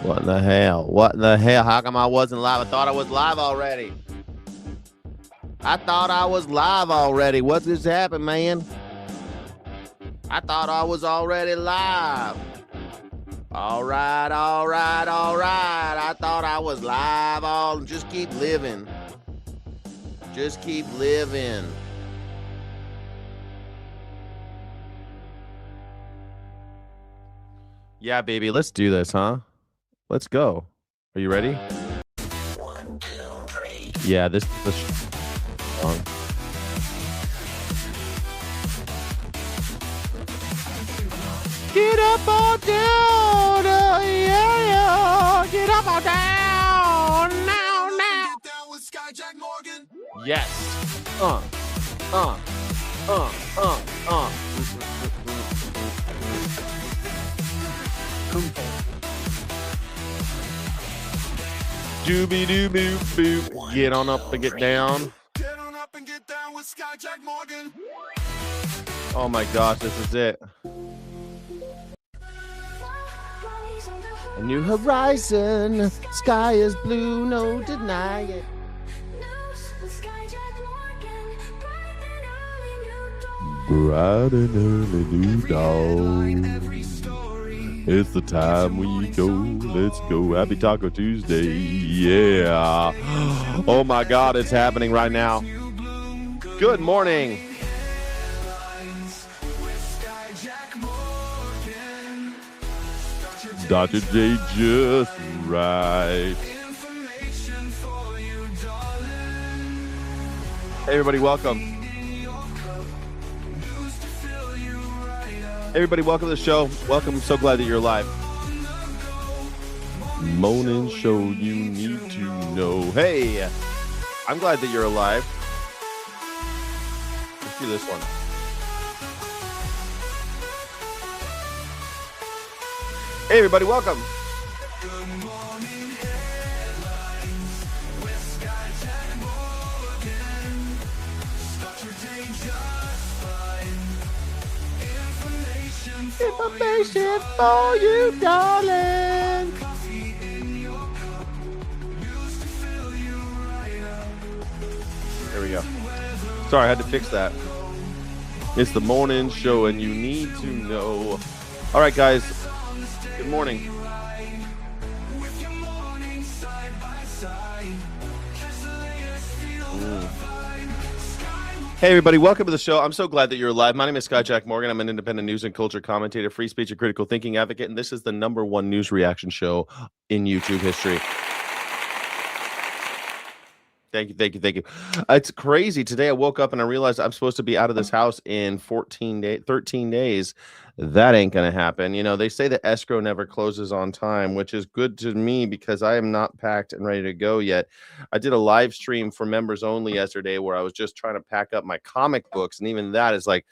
What in the hell? What in the hell? How come I wasn't live? I thought I was live already. What just happened, man? I thought I was already live. All right. I thought I was live. Just keep living. Yeah, baby, let's do this, huh? Let's go. Are you ready? 1, 2, 3. Yeah, this is the song. Get up or down, yeah. Get up or down, now. Yes. Doobie doo boop boop. Get on up and get down. Get on up and get down with Skyjack Morgan. Oh my gosh, this is it. A new horizon. Sky is blue, no deny it. Bright and early new dawn. It's the time we go. Let's go. Happy Taco Tuesday. Yeah. Oh my God, it's happening right now. Good morning. Dr. J just right. Hey everybody, welcome. Everybody, welcome to the show. Welcome. I'm so glad that you're alive. Morning show you need to know. Hey, I'm glad that you're alive. Let's do this one. Hey, everybody, welcome. Good morning headlines with Skyjack Morgan. Start your day just fine. Information for you, darling. Coffee in your cup. Used to fill you right up. There we go. Sorry, I had to fix that. It's the morning show, and you need to know. All right, guys. Good morning. With your morning side by side. Hey, everybody. Welcome to the show. I'm so glad that you're alive. My name is Skyjack Morgan. I'm an independent news and culture commentator, free speech and critical thinking advocate, and this is the #1 news reaction show in YouTube history. Thank you. It's crazy. Today I woke up and I realized I'm supposed to be out of this house in 13 days. That ain't going to happen. You know, they say that escrow never closes on time, which is good to me because I am not packed and ready to go yet. I did a live stream for members only yesterday where I was just trying to pack up my comic books. And even that is like,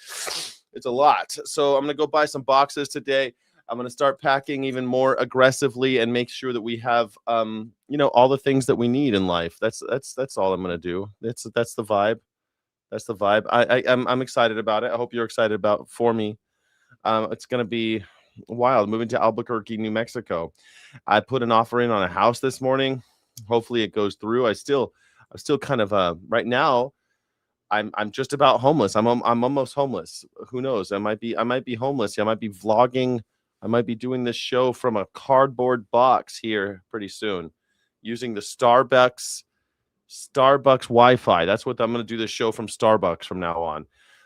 it's a lot. So I'm going to go buy some boxes today. I'm going to start packing even more aggressively and make sure that we have, all the things that we need in life. That's all I'm going to do. That's the vibe. That's the vibe. I'm excited about it. I hope you're excited for me. It's going to be wild moving to Albuquerque, New Mexico. I put an offer in on a house this morning. Hopefully it goes through. I'm still kind of, right now, I'm just about homeless. I'm almost homeless. Who knows? I might be homeless. I might be vlogging. I might be doing this show from a cardboard box here pretty soon using the Starbucks Wi-Fi. That's what I'm going to do, this show from Starbucks from now on.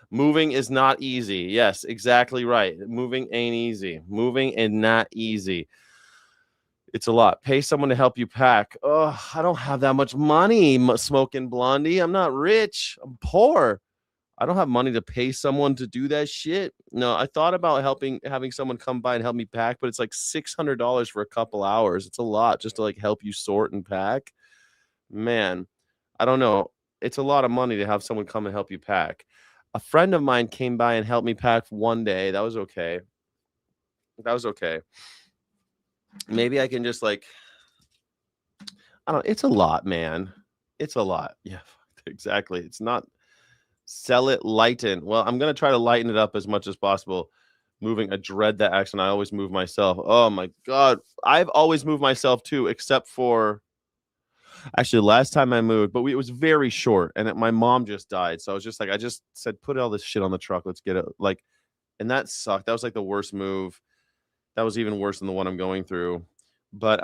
Moving is not easy. Yes, exactly right. Moving ain't easy. Moving is not easy. It's a lot. Pay someone to help you pack. Oh, I don't have that much money, Smoking Blondie. I'm not rich. I'm poor. I don't have money to pay someone to do that shit. No, I thought about having someone come by and help me pack, but it's like $600 for a couple hours. It's a lot just to like help you sort and pack. Man, I don't know. It's a lot of money to have someone come and help you pack. A friend of mine came by and helped me pack one day. That was okay. Maybe I can just it's a lot, man. It's a lot. Yeah, exactly. It's not. Sell it, lighten. Well, I'm going to try to lighten it up as much as possible. Moving, I dread that accent. I always move myself. Oh my god, I've always moved myself too, except for actually last time I moved, but it was very short, and my mom just died, so I was just like, I just said, put all this shit on the truck. Let's get it. Like, and that sucked. That was like the worst move. That was even worse than the one I'm going through. But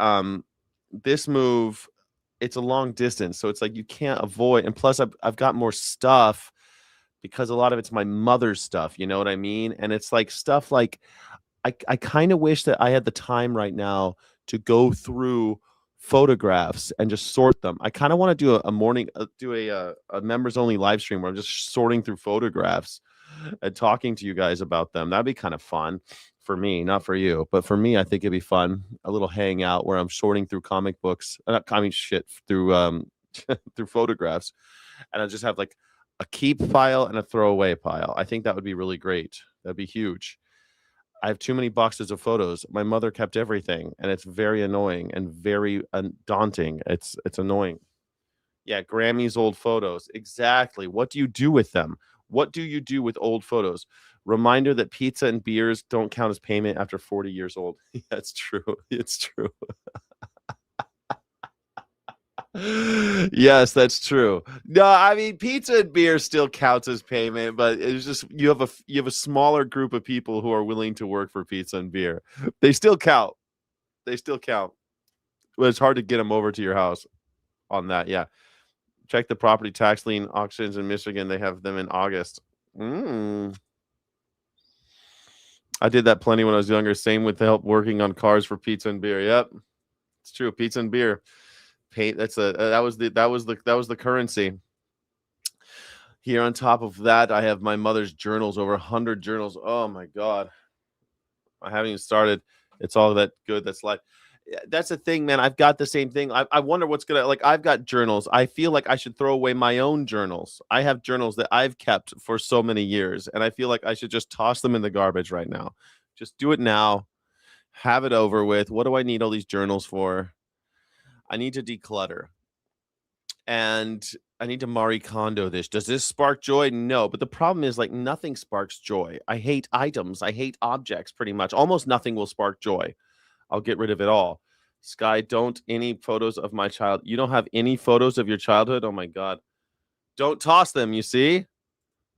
this move, it's a long distance, so it's like you can't avoid. And plus, I've got more stuff because a lot of it's my mother's stuff. You know what I mean? And it's like stuff like I kind of wish that I had the time right now to go through photographs and just sort them. I kind of want to do a morning, do a members only live stream where I'm just sorting through photographs and talking to you guys about them. That'd be kind of fun for me, not for you, but for me, I think it'd be fun. A little hangout where I'm sorting through comic books, not comic shit, through through photographs, and I just have like a keep file and a throwaway pile. I think that would be really great. That'd be huge. I have too many boxes of photos. My mother kept everything, and it's very annoying and very daunting. It's annoying. Yeah, Grammy's old photos. Exactly. What do you do with them? What do you do with old photos? Reminder that pizza and beers don't count as payment after 40 years old. That's true. It's true. Yes, that's true. No, I mean pizza and beer still counts as payment, but it's just you have a smaller group of people who are willing to work for pizza and beer. They still count. They still count. But it's hard to get them over to your house on that. Yeah. Check the property tax lien auctions in Michigan. They have them in August. I did that plenty when I was younger. Same with the help working on cars for pizza and beer. Yep, it's true. Pizza and beer. Paint. That was the currency. Here on top of that, I have my mother's journals, over 100 journals. Oh my god, I haven't even started. It's all that good. That's life. That's the thing, man. I've got the same thing. I wonder what's gonna, like, I've got journals. I feel like I should throw away my own journals. I have journals that I've kept for so many years, and I feel like I should just toss them in the garbage right now. Just do it now. Have it over with. What do I need all these journals for? I need to declutter. And I need to Marie Kondo this. Does this spark joy? No. But the problem is, like, nothing sparks joy. I hate items. I hate objects pretty much. Almost nothing will spark joy. I'll get rid of it all. Sky, don't any photos of my child. You don't have any photos of your childhood? Oh my God. Don't toss them, you see?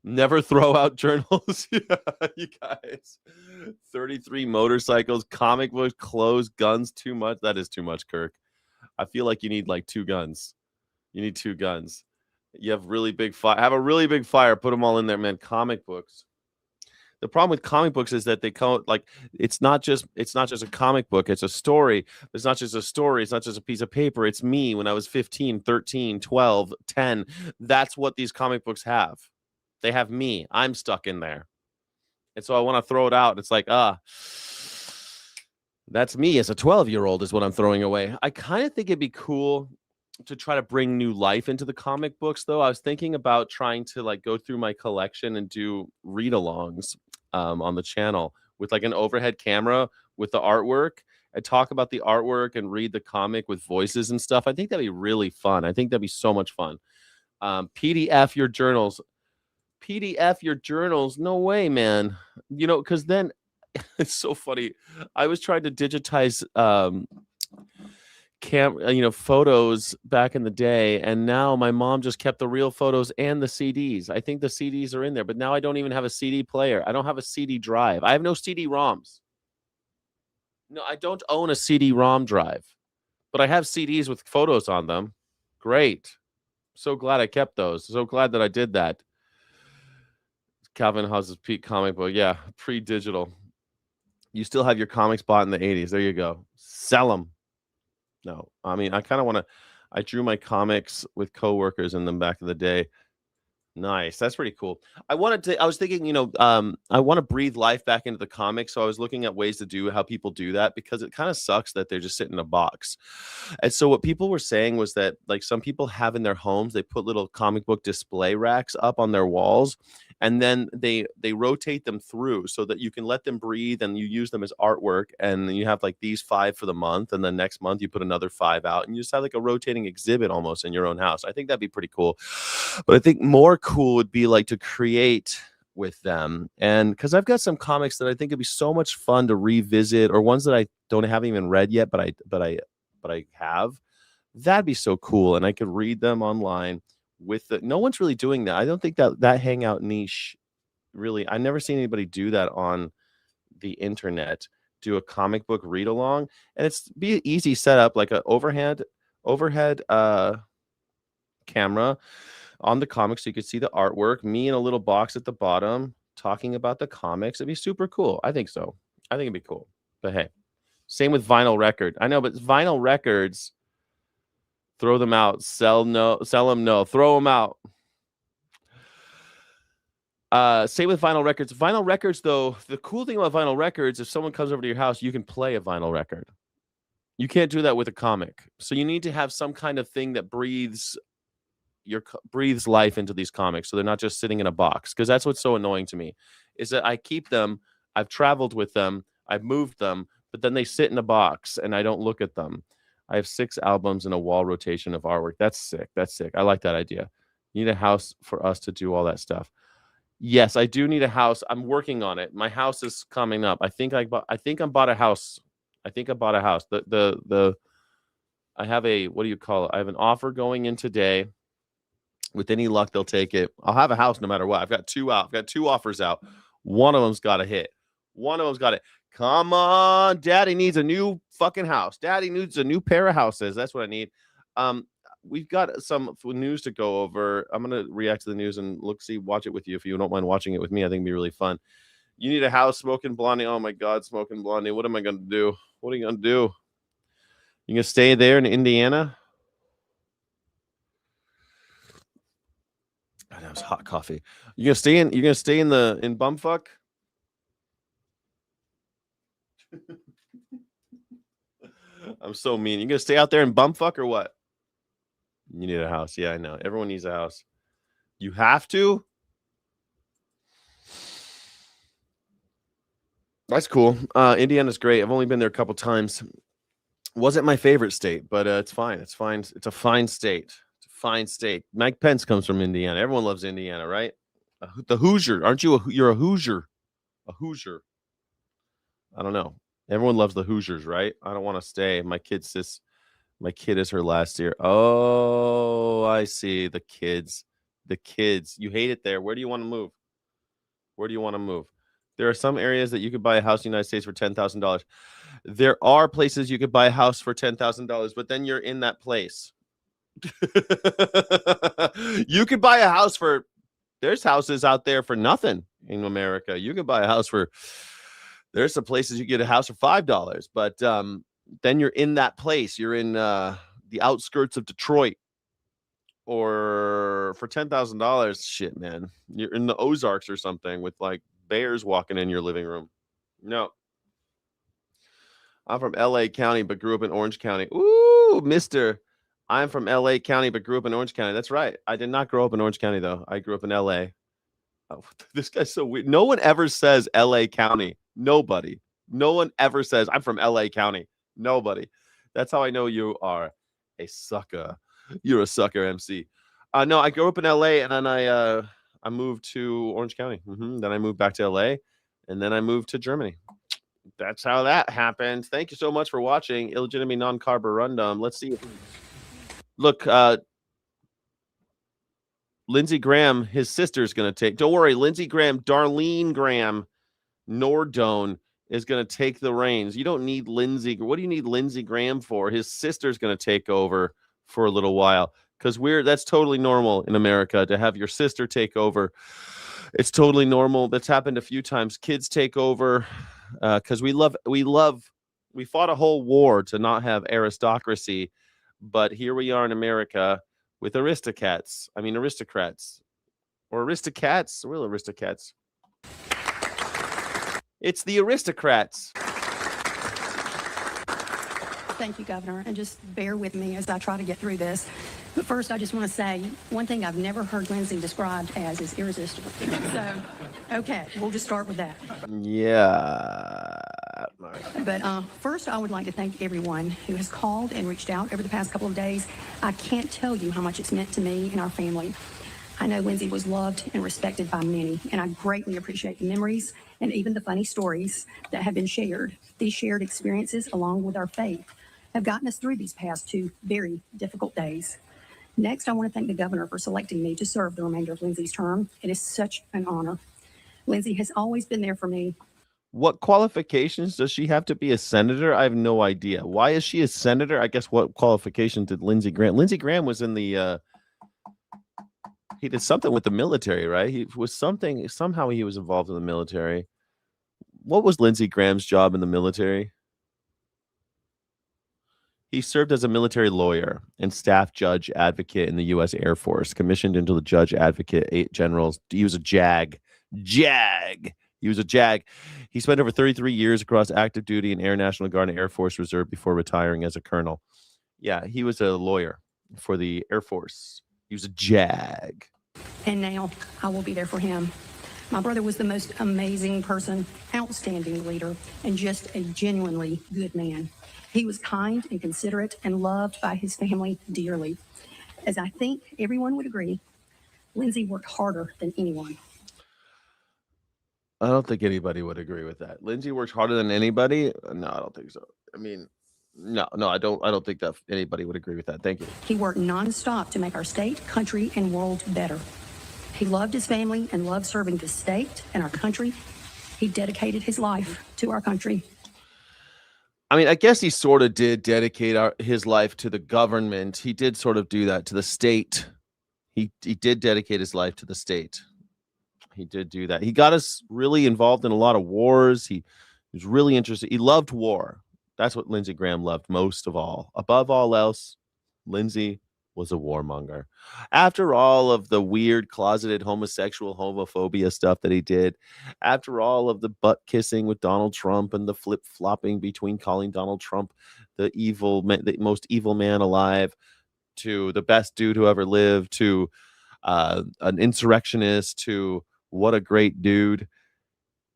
Never throw out journals. Yeah, you guys. 33 motorcycles, comic books, clothes, guns, too much. That is too much, Kirk. I feel like you need like 2 guns. You need 2 guns. You have really big fire. Have a really big fire. Put them all in there, man. Comic books. The problem with comic books is that they come, like, it's not just a comic book, it's a story. It's not just a story, it's not just a piece of paper. It's me when I was 15, 13, 12, 10. That's what these comic books have. They have me. I'm stuck in there. And so I want to throw it out. It's like, that's me as a 12-year-old is what I'm throwing away. I kind of think it'd be cool to try to bring new life into the comic books, though. I was thinking about trying to, like, go through my collection and do read-alongs on the channel with like an overhead camera with the artwork and talk about the artwork and read the comic with voices and stuff. I think that'd be really fun. I think that'd be so much fun. PDF your journals. PDF your journals. No way, man. You know, because then it's so funny. I was trying to digitize photos back in the day, and now my mom just kept the real photos and the CDs. I think the CDs are in there, but now I don't even have a CD player. I don't have a CD drive. I have no CD-ROMs. No, I don't own a CD-ROM drive, but I have CDs with photos on them. Great. So glad I kept those. So glad that I did that. Calvin House's peak comic book. Yeah, pre-digital. You still have your comics bought in the 80s. There you go. Sell them. No, I mean, I kind of want to. I drew my comics with coworkers in them back in the day. Nice. That's pretty cool. I was thinking, I want to breathe life back into the comics. So I was looking at ways to do how people do that, because it kind of sucks that they're just sitting in a box. And so what people were saying was that, like, some people have in their homes, they put little comic book display racks up on their walls, and then they rotate them through so that you can let them breathe and you use them as artwork. And you have like these 5 for the month, and then next month you put another 5 out, and you just have like a rotating exhibit almost in your own house. I think that'd be pretty cool. But I think more cool would be like to create with them, and because I've got some comics that I think it'd be so much fun to revisit, or ones that I haven't even read yet, but I have. That'd be so cool, and I could read them online with the. No one's really doing that. I don't think that hangout niche really. I've never seen anybody do that on the internet. Do a comic book read along, and it's be an easy setup, like a overhead camera on the comics, so you could see the artwork. Me in a little box at the bottom talking about the comics. It'd be super cool. I think so. I think it'd be cool. But hey, same with vinyl record. I know, but vinyl records. Throw them out. Sell them. No. Throw them out. Same with vinyl records. Vinyl records, though, the cool thing about vinyl records, if someone comes over to your house, you can play a vinyl record. You can't do that with a comic. So you need to have some kind of thing that breathes life into these comics, so they're not just sitting in a box. Because that's what's so annoying to me, is that I keep them, I've traveled with them, I've moved them, but then they sit in a box and I don't look at them. I have 6 albums and a wall rotation of artwork. That's sick. I like that idea. You need a house for us to do all that stuff. Yes, I do need a house. I'm working on it. My house is coming up. I think I bought a house. I bought a house. I have a, what do you call it? I have an offer going in today. With any luck, they'll take it. I'll have a house no matter what. I've got 2 out. I've got 2 offers out. One of them's got to hit. One of them's got it. Come on, Daddy needs a new fucking house. Daddy needs a new pair of houses. That's what I need. We've got some news to go over. I'm gonna react to the news and watch it with you if you don't mind watching it with me. I think it'd be really fun. You need a house, Smoking Blondie. Oh my God, Smoking Blondie. What am I gonna do? What are you gonna do? You gonna stay there in Indiana? Oh, that was hot coffee. You gonna stay in bumfuck? I'm so mean. You gonna stay out there in bumfuck or what? You need a house. Yeah, I know. Everyone needs a house. You have to? That's cool. Indiana's great. I've only been there a couple times. Wasn't my favorite state, but it's fine. It's fine. It's a fine state. It's a fine state. Mike Pence comes from Indiana. Everyone loves Indiana, right? The Hoosier. Aren't you you're a Hoosier? A Hoosier. I don't know. Everyone loves the Hoosiers, right? I don't want to stay. My kid is her last year. Oh, I see. The kids. You hate it there. Where do you want to move? There are some areas that you could buy a house in the United States for $10,000. There are places you could buy a house for $10,000, but then you're in that place. You could buy a house for, there's houses out there for nothing in America. You could buy a house for, there's some places you get a house for $5, but then you're in that place. You're in the outskirts of Detroit, or for $10,000, shit, man, you're in the Ozarks or something with like bears walking in your living room. No. I'm from LA County, but grew up in Orange County. Ooh, mister. I'm from LA County, but grew up in Orange County. That's right. I did not grow up in Orange County, though. I grew up in LA. Oh, this guy's so weird. No one ever says LA County. Nobody. No one ever says, I'm from LA County. Nobody. That's how I know you are a sucker. You're a sucker, MC. No, I grew up in LA, and then I moved to Orange County. Then I moved back to LA, and then I moved to Germany. That's how that happened. Thank you so much for watching Illegitimate Non-Carborundum. Let's see. Look, Lindsey Graham, his sister's going to take. Don't worry, Lindsey Graham, Darlene Graham, Nordone is going to take the reins. You don't need Lindsey. What do you need Lindsey Graham for? His sister's going to take over for a little while, because that's totally normal in America to have your sister take over. It's totally normal. That's happened a few times. Kids take over because we fought a whole war to not have aristocracy, but here we are in America with aristocrats. Or aristocats. Real aristocrats. It's the aristocrats. Thank you, Governor, and just bear with me as I try to get through this. But first, I just want to say one thing I've never heard Lindsay described as is irresistible. So, okay, we'll just start with that. Yeah. But first, I would like to thank everyone who has called and reached out over the past couple of days. I can't tell you how much it's meant to me and our family. I know Lindsay was loved and respected by many, and I greatly appreciate the memories and even the funny stories that have been shared. These shared experiences, along with our faith, have gotten us through these past 2 very difficult days. Next, I want to thank the governor for selecting me to serve the remainder of Lindsay's term. It is such an honor. Lindsay has always been there for me. What qualifications does she have to be a senator? I have no idea. Why is she a senator? I guess what qualification did Lindsey Graham? Lindsey Graham was in the he did something with the military, right? He was somehow he was involved in the military. What was Lindsey Graham's job in the military? He served as a military lawyer and staff judge advocate in the U.S. Air Force, commissioned into the judge advocate 8 generals. He was a JAG. He was a JAG. He spent over 33 years across active duty in Air National Guard and Air Force Reserve before retiring as a colonel. Yeah, he was a lawyer for the Air Force. He was a JAG. And now I will be there for him. My brother was the most amazing person, outstanding leader, and just a genuinely good man. He was kind and considerate and loved by his family dearly. As I think everyone would agree, Lindsay worked harder than anyone. I don't think anybody would agree with that. Lindsay works harder than anybody? No, I don't think so. I mean, no, I don't think that anybody would agree with that. Thank you. He worked nonstop to make our state, country, and world better. He loved his family and loved serving the state and our country. He dedicated his life to our country. I mean, I guess he sort of did dedicate his life to the government. He did sort of do that to the state. He did dedicate his life to the state. He did do that. He got us really involved in a lot of wars. He was really interested. He loved war. That's what Lindsey Graham loved most of all. Above all else, Lindsey was a warmonger. After all of the weird closeted homosexual homophobia stuff that he did, after all of the butt kissing with Donald Trump and the flip-flopping between calling Donald Trump the most evil man alive, to the best dude who ever lived, to an insurrectionist, to what a great dude.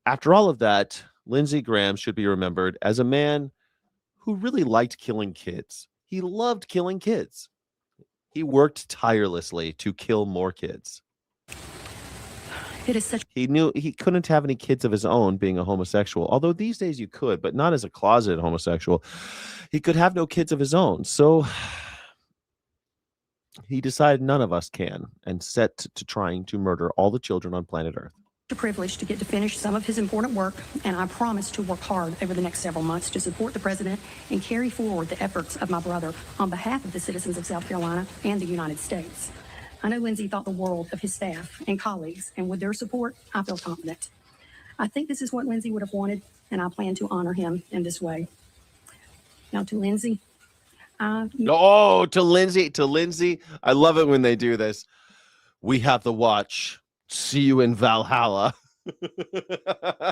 After all of that, Lindsey Graham should be remembered as a man who really liked killing kids. He loved killing kids. He worked tirelessly to kill more kids. It is such. He knew he couldn't have any kids of his own being a homosexual, although these days you could, but not as a closeted homosexual. He could have no kids of his own. So he decided none of us can and set to trying to murder all the children on planet Earth. A privilege to get to finish some of his important work, and I promise to work hard over the next several months to support the president and carry forward the efforts of my brother on behalf of the citizens of South Carolina and the United States. I know Lindsay thought the world of his staff and colleagues, and with their support, I feel confident. I think this is what Lindsay would have wanted, and I plan to honor him in this way. Now to Lindsay. To Lindsay. I love it when they do this. We have the watch. See you in Valhalla.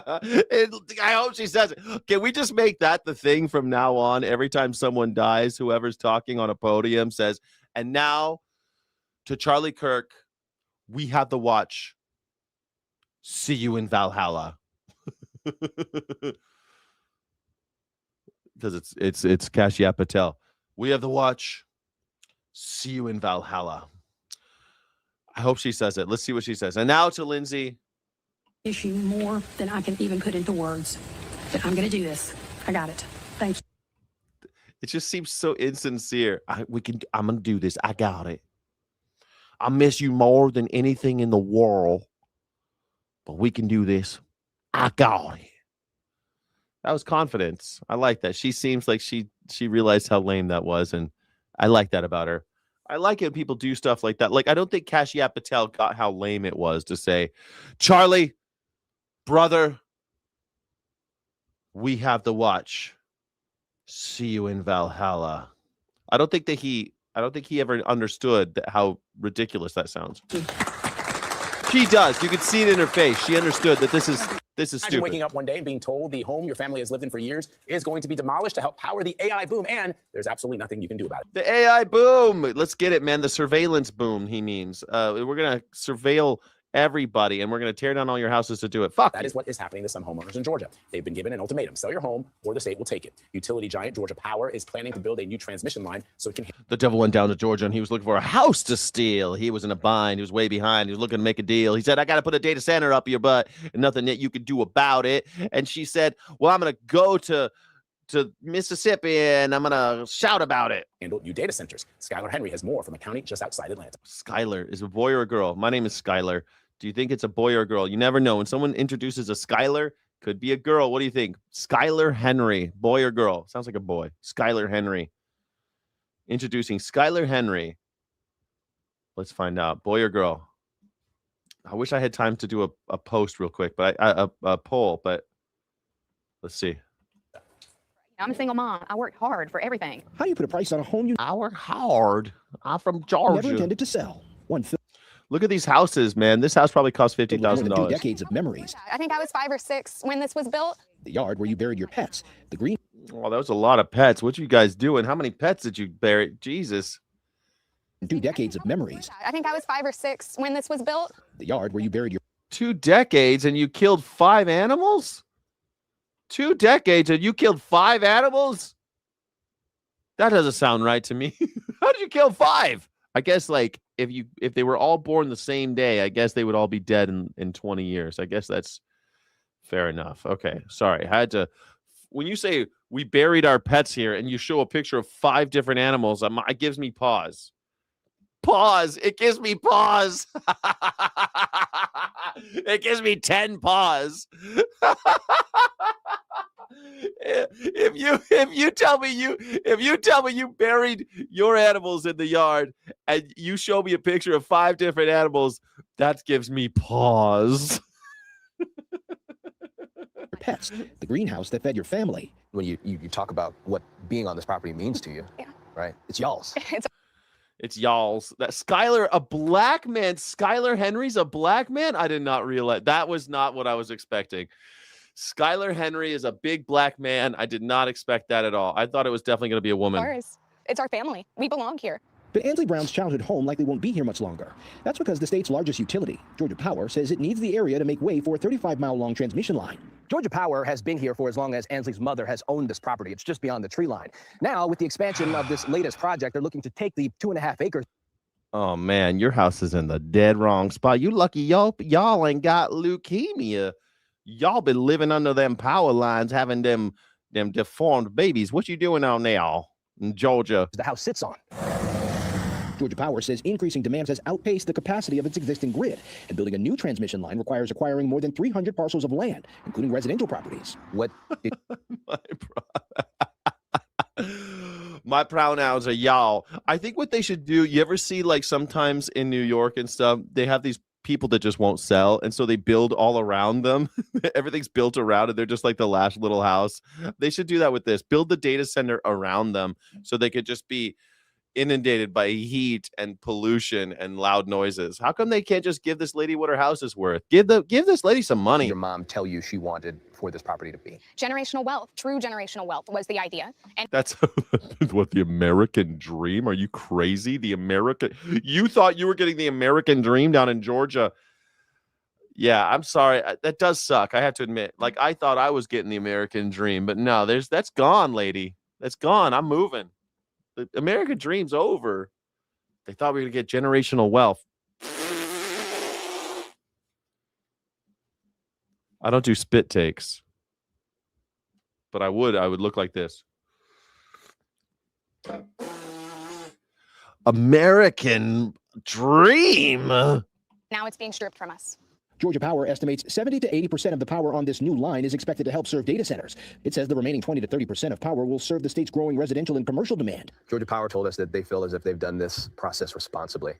I hope she says it. Can we just make that the thing from now on? Every time someone dies, whoever's talking on a podium says, and now to Charlie Kirk, we have the watch. See you in Valhalla. Because it's Kashia Patel. We have the watch. See you in Valhalla. I hope she says it. Let's see what she says. And now to Lindsay. Issue more than I can even put into words. But I'm going to do this. I got it. Thank you. It just seems so insincere. I'm going to do this. I got it. I miss you more than anything in the world. But we can do this. I got it. That was confidence. I like that. She seems like she realized how lame that was. And I like that about her. I like it when people do stuff like that. Like, I don't think Kashia Patel got how lame it was to say, Charlie, brother, we have the watch. See you in Valhalla. I don't think he ever understood how ridiculous that sounds. She does. You can see it in her face. She understood that this is stupid. Waking up one day and being told the home your family has lived in for years is going to be demolished to help power the AI boom, and there's absolutely nothing you can do about it. The AI boom. Let's get it, man. The surveillance boom, he means. We're going to surveil Everybody, and we're going to tear down all your houses to do it. Fuck That you. is what is happening to some homeowners in Georgia. They've been given an ultimatum: sell your home or the state will take it. Utility giant Georgia Power is planning to build a new transmission line so it can. The devil went down to Georgia and he was looking for a house to steal. He was in a bind. He was way behind. He was looking to make a deal. He said, I got to put a data center up your butt and nothing that you could do about it. And she said, well, I'm going to go to Mississippi and I'm going to shout about it. Handle new data centers. Skylar Henry has more from a county just outside Atlanta. Skylar is a boy or a girl. My name is Skylar. Do you think it's a boy or a girl? You never know. When someone introduces a Skylar, could be a girl. What do you think? Skylar Henry, boy or girl? Sounds like a boy. Skylar Henry. Introducing Skylar Henry. Let's find out. Boy or girl? I wish I had time to do a post real quick, but a poll, but let's see. I'm a single mom. I worked hard for everything. How do you put a price on a home you I work hard. I'm from never Georgia. intended to sell? One filled Look at these houses, man. This house probably cost with more than 2 $50,000. decades of memories. I think I was 5 or 6 when this was built. The yard where you buried your pets. The green Oh, that was a lot of pets. What you guys doing? How many pets did you bury? Jesus. 2 decades of memories. I think I was 5 or 6 when this was built. The yard where you buried your 2 decades and you killed 5 animals? 2 decades and you killed 5 animals? That doesn't sound right to me. How did you kill 5? I guess like if they were all born the same day, I guess they would all be dead in 20 years. I guess that's fair enough. Okay. Sorry. I had to when you say we buried our pets here and you show a picture of 5 different animals, it gives me pause. Pause. It gives me pause. It gives me 10 pause. If you tell me you buried your animals in the yard and you show me a picture of 5 different animals, that gives me pause. pets. The greenhouse that fed your family. When you talk about what being on this property means to you, Yeah. right? It's y'all's. It's y'all's. That Skylar, a black man. Skylar Henry's a black man. I did not realize that was not what I was expecting. Skylar Henry is a big black man. I did not expect that at all. I thought it was definitely going to be a woman. Ours. It's our family. We belong here. But Ansley Brown's childhood home likely won't be here much longer. That's because the state's largest utility, Georgia Power, says it needs the area to make way for a 35-mile-long transmission line. Georgia Power has been here for as long as Ansley's mother has owned this property. It's just beyond the tree line. Now, with the expansion of this latest project, they're looking to take the 2.5 acres. Oh man, your house is in the dead wrong spot. You lucky y'all ain't got leukemia. Y'all been living under them power lines, having them deformed babies. What you doing out now in Georgia? The house sits on. Georgia Power says increasing demands has outpaced the capacity of its existing grid, and building a new transmission line requires acquiring more than 300 parcels of land, including residential properties. What did My pronouns are y'all. I think what they should do, you ever see like sometimes in New York and stuff, they have these people that just won't sell, and so they build all around them. Everything's built around it. They're just like the last little house. They should do that with this. Build the data center around them so they could just be inundated by heat and pollution and loud noises. How come they can't just give this lady what her house is worth? Give this lady some money. your mom tell you she wanted for this property to be? Generational wealth, true generational wealth was the idea. And That's what, the American dream? Are you crazy? You thought you were getting the American dream down in Georgia. Yeah, I'm sorry. That does suck. I have to admit. Like, I thought I was getting the American dream, but no, that's gone, lady. That's gone. I'm moving. The American dream's over. They thought we were going to get generational wealth. I don't do spit takes, but I would look like this. American dream. now it's being stripped from us. Georgia Power estimates 70 to 80% of the power on this new line is expected to help serve data centers. It says the remaining 20 to 30% of power will serve the state's growing residential and commercial demand. Georgia Power told us that they feel as if they've done this process responsibly.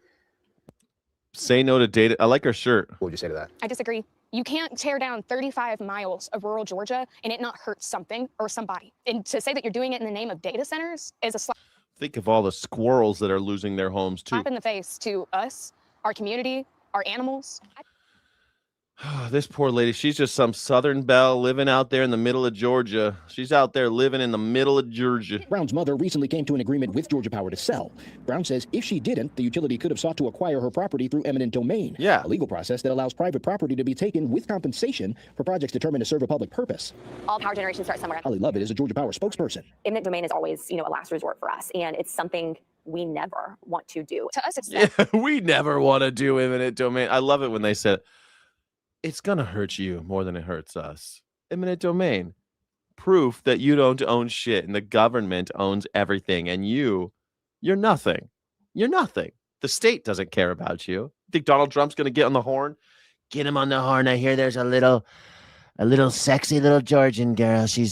Say no to data. I like her shirt. What would you say to that? I disagree. You can't tear down 35 miles of rural Georgia and it not hurt something or somebody. And to say that you're doing it in the name of data centers is a slap Think of all the squirrels that are losing their homes too. in the face to us, our community, our animals. This poor lady, she's just some Southern belle living out there in the middle of Georgia. She's out there living in the middle of Georgia. Brown's mother recently came to an agreement with Georgia Power to sell. Brown says if she didn't, the utility could have sought to acquire her property through eminent domain, Yeah. a legal process that allows private property to be taken with compensation for projects determined to serve a public purpose. All power generation starts somewhere. Ali Lovett is a Georgia Power spokesperson. Eminent domain is always, a last resort for us, and it's something we never want to do. To us, it's Yeah, we never want to do eminent domain. I love it when they said, it's going to hurt you more than it hurts us. Eminent domain. Proof that you don't own shit and the government owns everything and you're nothing. You're nothing. The state doesn't care about you. Think Donald Trump's going to get on the horn? Get him on the horn. I hear there's a little sexy little Georgian girl. She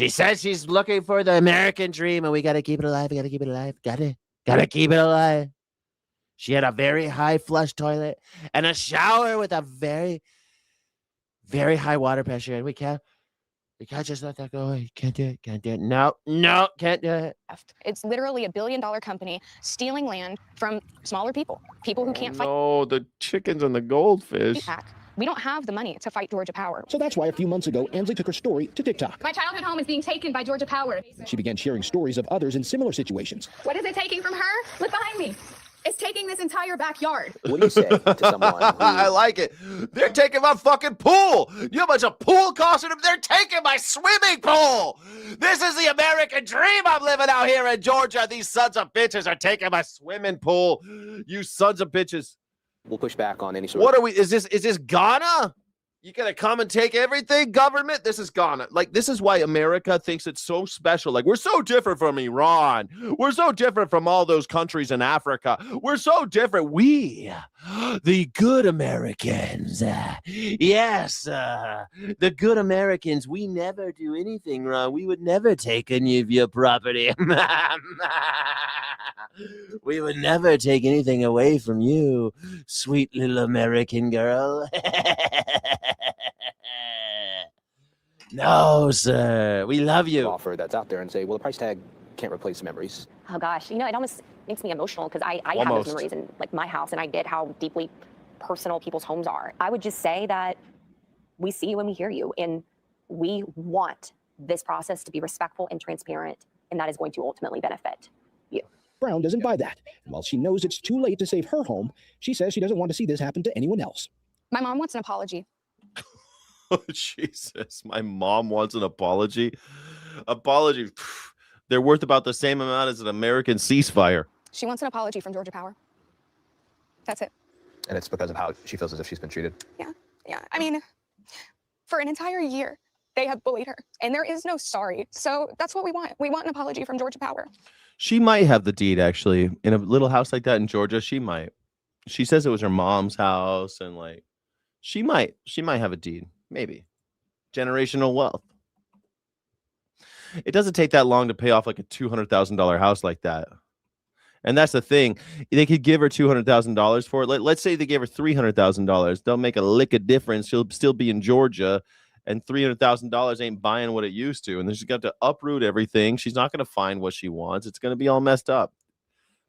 says she's looking for the American dream and we got to keep it alive. We got to keep it alive. Got to keep it alive. She had a very high flush toilet and a shower with a very, very high water pressure. And we can't just let that go. Can't do it. Can't do it. No, can't do it. It's literally $1 billion company stealing land from smaller people who can't fight No, the chickens and the goldfish. back. We don't have the money to fight Georgia Power. So that's why a few months ago, Ansley took her story to TikTok. My childhood home is being taken by Georgia Power. She began sharing stories of others in similar situations. What is it taking from her? Look behind me. It's taking this entire backyard. What do you say to someone who I like it. They're taking my fucking pool. You know how much a pool costs? They're taking my swimming pool. This is the American dream I'm living out here in Georgia. These sons of bitches are taking my swimming pool. You sons of bitches. will push back on any sort What of... are we? Is this Ghana? You gonna come and take everything, government? This is Ghana. Like, this is why America thinks it's so special. Like, we're so different from Iran. We're so different from all those countries in Africa. We're so different. We, the good Americans, yes, the good Americans, we never do anything wrong. We would never take any of your property. We would never take anything away from you, sweet little American girl. No, sir. We love you. offer that's out there and say, well, the price tag can't replace memories. Oh gosh, it almost makes me emotional because I have Almost. those memories in like my house, and I get how deeply personal people's homes are. I would just say that we see you and we hear you, and we want this process to be respectful and transparent, and that is going to ultimately benefit you. Brown doesn't buy that. And while she knows it's too late to save her home, she says she doesn't want to see this happen to anyone else. My mom wants an apology. Oh, Jesus. My mom wants an apology. Apology. They're worth about the same amount as an American ceasefire. She wants an apology from Georgia Power. That's it. And it's because of how she feels as if she's been treated. Yeah. I mean, for an entire year, they have bullied her, and there is no sorry. So that's what we want. We want an apology from Georgia Power. She might have the deed, actually. In a little house like that in Georgia, she might. She says it was her mom's house, and like, she might have a deed. Maybe. Generational wealth. It doesn't take that long to pay off like a $200,000 house like that. And that's the thing. They could give her $200,000 for it. Let's say they gave her $300,000. They'll make a lick of difference. She'll still be in Georgia, and $300,000 ain't buying what it used to. And then she's got to uproot everything. She's not going to find what she wants. It's going to be all messed up.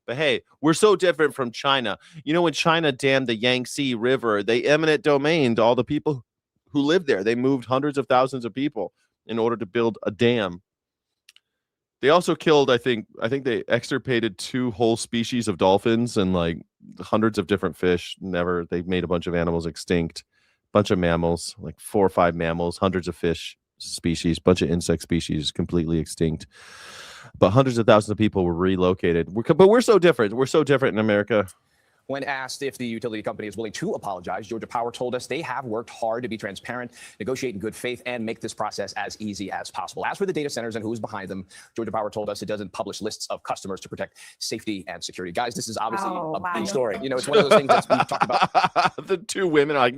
But hey, we're so different from China. You know, when China dammed the Yangtze River, they eminent domained all the people who lived there. They moved hundreds of thousands of people in order to build a dam. They also killed, I think they extirpated 2 whole species of dolphins and like hundreds of different fish. They made a bunch of animals extinct, bunch of mammals, like 4 or 5 mammals, hundreds of fish species, bunch of insect species completely extinct. But hundreds of thousands of people were relocated. But we're so different. We're so different in America. When asked if the utility company is willing to apologize, Georgia Power told us they have worked hard to be transparent, negotiate in good faith, and make this process as easy as possible. As for the data centers and who's behind them, Georgia Power told us it doesn't publish lists of customers to protect safety and security. Guys, this is obviously a big story. It's one of those things that's been talked about. The 2 women are like,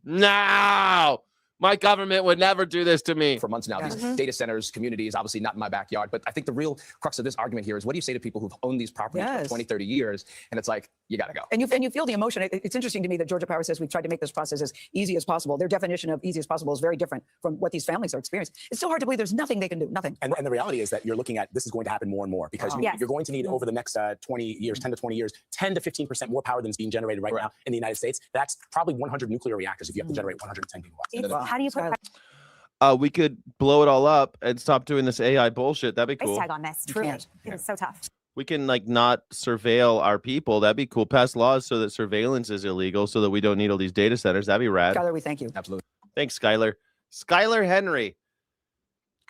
no. My government would never do this to me. For months now, these data centers, communities, obviously not in my backyard. But I think the real crux of this argument here is, what do you say to people who've owned these properties for 20, 30 years? And it's like, you got to go. And you feel the emotion. It's interesting to me that Georgia Power says we've tried to make this process as easy as possible. Their definition of easy as possible is very different from what these families are experiencing. It's still hard to believe there's nothing they can do, nothing. And the reality is that you're looking at this is going to happen more and more because you're going to need over the next 20 years, 10 to 20 years, 10 to 15% more power than is being generated right now in the United States. That's probably 100 nuclear reactors if you have to generate 110 gigawatts. How do you put We could blow it all up and stop doing this AI bullshit. That'd be price cool. tag on this? Truly, it is so tough. We can like not surveil our people. That'd be cool. Pass laws so that surveillance is illegal so that we don't need all these data centers. That'd be rad. Skylar, we thank you. Absolutely. Thanks, Skylar. Skylar Henry.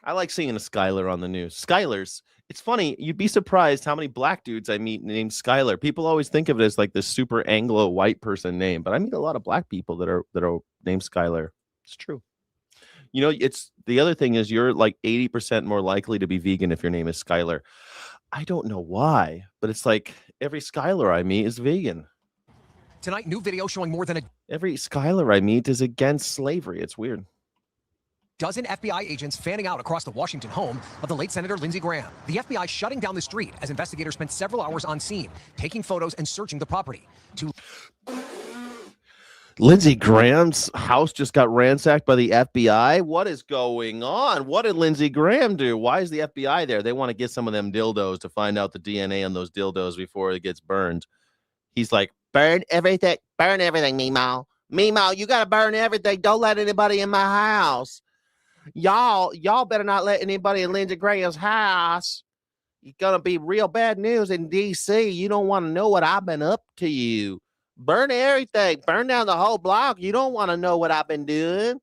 I like seeing a Skylar on the news. Skylars. It's funny. You'd be surprised how many black dudes I meet named Skylar. People always think of it as like this super Anglo white person name, but I meet a lot of black people that are named Skylar. It's true. You know, it's the other thing is you're like 80% more likely to be vegan if your name is Skylar. I don't know why, but it's like every Skylar I meet is vegan. Tonight, new video showing more than every Skylar I meet is against slavery. It's weird. dozen FBI agents fanning out across the Washington home of the late Senator Lindsey Graham. The FBI shutting down the street as investigators spent several hours on scene, taking photos and searching the property. Lindsey Graham's house just got ransacked by the FBI. What is going on? What did Lindsey Graham do? Why is the FBI there? They want to get some of them dildos to find out the DNA on those dildos before it gets burned. He's like, burn everything, Meemaw. Meemaw, you got to burn everything. Don't let anybody in my house. Y'all better not let anybody in Lindsey Graham's house. It's going to be real bad news in D.C. You don't want to know what I've been up to you. Burn everything. Burn down the whole block. You don't want to know what I've been doing.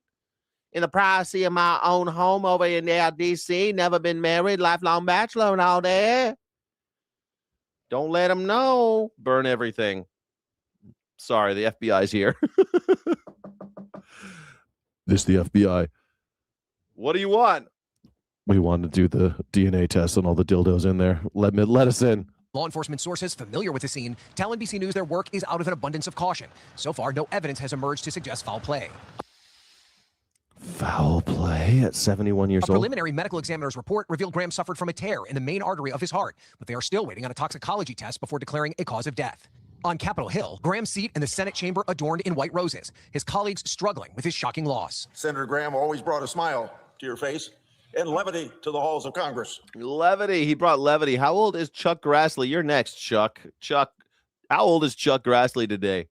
In the privacy of my own home over in there, D.C. Never been married, lifelong bachelor and all that. Don't let them know. Burn everything. Sorry, the FBI's here. This the FBI. What do you want? We want to do the DNA test on all the dildos in there. Let us in. Law enforcement sources familiar with the scene tell NBC News their work is out of an abundance of caution. So far, no evidence has emerged to suggest foul play. Foul play at 71 years A old. preliminary medical examiner's report revealed Graham suffered from a tear in the main artery of his heart, but they are still waiting on a toxicology test before declaring a cause of death. On Capitol Hill, Graham's seat in the Senate chamber adorned in white roses, his colleagues struggling with his shocking loss. Senator Graham always brought a smile to your face and levity to the halls of Congress. Levity. He brought levity. How old is Chuck Grassley? You're next, Chuck. Chuck, how old is Chuck Grassley today?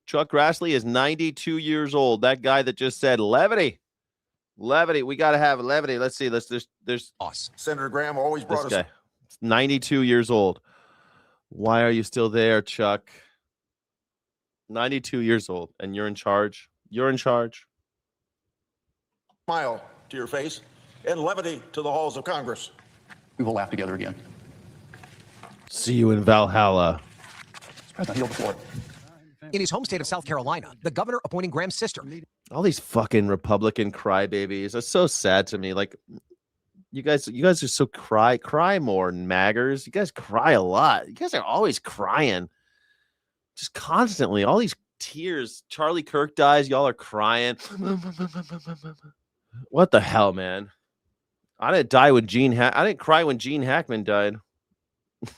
Chuck Grassley is 92 years old. That guy that just said levity. Levity. We got to have levity. Let's see. There's Senator Graham always brought this guy. 92 years old. Why are you still there, Chuck? 92 years old, and you're in charge. You're in charge. Smile to your face and levity to the halls of Congress. We will laugh together again. See you in Valhalla. In his home state of South Carolina, the governor appointing Graham's sister. All these fucking Republican crybabies. It's so sad to me. Like, you guys are so cry more, maggers. You guys cry a lot. You guys are always crying, just constantly. All these tears. Charlie Kirk dies. Y'all are crying. What the hell, man? I didn't die when I didn't cry when Gene Hackman died. I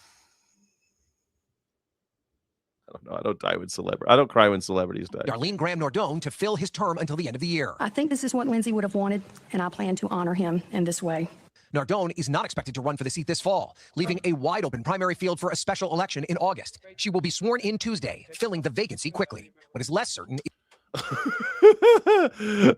don't know. I don't die when I don't cry when celebrities die. Darlene Graham Nardone to fill his term until the end of the year. I think this is what Lindsey would have wanted, and I plan to honor him in this way. Nardone is not expected to run for the seat this fall, leaving a wide-open primary field for a special election in August. She will be sworn in Tuesday, filling the vacancy quickly. What is less certain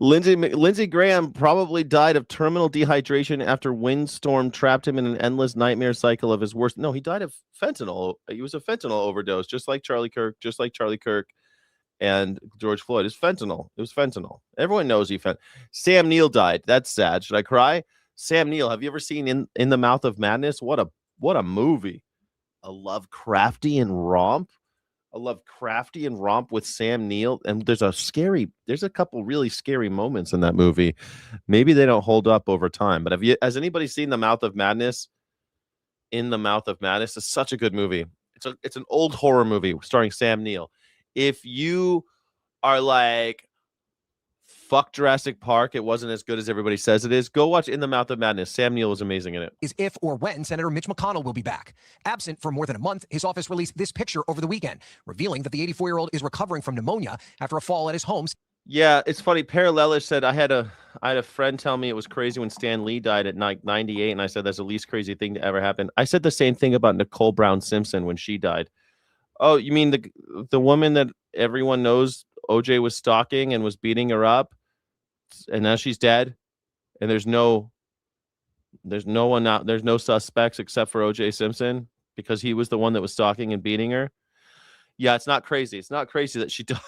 Lindsey Graham probably died of terminal dehydration after windstorm trapped him in an endless nightmare cycle of his worst. No, he died of fentanyl. He was a fentanyl overdose, just like Charlie Kirk and George Floyd. It's fentanyl. It was fentanyl. Everyone knows Sam Neill died. That's sad. Should I cry? Sam Neill, have you ever seen In the Mouth of Madness? What a movie. A Lovecraftian romp. I love Crafty and romp with Sam Neill, and there's a couple really scary moments in that movie. Maybe they don't hold up over time, but has anybody seen The Mouth of Madness? In the Mouth of Madness is such a good movie. It's an old horror movie starring Sam Neill. If you are like Fuck Jurassic Park. It wasn't as good as everybody says it is. Go watch In the Mouth of Madness. Sam Neill is amazing in it. Is if or when Senator Mitch McConnell will be back. Absent for more than a month, his office released this picture over the weekend, revealing that the 84-year-old is recovering from pneumonia after a fall at his home. Yeah, it's funny. Parallelish said, I had a friend tell me it was crazy when Stan Lee died at 98, and I said that's the least crazy thing to ever happen. I said the same thing about Nicole Brown Simpson when she died. Oh, you mean the woman that everyone knows OJ was stalking and was beating her up, and now she's dead, and there's no one out, there's no suspects except for OJ Simpson because he was the one that was stalking and beating her. Yeah, it's not crazy. It's not crazy that she died.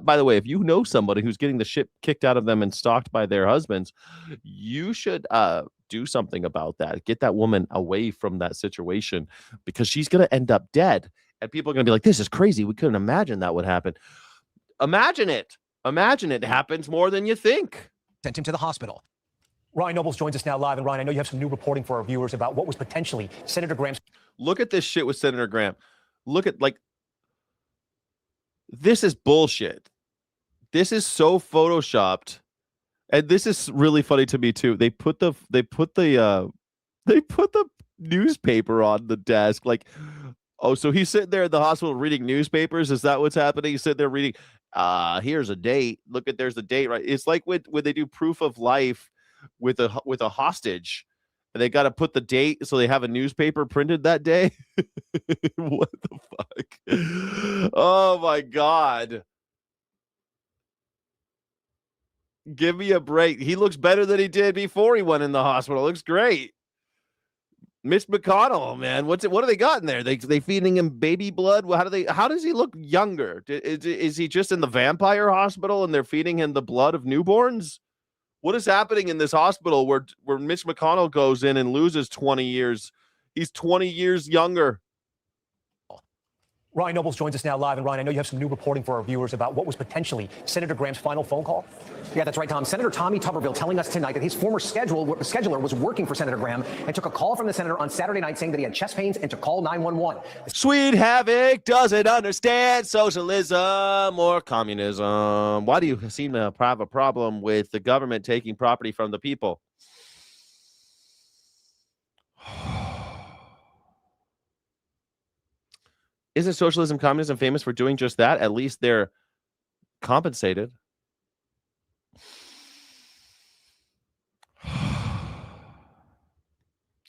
By the way, if you know somebody who's getting the shit kicked out of them and stalked by their husbands, you should do something about that. Get that woman away from that situation because she's going to end up dead. And people are going to be like, this is crazy. We couldn't imagine that would happen. Imagine it. Imagine it happens more than you think. Sent him to the hospital. Ryan Nobles joins us now live. And Ryan, I know you have some new reporting for our viewers about what was potentially Senator Graham's. Look at this shit with Senator Graham. Look at this is bullshit. This is so photoshopped. And this is really funny to me too. They put the newspaper on the desk. Like, oh, so he's sitting there in the hospital reading newspapers. Is that what's happening? He's sitting there reading, here's a date. Look at, there's the date, right? It's like when they do proof of life with a hostage. And they got to put the date so they have a newspaper printed that day. What the fuck? Oh my God. Give me a break. He looks better than he did before he went in the hospital. Looks great. Mitch McConnell, man. What do they got in there? They feeding him baby blood? How does he look younger? Is he just in the vampire hospital and they're feeding him the blood of newborns? What is happening in this hospital where Mitch McConnell goes in and loses 20 years? He's 20 years younger. Ryan Nobles joins us now live. And Ryan, I know you have some new reporting for our viewers about what was potentially Senator Graham's final phone call. Yeah, that's right, Tom. Senator Tommy Tuberville telling us tonight that his former scheduler was working for Senator Graham and took a call from the senator on Saturday night saying that he had chest pains and to call 911. Sweet Havoc doesn't understand socialism or communism. Why do you seem to have a problem with the government taking property from the people? Isn't socialism, communism famous for doing just that? At least they're compensated.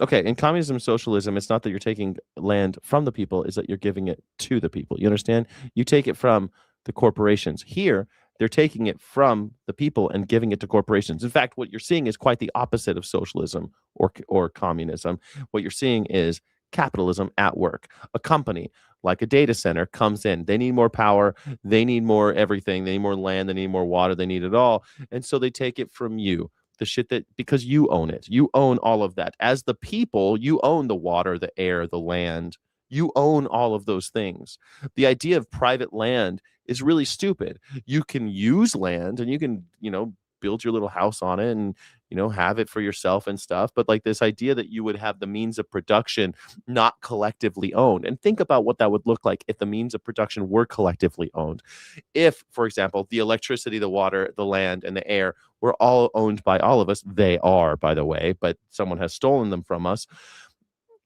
Okay, in communism and socialism, it's not that you're taking land from the people, it's that you're giving it to the people. You understand? You take it from the corporations. Here, they're taking it from the people and giving it to corporations. In fact, what you're seeing is quite the opposite of socialism or communism. What you're seeing is capitalism at work. A company like a data center comes in. They need more power. They need more everything. They need more land. They need more water. They need it all. And so they take it from you. The shit that, because you own it. You own all of that. As the people, you own the water, the air, the land. You own all of those things. The idea of private land is really stupid. You can use land and you can, build your little house on it and, have it for yourself and stuff. But like this idea that you would have the means of production not collectively owned. And think about what that would look like if the means of production were collectively owned. If, for example, the electricity, the water, the land, and the air were all owned by all of us. They are, by the way, but someone has stolen them from us.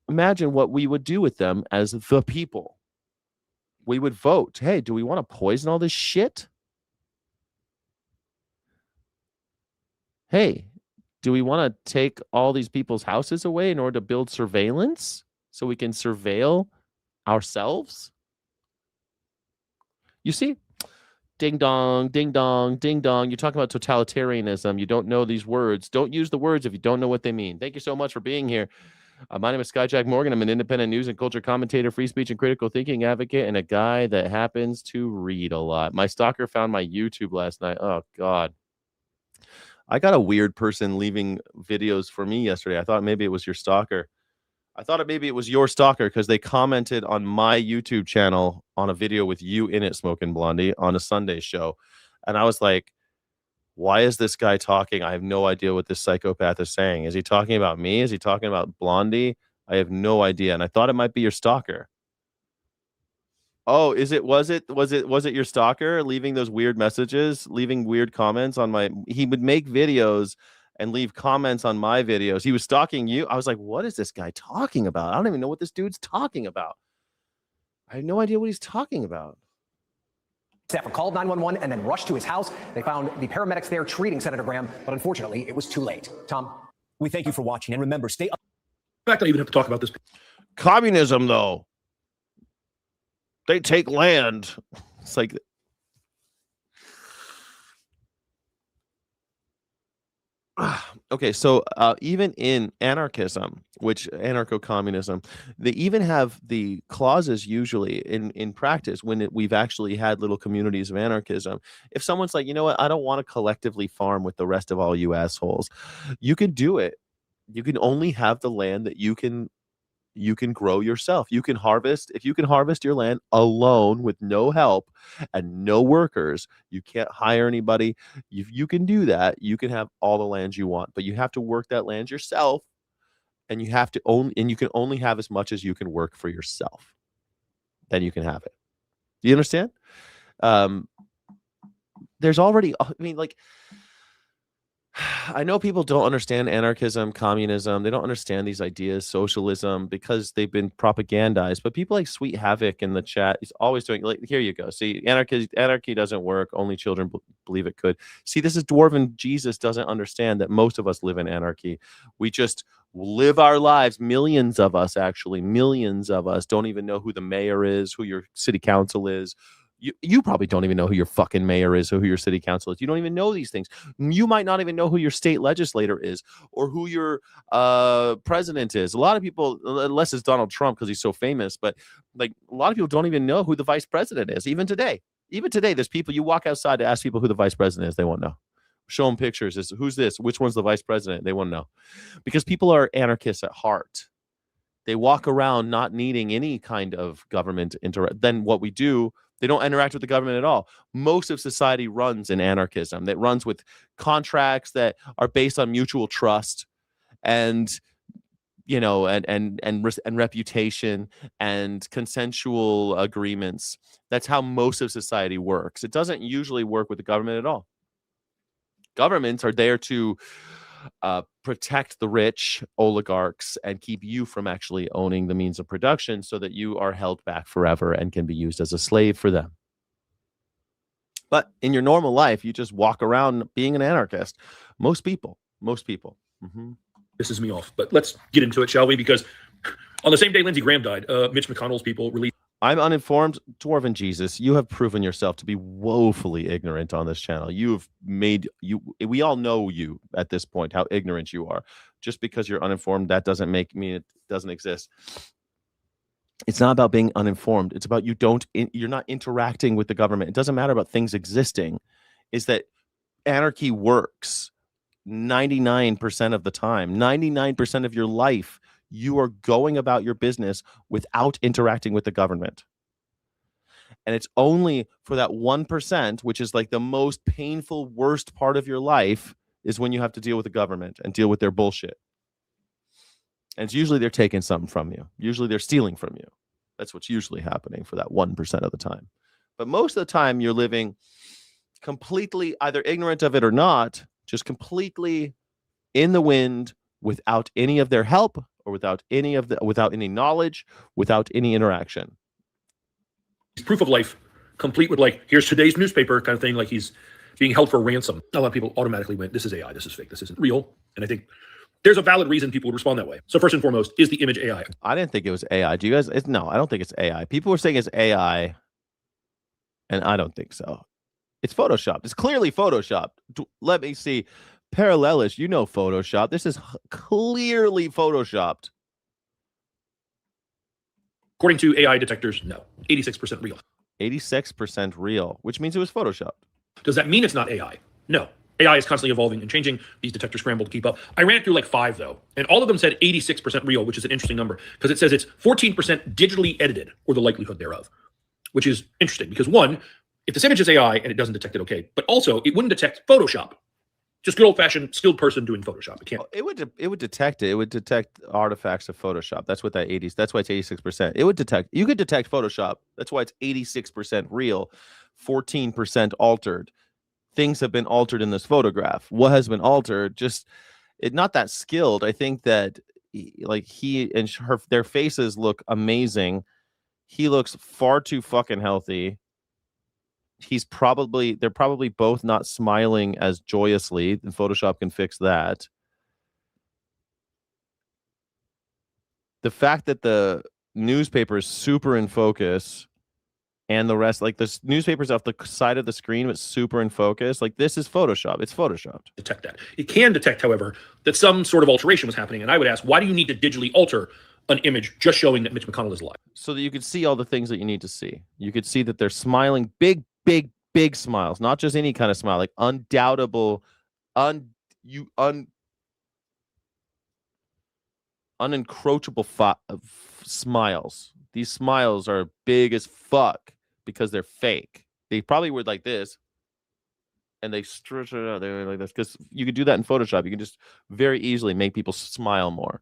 Imagine what we would do with them as the people. We would vote. Hey, do we want to poison all this shit? Hey, do we want to take all these people's houses away in order to build surveillance so we can surveil ourselves? You see? Ding dong, ding dong, ding dong. You're talking about totalitarianism. You don't know these words. Don't use the words if you don't know what they mean. Thank you so much for being here. My name is Skyjack Morgan. I'm an independent news and culture commentator, free speech and critical thinking advocate, and a guy that happens to read a lot. My stalker found my YouTube last night. Oh, God. I got a weird person leaving videos for me yesterday. I thought maybe it was your stalker. Maybe it was your stalker because they commented on my YouTube channel on a video with you in it, Smoking Blondie, on a Sunday show. And I was like, why is this guy talking? I have no idea what this psychopath is saying. Is he talking about me? Is he talking about Blondie? I have no idea. And I thought it might be your stalker. Oh, was it your stalker leaving those weird messages, leaving weird comments on my, he would make videos and leave comments on my videos. He was stalking you. I was like, what is this guy talking about? I don't even know what this dude's talking about. I have no idea what he's talking about. Staffer called 911 and then rushed to his house. They found the paramedics there treating Senator Graham, but unfortunately, it was too late. Tom, we thank you for watching, and remember, stay up. In fact, I even have to talk about this. Communism, though. They take land. It's like, okay, so even in anarchism, which anarcho-communism, they even have the clauses usually in practice when we've actually had little communities of anarchism. If someone's like, you know what, I don't want to collectively farm with the rest of all you assholes, you can do it. You can only have the land that you can grow yourself. You can harvest. If you can harvest your land alone with no help and no workers, you can't hire anybody. If you can do that, you can have all the land you want, but you have to work that land yourself, and you have to own, and you can only have as much as you can work for yourself. Then you can have it. Do you understand? There's already, I mean, like, I know people don't understand anarchism, communism. They don't understand these ideas, socialism, because they've been propagandized. But people like Sweet Havoc in the chat, he's always doing, like, here you go. See, anarchy doesn't work. Only children believe it could. See, this is Dwarven Jesus doesn't understand that most of us live in anarchy. We just live our lives. Millions of us, actually, millions of us don't even know who the mayor is, who your city council is. You probably don't even know who your fucking mayor is or who your city council is. You don't even know these things. You might not even know who your state legislator is or who your president is. A lot of people, unless it's Donald Trump because he's so famous, but like a lot of people don't even know who the vice president is. Even today, there's people, you walk outside to ask people who the vice president is. They won't know. Show them pictures. Who's this? Which one's the vice president? They won't know, because people are anarchists at heart. They walk around not needing any kind of government Then what we do, they don't interact with the government at all. Most of society runs in anarchism. That runs with contracts that are based on mutual trust, and and reputation and consensual agreements. That's how most of society works. It doesn't usually work with the government at all. Governments are there to protect the rich oligarchs and keep you from actually owning the means of production, so that you are held back forever and can be used as a slave for them. But in your normal life, you just walk around being an anarchist. Most people. Pisses me off, but let's get into it, shall we? Because on the same day Lindsey Graham died, Mitch McConnell's people released. I'm uninformed. Dwarven Jesus, you have proven yourself to be woefully ignorant on this channel. We all know you at this point, how ignorant you are. Just because you're uninformed, that doesn't mean it doesn't exist. It's not about being uninformed. It's about you're not interacting with the government. It doesn't matter about things existing. Is that anarchy works 99% of the time, 99% of your life. You are going about your business without interacting with the government. And it's only for that 1%, which is like the most painful, worst part of your life, is when you have to deal with the government and deal with their bullshit. And it's usually they're taking something from you. Usually they're stealing from you. That's what's usually happening for that 1% of the time. But most of the time you're living completely either ignorant of it or not, just completely in the wind, without any of their help, or without any knowledge, without any interaction. Proof of life, complete with like, here's today's newspaper kind of thing, like he's being held for ransom. A lot of people automatically went, this is AI, this is fake, this isn't real. And I think there's a valid reason people would respond that way. So first and foremost, is the image AI? I didn't think it was AI. Do you guys? No, I don't think it's AI. People were saying it's AI, and I don't think so. It's Photoshopped. It's clearly Photoshopped. Let me see. Parallelist, you know Photoshop. This is clearly Photoshopped. According to AI detectors, no. 86% real. 86% real, which means it was Photoshopped. Does that mean it's not AI? No. AI is constantly evolving and changing. These detectors scramble to keep up. I ran through like 5, though, and all of them said 86% real, which is an interesting number because it says it's 14% digitally edited, or the likelihood thereof, which is interesting because, one, if this image is AI and it doesn't detect it, okay, but also it wouldn't detect Photoshop. Just good old-fashioned skilled person doing Photoshop. It can't. It would detect it. It would detect artifacts of Photoshop. That's what that's why it's 86%. It would detect. You could detect Photoshop. That's why it's 86% real, 14% altered. Things have been altered in this photograph. What has been altered? Just not that skilled. I think that like he and their faces look amazing. He looks far too fucking healthy. They're probably both not smiling as joyously, and Photoshop can fix that. The fact that the newspaper is super in focus and the rest, like the newspaper's off the side of the screen, but super in focus, like this is Photoshop. It's Photoshopped. Detect that. It can detect, however, that some sort of alteration was happening. And I would ask, why do you need to digitally alter an image just showing that Mitch McConnell is alive? So that you could see all the things that you need to see. You could see that they're smiling, big smiles, not just any kind of smile, like undoubtable, unencroachable smiles. These smiles are big as fuck because they're fake. They probably were like this, and they stretch it out. They were like this because you could do that in Photoshop. You can just very easily make people smile more.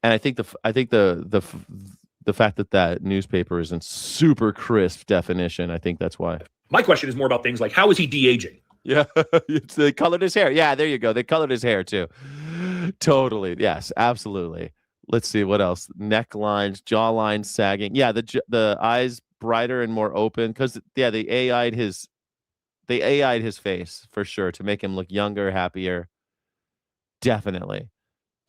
And I think the fact that newspaper is in super crisp definition, I think that's why. My question is more about things like, how is he de-aging? Yeah, they colored his hair. Yeah, there you go. They colored his hair too. Totally. Yes, absolutely. Let's see what else. Necklines, jawline sagging. Yeah, the eyes brighter and more open because they AI'd his face for sure to make him look younger, happier. Definitely.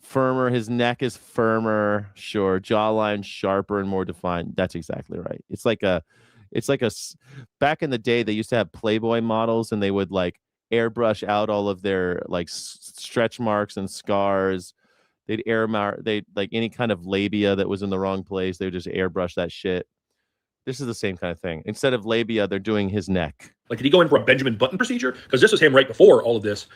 Firmer, his neck is firmer, sure. Jawline sharper and more defined. That's exactly right. It's like a back in the day they used to have Playboy models and they would like airbrush out all of their like stretch marks and scars. They'd like any kind of labia that was in the wrong place, they would just airbrush that shit. This is the same kind of thing. Instead of labia, they're doing his neck. Like, did he go in for a Benjamin Button procedure? Because this was him right before all of this.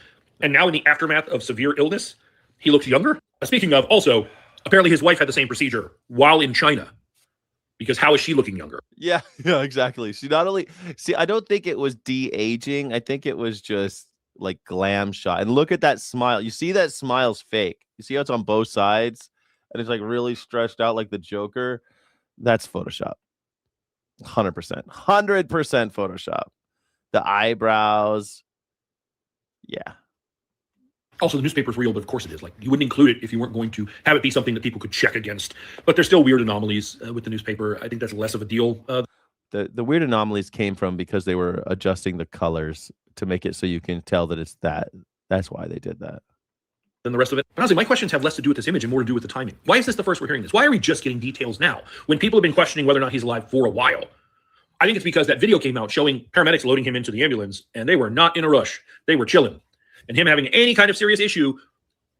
And now in the aftermath of severe illness, he looks younger. Speaking of, also, apparently his wife had the same procedure while in China. Because how is she looking younger? Yeah, exactly. She not only I don't think it was de-aging. I think it was just like glam shot. And look at that smile. You see that smile's fake. You see how it's on both sides and it's like really stretched out like the Joker. That's Photoshop. 100%. 100% Photoshop. The eyebrows. Yeah. Also, the newspaper's real, but of course it is. Like, you wouldn't include it if you weren't going to have it be something that people could check against. But there's still weird anomalies with the newspaper. I think that's less of a deal. The weird anomalies came from because they were adjusting the colors to make it so you can tell that it's that. That's why they did that. Than the rest of it. But honestly, my questions have less to do with this image and more to do with the timing. Why is this the first we're hearing this? Why are we just getting details now when people have been questioning whether or not he's alive for a while? I think it's because that video came out showing paramedics loading him into the ambulance, and they were not in a rush. They were chilling. And him having any kind of serious issue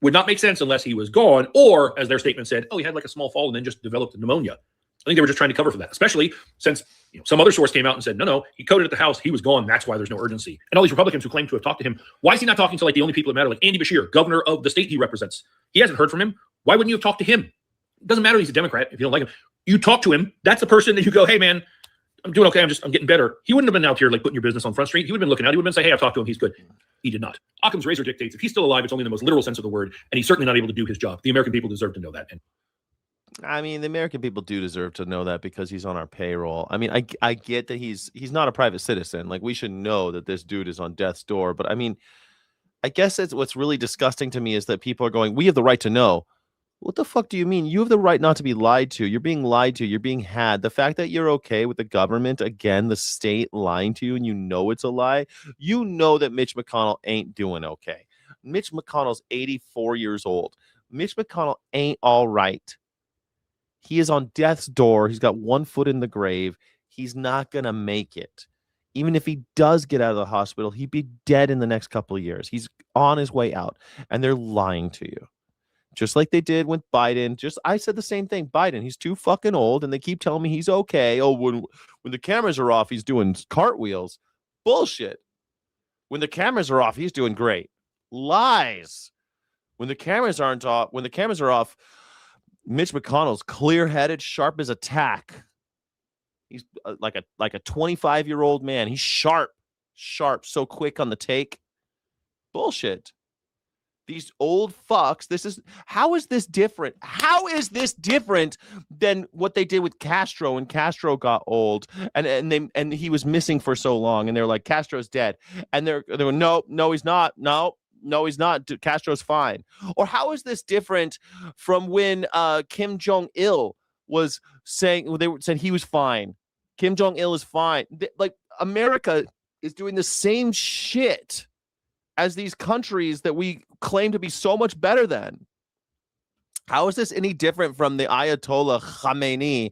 would not make sense unless he was gone, or, as their statement said, oh, he had like a small fall and then just developed pneumonia. I think they were just trying to cover for that, especially since some other source came out and said, no, he coded at the house, he was gone, that's why there's no urgency. And all these Republicans who claim to have talked to him, why is he not talking to like the only people that matter, like Andy Bashir, governor of the state he represents? He hasn't heard from him. Why wouldn't you have talked to him? It doesn't matter he's a Democrat if you don't like him. You talk to him, that's the person that you go, hey man, I'm doing okay, I'm getting better. He wouldn't have been out here like putting your business on Front Street. He would have been looking out. He would have been saying, hey, I've talked to him, he's good. He did not. Occam's razor dictates if he's still alive, it's only in the most literal sense of the word, and he's certainly not able to do his job. The American people deserve to know that. And I mean, the American people do deserve to know that because he's on our payroll. I mean, I get that he's not a private citizen. Like, we should know that this dude is on death's door. But I mean, I guess what's really disgusting to me is that people are going, we have the right to know. What the fuck do you mean? You have the right not to be lied to. You're being lied to. You're being had. The fact that you're okay with the government, again, the state lying to you, and you know it's a lie, you know that Mitch McConnell ain't doing okay. Mitch McConnell's 84 years old. Mitch McConnell ain't all right. He is on death's door. He's got one foot in the grave. He's not going to make it. Even if he does get out of the hospital, he'd be dead in the next couple of years. He's on his way out, and they're lying to you. Just like they did with Biden. I said the same thing. Biden, he's too fucking old, and they keep telling me he's okay. Oh, when the cameras are off, he's doing cartwheels. Bullshit. When the cameras are off, he's doing great. Lies. When the cameras are off, Mitch McConnell's clear-headed, sharp as a tack. He's like a 25-year-old man. He's sharp. sharp, so quick on the take. Bullshit. These old fucks. How is this different? How is this different than what they did with Castro when Castro got old and he was missing for so long, and they're like, Castro's dead, and they were no, he's not. No, he's not. Castro's fine. Or how is this different from when Kim Jong-il was saying, they said he was fine. Kim Jong-il is fine. Like, America is doing the same shit as these countries that we claim to be so much better than. How is this any different from the Ayatollah Khamenei?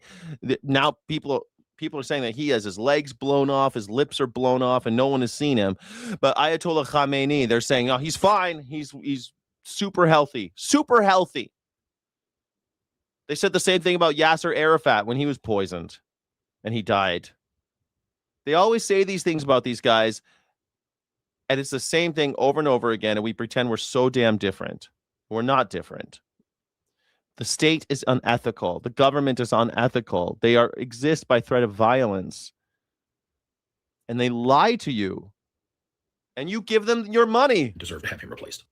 Now people are saying that he has his legs blown off, his lips are blown off, and no one has seen him. But Ayatollah Khamenei, they're saying, oh, he's fine. He's super healthy. Super healthy. They said the same thing about Yasser Arafat when he was poisoned and he died. They always say these things about these guys, and it's the same thing over and over again, and we pretend we're so damn different. We're not different. The state is unethical. The government is unethical. They exist by threat of violence. And they lie to you. And you give them your money. Deserve to have him replaced.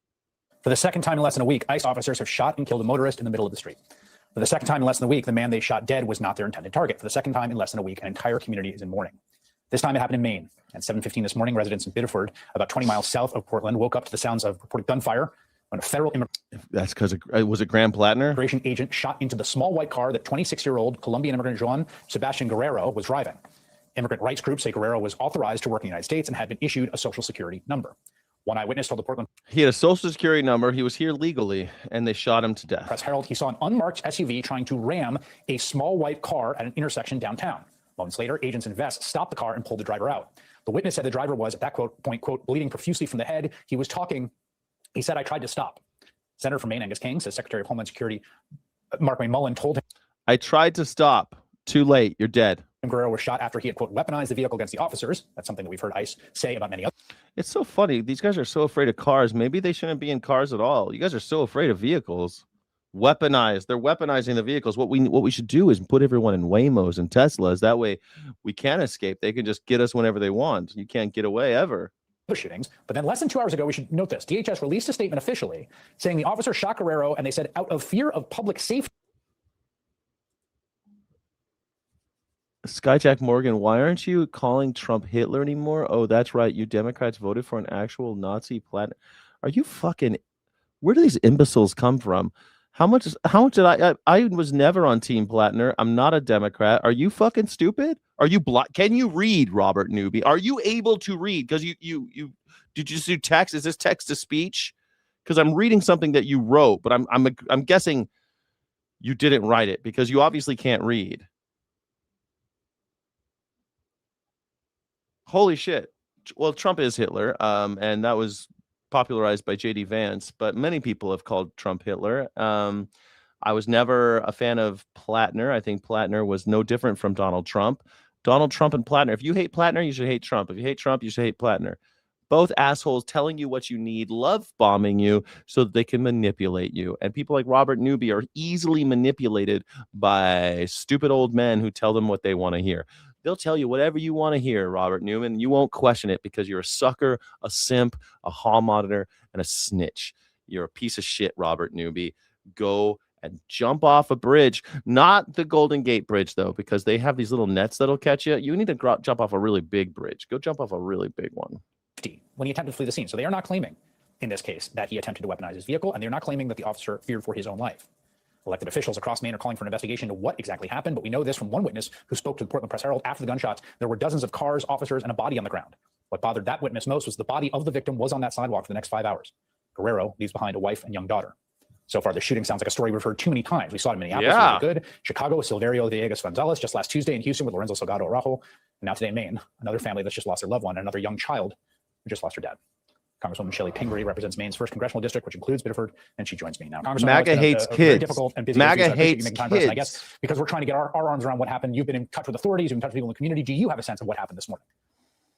For the second time in less than a week, ICE officers have shot and killed a motorist in the middle of the street. For the second time in less than a week, the man they shot dead was not their intended target. For the second time in less than a week, an entire community is in mourning. This time it happened in Maine. At 7:15 this morning, residents in Biddeford, about 20 miles south of Portland, woke up to the sounds of reported gunfire when a federal That's because was it Graham Plattner? Immigration agent shot into the small white car that 26-year-old Colombian immigrant Juan Sebastian Guerrero was driving. Immigrant rights groups say Guerrero was authorized to work in the United States and had been issued a social security number. One eyewitness told the Portland He had a social security number. He was here legally, and they shot him to death. Press Herald he saw an unmarked SUV trying to ram a small white car at an intersection downtown. Moments later, agents in vests stopped the car and pulled the driver out. The witness said the driver was, at that point, quote, bleeding profusely from the head. He was talking. He said, I tried to stop. Senator from Maine, Angus King, says Secretary of Homeland Security Mark McMullen told him, I tried to stop. Too late. You're dead. Guerrero was shot after he had, quote, weaponized the vehicle against the officers. That's something that we've heard ICE say about many others. It's so funny. These guys are so afraid of cars. Maybe they shouldn't be in cars at all. You guys are so afraid of vehicles. Weaponized. They're weaponizing the vehicles. What we should do is put everyone in Waymos and Teslas. That way we can't escape. They can just get us whenever they want. You can't get away ever. Shootings. But then less than 2 hours ago, we should note this. DHS released a statement officially saying the officer shot Guerrero, and they said out of fear of public safety. Skyjack Morgan, why aren't you calling Trump Hitler anymore? Oh, that's right. You Democrats voted for an actual Nazi planet. Are you fucking... Where do these imbeciles come from? How much did I was never on Team Plattner. I'm not a Democrat. Are you fucking stupid? Are you blind? Can you read, Robert Newby? Are you able to read? Because you did you just do text? Is this text to speech? Because I'm reading something that you wrote, but I'm guessing you didn't write it because you obviously can't read. Holy shit. Well, Trump is Hitler, and that was popularized by J.D. Vance, but many people have called Trump Hitler. I was never a fan of Plattner. I think Plattner was no different from Donald Trump. Donald Trump and Plattner. If you hate Plattner, you should hate Trump. If you hate Trump, you should hate Plattner. Both assholes telling you what you need, love bombing you so that they can manipulate you. And people like Robert Newby are easily manipulated by stupid old men who tell them what they want to hear. They'll tell you whatever you want to hear, Robert Newman. You won't question it because you're a sucker, a simp, a hall monitor, and a snitch. You're a piece of shit, Robert Newby. Go and jump off a bridge. Not the Golden Gate Bridge, though, because they have these little nets that'll catch you. You need to jump off a really big bridge. Go jump off a really big one. When he attempted to flee the scene. So they are not claiming, in this case, that he attempted to weaponize his vehicle, and they're not claiming that the officer feared for his own life. Elected officials across Maine are calling for an investigation into what exactly happened, but we know this from one witness who spoke to the Portland Press Herald after the gunshots. There were dozens of cars, officers, and a body on the ground. What bothered that witness most was the body of the victim was on that sidewalk for the next 5 hours. Guerrero leaves behind a wife and young daughter. So far, the shooting sounds like a story we've heard too many times. We saw it in Minneapolis, really good. Chicago with Silverio Villegas Gonzalez, just last Tuesday in Houston with Lorenzo Salgado Araujo, and now today in Maine, another family that's just lost their loved one, and another young child who just lost her dad. Congresswoman Shelley Pingree represents Maine's 1st congressional district, which includes Biddeford, and she joins me now. MAGA hates kids. Difficult and busy MAGA hates kids. I guess because we're trying to get our arms around what happened. You've been in touch with authorities, you've been in touch with people in the community. Do you have a sense of what happened this morning?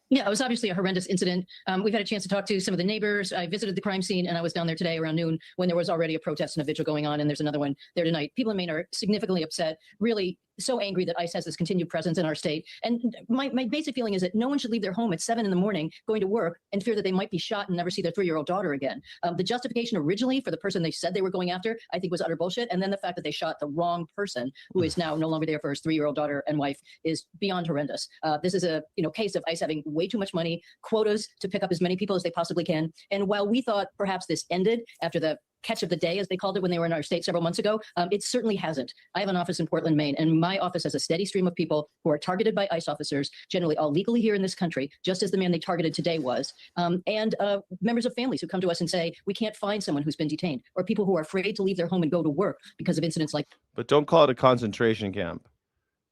Yeah, it was obviously a horrendous incident. We've had a chance to talk to some of the neighbors. I visited the crime scene, and I was down there today around noon when there was already a protest and a vigil going on, and there's another one there tonight. People in Maine are significantly upset, really so angry that ICE has this continued presence in our state. And my basic feeling is that no one should leave their home at 7 a.m. going to work and fear that they might be shot and never see their 3-year-old daughter again. The justification originally for the person they said they were going after, I think, was utter bullshit. And then the fact that they shot the wrong person, who is now no longer there for his 3-year-old daughter and wife, is beyond horrendous. This is a case of ICE having way too much money, quotas to pick up as many people as they possibly can. And while we thought perhaps this ended after the catch of the day, as they called it when they were in our state several months ago, it certainly hasn't. I have an office in Portland, Maine, and my office has a steady stream of people who are targeted by ICE officers, generally all legally here in this country, just as the man they targeted today was, and members of families who come to us and say, we can't find someone who's been detained, or people who are afraid to leave their home and go to work because of incidents like. But don't call it a concentration camp.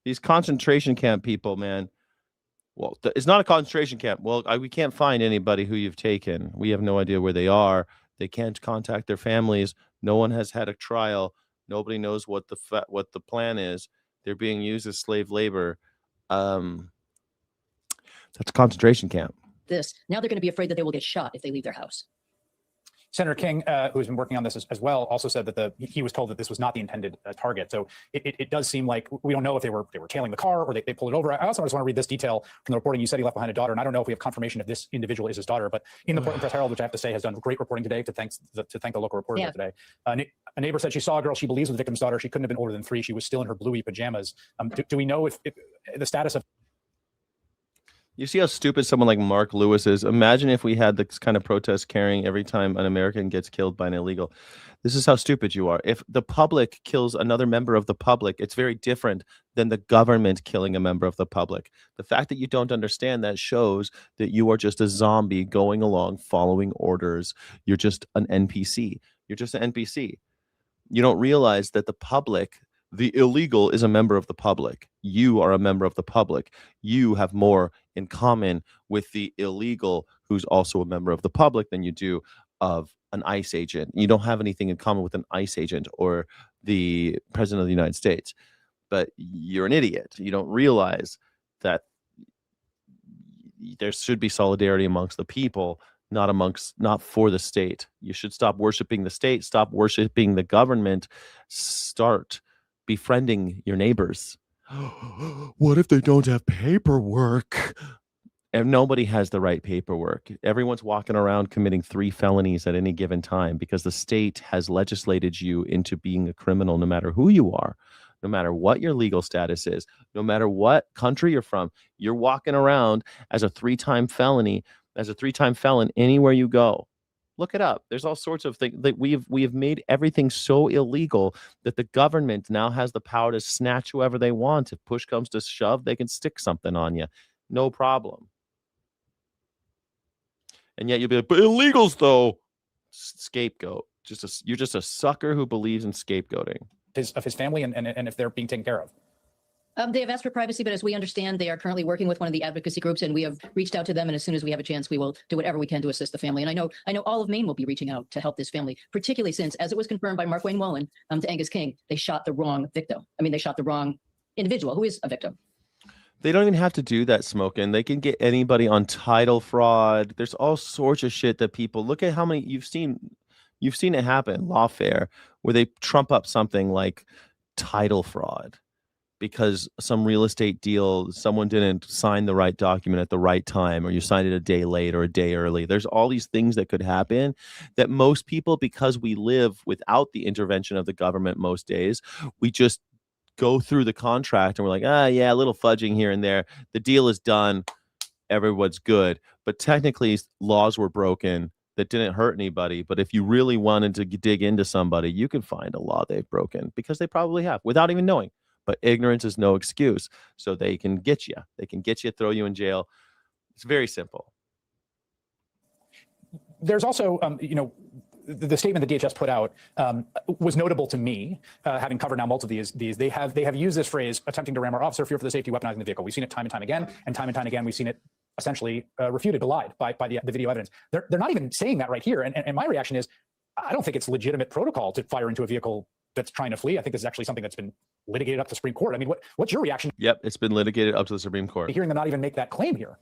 These concentration camp people, man. Well, it's not a concentration camp. Well, we can't find anybody who you've taken. We have no idea where they are. They can't contact their families. No one has had a trial. Nobody knows what the plan is. They're being used as slave labor. That's a concentration camp. Now they're going to be afraid that they will get shot if they leave their house. Senator King, who has been working on this as well, also said that he was told that this was not the intended target. So it does seem like we don't know if they were tailing the car or they pulled it over. I also just want to read this detail from the reporting. You said he left behind a daughter, and I don't know if we have confirmation if this individual is his daughter, but in the Portland Press Herald, which I have to say has done great reporting today, to thank the local reporter here today. A neighbor said she saw a girl she believes was the victim's daughter. She couldn't have been older than 3. She was still in her bluey pajamas. Do we know if the status of? You see how stupid someone like Mark Lewis is? Imagine if we had this kind of protest carrying every time an American gets killed by an illegal. This is how stupid you are. If the public kills another member of the public, it's very different than the government killing a member of the public. The fact that you don't understand that shows that you are just a zombie going along following orders. You're just an NPC. You're just an NPC. You don't realize that the public, the illegal, is a member of the public. You are a member of the public. You have more in common with the illegal, who's also a member of the public, than you do of an ICE agent. You don't have anything in common with an ICE agent or the president of the United States. But you're an idiot. You don't realize that there should be solidarity amongst the people, not for the state. You should stop worshiping the state, stop worshiping the government, start befriending your neighbors. What if they don't have paperwork? And nobody has the right paperwork. Everyone's walking around committing 3 felonies at any given time because the state has legislated you into being a criminal, no matter who you are, no matter what your legal status is, no matter what country you're from. You're walking around as a 3-time felony, as a 3-time felon anywhere you go. Look it up. There's all sorts of things that we have made everything so illegal that the government now has the power to snatch whoever they want. If push comes to shove, they can stick something on you. No problem. And yet you'll be like, but illegals though. Scapegoat. You're just a sucker who believes in scapegoating. Of his family and if they're being taken care of. They have asked for privacy, but as we understand, they are currently working with one of the advocacy groups, and we have reached out to them. And as soon as we have a chance, we will do whatever we can to assist the family. And I know all of Maine will be reaching out to help this family, particularly since, as it was confirmed by Mark Wayne Wallen to Angus King, they shot the wrong victim. I mean, they shot the wrong individual who is a victim. They don't even have to do that, Smokin'. They can get anybody on title fraud. There's all sorts of shit that people look at. How many you've seen it happen, lawfare, where they trump up something like title fraud because some real estate deal, someone didn't sign the right document at the right time, or you signed it a day late or a day early. There's all these things that could happen that most people, because we live without the intervention of the government most days, we just go through the contract and we're like, yeah, a little fudging here and there. The deal is done. Everyone's good. But technically, laws were broken that didn't hurt anybody. But if you really wanted to dig into somebody, you can find a law they've broken, because they probably have without even knowing. But ignorance is no excuse. So they can get you. They can get you, throw you in jail. It's very simple. There's also, the statement that DHS put out was notable to me, having covered now multiple of these. They have used this phrase, attempting to ram our officer, fear for the safety, weaponizing the vehicle. We've seen it time and time again, we've seen it essentially refuted, belied by the video evidence. They're not even saying that right here. And my reaction is, I don't think it's legitimate protocol to fire into a vehicle that's trying to flee. I think this is actually something that's been litigated up to the Supreme Court. I mean, what's your reaction? Yep, it's been litigated up to the Supreme Court. Hearing them not even make that claim here.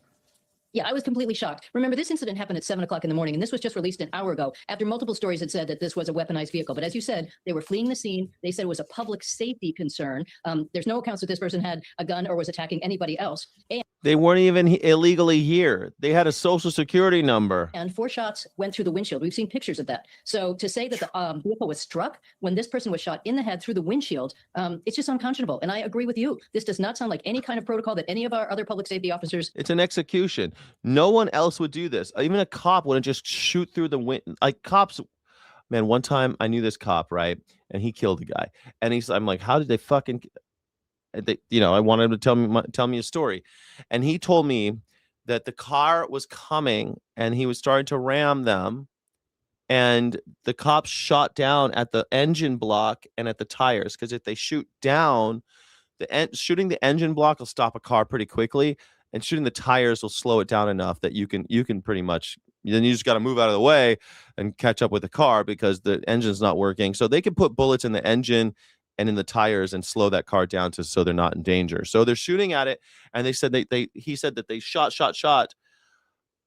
Yeah, I was completely shocked. Remember, this incident happened at 7 o'clock in the morning, and this was just released an hour ago after multiple stories had said that this was a weaponized vehicle. But as you said, they were fleeing the scene. They said it was a public safety concern. There's no accounts that this person had a gun or was attacking anybody else. And They weren't even illegally here. They had a social security number. And 4 shots went through the windshield. We've seen pictures of that. So to say that the vehicle was struck when this person was shot in the head through the windshield, it's just unconscionable. And I agree with you. This does not sound like any kind of protocol that any of our other public safety officers. It's an execution. No one else would do this. Even a cop wouldn't just shoot through the wind. Like cops, man, one time I knew this cop, right? And he killed a guy. And I'm like, how did they fucking, I wanted him to tell me a story. And he told me that the car was coming and he was starting to ram them. And the cops shot down at the engine block and at the tires. Because if they shoot down, shooting the engine block will stop a car pretty quickly. And shooting the tires will slow it down enough that you can pretty much, then you just got to move out of the way and catch up with the car because the engine's not working. So they can put bullets in the engine and in the tires and slow that car down so they're not in danger. So they're shooting at it, and they said he said that they shot,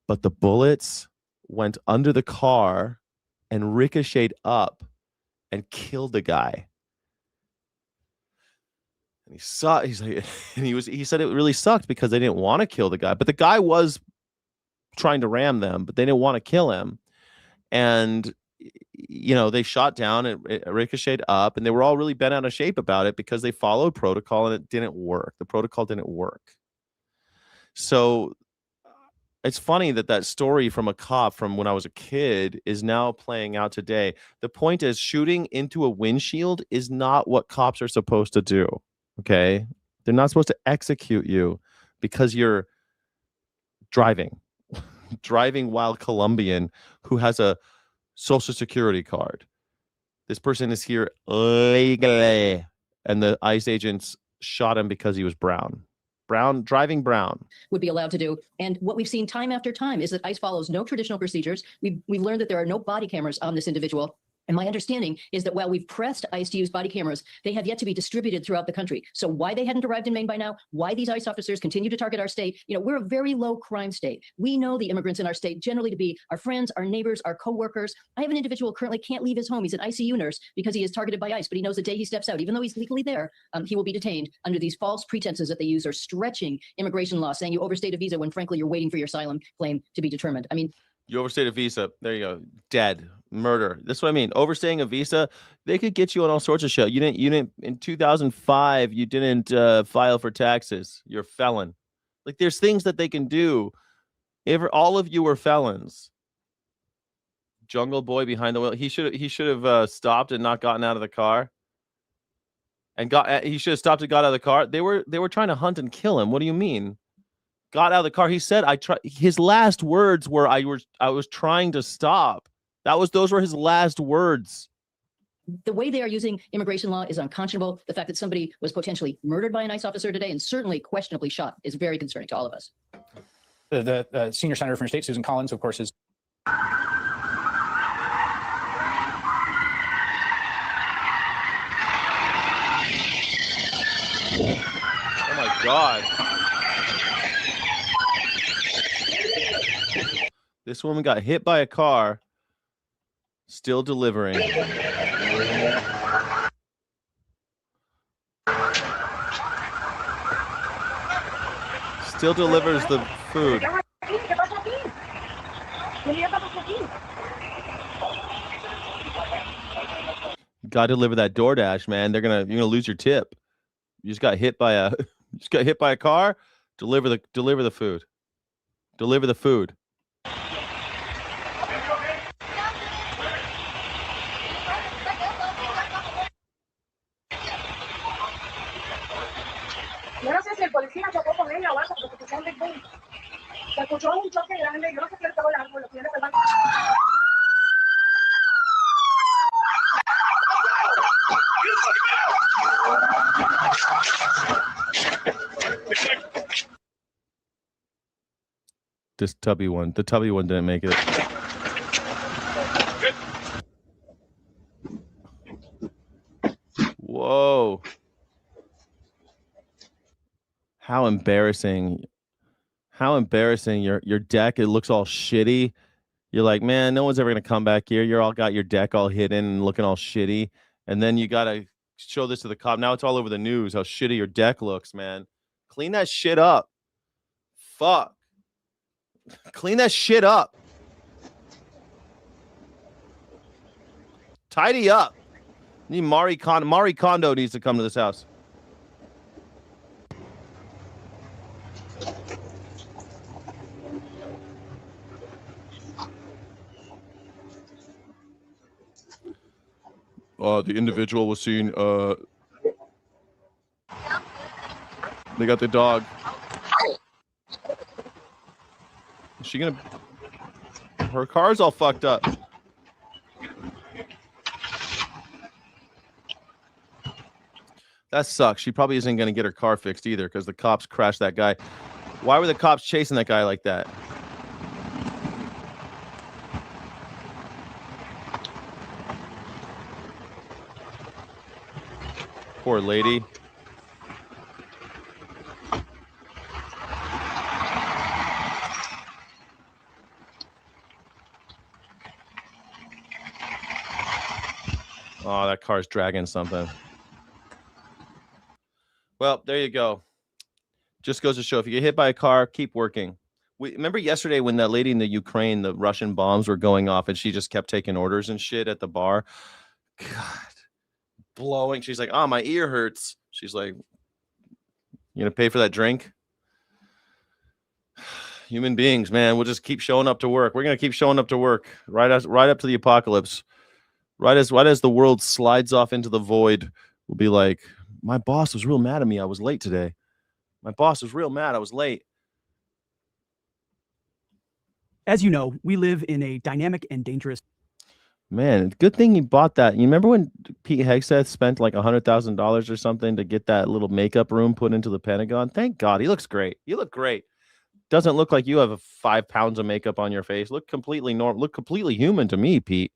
but the bullets went under the car and ricocheted up and killed the guy. And he said it really sucked because they didn't want to kill the guy, but the guy was trying to ram them, but they didn't want to kill him. And they shot down, it ricocheted up, and they were all really bent out of shape about it because they followed protocol and it didn't work. The protocol didn't work. So it's funny that story from a cop from when I was a kid is now playing out today. The point is, shooting into a windshield is not what cops are supposed to do. Okay. They're not supposed to execute you because you're driving while Colombian who has a social security card. This person is here legally, and the ICE agents shot him because he was driving brown. Would be allowed to do. And what we've seen time after time is that ICE follows no traditional procedures. We've learned that there are no body cameras on this individual. And my understanding is that while we've pressed ICE to use body cameras, they have yet to be distributed throughout the country. So why they hadn't arrived in Maine by now, why these ICE officers continue to target our state, we're a very low crime state. We know the immigrants in our state generally to be our friends, our neighbors, our coworkers. I have an individual who currently can't leave his home. He's an ICU nurse because he is targeted by ICE, but he knows the day he steps out, even though he's legally there, he will be detained under these false pretenses that they use, or stretching immigration law, saying you overstayed a visa when frankly you're waiting for your asylum claim to be determined. I mean, you overstayed a visa. There you go. Dead. Murder. That's what I mean. Overstaying a visa, they could get you on all sorts of shit. You didn't in 2005, you didn't file for taxes. You're a felon. Like, there's things that they can do. All of you were felons. Jungle Boy behind the wheel. He should have stopped and not gotten out of the car. He should have stopped and got out of the car. They were trying to hunt and kill him. What do you mean? Got out of the car. He said, his last words were, I was trying to stop. Those were his last words. The way they are using immigration law is unconscionable. The fact that somebody was potentially murdered by an ICE officer today and certainly questionably shot is very concerning to all of us. The senior senator from your state, Susan Collins, of course, is. Oh my God. This woman got hit by a car, still delivering. Still delivers the food. Got to deliver that DoorDash, man. You're gonna lose your tip. You just got hit by a car. Deliver the food. Deliver the food. Yo no sé si el policía chocó con ella o algo, porque escuchó un big boom. Se escuchó un choque grande, yo no sé qué le pegó el árbol, lo tiene que salvar. This tubby one. The tubby one didn't make it. Whoa. How embarrassing How embarrassing. Your deck, it looks all shitty. You're like, man, no one's ever going to come back here. You're all got your deck all hidden and looking all shitty. And then you got to show this to the cop. Now it's all over the news how shitty your deck looks, man. Clean that shit up. Fuck. Clean that shit up. Tidy up. Need Mari Kondo needs to come to this house. The individual was seen. They got the dog. Is she gonna? Her car's all fucked up. That sucks. She probably isn't gonna get her car fixed either because the cops crashed that guy. Why were the cops chasing that guy like that? Poor lady. Oh, that car's dragging something. Well, there you go. Just goes to show if you get hit by a car, keep working. We remember yesterday when that lady in the Ukraine, the Russian bombs were going off and she just kept taking orders and shit at the bar. God. Blowing. She's like, oh, my ear hurts. She's like, you gonna pay for that drink? Human beings, man. We'll just keep showing up to work. We're gonna keep showing up to work right up to the apocalypse. Right as the world slides off into the void, we'll be like, my boss was real mad at me. I was late today. My boss was real mad. I was late. As you know, we live in a dynamic and dangerous. Man, good thing he bought that. You remember when Pete Hegseth spent like $100,000 or something to get that little makeup room put into the Pentagon? Thank God. He looks great. You look great. Doesn't look like you have 5 pounds of makeup on your face. Look completely normal. Look completely human to me, Pete.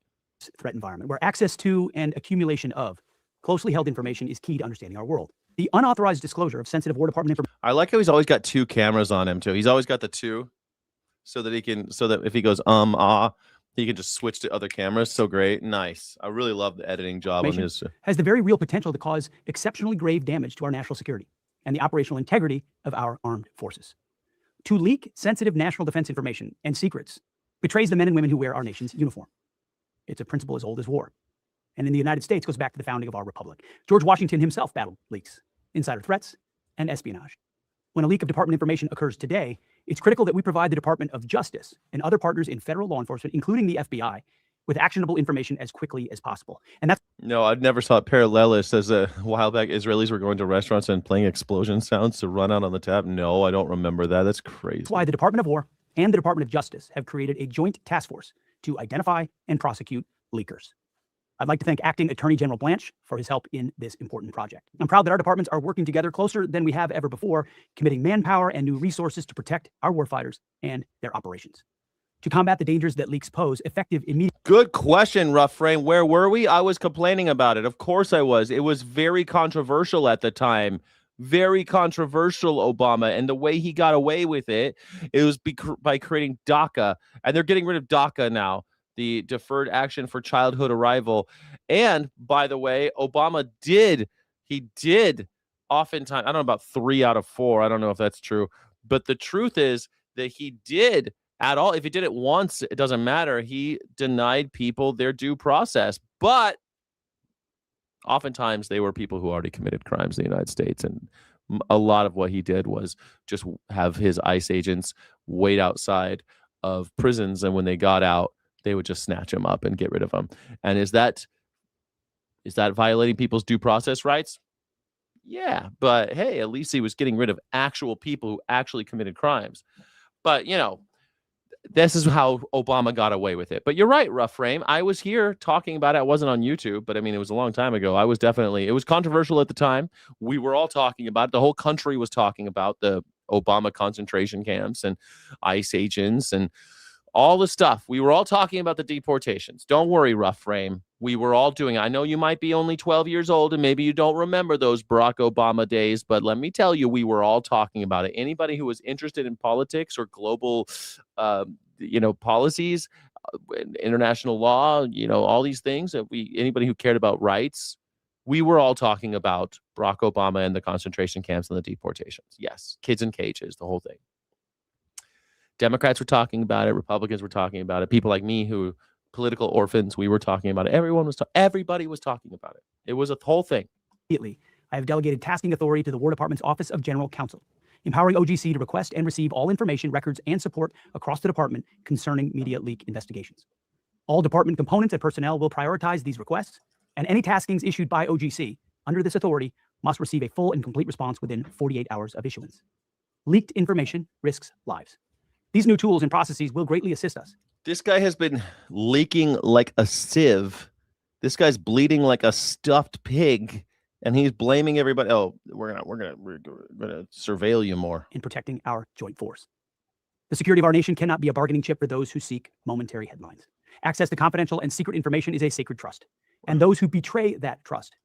Threat environment where access to and accumulation of closely held information is key to understanding our world. The unauthorized disclosure of sensitive War Department information. I like how he's always got 2 cameras on him too. He's always got the 2 so that if he goes he can just switch to other cameras. So great. Nice. I really love the editing job on his. Has the very real potential to cause exceptionally grave damage to our national security and the operational integrity of our armed forces. To leak sensitive national defense information and secrets betrays the men and women who wear our nation's uniform. It's a principle as old as war. And in the United States goes back to the founding of our republic. George Washington himself battled leaks, insider threats, and espionage. When a leak of department information occurs today, it's critical that we provide the Department of Justice and other partners in federal law enforcement, including the FBI, with actionable information as quickly as possible. And that's no, I've never saw it parallelist as a while back. Israelis were going to restaurants and playing explosion sounds to run out on the tap. No, I don't remember that. That's crazy. That's why the Department of War and the Department of Justice have created a joint task force to identify and prosecute leakers. I'd like to thank Acting Attorney General Blanche for his help in this important project. I'm proud that our departments are working together closer than we have ever before, committing manpower and new resources to protect our warfighters and their operations. To combat the dangers that leaks pose, effective immediate. Good question, Rough Frame. Where were we? I was complaining about it. Of course I was. It was very controversial at the time. Very controversial, Obama. And the way he got away with it, it was by creating DACA. And they're getting rid of DACA now, the Deferred Action for Childhood Arrival. And by the way, Obama did oftentimes, I don't know about 3 out of 4. I don't know if that's true. But the truth is that he did at all. If he did it once, it doesn't matter. He denied people their due process. But oftentimes they were people who already committed crimes in the United States. And a lot of what he did was just have his ICE agents wait outside of prisons. And when they got out, they would just snatch him up and get rid of him. And is that violating people's due process rights? Yeah, but hey, at least he was getting rid of actual people who actually committed crimes. But, you know, this is how Obama got away with it. But you're right, Rough Frame. I was here talking about it. I wasn't on YouTube, but I mean, it was a long time ago. It was controversial at the time. We were all talking about it. The whole country was talking about the Obama concentration camps and ICE agents and All the stuff. We were all talking about the deportations. Don't worry, Rough Frame. We were all doing it. I know you might be only 12 years old and maybe you don't remember those Barack Obama days, but let me tell you, we were all talking about it. Anybody who was interested in politics or global, policies, international law, all these things, anybody who cared about rights, we were all talking about Barack Obama and the concentration camps and the deportations. Yes, kids in cages, the whole thing. Democrats were talking about it. Republicans were talking about it. People like me who political orphans, we were talking about it. Everybody was talking about it. It was a whole thing. Immediately, I have delegated tasking authority to the War Department's Office of General Counsel, empowering OGC to request and receive all information, records, and support across the department concerning media leak investigations. All department components and personnel will prioritize these requests, and any taskings issued by OGC under this authority must receive a full and complete response within 48 hours of issuance. Leaked information risks lives. These new tools and processes will greatly assist us. This guy has been leaking like a sieve. This guy's bleeding like a stuffed pig, and he's blaming everybody. Oh, we're gonna surveil you more. In protecting our joint force. The security of our nation cannot be a bargaining chip for those who seek momentary headlines. Access to confidential and secret information is a sacred trust, and those who betray that trust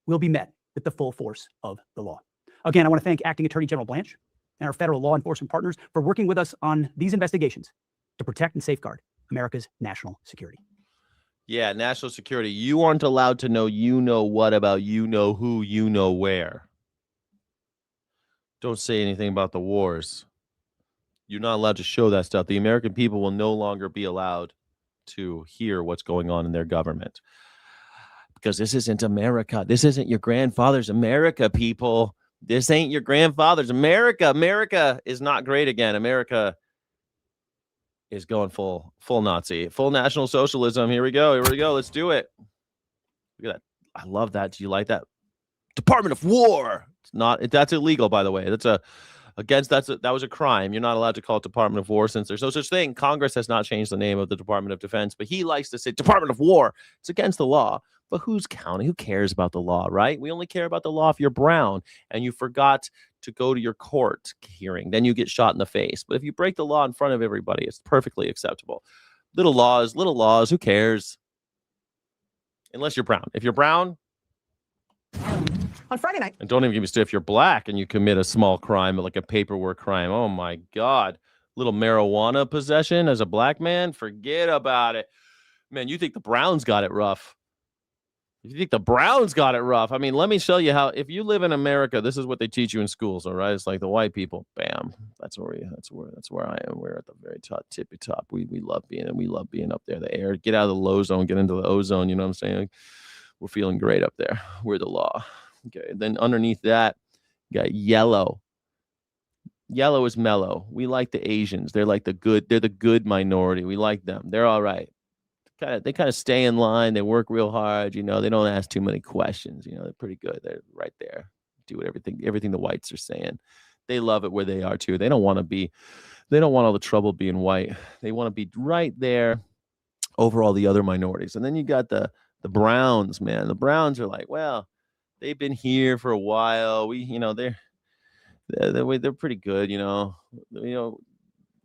will be met with the full force of the law. Again, I want to thank Acting Attorney General Blanche and our federal law enforcement partners for working with us on these investigations to protect and safeguard America's national security. Yeah, national security. You aren't allowed to know what about who, where. Don't say anything about the wars. You're not allowed to show that stuff. The American people will no longer be allowed to hear what's going on in their government. Because this isn't America. This isn't your grandfather's America, people. This ain't your grandfather's America. America is not great again. America is going full Nazi, full National Socialism. Here we go. Let's do it. Look at that. I love that. Do you like that? Department of War. It's not. That's illegal, by the way. That was a crime. You're not allowed to call it Department of War since there's no such thing. Congress has not changed the name of the Department of Defense, but he likes to say Department of War. It's against the law. But who's counting? Who cares about the law, right? We only care about the law if you're brown and you forgot to go to your court hearing. Then you get shot in the face. But if you break the law in front of everybody, it's perfectly acceptable. Little laws, who cares? Unless you're brown. If you're brown, on Friday night. And don't even give me stuff. If you're black and you commit a small crime, like a paperwork crime, oh my God. Little marijuana possession as a black man, forget about it. Man, you think the Browns got it rough. You think the Browns got it rough. I mean, let me show you how, if you live in America, this is what they teach you in schools, all right? It's like the white people, bam. That's where I am. We're at the very tippy top. We love being up there. The air, get out of the low zone, get into the ozone, you know what I'm saying? We're feeling great up there. We're the law. Okay, then underneath that, you got yellow. Yellow is mellow. We like the Asians. They're like the good minority. We like them. They're all right. They kind of stay in line. They work real hard. They don't ask too many questions. They're pretty good. They're right there. Do everything the whites are saying. They love it where they are too. They don't want all the trouble being white. They want to be right there over all the other minorities. And then you got the Browns, man. The Browns are like, well, they've been here for a while. They're pretty good,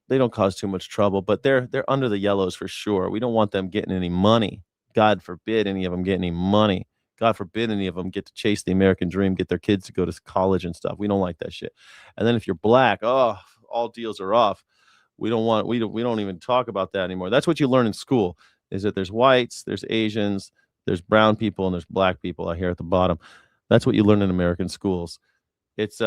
they don't cause too much trouble, but they're under the yellows for sure. We don't want them getting any money. God forbid any of them get any money. God forbid any of them get to chase the American dream, get their kids to go to college and stuff. We don't like that shit. And then if you're black, all deals are off. We don't even talk about that anymore. That's what you learn in school, is that there's whites, there's Asians, there's brown people, and there's black people out here at the bottom. That's what you learn in American schools. It's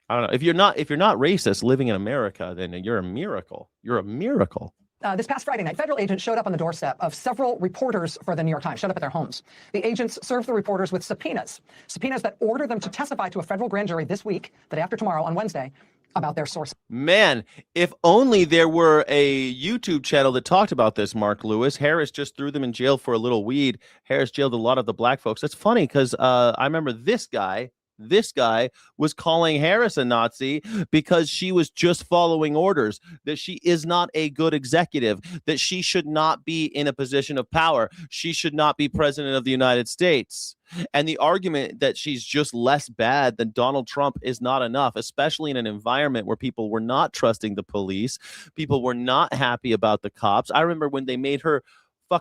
I don't know. If you're not racist living in America, then you're a miracle. You're a miracle. This past Friday night, federal agents showed up on the doorstep of several reporters for the New York Times, showed up at their homes. The agents served the reporters with subpoenas that order them to testify to a federal grand jury this week, the day after tomorrow on Wednesday, about their sources. Man, if only there were a YouTube channel that talked about this, Mark Lewis. Harris just threw them in jail for a little weed. Harris jailed a lot of the black folks. That's funny because I remember this guy This guy was calling Harris a Nazi because she was just following orders, that she is not a good executive, that she should not be in a position of power. She should not be president of the United States. And the argument that she's just less bad than Donald Trump is not enough, especially in an environment where people were not trusting the police. People were not happy about the cops. I remember when they made her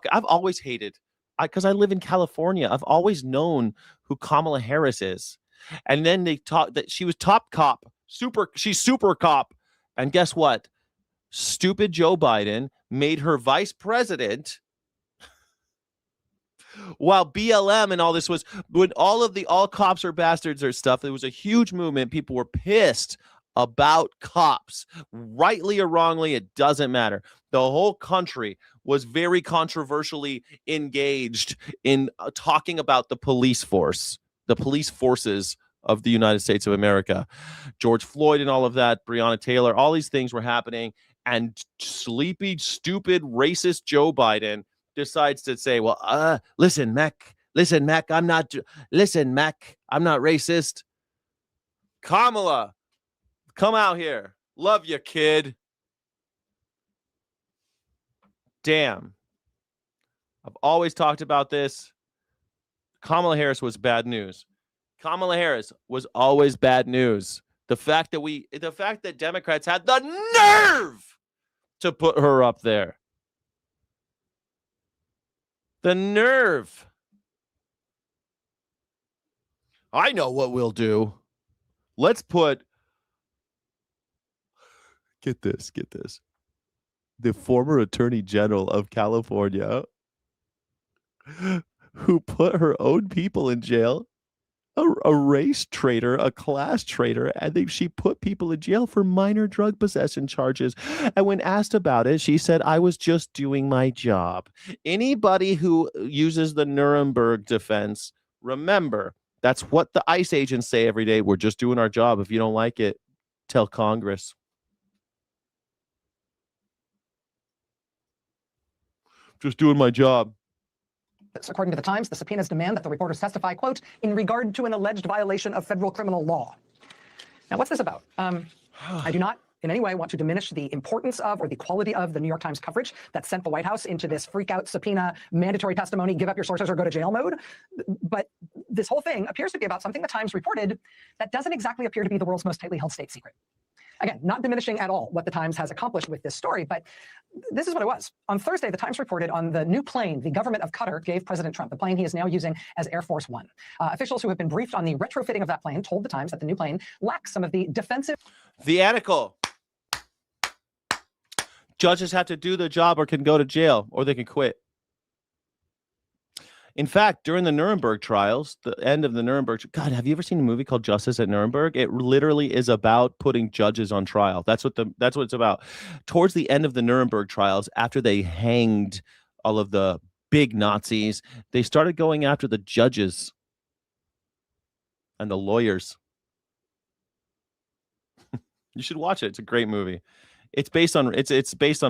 I've always hated, because I live in California, I've always known who Kamala Harris is. And then they talked that she was top cop, she's super cop. And guess what? Stupid Joe Biden made her vice president. While BLM and all this was, when all cops are bastards or stuff, there was a huge movement. People were pissed about cops, rightly or wrongly, it doesn't matter. The whole country was very controversially engaged in talking about the police force, the police forces of the United States of America. George Floyd and all of that, Breonna Taylor, all these things were happening, and sleepy, stupid, racist Joe Biden decides to say, well, listen, Mac, I'm not racist. Kamala, come out here. Love you, kid. Damn. I've always talked about this. Kamala Harris was bad news. Kamala Harris was always bad news. The fact that Democrats had the nerve to put her up there. The nerve. I know what we'll do. Let's put, get this. The former Attorney General of California, who put her own people in jail, a race traitor, a class traitor, and she put people in jail for minor drug possession charges. And when asked about it, she said, I was just doing my job. Anybody who uses the Nuremberg defense, remember, that's what the ICE agents say every day. We're just doing our job. If you don't like it, tell Congress. Just doing my job. According to the Times, the subpoenas demand that the reporters testify, quote, in regard to an alleged violation of federal criminal law. Now, what's this about? I do not in any way want to diminish the importance of or the quality of the New York Times coverage that sent the White House into this freak-out subpoena, mandatory testimony, give up your sources or go to jail mode. But this whole thing appears to be about something the Times reported that doesn't exactly appear to be the world's most tightly held state secret. Again, not diminishing at all what the Times has accomplished with this story, but this is what it was. On Thursday, the Times reported on the new plane the government of Qatar gave President Trump, the plane he is now using as Air Force One. Officials who have been briefed on the retrofitting of that plane told the Times that the new plane lacks some of the defensive... Theatrical. Judges have to do their job or can go to jail, or they can quit. In fact, during the Nuremberg trials, the end of the Nuremberg, God, have you ever seen a movie called Justice at Nuremberg? It literally is about putting judges on trial. That's what it's about. Towards the end of the Nuremberg trials, after they hanged all of the big Nazis, they started going after the judges and the lawyers. You should watch it. It's a great movie. It's based on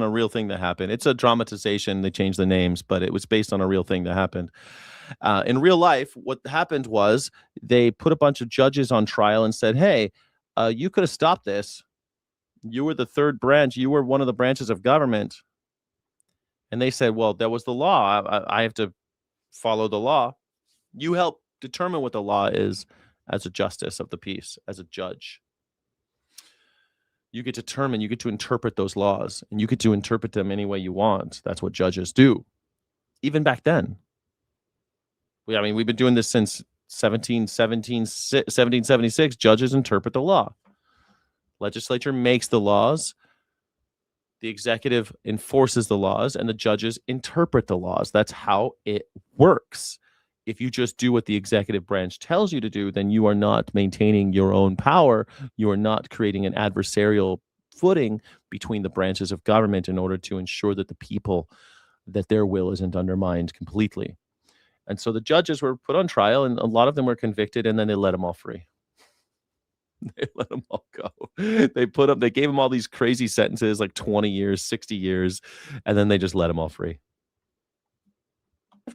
a real thing that happened. It's a dramatization. They changed the names, but it was based on a real thing that happened. In real life, what happened was they put a bunch of judges on trial and said, hey, you could have stopped this. You were the third branch. You were one of the branches of government. And they said, well, that was the law. I have to follow the law. You help determine what the law is as a justice of the peace, as a judge. You get to interpret those laws, and you get to interpret them any way you want. That's what judges do. Even back then. We've been doing this since 1776. Judges interpret the law. Legislature makes the laws. The executive enforces the laws, and the judges interpret the laws. That's how it works. If you just do what the executive branch tells you to do, then you are not maintaining your own power. You are not creating an adversarial footing between the branches of government in order to ensure that the people, that their will isn't undermined completely. And so the judges were put on trial, and a lot of them were convicted, and then they let them all free. They let them all go. They gave them all these crazy sentences, like 20 years, 60 years, and then they just let them all free.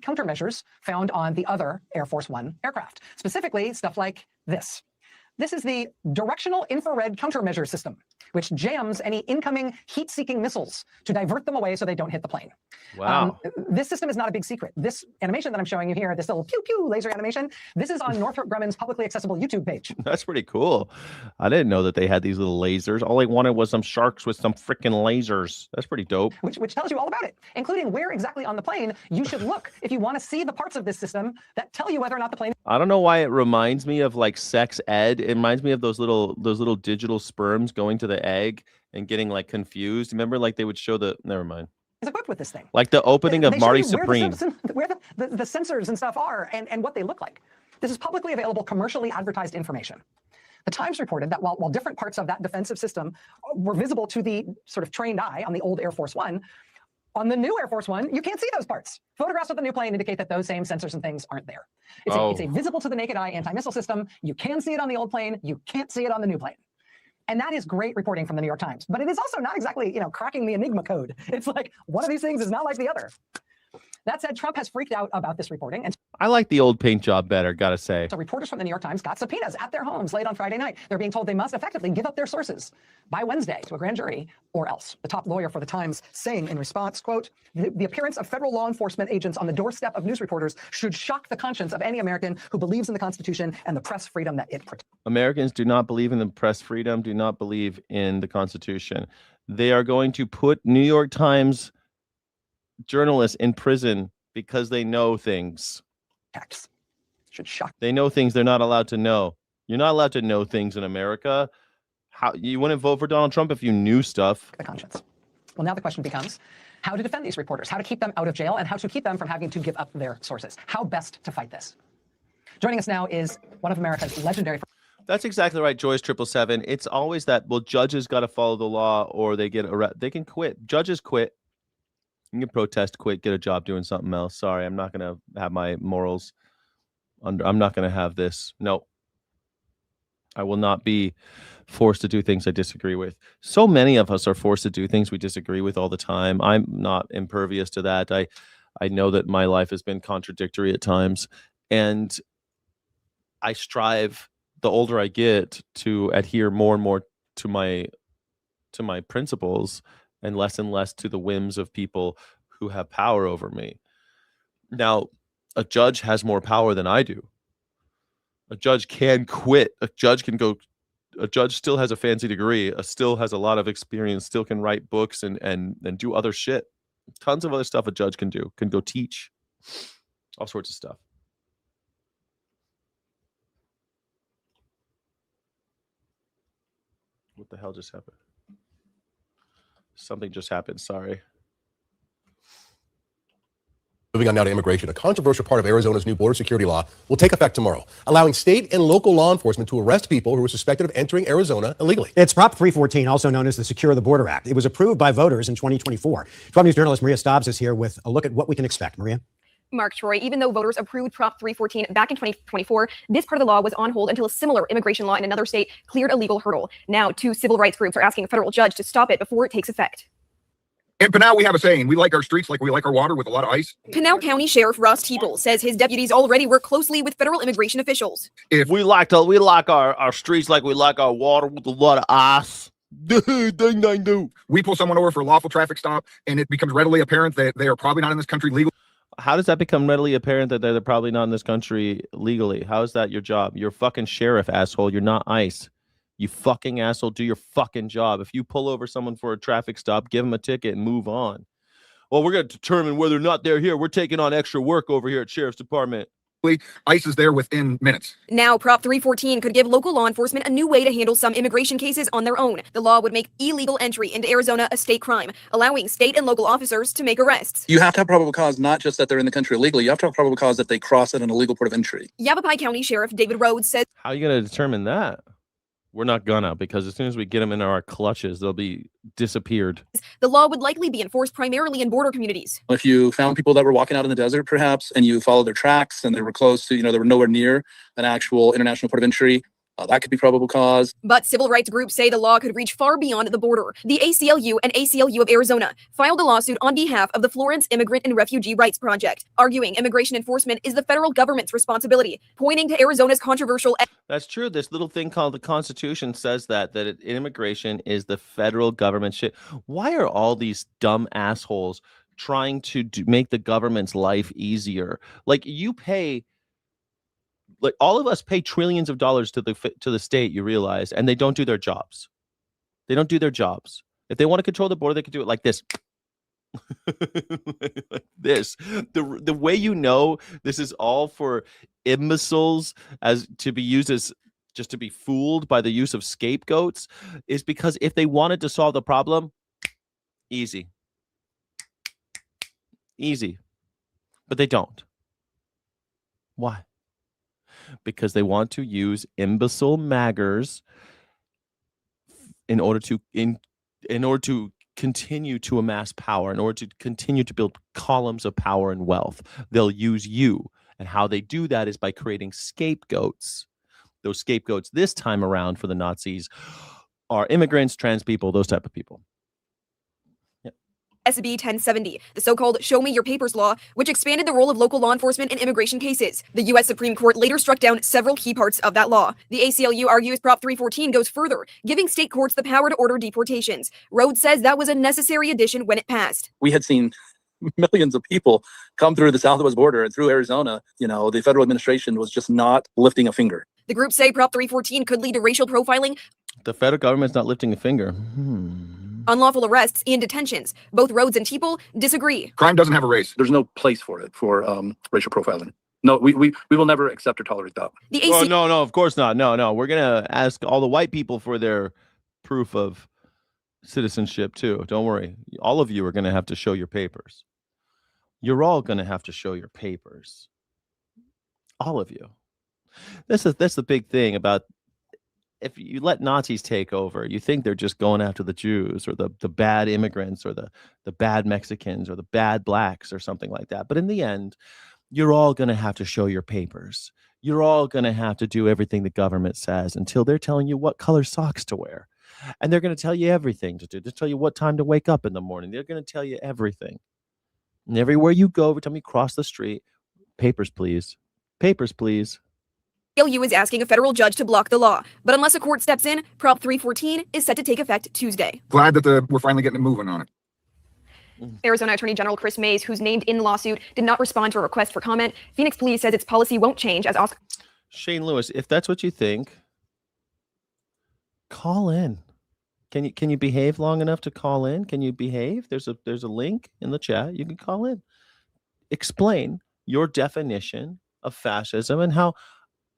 Countermeasures found on the other Air Force One aircraft. Specifically, stuff like this. This is the directional infrared countermeasure system, which jams any incoming heat-seeking missiles to divert them away so they don't hit the plane. Wow. This system is not a big secret. This animation that I'm showing you here, this little pew-pew laser animation, this is on Northrop Grumman's publicly accessible YouTube page. That's pretty cool. I didn't know that they had these little lasers. All I wanted was some sharks with some freaking lasers. That's pretty dope. Which tells you all about it, including where exactly on the plane you should look if you want to see the parts of this system that tell you whether or not the plane. I don't know why it reminds me of like sex ed. It reminds me of those little digital sperms going to the egg and getting like confused. Remember, like they would show the. Never mind. Is equipped with this thing. Like the opening of Marty Supreme. Where the sensors and stuff are and what they look like. This is publicly available, commercially advertised information. The Times reported that while different parts of that defensive system were visible to the sort of trained eye on the old Air Force One, on the new Air Force One, you can't see those parts. Photographs of the new plane indicate that those same sensors and things aren't there. It's a visible to the naked eye anti-missile system. You can see it on the old plane. You can't see it on the new plane. And that is great reporting from the New York Times. But it is also not exactly, cracking the Enigma code. It's like one of these things is not like the other. That said, Trump has freaked out about this reporting. And I like the old paint job better, gotta say. so reporters from the New York Times got subpoenas at their homes late on Friday night. They're being told they must effectively give up their sources by Wednesday to a grand jury or else. The top lawyer for the Times saying in response, quote, the appearance of federal law enforcement agents on the doorstep of news reporters should shock the conscience of any American who believes in the Constitution and the press freedom that it protects. Americans do not believe in the press freedom, do not believe in the Constitution. They are going to put New York Times journalists in prison because they know things. Should shock. They know things they're not allowed to know. You're not allowed to know things in America. How you wouldn't vote for Donald Trump if you knew stuff? The conscience. Well, now the question becomes how to defend these reporters, how to keep them out of jail, and how to keep them from having to give up their sources. How best to fight this? Joining us now is one of America's legendary. That's exactly right, Joyce 777. It's always that, well, judges got to follow the law or they get arrested. They can quit. Judges quit. You can protest, quit, get a job doing something else. Sorry, I'm not going to have my morals under. I'm not going to have this. No. I will not be forced to do things I disagree with. So many of us are forced to do things we disagree with all the time. I'm not impervious to that. I know that my life has been contradictory at times, and I strive, the older I get, to adhere more and more to my principles and less to the whims of people who have power over me. Now, a judge has more power than I do. A judge can quit. A judge can go. A judge still has a fancy degree. Still has a lot of experience. Still can write books and do other shit. Tons of other stuff a judge can do. Can go teach. All sorts of stuff. What the hell just happened? Something just happened. Sorry. Moving on now to immigration. A controversial part of Arizona's new border security law will take effect tomorrow, allowing state and local law enforcement to arrest people who are suspected of entering Arizona illegally. It's Prop 314, also known as the Secure the Border Act. It was approved by voters in 2024. 12 News journalist Maria Stobbs is here with a look at what we can expect. Maria? Mark, Troy, even though voters approved Prop 314 back in 2024, this part of the law was on hold until a similar immigration law in another state cleared a legal hurdle. Now, two civil rights groups are asking a federal judge to stop it before it takes effect. In Pinal, we have a saying, we like our streets like we like our water with a lot of ice. Pinal County Sheriff Ross Teeple says his deputies already work closely with federal immigration officials. If we like our streets like we like our water with a lot of ice. We pull someone over for a lawful traffic stop and it becomes readily apparent that they are probably not in this country legally. How does that become readily apparent that they're probably not in this country legally? How is that your job? You're fucking sheriff, asshole. You're not ICE. You fucking asshole. Do your fucking job. If you pull over someone for a traffic stop, give them a ticket and move on. Well, we're going to determine whether or not they're here. We're taking on extra work over here at Sheriff's Department. ICE is there within minutes. Now, Prop 314 could give local law enforcement a new way to handle some immigration cases on their own. The law would make illegal entry into Arizona a state crime, allowing state and local officers to make arrests. You have to have probable cause, not just that they're in the country illegally. You have to have probable cause that they cross at an illegal port of entry. Yavapai County Sheriff David Rhodes says, how are you going to determine that? We're not gonna, because as soon as we get them in our clutches, they'll be disappeared. The law would likely be enforced primarily in border communities. If you found people that were walking out in the desert, perhaps, and you followed their tracks and they were close to, they were nowhere near an actual international port of entry, That could be probable cause. But civil rights groups say the law could reach far beyond the border. The ACLU and ACLU of Arizona filed a lawsuit on behalf of the Florence Immigrant and Refugee Rights Project, arguing immigration enforcement is the federal government's responsibility, pointing to Arizona's controversial... That's true. This little thing called the Constitution says that immigration is the federal government shit. Why are all these dumb assholes trying to make the government's life easier? Like, you pay... Like, all of us pay trillions of dollars to the state, you realize, and they don't do their jobs. They don't do their jobs. If they want to control the border, they can do it like this. Like this. The way you know this is all for imbeciles, as to be used as just to be fooled by the use of scapegoats, is because if they wanted to solve the problem, easy. Easy. But they don't. Why? Because they want to use imbecile MAGAs in order to continue to amass power, in order to continue to build columns of power and wealth. They'll use you. And how they do that is by creating scapegoats. Those scapegoats this time around for the Nazis are immigrants, trans people, those type of people. SB 1070, the so-called Show Me Your Papers law, which expanded the role of local law enforcement in immigration cases. The U.S. Supreme Court later struck down several key parts of that law. The ACLU argues Prop 314 goes further, giving state courts the power to order deportations. Rhodes says that was a necessary addition when it passed. We had seen millions of people come through the southwest border and through Arizona. You know, the federal administration was just not lifting a finger. The group say Prop 314 could lead to racial profiling. The federal government's not lifting a finger. Unlawful arrests and detentions. Both Rhodes and Teeple disagree. Crime doesn't have a race. There's no place for it, for racial profiling. No, we will never accept or tolerate that. Oh, no, of course not. No. We're going to ask all the white people for their proof of citizenship, too. Don't worry. All of you are going to have to show your papers. You're all going to have to show your papers. All of you. That's the big thing about, if you let Nazis take over, you think they're just going after the Jews or the bad immigrants or the bad Mexicans or the bad blacks or something like that. But in the end, you're all going to have to show your papers. You're all going to have to do everything the government says until they're telling you what color socks to wear. And they're going to tell you everything to do. They'll tell you what time to wake up in the morning. They're going to tell you everything. And everywhere you go, every time you cross the street, papers, please. Papers, please. ACLU is asking a federal judge to block the law, but unless a court steps in, Prop 314 is set to take effect Tuesday. Glad that we're finally getting moving on it. Arizona Attorney General Chris Mays, who's named in the lawsuit, did not respond to a request for comment. Phoenix Police says its policy won't change as Oscar. Shane Lewis, if that's what you think, call in. Can you behave long enough to call in? Can you behave? There's a link in the chat. You can call in. Explain your definition of fascism and how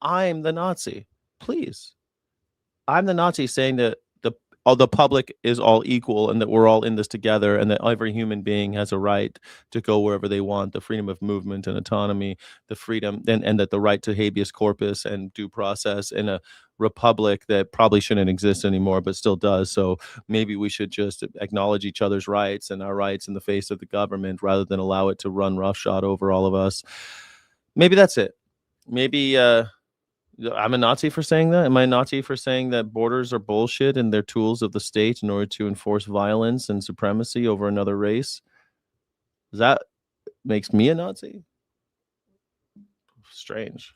I'm the Nazi. Please. I'm the Nazi saying that the public is all equal and that we're all in this together and that every human being has a right to go wherever they want, the freedom of movement and autonomy, the freedom and that the right to habeas corpus and due process in a republic that probably shouldn't exist anymore but still does. So maybe we should just acknowledge each other's rights and our rights in the face of the government rather than allow it to run roughshod over all of us. Maybe that's it. Maybe I'm a Nazi for saying that. Am I a Nazi for saying that borders are bullshit and they're tools of the state in order to enforce violence and supremacy over another race? That makes me a Nazi? Strange.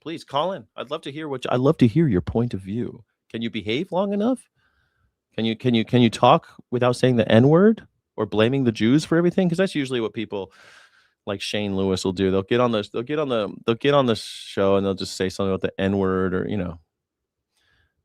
Please call in. I'd love to hear your point of view. Can you behave long enough? Can you talk without saying the N-word or blaming the Jews for everything? Because that's usually what people like Shane Lewis will do. They'll get on the show and they'll just say something about the N-word or,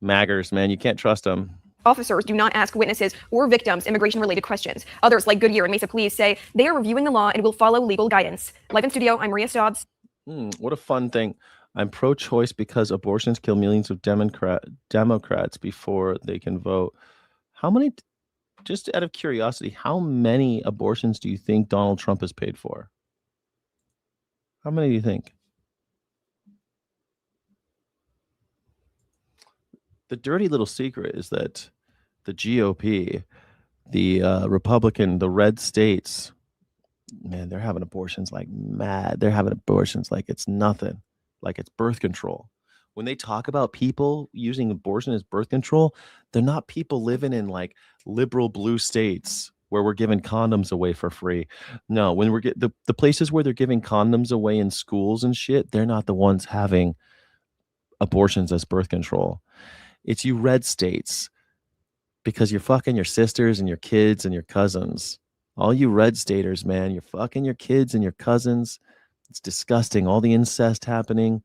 MAGAs, man. You can't trust them. Officers do not ask witnesses or victims immigration-related questions. Others, like Goodyear and Mesa Police, say they are reviewing the law and will follow legal guidance. Live in studio, I'm Maria Stobbs. What a fun thing. I'm pro-choice because abortions kill millions of Democrats before they can vote. How many, just out of curiosity, how many abortions do you think Donald Trump has paid for? How many do you think? The dirty little secret is that the GOP, the Republican, the red states, man, they're having abortions like mad. They're having abortions like it's nothing, like it's birth control. when they talk about people using abortion as birth control, they're not people living in like liberal blue states where we're giving condoms away for free. No, when we're the places where they're giving condoms away in schools and shit, they're not the ones having abortions as birth control. It's you red states, because you're fucking your sisters and your kids and your cousins. All you red staters, man, you're fucking your kids and your cousins. It's disgusting. All the incest happening.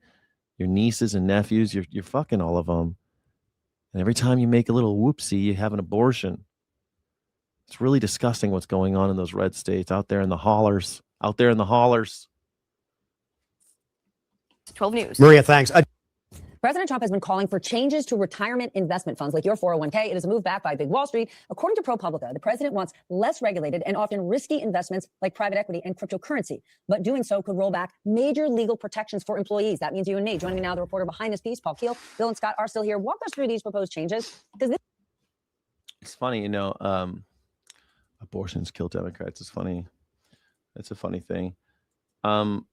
Your nieces and nephews, you're fucking all of them. And every time you make a little whoopsie, you have an abortion. It's really disgusting what's going on in those red states out there in the hollers. 12 News. Maria, thanks. President Trump has been calling for changes to retirement investment funds like your 401k. It is a move backed by Big Wall Street. According to ProPublica, the president wants less regulated and often risky investments like private equity and cryptocurrency. But doing so could roll back major legal protections for employees. That means you and me. Joining me now, the reporter behind this piece, Paul Keel. Bill and Scott are still here. Walk us through these proposed changes. Because It's funny, you know, abortions kill Democrats. It's funny. It's a funny thing. No.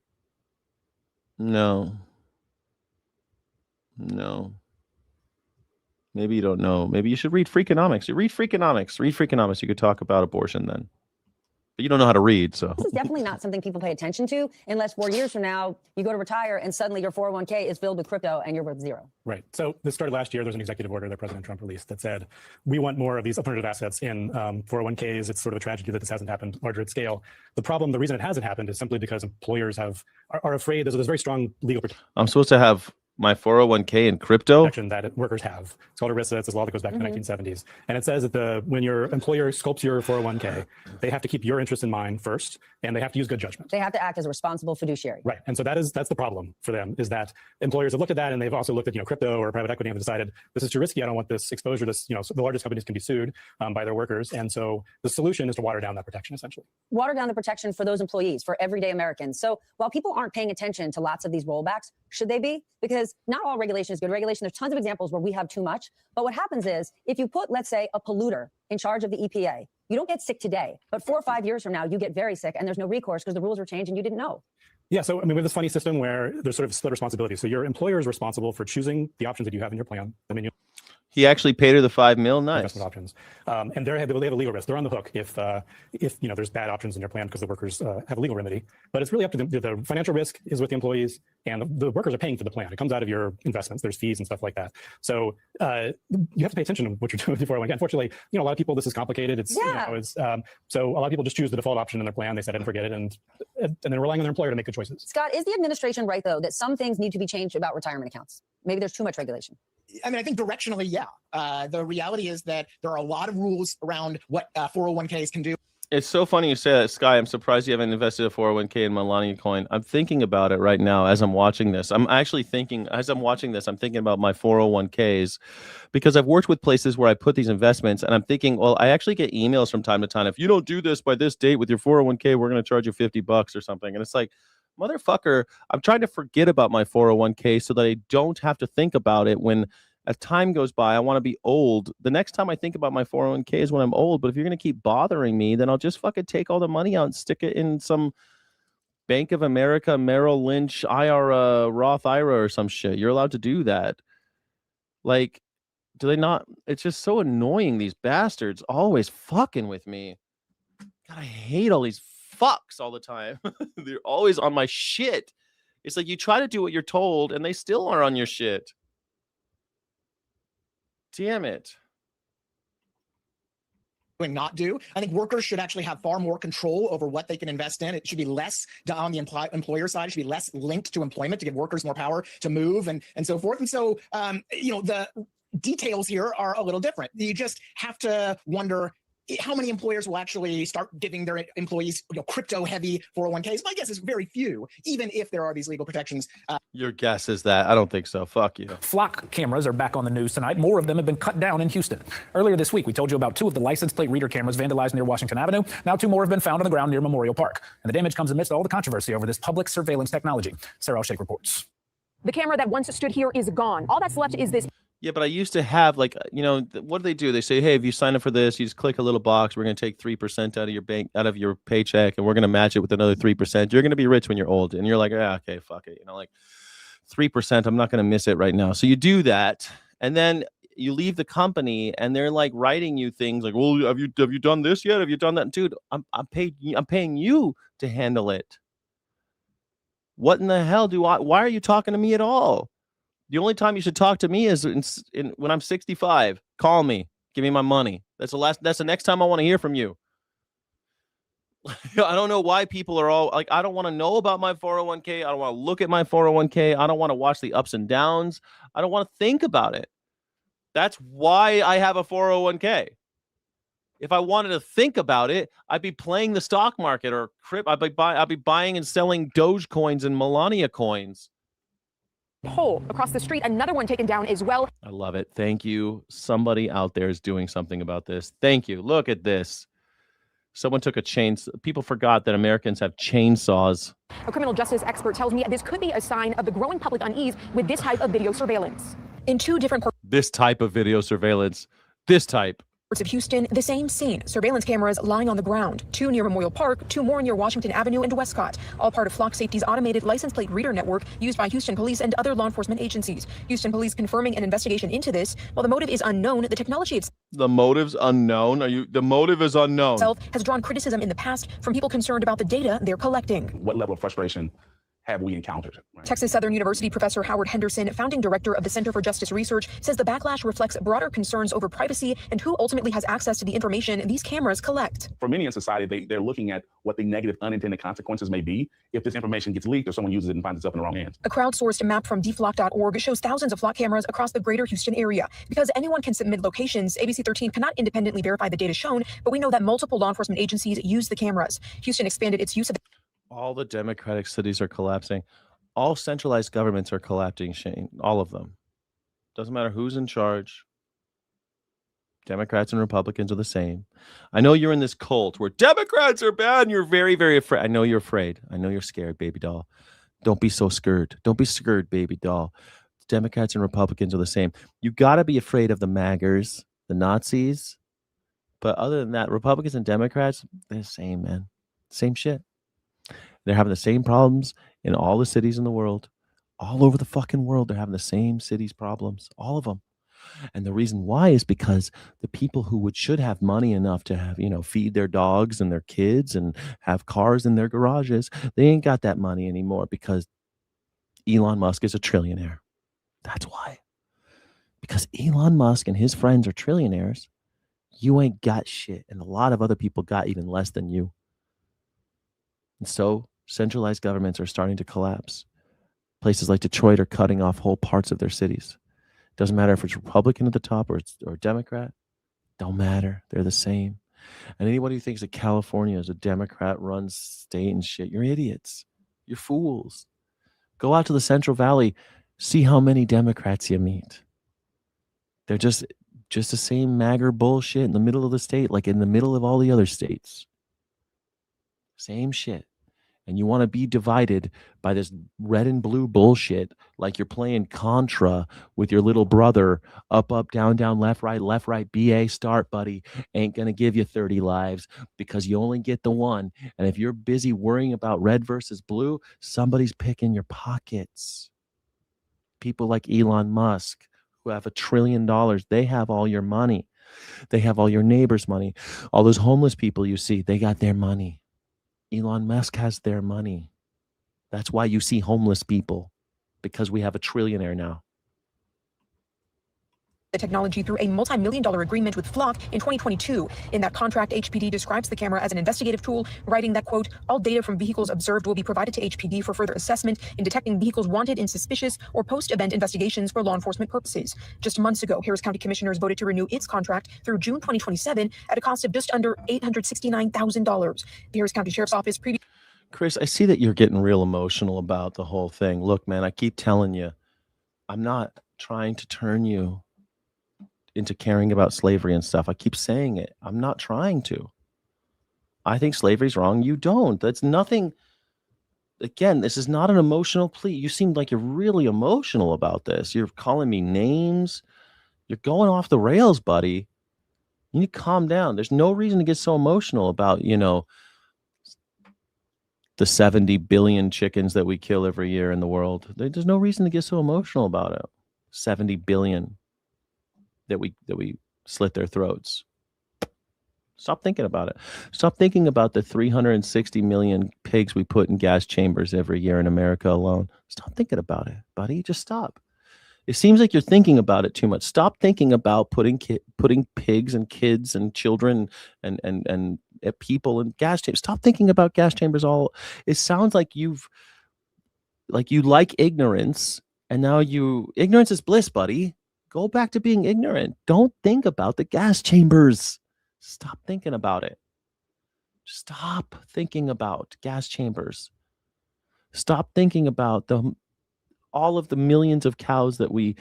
Maybe you don't know. Maybe you should read Freakonomics. You read Freakonomics. You could talk about abortion then. But you don't know how to read, so. this is definitely not something people pay attention to unless 4 years from now you go to retire and suddenly your 401k is filled with crypto and you're worth zero. Right. So this started last year. There's an executive order that President Trump released that said, we want more of these alternative assets in 401ks. It's sort of a tragedy that this hasn't happened larger at scale. The reason it hasn't happened is simply because employers are afraid. There's very strong legal protection. I'm supposed to have my 401k in crypto that workers have. It's called ERISA. It's a law that goes back to the 1970s. And it says that when your employer sculpts your 401k, they have to keep your interest in mind first, and they have to use good judgment. They have to act as a responsible fiduciary. Right. And so that's the problem for them, is that employers have looked at that, and they've also looked at, crypto or private equity and have decided this is too risky. I don't want this exposure. So the largest companies can be sued by their workers. And so the solution is to water down that protection, essentially. Water down the protection for those employees, for everyday Americans. So while people aren't paying attention to lots of these rollbacks, should they be? Because not all regulation is good regulation. There's tons of examples where we have too much. But what happens is if you put, let's say, a polluter in charge of the EPA, you don't get sick today, but 4 or 5 years from now, you get very sick and there's no recourse because the rules are changed and you didn't know. Yeah, so we have this funny system where there's sort of split responsibility. So your employer is responsible for choosing the options that you have in your plan. He actually paid her the $5 million. Nice. Investment options, and they have a legal risk. They're on the hook if there's bad options in your plan because the workers have a legal remedy. But it's really up to them. The financial risk is with the employees, and the workers are paying for the plan. It comes out of your investments. There's fees and stuff like that. So you have to pay attention to what you're doing before. Unfortunately, a lot of people, this is complicated. So a lot of people just choose the default option in their plan. They set it and forget it, and they're relying on their employer to make good choices. Scott, is the administration right though that some things need to be changed about retirement accounts? Maybe there's too much regulation. I mean, I think directionally, yeah. The reality is that there are a lot of rules around what 401ks can do. It's so funny you say that, Sky. I'm surprised you haven't invested a 401k in Melania coin. I'm thinking about it right now as I'm watching this. I'm thinking about my 401ks because I've worked with places where I put these investments, and I'm thinking, well, I actually get emails from time to time. If you don't do this by this date with your 401k, we're going to charge you $50 or something. And it's like, motherfucker, I'm trying to forget about my 401k so that I don't have to think about it when as time goes by. I want to be old. The next time I think about my 401k is when I'm old. But if you're going to keep bothering me, then I'll just fucking take all the money out and stick it in some Bank of America, Merrill Lynch, IRA, Roth IRA or some shit. You're allowed to do that. Like, do they not? It's just so annoying. These bastards always fucking with me. God, I hate all these fucks all the time. They're always on my shit. It's like you try to do what you're told and they still are on your shit. Damn it. Not do. I think workers should actually have far more control over what they can invest in. It should be less on the employer side. It should be less linked to employment to give workers more power to move and so forth. And so, the details here are a little different. You just have to wonder how many employers will actually start giving their employees crypto-heavy 401ks. My guess is very few, even if there are these legal protections. Your guess is that? I don't think so. Fuck you. Flock cameras are back on the news tonight. More of them have been cut down in Houston. Earlier this week, we told you about 2 of the license plate reader cameras vandalized near Washington Avenue. Now 2 more have been found on the ground near Memorial Park. And the damage comes amidst all the controversy over this public surveillance technology. Sarah Al-Sheikh reports. The camera that once stood here is gone. All that's left is this. Yeah, but I used to have what do? They say, hey, if you sign up for this, you just click a little box. We're going to take 3% out of your paycheck, and we're going to match it with another 3%. You're going to be rich when you're old. And you're like, okay, fuck it. 3%. I'm not going to miss it right now. So you do that, and then you leave the company, and they're like writing you things like, "Well, have you done this yet? Have you done that?" Dude, I'm paying you to handle it. What in the hell why are you talking to me at all? The only time you should talk to me is when I'm 65. Call me. Give me my money. That's the next time I want to hear from you. I don't know why people are all like, I don't want to know about my 401k. I don't want to look at my 401k. I don't want to watch the ups and downs. I don't want to think about it. That's why I have a 401k. If I wanted to think about it, I'd be playing the stock market or I'd be buying and selling Doge coins and Melania coins. Pole across the street, another one taken down as well. I love it. Thank you. Somebody out there is doing something about this. Thank you. Look at this. Someone took a chainsaw. People forgot that Americans have chainsaws. A criminal justice expert tells me this could be a sign of the growing public unease with this type of video surveillance. In two different This type of video surveillance. This type. parts of Houston, the same scene. Surveillance cameras lying on the ground. 2 near Memorial Park, 2 more near Washington Avenue and Westcott. All part of Flock Safety's automated license plate reader network used by Houston police and other law enforcement agencies. Houston police confirming an investigation into this. While the motive is unknown, the technology The motive's unknown. The motive is unknown. itself has drawn criticism in the past from people concerned about the data they're collecting. What level of frustration have we encountered? Texas Southern University professor Howard Henderson, founding director of the Center for Justice Research, says the backlash reflects broader concerns over privacy and who ultimately has access to the information these cameras collect. For many in society, they're looking at what the negative unintended consequences may be if this information gets leaked or someone uses it and finds itself in the wrong hands. A crowdsourced map from dflock.org shows thousands of flock cameras across the greater Houston area. Because anyone can submit locations, ABC 13 cannot independently verify the data shown, but we know that multiple law enforcement agencies use the cameras. Houston expanded its use of All the democratic cities are collapsing. All centralized governments are collapsing, Shane. All of them. Doesn't matter who's in charge. Democrats and Republicans are the same. I know you're in this cult where Democrats are bad and you're very, very afraid. I know you're afraid. I know you're scared, baby doll. Don't be so scared. Don't be scared, baby doll. Democrats and Republicans are the same. You got to be afraid of the MAGAs, the Nazis. But other than that, Republicans and Democrats, they're the same, man. Same shit. They're having the same problems in all the cities in the world. All over the fucking world, they're having the same cities problems. All of them. And the reason why is because the people who should have money enough to have, feed their dogs and their kids and have cars in their garages, they ain't got that money anymore because Elon Musk is a trillionaire. That's why. Because Elon Musk and his friends are trillionaires, you ain't got shit. And a lot of other people got even less than you. And so centralized governments are starting to collapse. Places like Detroit are cutting off whole parts of their cities. Doesn't matter if it's Republican at the top or Democrat. Don't matter. They're the same. And anybody who thinks that California is a Democrat-run state and shit, you're idiots. You're fools. Go out to the Central Valley. See how many Democrats you meet. They're just the same MAGA bullshit in the middle of the state, like in the middle of all the other states. Same shit. And you want to be divided by this red and blue bullshit like you're playing Contra with your little brother. Up, down, left, right, BA, start, buddy. Ain't going to give you 30 lives because you only get the one. And if you're busy worrying about red versus blue, somebody's picking your pockets. People like Elon Musk who have $1 trillion, they have all your money. They have all your neighbors' money. All those homeless people you see, they got their money. Elon Musk has their money. That's why you see homeless people, because we have a trillionaire now. the technology through a multi-million-dollar agreement with Flock in 2022. In that contract, HPD describes the camera as an investigative tool, writing that, quote, all data from vehicles observed will be provided to HPD for further assessment in detecting vehicles wanted in suspicious or post-event investigations for law enforcement purposes. Just months ago, Harris County commissioners voted to renew its contract through June 2027 at a cost of just under $869,000. The Harris County Sheriff's Office previously... Chris, I see that you're getting real emotional about the whole thing. Look, man, I keep telling you, I'm not trying to turn you into caring about slavery and stuff. I keep saying it. I'm not trying to. I think slavery's wrong. You don't. That's nothing. Again, this is not an emotional plea. You seem like you're really emotional about this. You're calling me names. You're going off the rails, buddy. You need to calm down. There's no reason to get so emotional about, the 70 billion chickens that we kill every year in the world. There's no reason to get so emotional about it. 70 billion that we slit their throats. Stop thinking about it. Stop thinking about the 360 million pigs we put in gas chambers every year in America alone. Stop thinking about it, buddy. Just stop. It seems like you're thinking about it too much. Stop thinking about putting pigs and kids and children and people in gas chambers. Stop thinking about gas chambers. It sounds like you like ignorance, and now ignorance is bliss, buddy. Go back to being ignorant. Don't think about the gas chambers. Stop thinking about it. Stop thinking about gas chambers. Stop thinking about all of the millions of cows that we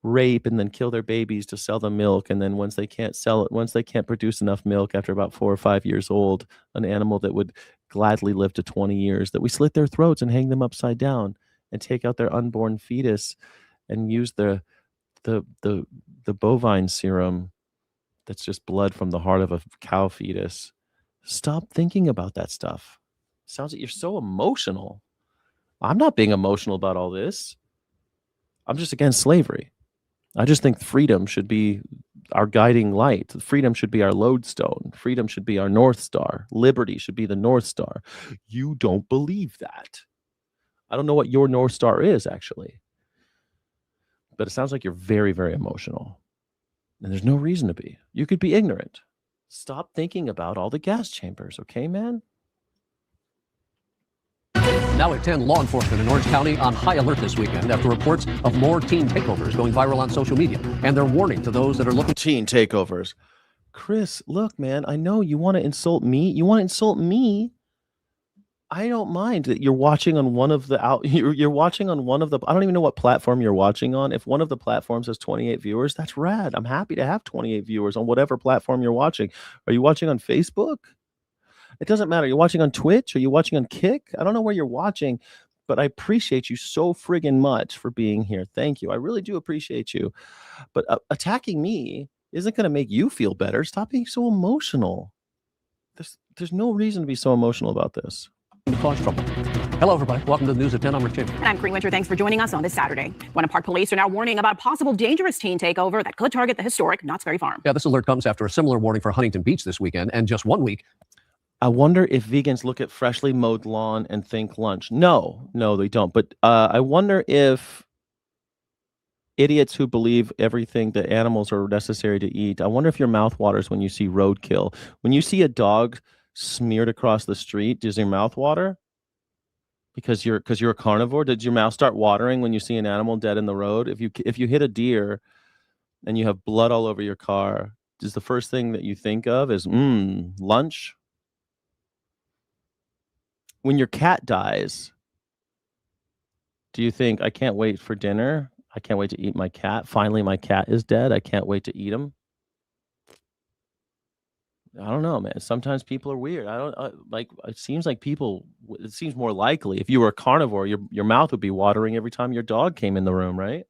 rape and then kill their babies to sell them milk. And then once they can't produce enough milk after about 4 or 5 years old, an animal that would gladly live to 20 years, that we slit their throats and hang them upside down and take out their unborn fetus and use the bovine serum that's just blood from the heart of a cow fetus. Stop thinking about that stuff. Sounds like you're so emotional. I'm not being emotional about all this. I'm just against slavery. I just think freedom should be our guiding light. Freedom should be our lodestone. Freedom should be our North Star. Liberty should be the North Star. You don't believe that. I don't know what your North Star is, actually. But it sounds like you're very, very emotional. And there's no reason to be. You could be ignorant. Stop thinking about all the gas chambers, okay, man? Now at 10, law enforcement in Orange County on high alert this weekend after reports of more teen takeovers going viral on social media. And they're warning to those that are looking. Teen takeovers. Chris, look, man, I know you want to insult me. You want to insult me. I don't mind that you're watching on one of the you're watching on one of the, I don't even know what platform you're watching on. If one of the platforms has 28 viewers, that's rad. I'm happy to have 28 viewers on whatever platform you're watching. Are you watching on Facebook? It doesn't matter. You're watching on Twitch? Are you watching on Kick? I don't know where you're watching, but I appreciate you so friggin' much for being here. Thank you. I really do appreciate you. But attacking me isn't going to make you feel better. Stop being so emotional. There's no reason to be so emotional about this. To cause trouble. Hello, everybody. Welcome to the News at 10. I'm Rick Chamber. And I'm Green Winter. Thanks for joining us on this Saturday. Winter Park police are now warning about a possible dangerous teen takeover that could target the historic Knott's Berry Farm. Yeah, this alert comes after a similar warning for Huntington Beach this weekend, and just 1 week. I wonder if vegans look at freshly mowed lawn and think lunch. No, they don't. But I wonder if idiots who believe everything that animals are necessary to eat, I wonder if your mouth waters when you see roadkill. When you see a dog smeared across the street, does your mouth water? Because you're a carnivore? Did your mouth start watering when you see an animal dead in the road? If you hit a deer and you have blood all over your car, is the first thing that you think of is lunch? When your cat dies, do you think, I can't wait for dinner? I can't wait to eat my cat. Finally, my cat is dead. I can't wait to eat him. I don't know, man. Sometimes people are weird. It seems like it seems more likely if you were a carnivore, your mouth would be watering every time your dog came in the room, right?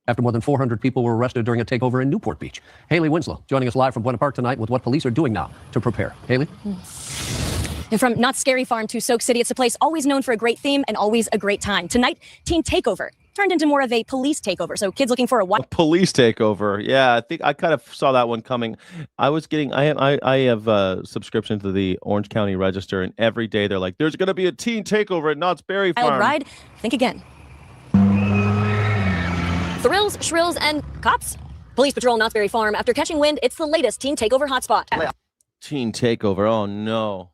After more than 400 people were arrested during a takeover in Newport Beach. Haley Winslow joining us live from Buena Park tonight with what police are doing now to prepare. Haley? And from Knott's Scary Farm to Soak City, it's a place always known for a great theme and always a great time. Tonight, teen takeover turned into more of a police takeover. So kids looking for a police takeover. Yeah, I think I kind of saw that one coming. I have a subscription to the Orange County Register, and every day they're like, there's going to be a teen takeover at Knott's Berry Farm. Wild ride. Think again. Thrills, shrills, and cops. Police patrol Knott's Berry Farm after catching wind. It's the latest teen takeover hotspot. Teen takeover. Oh no.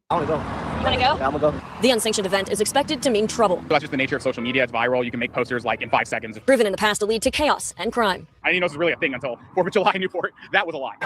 I want to go. You want to go? I'm gonna go. The unsanctioned event is expected to mean trouble. That's just the nature of social media. It's viral. You can make posters like in 5 seconds. Proven in the past to lead to chaos and crime. I didn't know this was really a thing until 4th of July in Newport. That was a lie.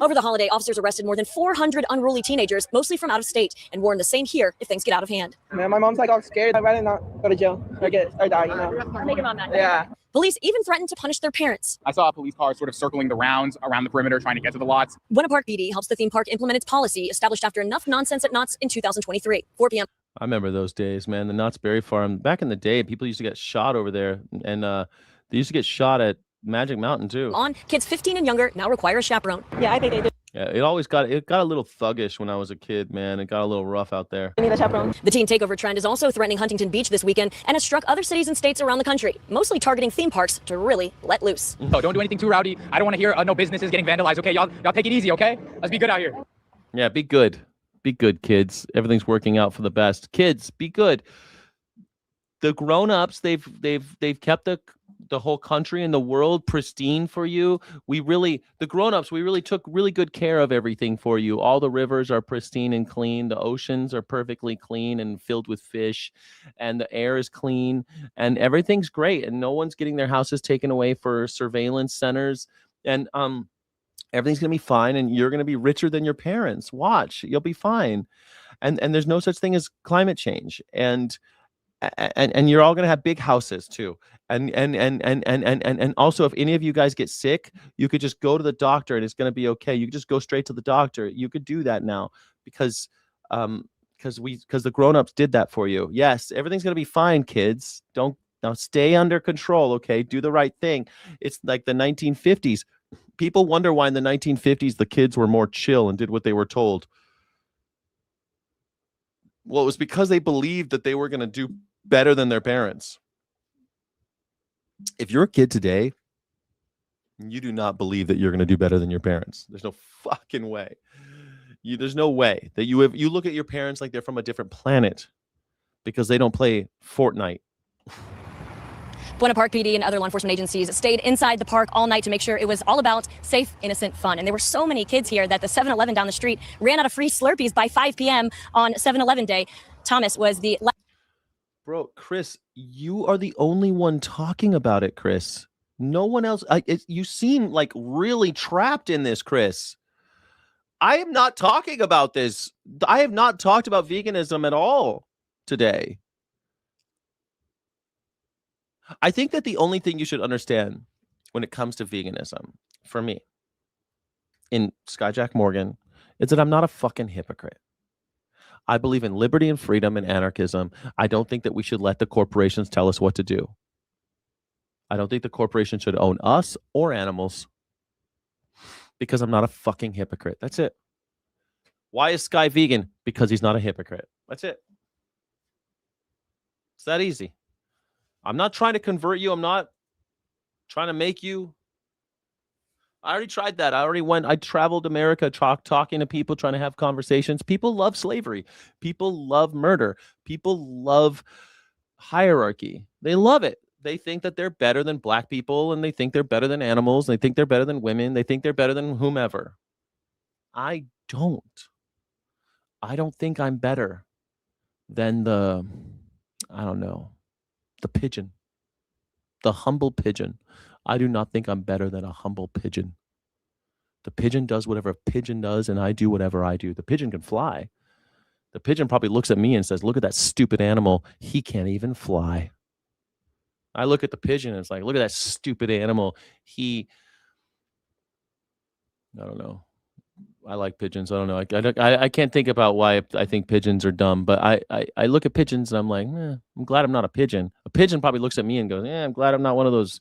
Over the holiday, officers arrested more than 400 unruly teenagers, mostly from out of state, and warned the same here if things get out of hand. Man, my mom's like all scared. I'd rather not go to jail or die, you know. Make your mom mad. Yeah. Police even threatened to punish their parents. I saw a police car sort of circling the rounds around the perimeter trying to get to the lots. Buena Park PD helps the theme park implement its policy established after enough nonsense at Knott's in 2023. 4 p.m. I remember those days, man. The Knott's Berry Farm. Back in the day, people used to get shot over there, and they used to get shot at Magic Mountain too. On, kids 15 and younger now require a chaperone. Yeah, I think they do. Yeah, it got a little thuggish when I was a kid, man. It got a little rough out there. The teen takeover trend is also threatening Huntington Beach this weekend and has struck other cities and states around the country, mostly targeting theme parks to really let loose. No, don't do anything too rowdy. I don't want to hear no businesses getting vandalized. Okay, y'all take it easy. Okay, let's be good out here. Yeah, be good. Be good, kids. Everything's working out for the best. Kids, be good. The grown-ups, they've kept the whole country and the world pristine for you. The grown-ups, we really took really good care of everything for you. All the rivers are pristine and clean. The oceans are perfectly clean and filled with fish, and the air is clean, and everything's great, and no one's getting their houses taken away for surveillance centers. And everything's going to be fine, and you're going to be richer than your parents. Watch, you'll be fine. And there's no such thing as climate change. And you're all going to have big houses too. And also, if any of you guys get sick, you could just go to the doctor and it's going to be okay. You could just go straight to the doctor. You could do that now because the grown-ups did that for you. Yes, everything's going to be fine, kids. Now stay under control, okay? Do the right thing. It's like the 1950s. People wonder why in the 1950s the kids were more chill and did what they were told. Well, it was because they believed that they were going to do better than their parents. If you're a kid today, you do not believe that you're going to do better than your parents. There's no fucking way. There's no way that you look at your parents like they're from a different planet because they don't play Fortnite. Buena Park PD and other law enforcement agencies stayed inside the park all night to make sure it was all about safe, innocent fun. And there were so many kids here that the 7-Eleven down the street ran out of free Slurpees by 5 p.m. on 7-Eleven day. Thomas was the... Bro, Chris, you are the only one talking about it, Chris. No one else. You seem like really trapped in this, Chris. I am not talking about this. I have not talked about veganism at all today. I think that the only thing you should understand when it comes to veganism, for me, in Skyjack Morgan, is that I'm not a fucking hypocrite. I believe in liberty and freedom and anarchism. I don't think that we should let the corporations tell us what to do. I don't think the corporation should own us or animals because I'm not a fucking hypocrite. That's it. Why is Sky vegan? Because he's not a hypocrite. That's it. It's that easy. I'm not trying to convert you. I'm not trying to make you. I already tried that. I traveled America talking to people, trying to have conversations. People love slavery. People love murder. People love hierarchy. They love it. They think that they're better than black people, and they think they're better than animals. They think they're better than women. They think they're better than whomever. I don't think I'm better than the pigeon, the humble pigeon. I do not think I'm better than a humble pigeon. The pigeon does whatever a pigeon does, and I do whatever I do. The pigeon can fly. The pigeon probably looks at me and says, look at that stupid animal. He can't even fly. I look at the pigeon and it's like, look at that stupid animal. I don't know. I like pigeons. I don't know. I can't think about why I think pigeons are dumb, but I look at pigeons and I'm like, I'm glad I'm not a pigeon. A pigeon probably looks at me and goes, I'm glad I'm not one of those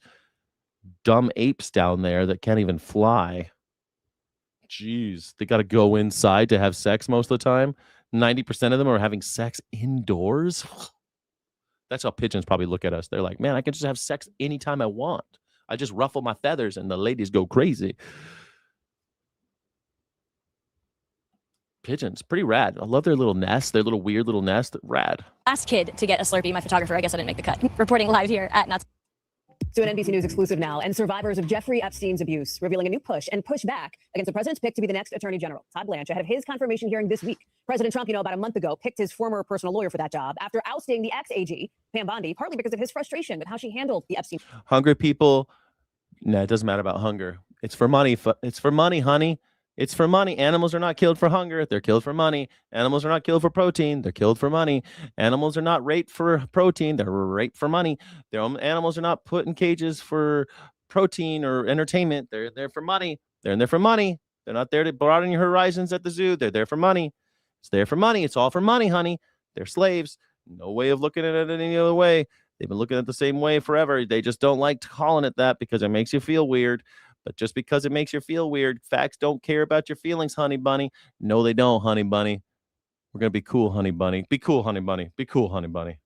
dumb apes down there that can't even fly. Jeez, they got to go inside to have sex most of the time. 90% of them are having sex indoors. That's how pigeons probably look at us. They're like, man, I can just have sex anytime I want. I just ruffle my feathers and the ladies go crazy. Pigeons, pretty rad. I love their little nest, their little weird little nest. Rad. Last kid to get a Slurpee, my photographer, I guess I didn't make the cut. Reporting live here at Nuts. To an NBC News exclusive now, and survivors of Jeffrey Epstein's abuse, revealing a new push and pushback against the president's pick to be the next attorney general. Todd Blanche, ahead of his confirmation hearing this week. President Trump, about a month ago, picked his former personal lawyer for that job after ousting the ex-AG, Pam Bondi, partly because of his frustration with how she handled the Epstein. Hungry people, no, it doesn't matter about hunger. It's for money. It's for money, honey. It's for money. Animals are not killed for hunger. They're killed for money. Animals are not killed for protein. They're killed for money. Animals are not raped for protein. They're raped for money. Animals are not put in cages for protein or entertainment. They're there for money. They're in there for money. They're not there to broaden your horizons at the zoo. They're there for money. It's there for money. It's all for money, honey. They're slaves. No way of looking at it any other way. They've been looking at it the same way forever. They just don't like calling it that because it makes you feel weird. But just because it makes you feel weird, facts don't care about your feelings, honey bunny. No, they don't, honey bunny. We're going to be cool, honey bunny. Be cool, honey bunny. Be cool, honey bunny.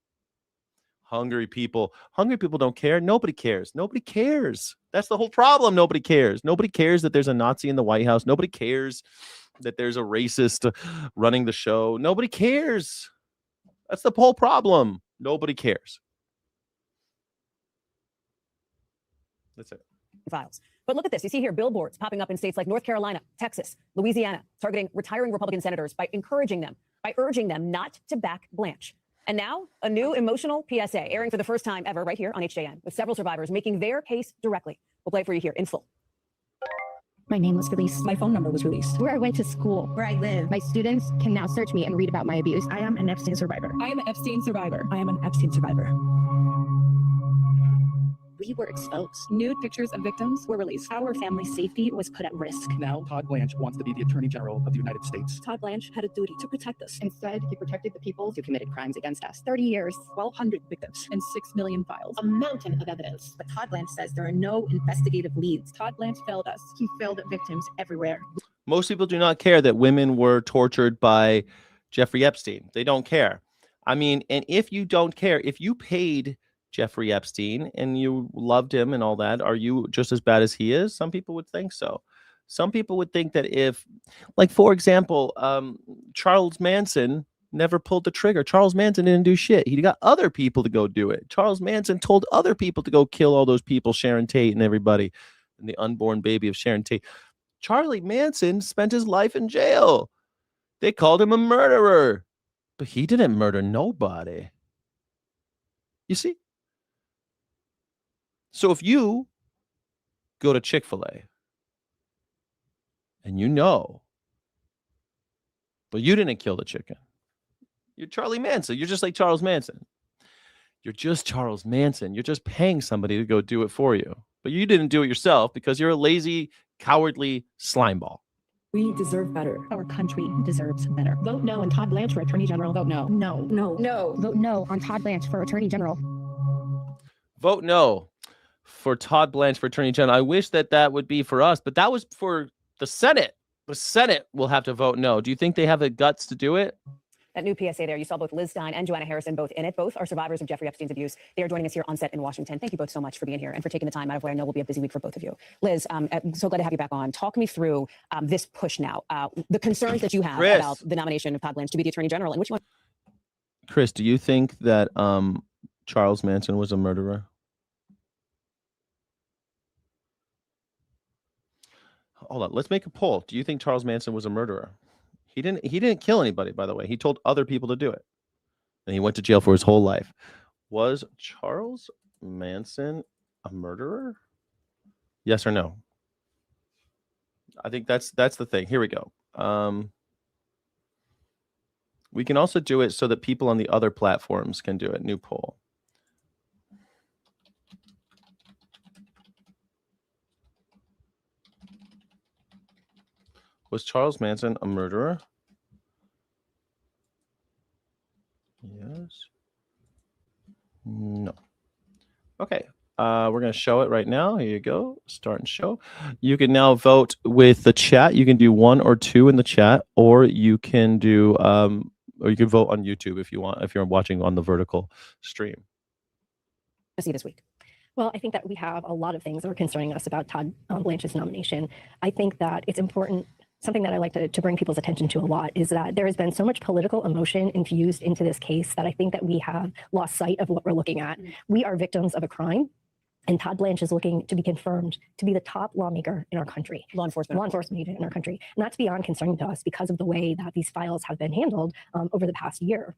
Hungry people don't care. Nobody cares. Nobody cares. That's the whole problem. Nobody cares. Nobody cares that there's a Nazi in the White House. Nobody cares that there's a racist running the show. Nobody cares. That's the whole problem. Nobody cares. That's it. Files. But look at this. You see here billboards popping up in states like North Carolina, Texas, Louisiana, targeting retiring Republican senators by urging them not to back Blanche. And now a new emotional PSA airing for the first time ever right here on HJN with several survivors making their case directly. We'll play it for you here in full. My name was released. My phone number was released. Where I went to school. Where I live. My students can now search me and read about my abuse. I am an Epstein survivor. I am an Epstein survivor. I am an Epstein survivor. We were exposed. Nude pictures of victims were released. Our family's safety was put at risk. Now Todd Blanche wants to be the Attorney General of the United States. Todd Blanche had a duty to protect us. Instead, he protected the people who committed crimes against us. 30 years, 1,200 victims, and 6 million files. A mountain of evidence. But Todd Blanche says there are no investigative leads. Todd Blanche failed us. He failed victims everywhere. Most people do not care that women were tortured by Jeffrey Epstein. They don't care. I mean, and if you don't care, if you paid Jeffrey Epstein and you loved him and all that, are you just as bad as he is? Some people would think so. Some people would think that if, like, for example, Charles Manson never pulled the trigger. Charles Manson didn't do shit. He got other people to go do it. Charles Manson told other people to go kill all those people, Sharon Tate and everybody, and the unborn baby of Sharon Tate. Charlie Manson spent his life in jail. They called him a murderer, but he didn't murder nobody. You see? So if you go to Chick-fil-A and you know, but you didn't kill the chicken, you're Charlie Manson. You're just like Charles Manson. You're just Charles Manson. You're just paying somebody to go do it for you. But you didn't do it yourself because you're a lazy, cowardly slimeball. We deserve better. Our country deserves better. Vote no on Todd Blanche for Attorney General. Vote no. No. No. No. Vote no on Todd Blanche for Attorney General. Vote no for Todd Blanche for Attorney General. I wish that would be for us, but that was for the Senate. The Senate will have to vote no. Do you think they have the guts to do it? That new PSA there, you saw both Liz Stein and Joanna Harrison both in it. Both are survivors of Jeffrey Epstein's abuse. They are joining us here on set in Washington. Thank you both so much for being here and for taking the time out of what I know will be a busy week for both of you. Liz, I'm so glad to have you back on. Talk me through this push now, the concerns that you have about the nomination of Todd Blanche to be the Attorney General, and which one? Chris, do you think that Charles Manson was a murderer? Hold on, let's make a poll. Do you think Charles Manson was a murderer? He didn't kill anybody, by the way. He told other people to do it. And he went to jail for his whole life. Was Charles Manson a murderer? Yes or no? I think that's the thing. Here we go. We can also do it so that people on the other platforms can do it. New poll. Was Charles Manson a murderer? Yes. No. Okay. We're going to show it right now. Here you go. Start and show. You can now vote with the chat. You can do 1 or 2 in the chat, or you can do or you can vote on YouTube if you want, if you're watching on the vertical stream. See this week. Well, I think that we have a lot of things that are concerning us about Todd Blanche's nomination. I think that it's important. Something that I like to bring people's attention to a lot is that there has been so much political emotion infused into this case that I think that we have lost sight of what we're looking at. We are victims of a crime, and Todd Blanche is looking to be confirmed to be the top lawmaker in our country. Law enforcement agent in our country. And that's beyond concerning to us because of the way that these files have been handled over the past year.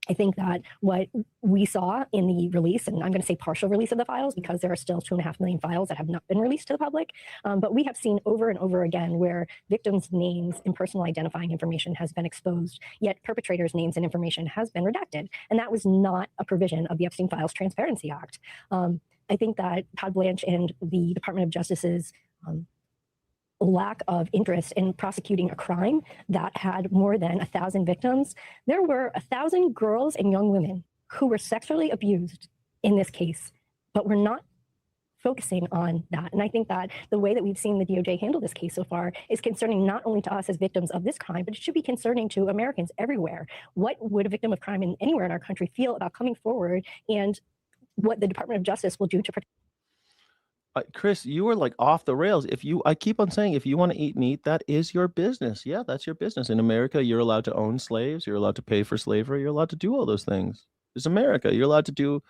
I think that what we saw in the release, and I'm going to say partial release of the files because there are still 2.5 million files that have not been released to the public, but we have seen over and over again where victims' names and personal identifying information has been exposed, yet perpetrators' names and information has been redacted. And that was not a provision of the Epstein Files Transparency Act. I think that Todd Blanche and the Department of Justice's lack of interest in prosecuting a crime that had more than 1,000 victims. There were 1,000 girls and young women who were sexually abused in this case, but were not focusing on that. And I think that the way that we've seen the DOJ handle this case so far is concerning not only to us as victims of this crime, but it should be concerning to Americans everywhere. What would a victim of crime anywhere in our country feel about coming forward, and what the Department of Justice will do to protect? Chris, you were like off the rails. I keep on saying, if you want to eat meat, that is your business. Yeah, that's your business. In America, you're allowed to own slaves. You're allowed to pay for slavery. You're allowed to do all those things. It's America. You're allowed to do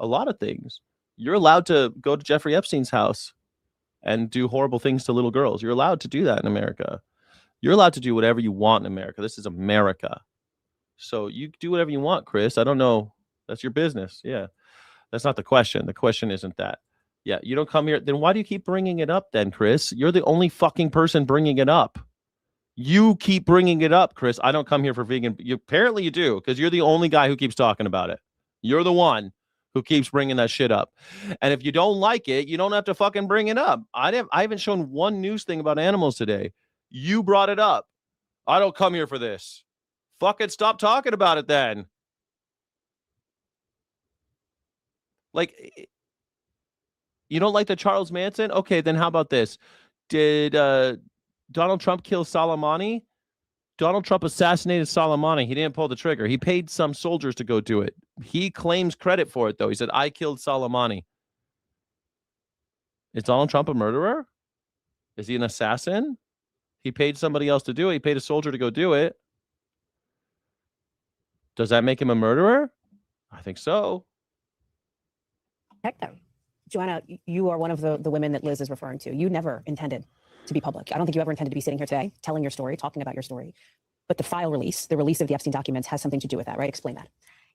a lot of things. You're allowed to go to Jeffrey Epstein's house and do horrible things to little girls. You're allowed to do that in America. You're allowed to do whatever you want in America. This is America. So you do whatever you want, Chris. I don't know. That's your business. Yeah. That's not the question. The question isn't that. Yeah, you don't come here. Then why do you keep bringing it up then, Chris? You're the only fucking person bringing it up. You keep bringing it up, Chris. I don't come here for vegan. Apparently you do, because you're the only guy who keeps talking about it. You're the one who keeps bringing that shit up. And if you don't like it, you don't have to fucking bring it up. I haven't shown one news thing about animals today. You brought it up. I don't come here for this. Fucking stop talking about it then. Like, you don't like the Charles Manson? Okay, then how about this? Did Donald Trump kill Soleimani? Donald Trump assassinated Soleimani. He didn't pull the trigger. He paid some soldiers to go do it. He claims credit for it, though. He said, I killed Soleimani. Is Donald Trump a murderer? Is he an assassin? He paid somebody else to do it. He paid a soldier to go do it. Does that make him a murderer? I think so. Protect them. Joanna, you are one of the women that Liz is referring to. You never intended to be public. I don't think you ever intended to be sitting here today telling your story, talking about your story. But the file release, the release of the Epstein documents has something to do with that, right? Explain that.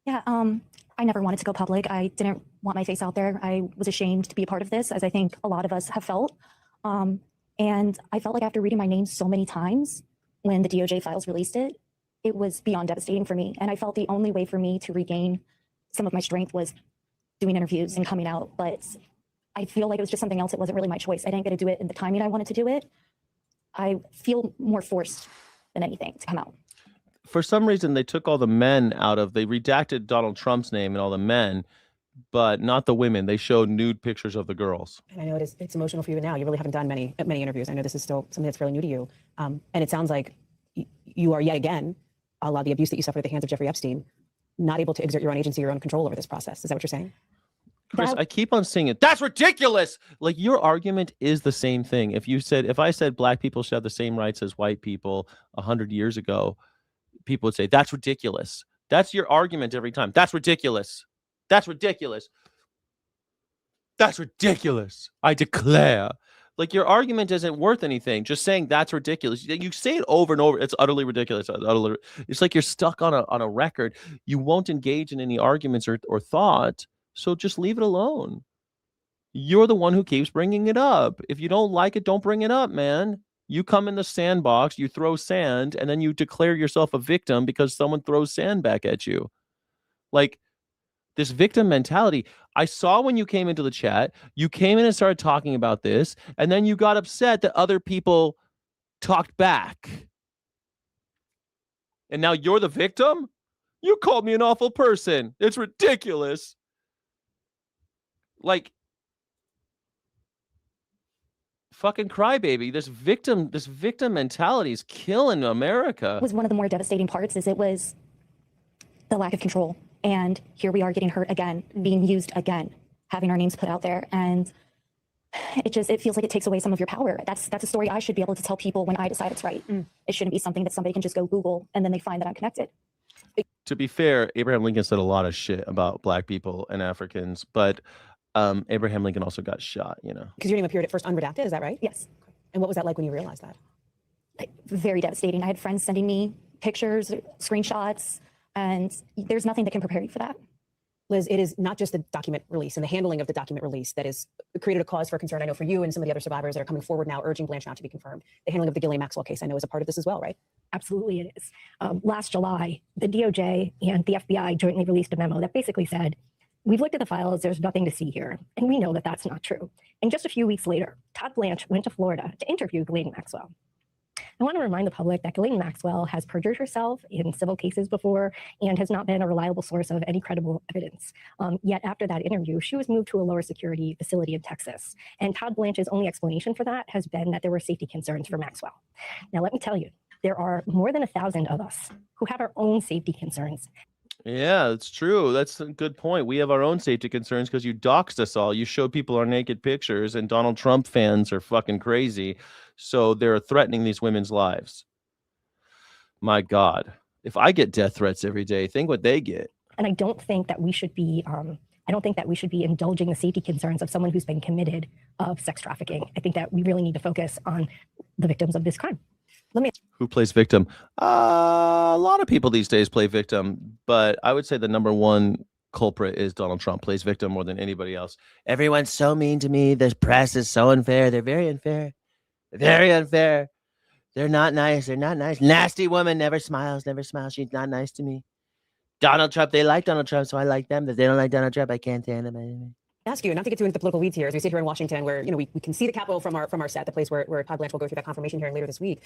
Yeah, I never wanted to go public. I didn't want my face out there. I was ashamed to be a part of this, as I think a lot of us have felt. And I felt like after reading my name so many times, when the DOJ files released it, it was beyond devastating for me. And I felt the only way for me to regain some of my strength was doing interviews and coming out. But I feel like it was just something else. It wasn't really my choice. I didn't get to do it in the timing I wanted to do it. I feel more forced than anything to come out. For some reason, they took all the men out of, they redacted Donald Trump's name and all the men, but not the women. They showed nude pictures of the girls. And I know it's emotional for you now. You really haven't done many interviews. I know this is still something that's fairly new to you. And it sounds like you are yet again, a lot of the abuse that you suffered at the hands of Jeffrey Epstein, not able to exert your own agency, your own control over this process. Is that what you're saying? Chris, I keep on saying it. That's ridiculous. Like, your argument is the same thing. If I said black people should have the same rights as white people 100 years ago, people would say, that's ridiculous. That's your argument every time. That's ridiculous. That's ridiculous. That's ridiculous. I declare. Like, your argument isn't worth anything. Just saying that's ridiculous. You say it over and over. It's utterly ridiculous. It's like you're stuck on a record. You won't engage in any arguments or thought. So just leave it alone. You're the one who keeps bringing it up. If you don't like it, don't bring it up, man. You come in the sandbox, you throw sand, and then you declare yourself a victim because someone throws sand back at you. Like, this victim mentality. I saw when you came into the chat, you came in and started talking about this, and then you got upset that other people talked back. And now you're the victim? You called me an awful person. It's ridiculous. Like, fucking crybaby. This victim mentality is killing America. Was one of the more devastating parts is it was the lack of control. And here we are getting hurt again, being used again, having our names put out there. And it feels like it takes away some of your power. That's a story I should be able to tell people when I decide it's right. It shouldn't be something that somebody can just go Google and then they find that I'm connected. To be fair, Abraham Lincoln said a lot of shit about black people and Africans, but Abraham Lincoln also got shot, Because your name appeared at first unredacted, is that right? Yes. And what was that like when you realized that? Very devastating. I had friends sending me pictures, screenshots, and there's nothing that can prepare you for that. Liz, it is not just the document release and the handling of the document release that has created a cause for concern, I know, for you and some of the other survivors that are coming forward now urging Blanche not to be confirmed. The handling of the Ghislaine Maxwell case, I know, is a part of this as well, right? Absolutely it is. Last July, the DOJ and the FBI jointly released a memo that basically said, we've looked at the files, there's nothing to see here. And we know that that's not true. And just a few weeks later, Todd Blanche went to Florida to interview Ghislaine Maxwell. I want to remind the public that Ghislaine Maxwell has perjured herself in civil cases before and has not been a reliable source of any credible evidence. Yet after that interview, she was moved to a lower security facility in Texas. And Todd Blanche's only explanation for that has been that there were safety concerns for Maxwell. Now, let me tell you, there are more than 1,000 of us who have our own safety concerns. Yeah, it's true. That's a good point. We have our own safety concerns because you doxed us all. You showed people our naked pictures, and Donald Trump fans are fucking crazy. So they're threatening these women's lives. My God. If I get death threats every day, think what they get. And I don't think that we should be indulging the safety concerns of someone who's been committed of sex trafficking. I think that we really need to focus on the victims of this crime. Who plays victim? A lot of people these days play victim, but I would say the number one culprit is Donald Trump. Plays victim more than anybody else. Everyone's so mean to me. The press is so unfair. They're very unfair. Very unfair. They're not nice. They're not nice. Nasty woman never smiles. Never smiles. She's not nice to me. Donald Trump. They like Donald Trump, so I like them. If they don't like Donald Trump, I can't stand them anyway. Ask you, not to get too into the political weeds here, as we sit here in Washington, where we can see the Capitol from our set, the place where Todd Blanche will go through that confirmation hearing later this week.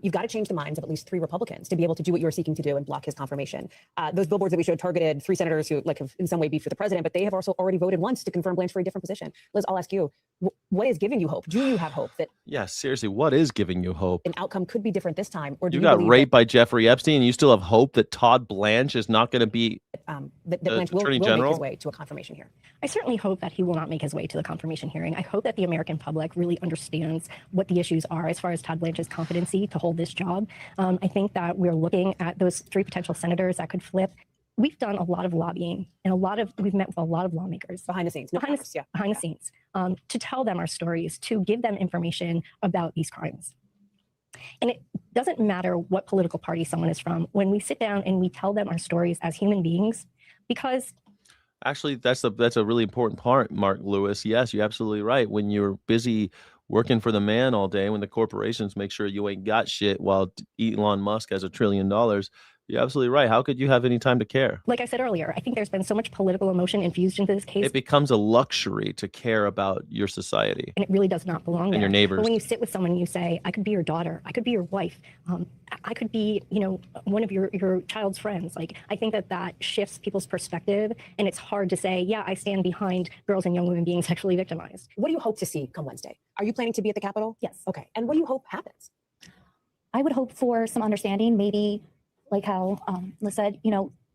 You've got to change the minds of at least 3 Republicans to be able to do what you're seeking to do and block his confirmation. Those billboards that we showed targeted 3 senators who have in some way beefed with the president, but they have also already voted once to confirm Blanche for a different position. Liz, I'll ask you, what is giving you hope? Do you have hope that Yeah, seriously, what is giving you hope? an outcome could be different this time? Or do You you got believe raped by Jeffrey Epstein, and you still have hope that Todd Blanche is not going to be that Blanche will Attorney make General? his way to a confirmation here? I certainly hope that he will not make his way to the confirmation hearing. I hope that the American public really understands what the issues are as far as Todd Blanche's competency to hold this job. I think that we're looking at those 3 potential senators that could flip. We've done a lot of lobbying and we've met with a lot of lawmakers behind the scenes, behind the scenes, to tell them our stories, to give them information about these crimes. And it doesn't matter what political party someone is from. When we sit down and we tell them our stories as human beings, because Actually, that's a really important part, Mark Lewis. Yes, you're absolutely right. When you're busy working for the man all day, when the corporations make sure you ain't got shit while Elon Musk has $1 trillion, you're absolutely right. How could you have any time to care? like I said earlier, I think there's been so much political emotion infused into this case. It becomes a luxury to care about your society. And it really does not belong And there. your neighbors. But when you sit with someone and you say, I could be your daughter, I could be your wife, I could be, one of your child's friends. Like, I think that shifts people's perspective. And it's hard to say, yeah, I stand behind girls and young women being sexually victimized. What do you hope to see come Wednesday? Are you planning to be at the Capitol? Yes. Okay. And what do you hope happens? I would hope for some understanding, maybe like how Liz said,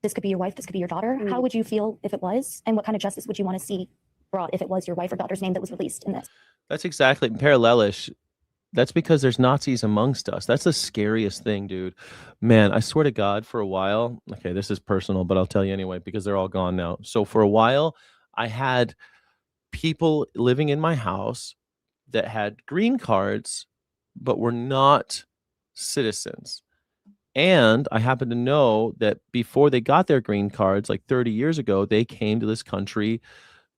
this could be your wife, this could be your daughter. How would you feel if it was? And what kind of justice would you want to see brought if it was your wife or daughter's name that was released in this? That's exactly parallelish. That's because there's Nazis amongst us. That's the scariest thing, dude. Man, I swear to God, for a while, okay, this is personal, but I'll tell you anyway, because they're all gone now. So for a while, I had people living in my house that had green cards, but were not citizens. And I happen to know that before they got their green cards, like 30 years ago, they came to this country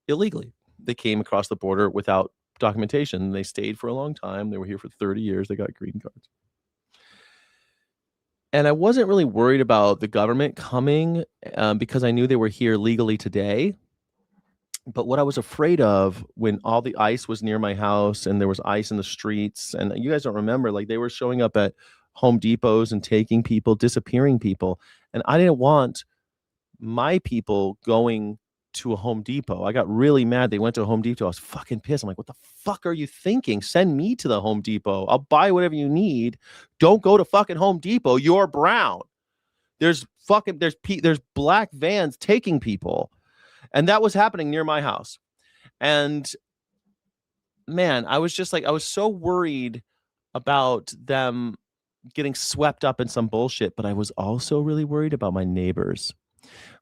illegally. They came across the border without documentation. They stayed for a long time. They were here for 30 years. They got green cards. And I wasn't really worried about the government coming because I knew they were here legally today. But what I was afraid of when all the ICE was near my house and there was ICE in the streets, and you guys don't remember, like they were showing up at Home Depots and taking people, disappearing people. And I didn't want my people going to a Home Depot. I got really mad. They went to a Home Depot. I was fucking pissed. I'm like, what the fuck are you thinking? Send me to the Home Depot. I'll buy whatever you need. Don't go to fucking Home Depot. You're brown. There's black vans taking people. And that was happening near my house. And man, I was so worried about them getting swept up in some bullshit, but I was also really worried about my neighbors.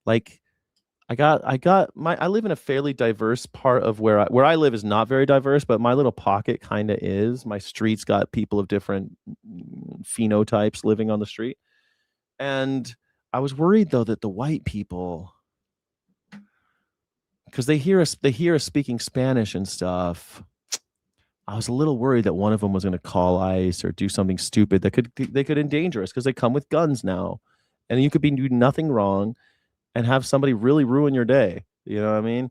Like I live in a fairly diverse part of where I live is not very diverse, but my little pocket kind of is. My street's got people of different phenotypes living on the street. And I was worried though that the white people, because they hear us speaking Spanish and stuff, I was a little worried that one of them was going to call ICE or do something stupid that they could endanger us, because they come with guns now, and you could do nothing wrong and have somebody really ruin your day. You know what I mean?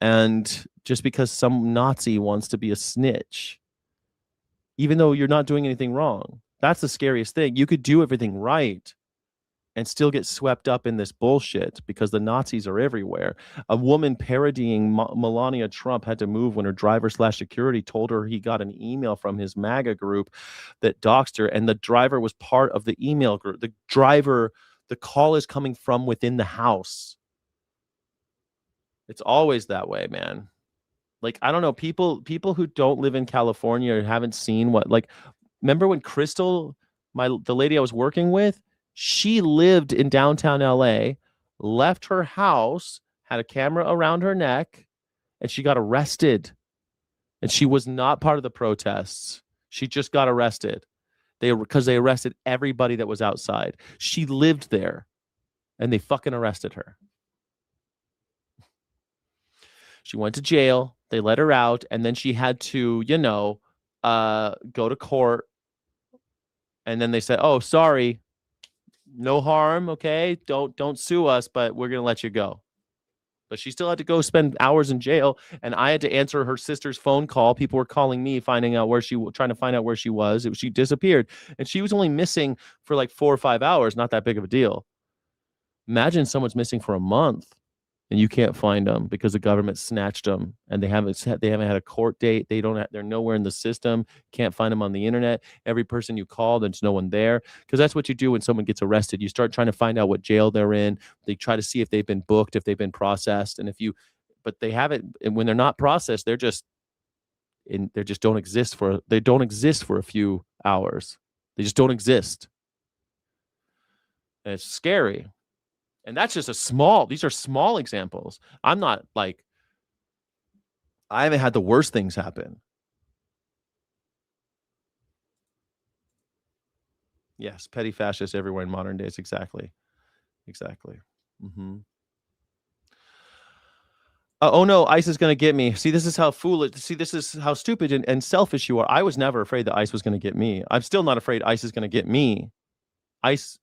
And just because some Nazi wants to be a snitch, even though you're not doing anything wrong, That's the scariest thing. You could do everything right and still get swept up in this bullshit because the Nazis are everywhere. A woman parodying Melania Trump had to move when her driver/security told her he got an email from his MAGA group that doxed her, and the driver was part of the email group. The call is coming from within the house. It's always that way, man. Like, I don't know, people who don't live in California or haven't seen what, like, remember when Crystal, the lady I was working with, she lived in downtown LA, left her house, had a camera around her neck, and she got arrested. And she was not part of the protests. She just got arrested. Because they arrested everybody that was outside. She lived there, and they fucking arrested her. She went to jail. They let her out, and then she had to, go to court. And then they said, "Oh, sorry. No harm, okay? Don't sue us, but we're going to let you go." But she still had to go spend hours in jail, and I had to answer her sister's phone call. People were calling me, trying to find out where she was. She disappeared, and she was only missing for like 4 or 5 hours. Not that big of a deal. Imagine someone's missing for a month, and you can't find them because the government snatched them, and they haven't had a court date. They're nowhere in the system. Can't find them on the internet. Every person you call, there's no one there, because that's what you do when someone gets arrested. You start trying to find out what jail they're in. They try to see if they've been booked, if they've been processed, but they haven't. And when they're not processed, they just don't exist for a few hours. They just don't exist, and it's scary. And that's just these are small examples. I'm not like, I haven't had the worst things happen. Yes, petty fascists everywhere in modern days. Exactly. Mm-hmm. Oh no, ICE is going to get me. See, this is how this is how stupid and selfish you are. I was never afraid that ICE was going to get me. I'm still not afraid ICE is going to get me. ICE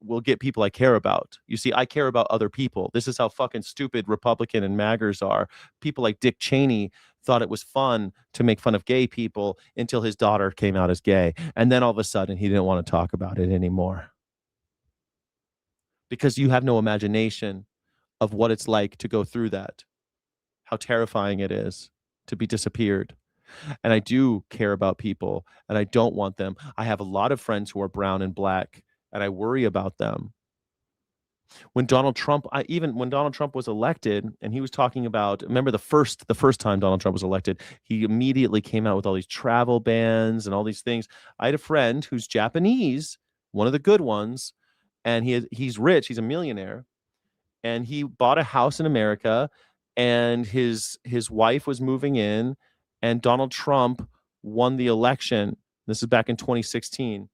will get people I care about. You see, I care about other people. This is how fucking stupid Republican and MAGAs are. People like Dick Cheney thought it was fun to make fun of gay people until his daughter came out as gay. And then all of a sudden he didn't want to talk about it anymore. Because you have no imagination of what it's like to go through that. How terrifying it is to be disappeared. And I do care about people, and I don't want them. I have a lot of friends who are brown and black, and I worry about them. When Donald Trump was elected, and he was talking about, remember the first time Donald Trump was elected, he immediately came out with all these travel bans and all these things. I had a friend who's Japanese, one of the good ones, and he's rich, he's a millionaire, and he bought a house in America, and his wife was moving in, and Donald Trump won the election. This is back in 2016.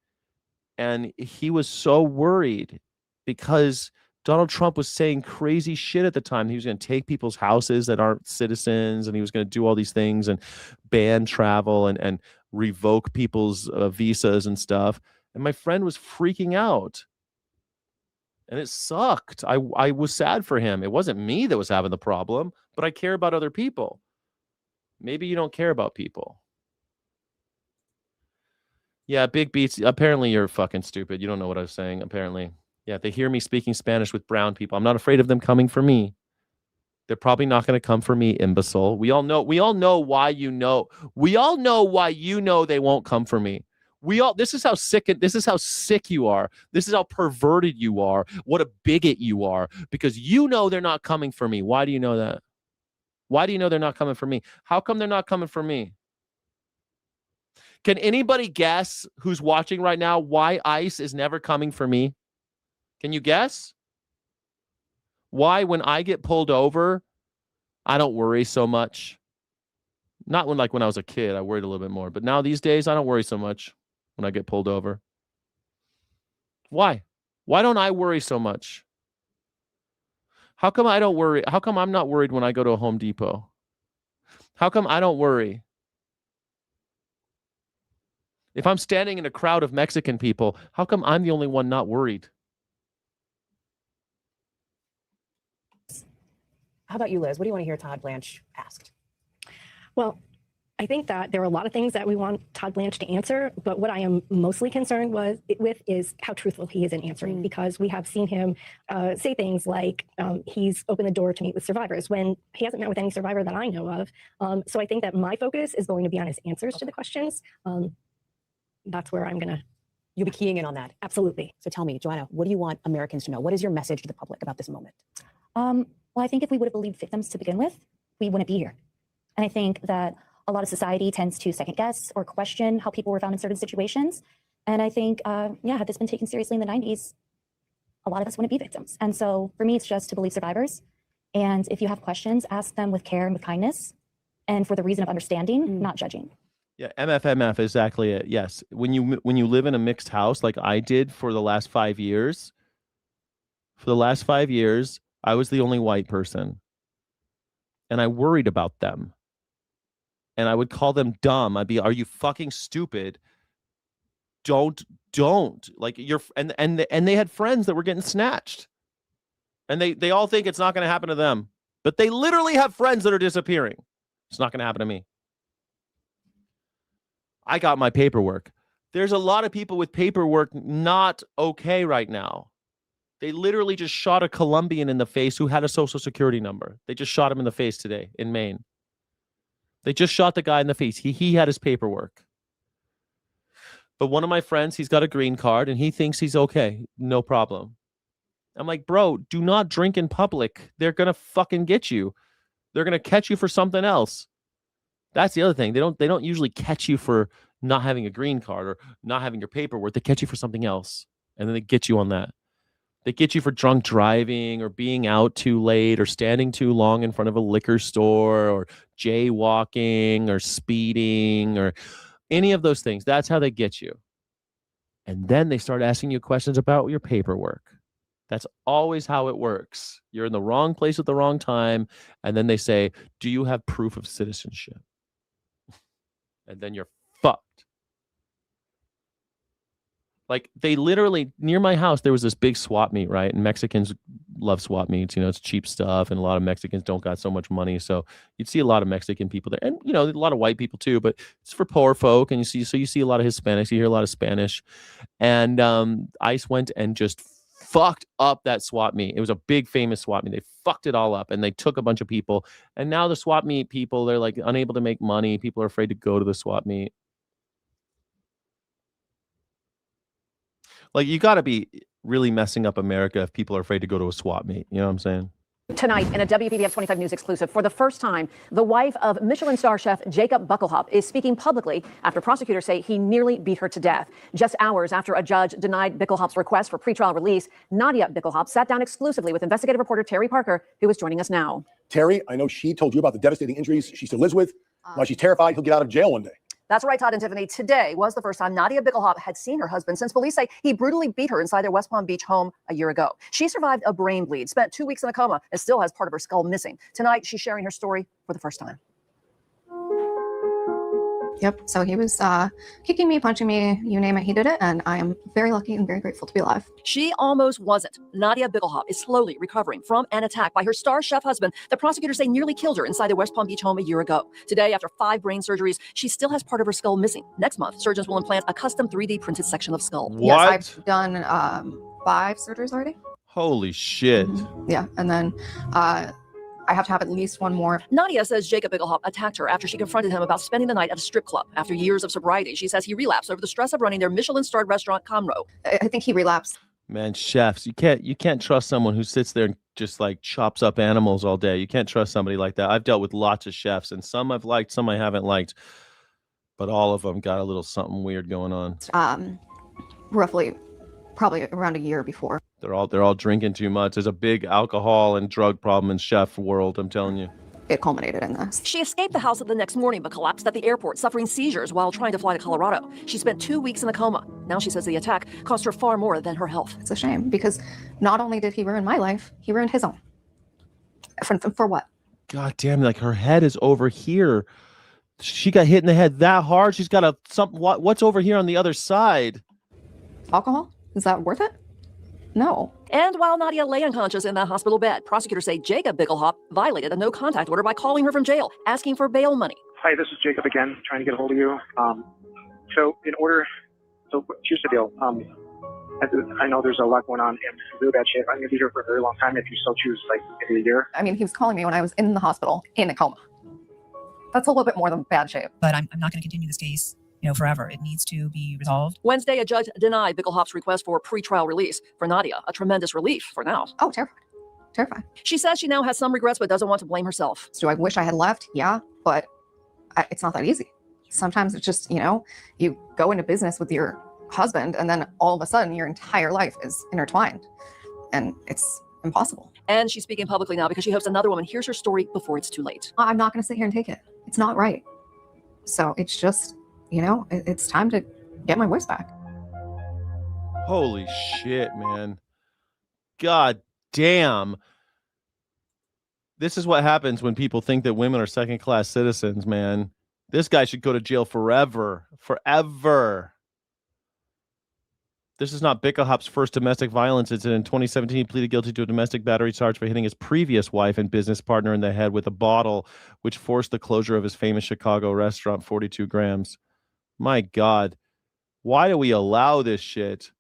And he was so worried because Donald Trump was saying crazy shit at the time. He was going to take people's houses that aren't citizens, and he was going to do all these things and ban travel and revoke people's visas and stuff. And my friend was freaking out. And it sucked. I was sad for him. It wasn't me that was having the problem, but I care about other people. Maybe you don't care about people. Yeah, Big Beats. Apparently you're fucking stupid. You don't know what I was saying, apparently. Yeah, they hear me speaking Spanish with brown people. I'm not afraid of them coming for me. They're probably not going to come for me, imbecile. We all know why you know. We all know why you know they won't come for me. This is how sick you are. This is how perverted you are. What a bigot you are, because you know they're not coming for me. Why do you know that? Why do you know they're not coming for me? How come they're not coming for me? Can anybody guess who's watching right now why ICE is never coming for me? Can you guess? Why, when I get pulled over, I don't worry so much? Not when I was a kid, I worried a little bit more. But now these days, I don't worry so much when I get pulled over. Why? Why don't I worry so much? How come I don't worry? How come I'm not worried when I go to a Home Depot? How come I don't worry? If I'm standing in a crowd of Mexican people, how come I'm the only one not worried? How about you, Liz? What do you want to hear Todd Blanche asked? Well, I think that there are a lot of things that we want Todd Blanche to answer, but what I am mostly concerned with is how truthful he is in answering, because we have seen him say things like he's opened the door to meet with survivors when he hasn't met with any survivor that I know of. So I think that my focus is going to be on his answers to the questions. That's where I'm going to. You'll be keying in on that. Absolutely. So tell me, Joanna, what do you want Americans to know? What is your message to the public about this moment? Well, I think if we would have believed victims to begin with, we wouldn't be here. And I think that a lot of society tends to second guess or question how people were found in certain situations. And I think, had this been taken seriously in the 90s, a lot of us wouldn't be victims. And so for me, it's just to believe survivors. And if you have questions, ask them with care and with kindness and for the reason of understanding, not judging. Yeah, MFMF, exactly it. Yes. When you live in a mixed house like I did for the last 5 years, I was the only white person. And I worried about them. And I would call them dumb. I'd be, are you fucking stupid? Don't. Like and they had friends that were getting snatched. And they all think it's not going to happen to them. But they literally have friends that are disappearing. It's not going to happen to me. I got my paperwork. There's a lot of people with paperwork not okay right now. They literally just shot a Colombian in the face who had a social security number. They just shot him in the face today in Maine. They just shot the guy in the face. He had his paperwork. But one of my friends, he's got a green card and he thinks he's okay. No problem. I'm like, bro, do not drink in public. They're going to fucking get you. They're going to catch you for something else. That's the other thing. They don't usually catch you for not having a green card or not having your paperwork. They catch you for something else. And then they get you on that. They get you for drunk driving or being out too late or standing too long in front of a liquor store or jaywalking or speeding or any of those things. That's how they get you. And then they start asking you questions about your paperwork. That's always how it works. You're in the wrong place at the wrong time. And then they say, do you have proof of citizenship? And then you're fucked. Like they literally, near my house, there was this big swap meet, right? And Mexicans love swap meets. You know, it's cheap stuff. And a lot of Mexicans don't got so much money. So you'd see a lot of Mexican people there. And, you know, a lot of white people too. But it's for poor folk. And you see a lot of Hispanics. You hear a lot of Spanish. And ICE went and just fucked up that swap meet. It was a big, famous swap meet. They fucked it all up. And they took a bunch of people. And now the swap meet people, they're like unable to make money. People are afraid to go to the swap meet. Like, you got to be really messing up America if people are afraid to go to a swap meet. You know what I'm saying? Tonight, in a WPBF 25 News exclusive, for the first time, the wife of Michelin star chef Jacob Buckelhop is speaking publicly after prosecutors say he nearly beat her to death. Just hours after a judge denied Buckelhop's request for pretrial release, Nadia Buckelhop sat down exclusively with investigative reporter Terry Parker, who is joining us now. Terry, I know she told you about the devastating injuries she still lives with. Now she's terrified he'll get out of jail one day. That's right, Todd and Tiffany. Today was the first time Nadia Buckelhop had seen her husband since police say he brutally beat her inside their West Palm Beach home a year ago. She survived a brain bleed, spent 2 weeks in a coma, and still has part of her skull missing. Tonight, she's sharing her story for the first time. Yep. So he was kicking me, punching me, you name it, he did it. And I am very lucky and very grateful to be alive. She almost wasn't. Nadia Buckelhop is slowly recovering from an attack by her star chef husband that prosecutors say nearly killed her inside the West Palm Beach home a year ago. Today, after 5 brain surgeries, she still has part of her skull missing. Next month, surgeons will implant a custom 3D printed section of skull. What? Yes, I've done 5 surgeries already. Holy shit. Yeah. And then I have to have at least one more. Nadia says Jacob Buckelhop attacked her after she confronted him about spending the night at a strip club. After years of sobriety, she says he relapsed over the stress of running their Michelin-starred restaurant, Conroe. I think he relapsed. Man, chefs, you can't trust someone who sits there and just like chops up animals all day. You can't trust somebody like that. I've dealt with lots of chefs, and some I've liked, some I haven't liked, but all of them got a little something weird going on. Roughly, probably around a year before. They're all drinking too much. There's a big alcohol and drug problem in chef world, I'm telling you. It culminated in this. She escaped the house the next morning, but collapsed at the airport, suffering seizures while trying to fly to Colorado. She spent 2 weeks in a coma. Now she says the attack cost her far more than her health. It's a shame because not only did he ruin my life, he ruined his own. For what? God damn, like her head is over here. She got hit in the head that hard. She's got what's over here on the other side? Alcohol? Is that worth it? No. And while Nadia lay unconscious in that hospital bed, prosecutors say Jacob Buckelhop violated a no-contact order by calling her from jail, asking for bail money. Hi, this is Jacob again, trying to get a hold of you. So here's the deal. I know there's a lot going on in really bad shape. I'm going to be here for a very long time if you so choose, like maybe a year. I mean, he was calling me when I was in the hospital in a coma. That's a little bit more than bad shape. But I'm not going to continue this case, forever. It needs to be resolved. Wednesday, a judge denied Bickelhaupt's request for pretrial release. For Nadia, a tremendous relief for now. Oh, terrified. She says she now has some regrets, but doesn't want to blame herself. Do I wish I had left? Yeah, but it's not that easy. Sometimes it's just, you go into business with your husband and then all of a sudden your entire life is intertwined and it's impossible. And she's speaking publicly now because she hopes another woman hears her story before it's too late. I'm not going to sit here and take it. It's not right. So it's just, it's time to get my voice back. Holy shit, man. God damn. This is what happens when people think that women are second-class citizens, man. This guy should go to jail forever. Forever. This is not Bickelhaupt's first domestic violence incident. In 2017, he pleaded guilty to a domestic battery charge for hitting his previous wife and business partner in the head with a bottle, which forced the closure of his famous Chicago restaurant, 42 grams. My God. Why do we allow this shit?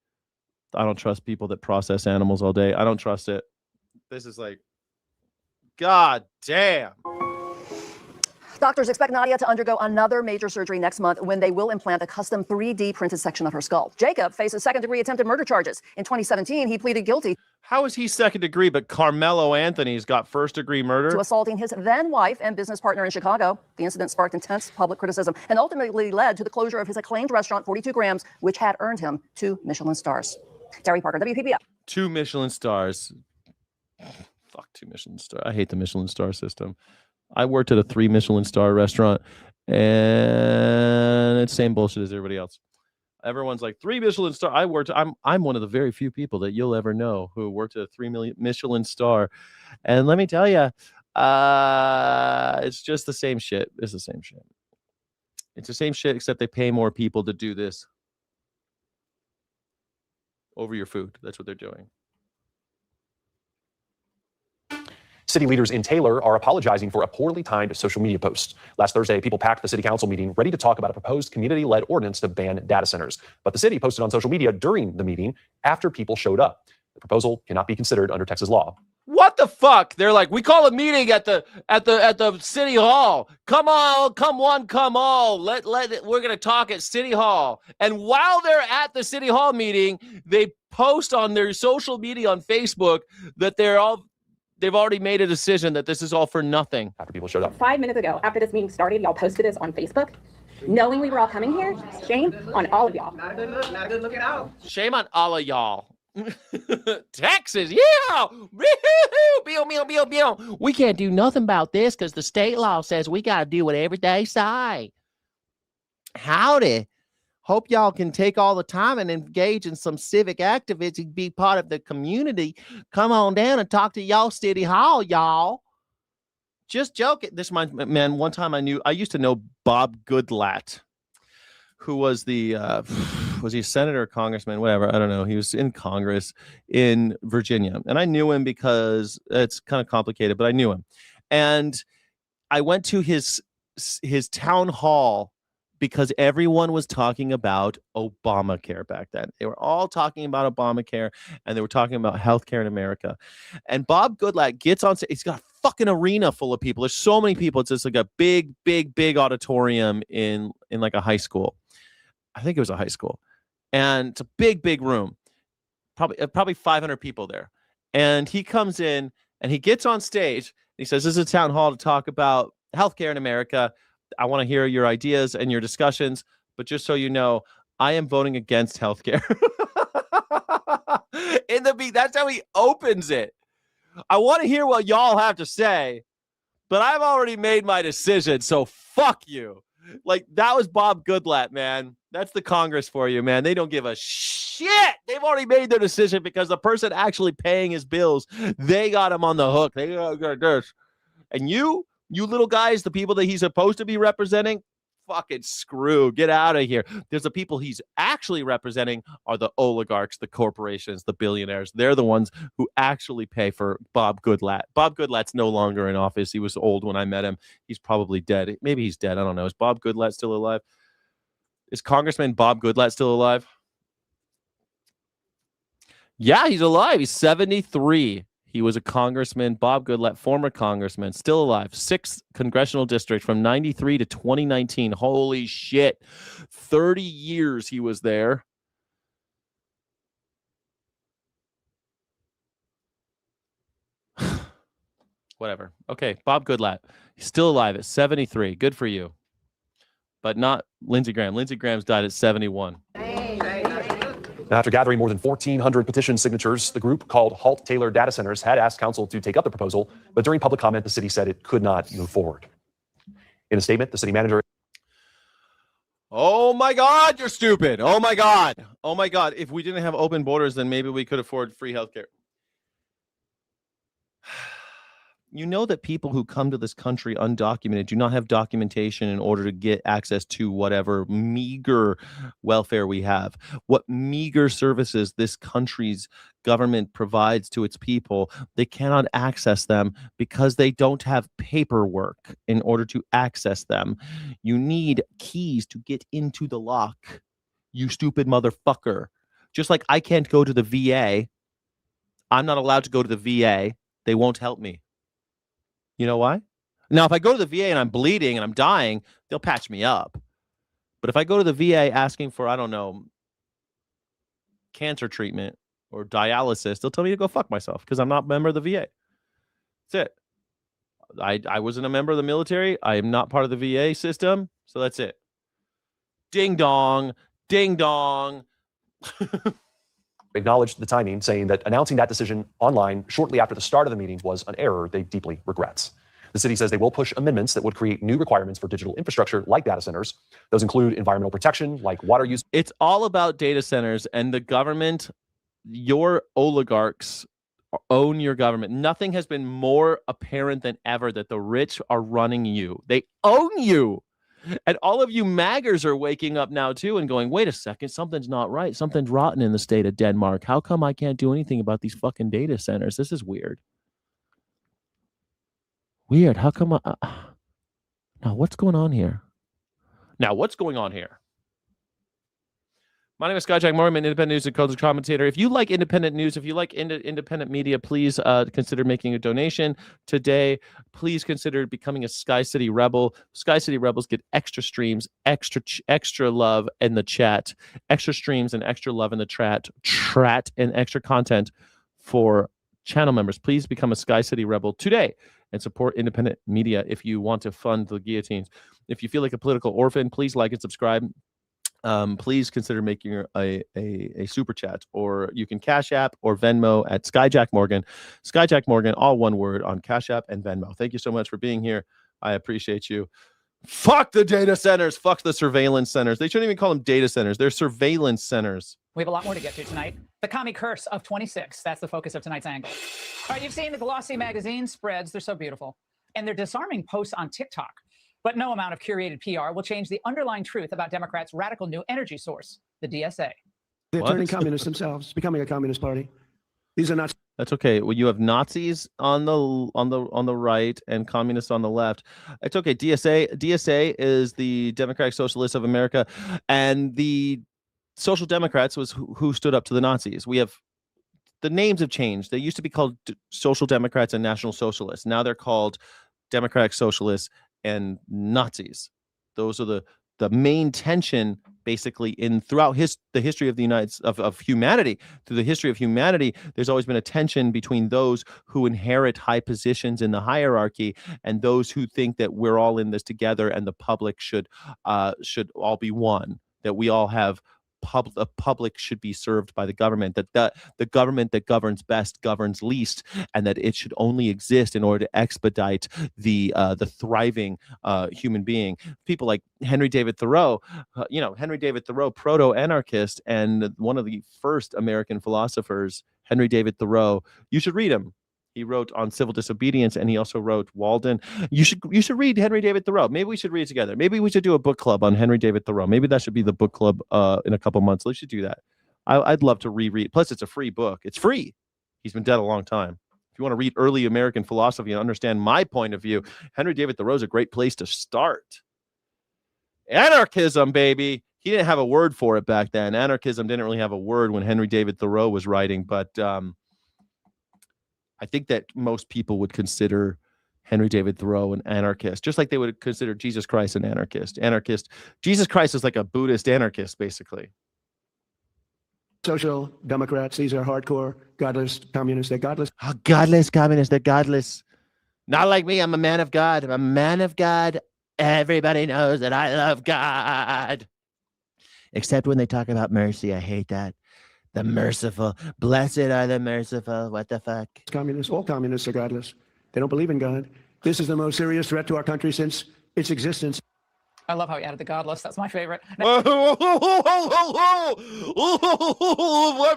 I don't trust people that process animals all day. I don't trust it. This is like, God damn. Doctors expect Nadia to undergo another major surgery next month when they will implant a custom 3D printed section of her skull. Jacob faces second-degree attempted murder charges. In 2017, he pleaded guilty. How is he second degree, but Carmelo Anthony's got first-degree murder? To assaulting his then-wife and business partner in Chicago. The incident sparked intense public criticism and ultimately led to the closure of his acclaimed restaurant, 42 grams, which had earned him 2 Michelin stars. Terry Parker, WPBF. 2 Michelin stars. Fuck 2 Michelin stars. I hate the Michelin star system. I worked at a 3 Michelin star restaurant, and it's same bullshit as everybody else. Everyone's like 3 Michelin star. I'm one of the very few people that you'll ever know who worked at a 3 Michelin star, and let me tell you, it's just the same shit. It's the same shit. It's the same shit, except they pay more people to do this over your food. That's what they're doing. City leaders in Taylor are apologizing for a poorly timed social media post. Last Thursday, people packed the city council meeting ready to talk about a proposed community-led ordinance to ban data centers. But the city posted on social media during the meeting after people showed up. The proposal cannot be considered under Texas law. What the fuck? They're like, we call a meeting at the city hall. Come on, come one, come all. We're gonna talk at city hall. And while they're at the city hall meeting, they post on their social media on Facebook that they've already made a decision that this is all for nothing. After people showed up. 5 minutes ago, after this meeting started, y'all posted this on Facebook. Knowing we were all coming here, shame on all of y'all. Not a good look. Not a good look at all. Shame on all of y'all. Texas, yeah. We can't do nothing about this because the state law says we got to do whatever they say. Howdy. Hope y'all can take all the time and engage in some civic activities, be part of the community. Come on down and talk to y'all city hall, y'all. Just joking. This reminds me, man, one time I used to know Bob Goodlatte, who was was he a senator or congressman? Whatever. I don't know. He was in Congress in Virginia. And I knew him because it's kind of complicated, but I knew him. And I went to his town hall because everyone was talking about Obamacare back then. They were all talking about Obamacare, and they were talking about healthcare in America. And Bob Goodlatte gets on stage. He's got a fucking arena full of people. There's so many people. It's just like a big, big, big auditorium in like a high school. I think it was a high school. And it's a big, big room. Probably 500 people there. And he comes in, and he gets on stage. And he says, this is a town hall to talk about healthcare in America. I want to hear your ideas and your discussions, but just so you know, I am voting against healthcare. That's how he opens it. I want to hear what y'all have to say, but I've already made my decision, so fuck you. Like, that was Bob Goodlatte, man. That's the Congress for you, man. They don't give a shit. They've already made their decision because the person actually paying his bills, they got him on the hook. They got this. And you little guys, the people that he's supposed to be representing, fucking screw. Get out of here. There's the people he's actually representing are the oligarchs, the corporations, the billionaires. They're the ones who actually pay for Bob Goodlatte. Bob Goodlatte's no longer in office. He was old when I met him. He's probably dead. Maybe he's dead. I don't know. Is Bob Goodlatte still alive? Is Congressman Bob Goodlatte still alive? Yeah, he's alive. He's 73. He was a congressman, Bob Goodlatte, former congressman, still alive. 6th congressional district from 93 to 2019. Holy shit. 30 years he was there. Whatever. Okay, Bob Goodlatte. He's still alive at 73. Good for you. But not Lindsey Graham. Lindsey Graham's died at 71. After gathering more than 1,400 petition signatures, the group called Halt Taylor Data Centers had asked council to take up the proposal, but during public comment, the city said it could not move forward. In a statement, the city manager... Oh my God, you're stupid. Oh my God. Oh my God. If we didn't have open borders, then maybe we could afford free healthcare. You know that people who come to this country undocumented do not have documentation in order to get access to whatever meager welfare we have. What meager services this country's government provides to its people, they cannot access them because they don't have paperwork in order to access them. You need keys to get into the lock, you stupid motherfucker. Just like I can't go to the VA. I'm not allowed to go to the VA. They won't help me. You know why? Now, if I go to the VA and I'm bleeding and I'm dying, they'll patch me up. But if I go to the VA asking for, I don't know, cancer treatment or dialysis, they'll tell me to go fuck myself because I'm not a member of the VA. That's it. I wasn't a member of the military. I am not part of the VA system. So that's it. Ding dong. Ding dong. Acknowledged the timing, saying that announcing that decision online shortly after the start of the meeting was an error they deeply regrets. The city says they will push amendments that would create new requirements for digital infrastructure like data centers. Those include environmental protection, like water use. It's all about data centers and the government. Your oligarchs own your government. Nothing has been more apparent than ever that the rich are running you. They own you. And all of you MAGAs are waking up now, too, and going, wait a second, something's not right. Something's rotten in the state of Denmark. How come I can't do anything about these fucking data centers? This is weird. Weird. How come now, what's going on here? Now, what's going on here? My name is Skyjack Morgan, independent news and culture commentator. If you like independent news, if you like independent media, please consider making a donation today. Please consider becoming a Sky City Rebel. Sky City Rebels get extra streams, extra love in the chat, extra streams and extra love in the chat, and extra content for channel members. Please become a Sky City Rebel today and support independent media if you want to fund the guillotines. If you feel like a political orphan, please like and subscribe. Please consider making a super chat, or you can Cash App or Venmo at Skyjack Morgan. Skyjack Morgan, all one word, on Cash App and Venmo. Thank you so much for being here. I appreciate you. Fuck the data centers. Fuck the surveillance centers. They shouldn't even call them data centers. They're surveillance centers. We have a lot more to get to tonight. The commie curse of 26. That's the focus of tonight's angle. All right, you've seen the glossy magazine spreads. They're so beautiful. And they're disarming posts on TikTok. But no amount of curated PR will change the underlying truth about Democrats' radical new energy source, the DSA. They're turning communists themselves, becoming a communist party. These are not. That's okay. Well, you have Nazis on the right and communists on the left. It's okay. DSA is the Democratic Socialists of America, and the Social Democrats was who stood up to the Nazis. We have the names have changed. They used to be called Social Democrats and National Socialists. Now they're called Democratic Socialists and Nazis. Those are the main tension, basically, in throughout the history of the of humanity. Through the history of humanity, there's always been a tension between those who inherit high positions in the hierarchy and those who think that we're all in this together and the public should all be one. That we all have the public should be served by the government, that the government that governs best governs least, and that it should only exist in order to expedite the thriving human being. People like Henry David Thoreau, Henry David Thoreau, proto-anarchist and one of the first American philosophers. Henry David Thoreau, you should read him. He wrote on civil disobedience, and he also wrote Walden. You should read Henry David Thoreau. Maybe we should read it together. Maybe we should do a book club on Henry David Thoreau. Maybe that should be the book club in a couple months. Let's do that. I'd love to reread. Plus, it's a free book. It's free. He's been dead a long time. If you want to read early American philosophy and understand my point of view, Henry David Thoreau is a great place to start. Anarchism, baby. He didn't have a word for it back then. Anarchism didn't really have a word when Henry David Thoreau was writing, but I think that most people would consider Henry David Thoreau an anarchist, just like they would consider Jesus Christ an anarchist. Jesus Christ is like a Buddhist anarchist, basically. Social Democrats, these are hardcore, godless communists. They're godless. Oh, godless communists, they're godless. Not like me, I'm a man of God. I'm a man of God. Everybody knows that I love God. Except when they talk about mercy, I hate that. The merciful. Blessed are the merciful. What the fuck? Communists, all communists are godless. They don't believe in God. This is the most serious threat to our country since its existence. I love how he added the godless. That's my favorite. My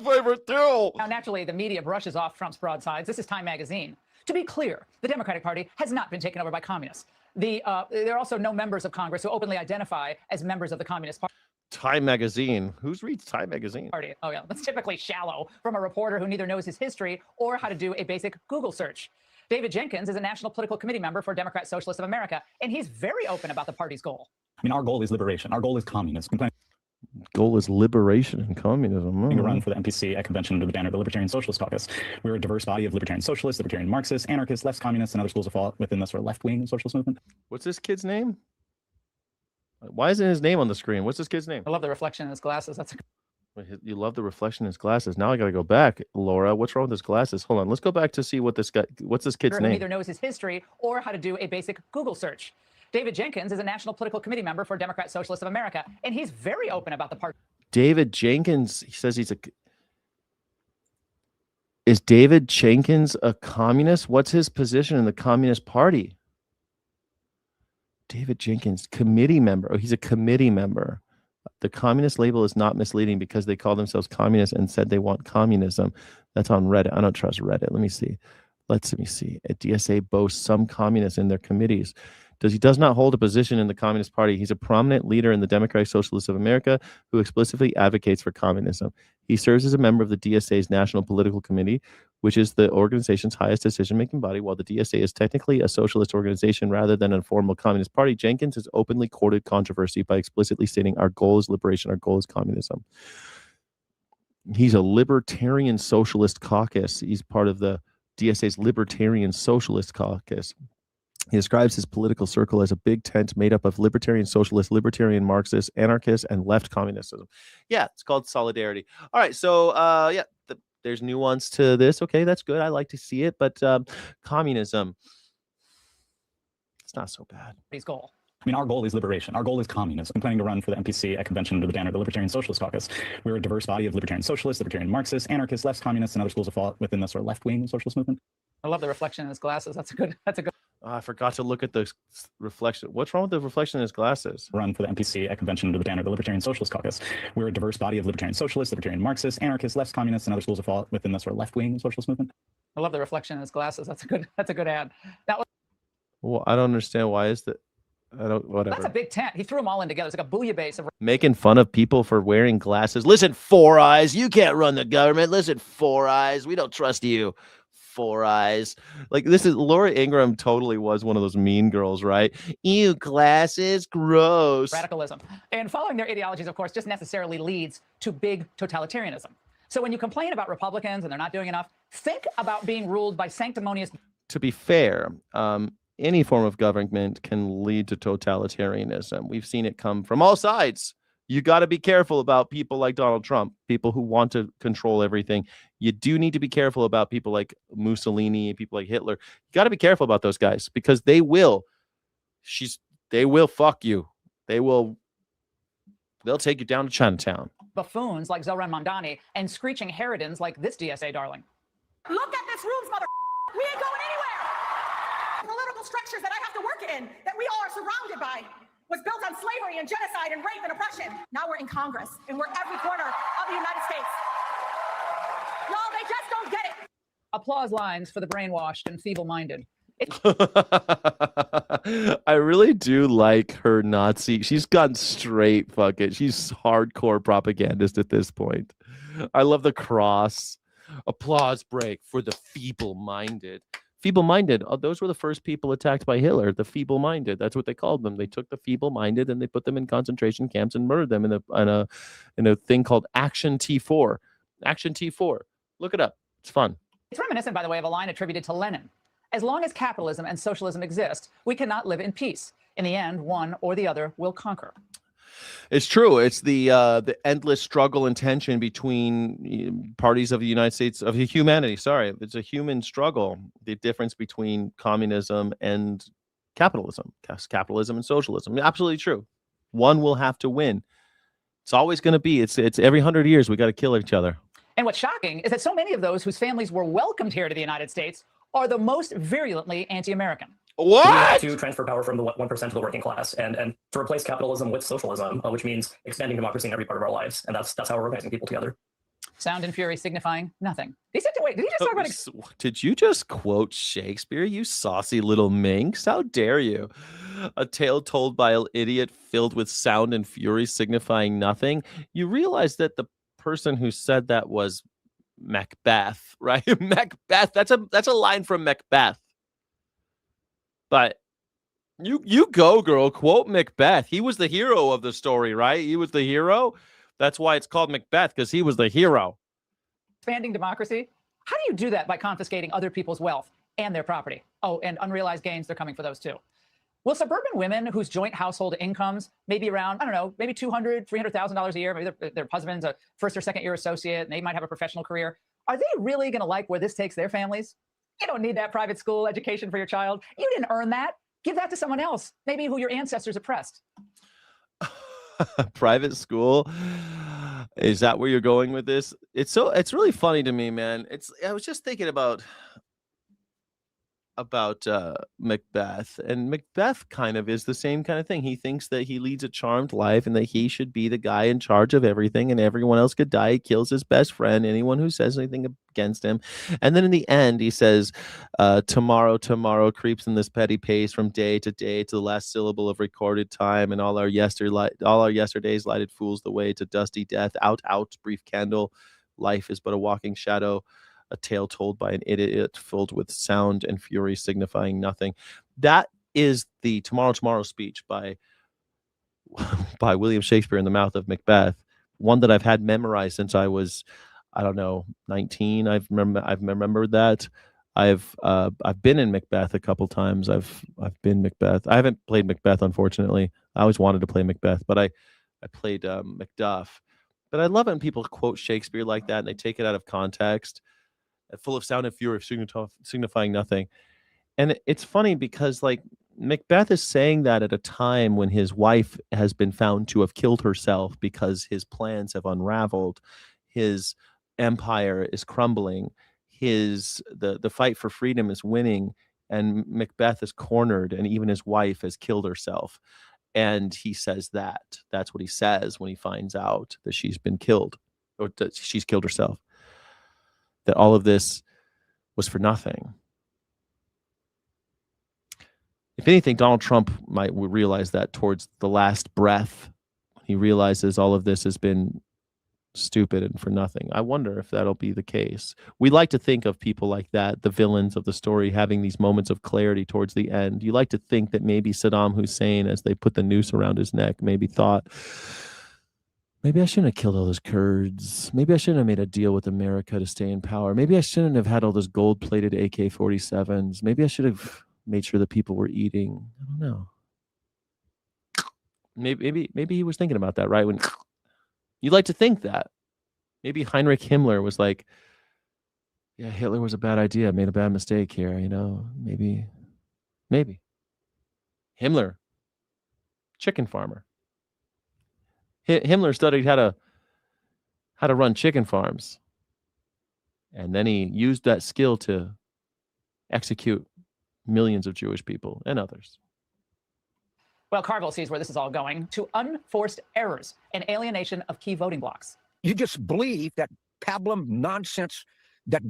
favorite too. Now, naturally, the media brushes off Trump's broadsides. This is Time magazine. To be clear, the Democratic Party has not been taken over by communists. There are also no members of Congress who openly identify as members of the Communist Party. Time magazine. Who reads Time magazine? Oh, yeah. That's typically shallow from a reporter who neither knows his history or how to do a basic Google search. David Jenkins is a National Political Committee member for Democrat Socialists of America, and he's very open about the party's goal. I mean, our goal is liberation. Our goal is communism. Goal is liberation and communism. To run for the MPC at convention under the banner of the Libertarian Socialist Caucus. We're a diverse body of libertarian socialists, libertarian Marxists, anarchists, left communists, and other schools of thought within the sort of left-wing socialist movement. What's this kid's name? Why isn't his name on the screen? What's this kid's name? I love the reflection in his glasses. You love the reflection in his glasses. Now I got to go back. Laura, what's wrong with his glasses? Hold on. Let's go back to see what's this kid's Who name? neither knows his history or how to do a basic Google search. David Jenkins is a National Political Committee member for Democrat Socialists of America, and he's very open about the party. David Jenkins, he says is David Jenkins a communist? What's his position in the Communist Party? David Jenkins, committee member. Oh, he's a committee member. The communist label is not misleading because they call themselves communists and said they want communism. That's on Reddit. I don't trust Reddit. Let me see. Let me see. At DSA boasts some communists in their committees. He does not hold a position in the Communist Party. He's a prominent leader in the Democratic Socialists of America who explicitly advocates for communism. He serves as a member of the DSA's National Political Committee, which is the organization's highest decision-making body. While the DSA is technically a socialist organization rather than a formal communist party, Jenkins has openly courted controversy by explicitly stating, "Our goal is liberation. Our goal is communism." He's a libertarian socialist caucus. He's part of the DSA's Libertarian Socialist Caucus. He describes his political circle as a big tent made up of libertarian socialists, libertarian Marxists, anarchists, and left communism. Yeah, it's called Solidarity. All right, so there's nuance to this. Okay, that's good. I like to see it, but communism, it's not so bad. His goal. I mean, our goal is liberation. Our goal is communism. I'm planning to run for the MPC at convention under the banner of the Libertarian Socialist Caucus. We're a diverse body of libertarian socialists, libertarian Marxists, anarchists, left communists, and other schools of thought within the sort of left-wing socialist movement. I love the reflection in his glasses. That's a good. Oh, I forgot to look at the reflection. What's wrong with the reflection in his glasses? Run for the MPC at convention under the banner of the Libertarian Socialist Caucus. We're a diverse body of libertarian socialists, libertarian Marxists, anarchists, left communists, and other schools of thought within the sort of left-wing socialist movement. I love the reflection in his glasses. That's a good ad. Well, I don't understand why is that. Whatever. That's a big tent. He threw them all in together. It's like a bouillabaisse of making fun of people for wearing glasses. Listen, Four Eyes, you can't run the government. Listen, Four Eyes, we don't trust you. Four Eyes. Like, this is Laura Ingraham totally was one of those mean girls, right? Ew, glasses, gross. radicalism. And following their ideologies, of course, just necessarily leads to big totalitarianism. So when you complain about Republicans and they're not doing enough, think about being ruled by sanctimonious. To be fair, any form of government can lead to totalitarianism. We've seen it come from all sides. You got to be careful about people like Donald Trump, people who want to control everything. You do need to be careful about people like Mussolini, people like Hitler. You got to be careful about those guys because they will fuck you. They'll take you down to Chinatown. Buffoons like Zoran Mondani and screeching harridans like this DSA darling. Look at this room, mother. We ain't going anywhere. Political structures that I have to work in, that we all are surrounded by, was built on slavery and genocide and rape and oppression. Now we're in Congress and we're every corner of the United States. Y'all, they just don't get it. applause lines for the brainwashed and feeble-minded. I really do like her Nazi. She's gone straight. Fuck it. She's hardcore propagandist at this point. I love the cross. Applause break for the feeble-minded. Feeble-minded. Oh, those were the first people attacked by Hitler. The feeble-minded. That's what they called them. They took the feeble-minded and they put them in concentration camps and murdered them in a thing called Action T4. Action T4. Look it up. It's fun. It's reminiscent, by the way, of a line attributed to Lenin. As long as capitalism and socialism exist, we cannot live in peace. In the end, one or the other will conquer. It's true. It's the endless struggle and tension between parties of the United States of humanity. Sorry, it's a human struggle. The difference between communism and capitalism, and socialism. Absolutely true. One will have to win. It's always going to be. It's every 100 years we got to kill each other. And what's shocking is that so many of those whose families were welcomed here to the United States are the most virulently anti-American. What? We have to transfer power from the 1% to the working class and to replace capitalism with socialism, which means expanding democracy in every part of our lives. And that's how we're organizing people together. Sound and fury signifying nothing. Wait, did he just talk about... Did you just quote Shakespeare, you saucy little minx? How dare you? A tale told by an idiot filled with sound and fury signifying nothing. You realize that the person who said that was Macbeth, right? Macbeth. That's a line from Macbeth. But you go, girl. Quote Macbeth. He was the hero of the story, right? He was the hero. That's why it's called Macbeth, because he was the hero. Expanding democracy? How do you do that? By confiscating other people's wealth and their property. Oh, and unrealized gains, they're coming for those too. Will suburban women whose joint household incomes may be around, I don't know, maybe $200,000, $300,000 a year, maybe their husband's a first or second year associate, and they might have a professional career. Are they really going to like where this takes their families? You don't need that private school education for your child. You didn't earn that. Give that to someone else, maybe who your ancestors oppressed. Private school? Is that where you're going with this? It's really funny to me, man. I was just thinking about Macbeth, and Macbeth kind of is the same kind of thing. He thinks that he leads a charmed life and that he should be the guy in charge of everything and everyone else could die. He kills his best friend, anyone who says anything against him. And then in the end, he says, tomorrow creeps in this petty pace from day to the last syllable of recorded time, and all our yesterdays lighted fools the way to dusty death. Out, brief candle. Life is but a walking shadow. A tale told by an idiot filled with sound and fury signifying nothing. That is the Tomorrow speech by William Shakespeare in the mouth of Macbeth. One that I've had memorized since I was, 19. I've remembered that. I've been in Macbeth a couple times. I've been Macbeth. I haven't played Macbeth, unfortunately. I always wanted to play Macbeth, but I played Macduff. But I love it when people quote Shakespeare like that and they take it out of context. Full of sound and fury, signifying nothing. And it's funny because like Macbeth is saying that at a time when his wife has been found to have killed herself because his plans have unraveled, his empire is crumbling, the fight for freedom is winning, and Macbeth is cornered, and even his wife has killed herself. And he says that's what he says when he finds out that she's been killed, or that she's killed herself. That all of this was for nothing. If anything, Donald Trump might realize that towards the last breath. He realizes all of this has been stupid and for nothing. I wonder if that'll be the case. We like to think of people like that, the villains of the story, having these moments of clarity towards the end. You like to think that maybe Saddam Hussein, as they put the noose around his neck, maybe thought, maybe I shouldn't have killed all those Kurds. Maybe I shouldn't have made a deal with America to stay in power. Maybe I shouldn't have had all those gold-plated AK-47s. Maybe I should have made sure that people were eating. I don't know. Maybe he was thinking about that, right? When you like to think that. Maybe Heinrich Himmler was like, yeah, Hitler was a bad idea. I made a bad mistake here, Maybe. Himmler, chicken farmer. Himmler studied how to run chicken farms, and then he used that skill to execute millions of Jewish people and others. Well, Carville sees where this is all going, to unforced errors and alienation of key voting blocks. You just believe that pablum nonsense that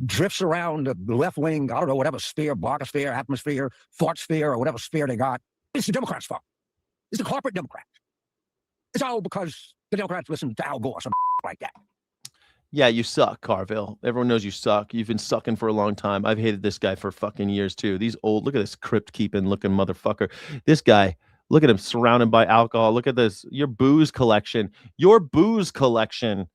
drifts around the left wing, I don't know, whatever sphere, blogosphere, atmosphere, thought sphere, or whatever sphere they got. It's the Democrats' fault. It's the corporate Democrats. It's all because the Democrats listen to Al Gore or something like that. Yeah, you suck, Carville. Everyone knows you suck. You've been sucking for a long time. I've hated this guy for fucking years too. These old, look at this crypt keeping looking motherfucker. This guy, look at him surrounded by alcohol. Look at this. Your booze collection. Your booze collection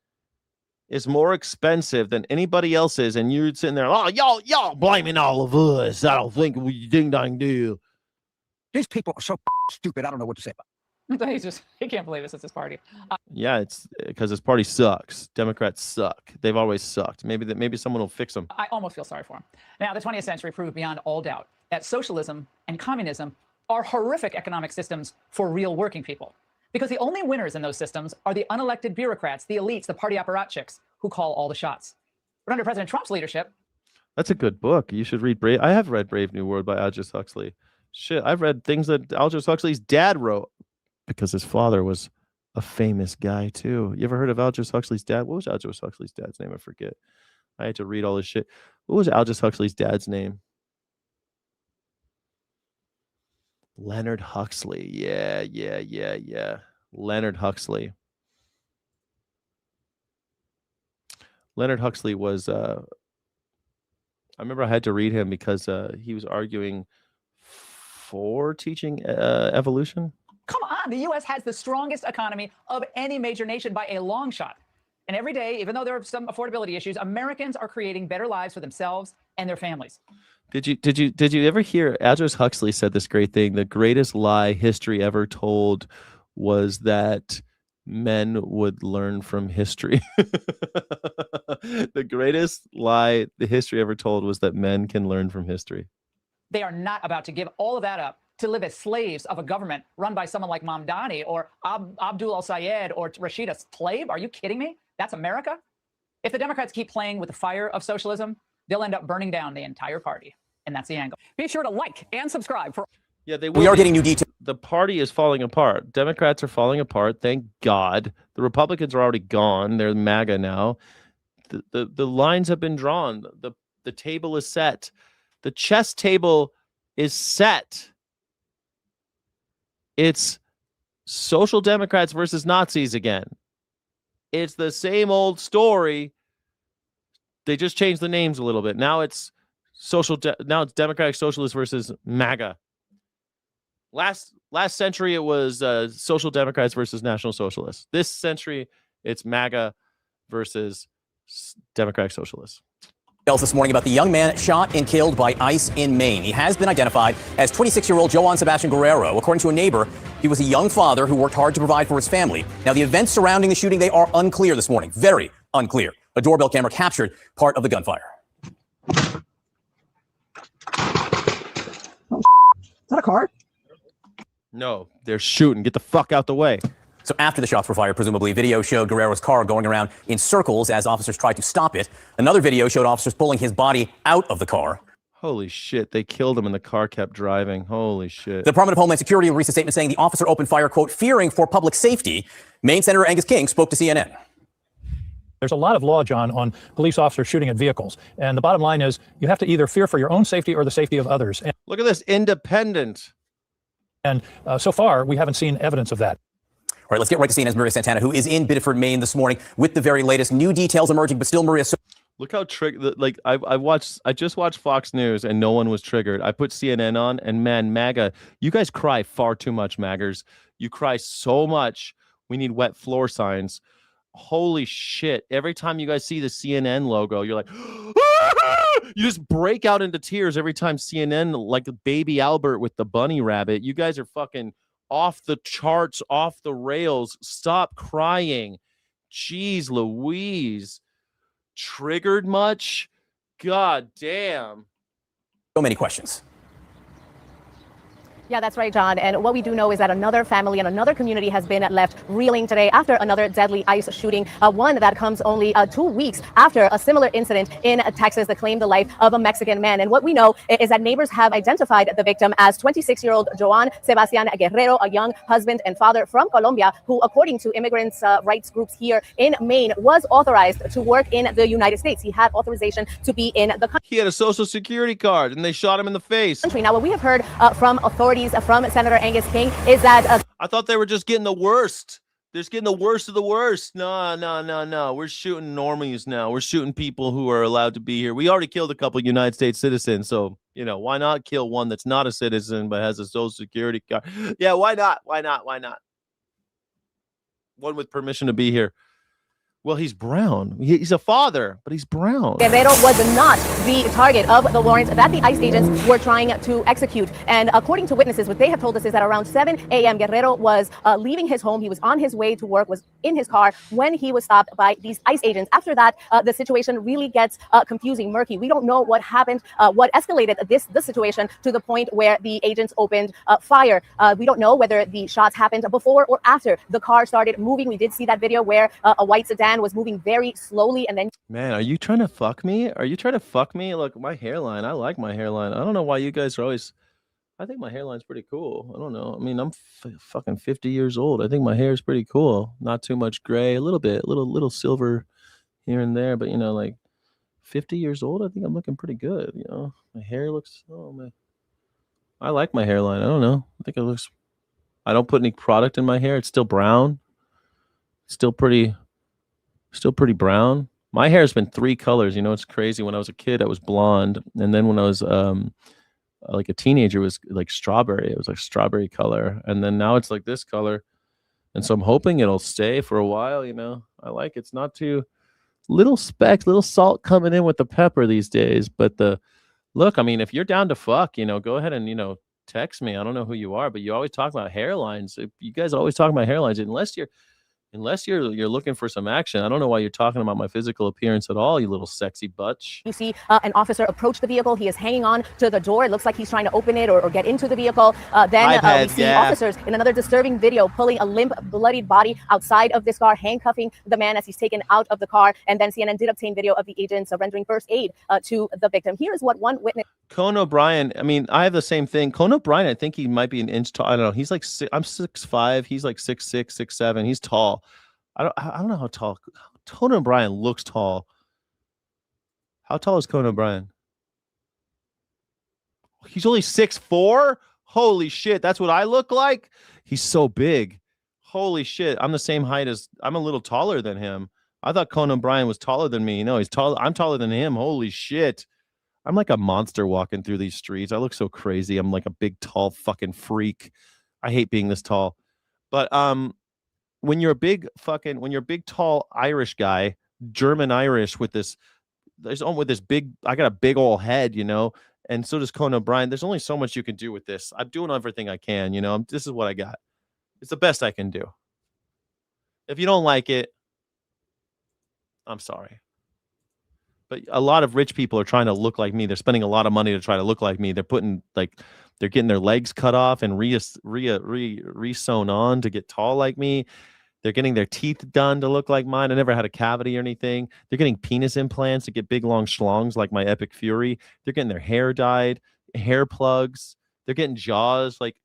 is more expensive than anybody else's, and you're sitting there, oh, y'all blaming all of us. I don't think we ding dong do. These people are so stupid. I don't know what to say about He can't believe this. It's his party. Yeah, it's because his party sucks. Democrats suck. They've always sucked. Maybe someone will fix them. I almost feel sorry for him. Now, the 20th century proved beyond all doubt that socialism and communism are horrific economic systems for real working people. Because the only winners in those systems are the unelected bureaucrats, the elites, the party apparatchiks who call all the shots. But under President Trump's leadership... That's a good book. You should read Brave. I have read Brave New World by Aldous Huxley. Shit, I've read things that Aldous Huxley's dad wrote because his father was a famous guy too. You ever heard of Aldous Huxley's dad? What was Aldous Huxley's dad's name? I forget. I had to read all this shit. What was Aldous Huxley's dad's name? Leonard Huxley. Yeah. Leonard Huxley. Leonard Huxley was, I remember I had to read him because he was arguing for teaching evolution. Come on, the U.S. has the strongest economy of any major nation by a long shot. And every day, even though there are some affordability issues, Americans are creating better lives for themselves and their families. Did you ever hear Aldous Huxley said this great thing? The greatest lie history ever told was that men would learn from history. The greatest lie the history ever told was that men can learn from history. They are not about to give all of that up to live as slaves of a government run by someone like Mamdani or Abdul al-Sayed or Rashida Tlaib. Are you kidding me? That's America? If the Democrats keep playing with the fire of socialism, they'll end up burning down the entire party. And that's the angle. Be sure to like and subscribe for... Yeah, We are getting new details. The party is falling apart. Democrats are falling apart. Thank God. The Republicans are already gone. They're MAGA now. The lines have been drawn. The table is set. The chess table is set. It's social democrats versus Nazis again. It's the same old story. They just changed the names a little bit. Now it's now it's democratic socialists versus MAGA. Last century it was social democrats versus national socialists. This century it's MAGA versus democratic socialists. This morning about the young man shot and killed by ICE in Maine. He has been identified as 26-year-old Joan Sebastian Guerrero. According to a neighbor, he was a young father who worked hard to provide for his family. Now, the events surrounding the shooting, they are unclear this morning. Very unclear. A doorbell camera captured part of the gunfire. Is that a car? No, they're shooting. Get the fuck out the way. So after the shots were fired, presumably, video showed Guerrero's car going around in circles as officers tried to stop it. Another video showed officers pulling his body out of the car. Holy shit, they killed him and the car kept driving. Holy shit. The Department of Homeland Security released a statement saying the officer opened fire, quote, fearing for public safety. Maine Senator Angus King spoke to CNN. There's a lot of law, John, on police officers shooting at vehicles. And the bottom line is you have to either fear for your own safety or the safety of others. And look at this, independent. And so far, we haven't seen evidence of that. All right, let's get right to CNN's Maria Santana, who is in Biddeford, Maine this morning with the very latest new details emerging. But still, Maria. Look how like I just watched Fox News and no one was triggered. I put CNN on and man, MAGA, you guys cry far too much, MAGers. You cry so much. We need wet floor signs. Holy shit. Every time you guys see the CNN logo, you're like, you just break out into tears every time CNN, like baby Albert with the bunny rabbit. You guys are fucking off the charts, off the rails. Stop crying. Jeez Louise. Triggered much? God damn. So many questions. Yeah, that's right, John. And what we do know is that another family and another community has been left reeling today after another deadly ICE shooting, one that comes only 2 weeks after a similar incident in Texas that claimed the life of a Mexican man. And what we know is that neighbors have identified the victim as 26-year-old Joan Sebastian Guerrero, a young husband and father from Colombia, who, according to immigrants' rights groups here in Maine, was authorized to work in the United States. He had authorization to be in the country. He had a social security card, and they shot him in the face. Now, what we have heard from authorities, from Senator Angus King, is that I thought they were just getting the worst. They're just getting the worst of the worst. No. We're shooting normies now. We're shooting people who are allowed to be here. We already killed a couple United States citizens, so why not kill one that's not a citizen but has a social security card? Yeah, why not? Why not? One with permission to be here. Well, he's brown. He's a father, but he's brown. Guerrero was not the target of the warrant that the ICE agents were trying to execute. And according to witnesses, what they have told us is that around 7 a.m., Guerrero was leaving his home. He was on his way to work, was in his car when he was stopped by these ICE agents. After that, the situation really gets confusing, murky. We don't know what happened, what escalated this situation to the point where the agents opened fire. We don't know whether the shots happened before or after the car started moving. We did see that video where a white sedan was moving very slowly, and then Man, are you trying to fuck me? Look, my hairline. I like my hairline. I don't know why you guys are always. I think my hairline's pretty cool. I don't know. I mean, I'm fucking 50 years old. I think my hair is pretty cool. Not too much gray, a little bit, little silver here and there, but like 50 years old, I think I'm looking pretty good. My hair looks. Oh man, I like my hairline. I don't know. I think it looks. I don't put any product in my hair. It's still brown. Still pretty brown. My hair has been 3 colors. It's crazy. When I was a kid, I was blonde, and then when I was like a teenager, it was like strawberry. It was like strawberry color, and then now it's like this color. And so I'm hoping it'll stay for a while. I like it's not too little specks, little salt coming in with the pepper these days. But look, I mean, if you're down to fuck, go ahead and text me. I don't know who you are, but you always talk about hairlines. You guys always talk about hairlines, unless you're looking for some action. I don't know why you're talking about my physical appearance at all, you little sexy butch. you see an officer approach the vehicle. He is hanging on to the door. It looks like he's trying to open it or get into the vehicle. Then we see officers in another disturbing video pulling a limp, bloodied body outside of this car, handcuffing the man as he's taken out of the car. And then CNN did obtain video of the agents rendering first aid to the victim. Here is what one witness. Conan O'Brien, I mean, I have the same thing. Conan O'Brien, I think he might be an inch tall. I don't know. He's like I'm 6'5". He's like 6'6", 6'7". He's tall. I don't know how tall. Conan O'Brien looks tall. How tall is Conan O'Brien? He's only 6'4". Holy shit, that's what I look like. He's so big. Holy shit, I'm the same height as. I'm a little taller than him. I thought Conan O'Brien was taller than me. No, he's tall. I'm taller than him. Holy shit. I'm like a monster walking through these streets. I look so crazy. I'm like a big, tall fucking freak. I hate being this tall. But when you're a big, tall Irish guy, German Irish with this big, I got a big old head, and so does Conan O'Brien. There's only so much you can do with this. I'm doing everything I can, this is what I got. It's the best I can do. If you don't like it, I'm sorry. But a lot of rich people are trying to look like me. They're spending a lot of money to try to look like me. They're getting their legs cut off and re-sewn on to get tall like me. They're getting their teeth done to look like mine. I never had a cavity or anything. They're getting penis implants to get big, long schlongs like my Epic Fury. They're getting their hair dyed, hair plugs. They're getting jaws like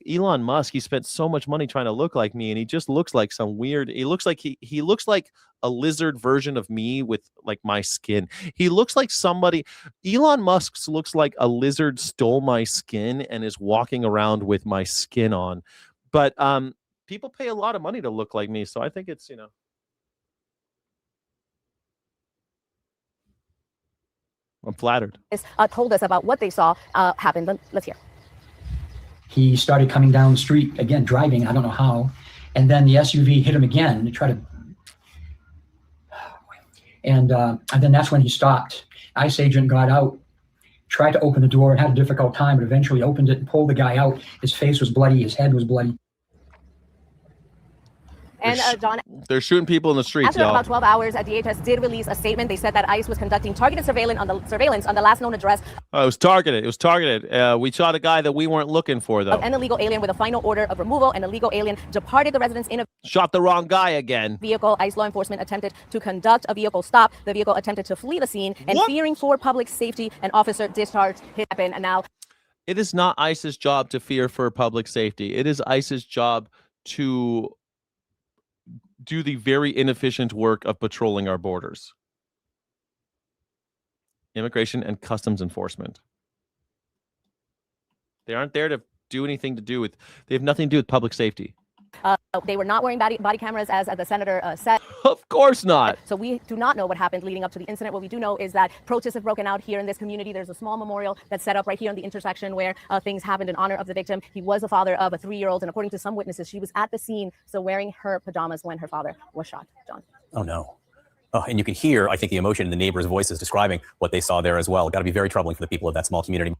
Elon Musk. He spent so much money trying to look like me, and he just looks like some weird. He looks like he looks like a lizard version of me with like my skin. He looks like somebody. Elon Musk looks like a lizard stole my skin and is walking around with my skin on. But people pay a lot of money to look like me, so I think it's I'm flattered. Told us about what they saw happen. Let's hear. He started coming down the street again, driving. I don't know how, and then the SUV hit him again to try to. And then that's when he stopped. ICE agent got out, tried to open the door, and had a difficult time, but eventually opened it and pulled the guy out. His face was bloody. His head was bloody. And John, they're shooting people in the streets, after y'all. about 12 hours, DHS did release a statement. They said that ICE was conducting targeted surveillance on the last known address. It was targeted. It was targeted. We shot a guy that we weren't looking for, though. Of an illegal alien with a final order of removal. An illegal alien departed the residence in a Shot the wrong guy again. vehicle. ICE law enforcement attempted to conduct a vehicle stop. The vehicle attempted to flee the scene, and fearing for public safety, an officer discharged his weapon. And now, It is not ICE's job to fear for public safety. It is ICE's job to do the very inefficient work of patrolling our borders. Immigration and customs enforcement. They aren't there to do anything to do with, they have nothing to do with public safety. they were not wearing body cameras, as the senator said. Of course not. So we do not know what happened leading up to the incident. What we do know is that protests have broken out here in this community. There's a small memorial that's set up right here on the intersection where things happened in honor of the victim. He was the father of a 3-year-old, and according to some witnesses, she was at the scene, so wearing her pajamas when her father was shot. John. Oh, no. Oh, and you can hear, I think, the emotion in the neighbors' voices describing what they saw there as well. Got to be very troubling for the people of that small community.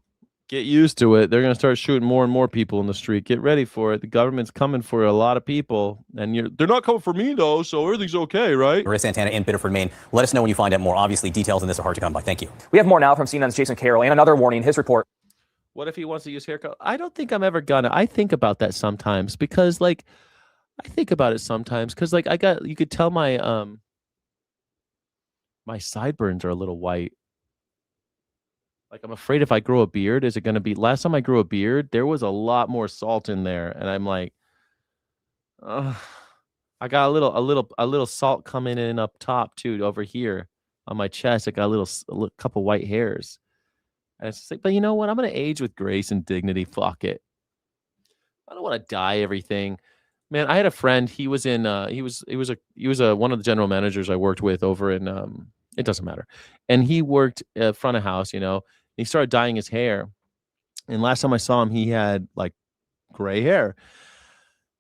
Get used to it. They're going to start shooting more and more people in the street. Get ready for it. The government's coming for a lot of people, and they're not coming for me, though, so everything's okay, right? Maria Santana in Biddeford, Maine. Let us know when you find out more. Obviously, details on this are hard to come by. Thank you. We have more now from CNN's Jason Carroll, and another warning, his report. What if he wants to use haircut? I don't think I'm ever gonna. I think about that sometimes because, like, you could tell my my sideburns are a little white. Like, I'm afraid if I grow a beard, is it going to be... Last time I grew a beard, there was a lot more salt in there. And I'm like, I got a little salt coming in up top, too, over here on my chest. I got a little couple white hairs. And it's just like, but you know what? I'm going to age with grace and dignity. Fuck it. I don't want to dye everything. Man, I had a friend. He was in, he was one of the general managers I worked with over in, it doesn't matter. And he worked front of house, you know. He started dyeing his hair. And last time I saw him, he had like gray hair.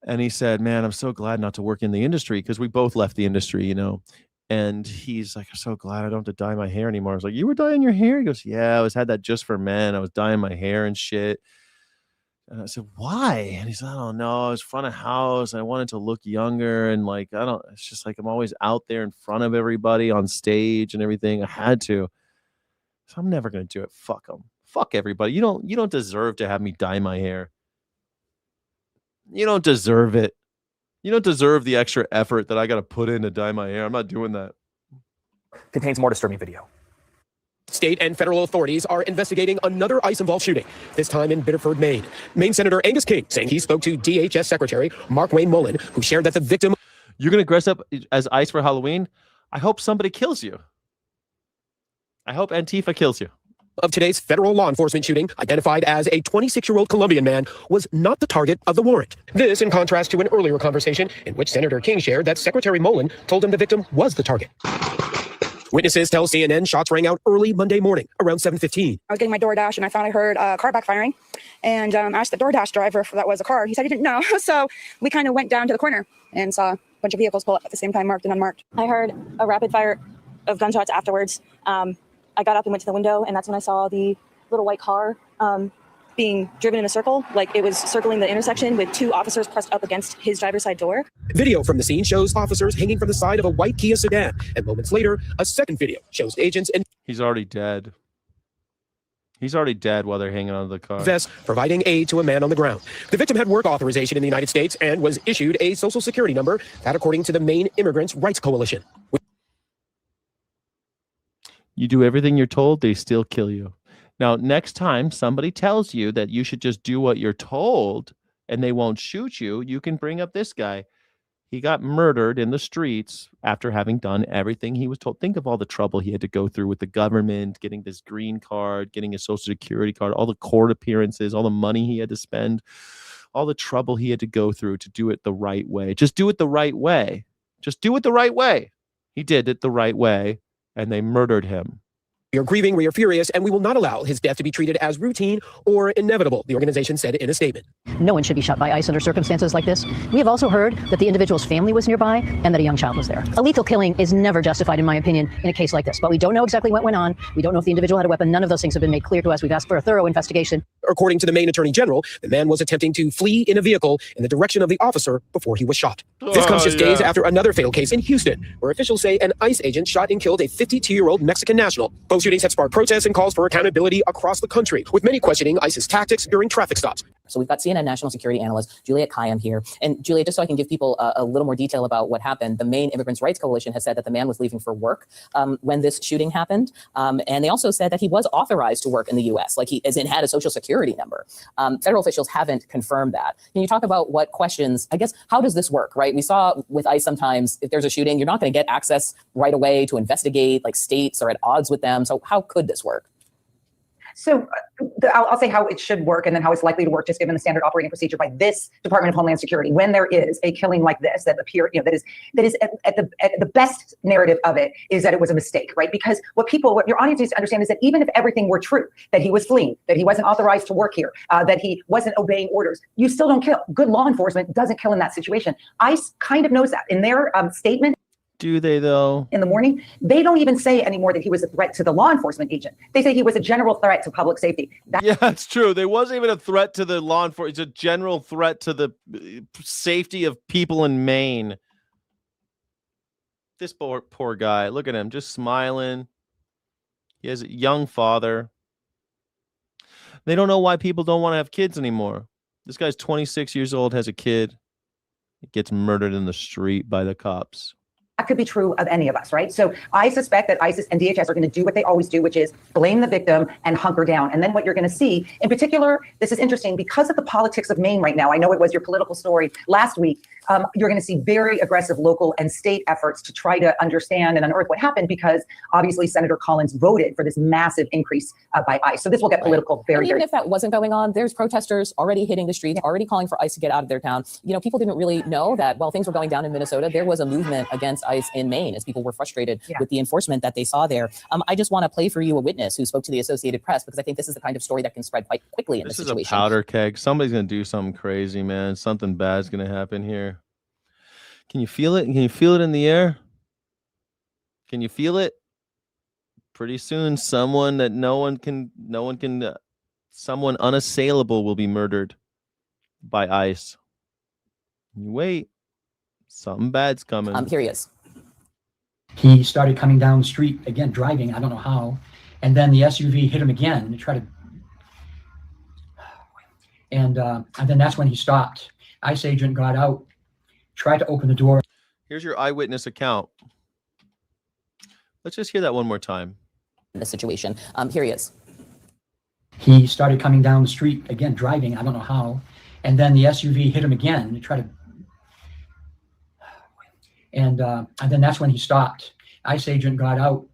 And he said, man, I'm so glad not to work in the industry, because we both left the industry, you know. And he's like, I'm so glad I don't have to dye my hair anymore. I was like, you were dyeing your hair? He goes, yeah, had that just for men. I was dyeing my hair and shit. And I said, why? And he said, I don't know. I was front of house. I wanted to look younger. And like, it's just like, I'm always out there in front of everybody on stage and everything. I had to. So I'm never going to do it. Fuck them. Fuck everybody. You don't deserve to have me dye my hair. You don't deserve it. You don't deserve the extra effort that I got to put in to dye my hair. I'm not doing that. Contains more disturbing video. State and federal authorities are investigating another ICE-involved shooting, this time in Biddeford, Maine. Maine Senator Angus King saying he spoke to DHS Secretary Markwayne Mullen, who shared that the victim... You're going to dress up as ICE for Halloween? I hope somebody kills you. I hope Antifa kills you. Of today's federal law enforcement shooting, identified as a 26-year-old Colombian man, was not the target of the warrant. This in contrast to an earlier conversation in which Senator King shared that Secretary Mullen told him the victim was the target. Witnesses tell CNN shots rang out early Monday morning, around 7:15. I was getting my DoorDash, and I heard a car backfiring, and asked the DoorDash driver if that was a car. He said he didn't know, so we kind of went down to the corner and saw a bunch of vehicles pull up at the same time, marked and unmarked. I heard a rapid fire of gunshots afterwards. I got up and went to the window, and that's when I saw the little white car being driven in a circle, like it was circling the intersection with 2 officers pressed up against his driver's side door. Video from the scene shows officers hanging from the side of a white Kia sedan, and moments later, a second video shows agents and... He's already dead. He's already dead while they're hanging onto the car. Vests providing aid to a man on the ground. The victim had work authorization in the United States and was issued a social security number, that according to the Maine Immigrants' Rights Coalition. You do everything you're told, they still kill you. Now, next time somebody tells you that you should just do what you're told and they won't shoot you, you can bring up this guy. He got murdered in the streets after having done everything he was told. Think of all the trouble he had to go through with the government, getting this green card, getting a social security card, all the court appearances, all the money he had to spend, all the trouble he had to go through to do it the right way. Just do it the right way. Just do it the right way. He did it the right way, and they murdered him. We are grieving, we are furious, and we will not allow his death to be treated as routine or inevitable, the organization said in a statement. No one should be shot by ICE under circumstances like this. We have also heard that the individual's family was nearby and that a young child was there. A lethal killing is never justified, in my opinion, in a case like this. But we don't know exactly what went on. We don't know if the individual had a weapon. None of those things have been made clear to us. We've asked for a thorough investigation. according to the Maine Attorney General, the man was attempting to flee in a vehicle in the direction of the officer before he was shot. This comes just days after another fatal case in Houston, where officials say an ICE agent shot and killed a 52-year-old Mexican national. Both shootings have sparked protests and calls for accountability across the country, with many questioning ICE's tactics during traffic stops. So we've got CNN national security analyst Juliet Kayyem here. And Juliet, just so I can give people a little more detail about what happened, the Maine Immigrants' Rights Coalition has said that the man was leaving for work when this shooting happened. And they also said that he was authorized to work in the U.S., like he as in had a social security number. Federal officials haven't confirmed that. Can you talk about what questions, I guess, how does this work, right? We saw with ICE sometimes, if there's a shooting, you're not going to get access right away to investigate, like states are at odds with them. So how could this work? So I'll say how it should work and then how it's likely to work, just given the standard operating procedure by this Department of Homeland Security. When there is a killing like this that appear, that is at the best narrative of it is that it was a mistake, right? Because what your audience needs to understand is that even if everything were true, that he was fleeing, that he wasn't authorized to work here, that he wasn't obeying orders, you still don't kill. Good law enforcement doesn't kill in that situation. ICE kind of knows that in their statement. Do they though? In the morning, they don't even say anymore that he was a threat to the law enforcement agent. They say he was a general threat to public safety. Yeah, it's true. There wasn't even a threat to the law enforcement. It's a general threat to the safety of people in Maine. This poor guy, look at him, just smiling. He has a young father. They don't know why people don't want to have kids anymore. This guy's 26 years old, has a kid. He gets murdered in the street by the cops. That could be true of any of us, right? So I suspect that ISIS and DHS are going to do what they always do, which is blame the victim and hunker down. And then what you're going to see, in particular, this is interesting because of the politics of Maine right now. I know it was your political story last week. You're going to see very aggressive local and state efforts to try to understand and unearth what happened because obviously Senator Collins voted for this massive increase by ICE. So this will get political very, even if that wasn't going on, there's protesters already hitting the streets, already calling for ICE to get out of their town. You know, people didn't really know that while things were going down in Minnesota, there was a movement against ICE in Maine as people were frustrated with the enforcement that they saw there. I just want to play for you a witness who spoke to the Associated Press because I think this is the kind of story that can spread quite quickly in this situation. This is a powder keg. Somebody's going to do something crazy, man. Something bad's going to happen here. Can you feel it? Can you feel it in the air? Can you feel it? Pretty soon, someone unassailable will be murdered by ICE. You wait. Something bad's coming. Here he is. He started coming down the street again, driving. I don't know how. And then the SUV hit him again and tried to. And then that's when he stopped. ICE agent got out, tried to open the door. Here's your eyewitness account. Let's just hear that one more time. In this situation. Here he is. He started coming down the street again, driving. I don't know how. And then the SUV hit him again and tried to. And then that's when he stopped. ICE agent got out,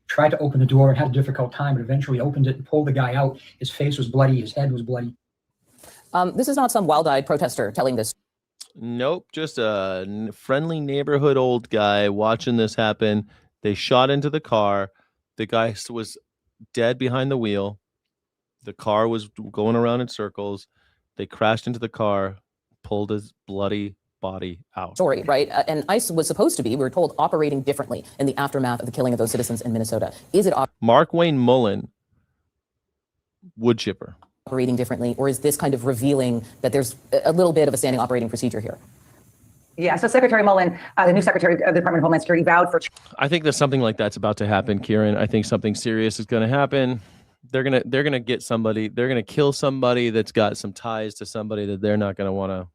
tried to open the door and had a difficult time, but eventually opened it and pulled the guy out. His face was bloody. His head was bloody. This is not some wild-eyed protester telling this. Nope, just a friendly neighborhood old guy watching this happen. They shot into the car. The guy was dead behind the wheel. The car was going around in circles. They crashed into the car, pulled his bloody body out. Story, right? And ICE was supposed to be, we were told, operating differently in the aftermath of the killing of those citizens in Minnesota. Is it Mark Wayne Mullen, wood chipper. Operating differently, or is this kind of revealing that there's a little bit of a standing operating procedure here? Yeah, so Secretary Mullen, the new Secretary of the Department of Homeland Security, vowed for. I think that something like that's about to happen, Kieran. I think something serious is going to happen. They're gonna get somebody. They're gonna kill somebody that's got some ties to somebody that they're not going to want to.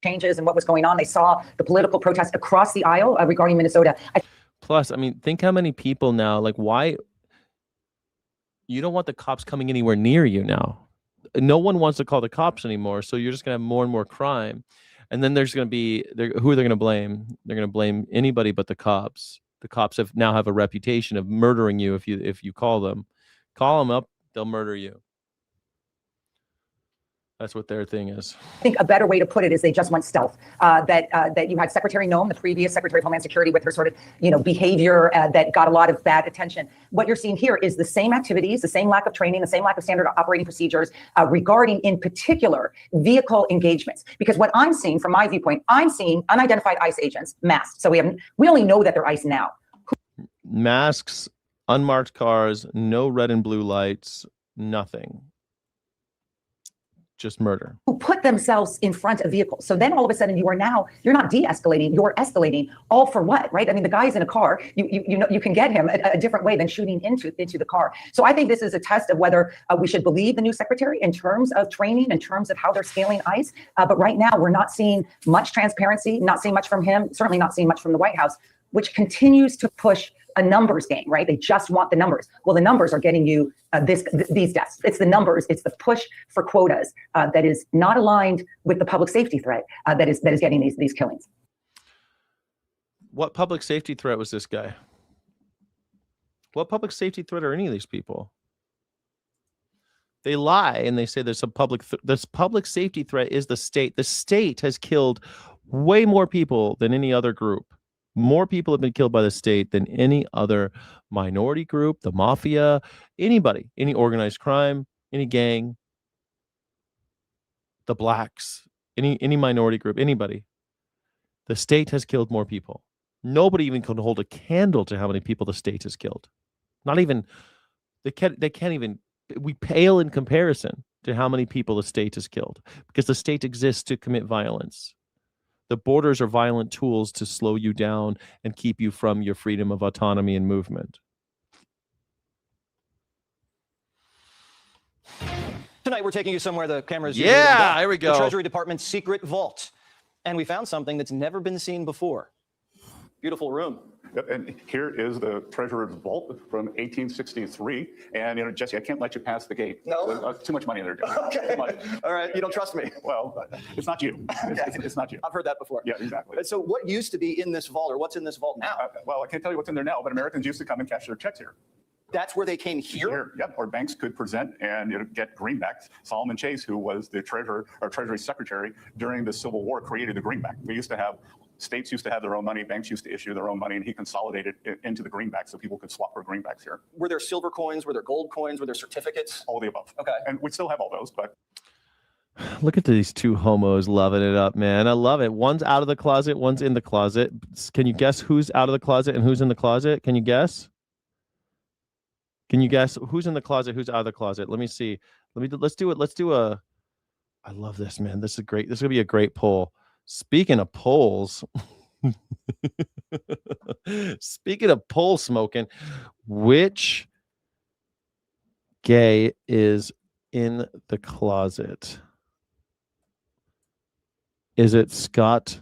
Changes and what was going on. They saw the political protest across the aisle regarding Minnesota. Plus, I mean, think how many people now, like why you don't want the cops coming anywhere near you now. No one wants to call the cops anymore. So you're just going to have more and more crime. And then there's going to be, who are they going to blame? They're going to blame anybody but the cops. The cops now have a reputation of murdering you if you call them. Call them up, they'll murder you. That's what their thing is. I think a better way to put it is they just went stealth. That you had Secretary Noem, the previous Secretary of Homeland Security, with her sort of behavior that got a lot of bad attention. What you're seeing here is the same activities, the same lack of training, the same lack of standard operating procedures regarding, in particular, vehicle engagements. Because what I'm seeing, from my viewpoint, I'm seeing unidentified ICE agents masked. So we only know that they're ICE now. Masks, unmarked cars, no red and blue lights. Nothing. Just murder. Who put themselves in front of vehicles. So then all of a sudden you're not de-escalating, you're escalating. All for what, right? I mean, the guy's in a car. You know you can get him a different way than shooting into the car. So I think this is a test of whether we should believe the new secretary in terms of training, in terms of how they're scaling ICE. But right now we're not seeing much transparency, not seeing much from him, certainly not seeing much from the White House, which continues to push a numbers game, right? They just want the numbers. Well, the numbers are getting you these deaths. It's the numbers. It's the push for quotas that is not aligned with the public safety threat that is getting these killings. What public safety threat was this guy? What public safety threat are any of these people? They lie and they say there's a this public safety threat is the state. The state has killed way more people than any other group. More people have been killed by the state than any other minority group, the mafia, anybody, any organized crime, any gang, the blacks, any minority group, anybody. The state has killed more people. Nobody even can hold a candle to how many people the state has killed. Not even, they can't even, we pale in comparison to how many people the state has killed because the state exists to commit violence. The borders are violent tools to slow you down and keep you from your freedom of autonomy and movement. Tonight, we're taking you somewhere the cameras. Yeah, here we go. The Treasury Department's secret vault. And we found something that's never been seen before. Beautiful room. Yep, and here is the Treasurer's vault from 1863. And, you know, Jesse, I can't let you pass the gate. No? Too much money in there. Okay. All right. You don't trust me. Well, it's not you. It's not you. I've heard that before. Yeah, exactly. And so what used to be in this vault, or what's in this vault now? Well, I can't tell you what's in there now, but Americans used to come and cash their checks here. That's where they came here? Yep, or banks could present and get greenbacks. Solomon Chase, who was the treasurer or Treasury Secretary during the Civil War, created the greenback. We used to have states used to have their own money, banks used to issue their own money, and he consolidated it into the greenback so people could swap for greenbacks here. Were there silver coins? Were there gold coins? Were there certificates? All of the above. Okay. And we still have all those, but. Look at these two homos loving it up, man. I love it. One's out of the closet, one's in the closet. Can you guess who's out of the closet and who's in the closet? Can you guess? Can you guess who's in the closet, who's out of the closet? Let me see. Let's do it. Let's do a. I love this, man. This is great. This is gonna be a great poll. Speaking of polls, speaking of poll smoking, which gay is in the closet? Is it Scott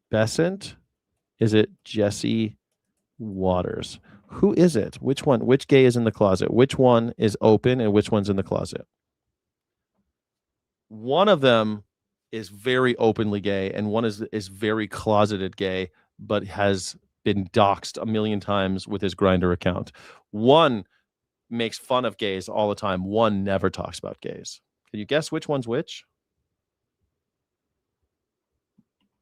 Bessent? Is it Jesse Waters? Who is it? Which one? Which gay is in the closet? Which one is open and which one's in the closet? One of them is very openly gay and one is very closeted gay, but has been doxxed a million times with his Grindr account. One makes fun of gays all the time. One never talks about gays. Can you guess which one's which?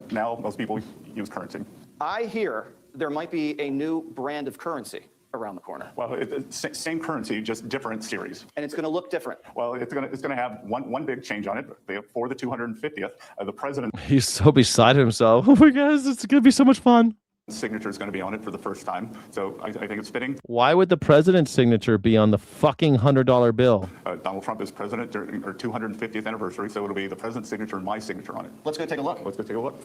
Now most people use currency. I hear there might be a new brand of currency around the corner. Well, it's same currency, just different series. And it's going to look different. Well, it's going to have one big change on it. For the 250th, the president. He's so beside himself. Oh my gosh, it's going to be so much fun. Signature is going to be on it for the first time, so I think it's fitting. Why would the president's signature be on the fucking $100 bill? Donald Trump is president during our 250th anniversary, so it'll be the president's signature and my signature on it. Let's go take a look. Let's go take a look.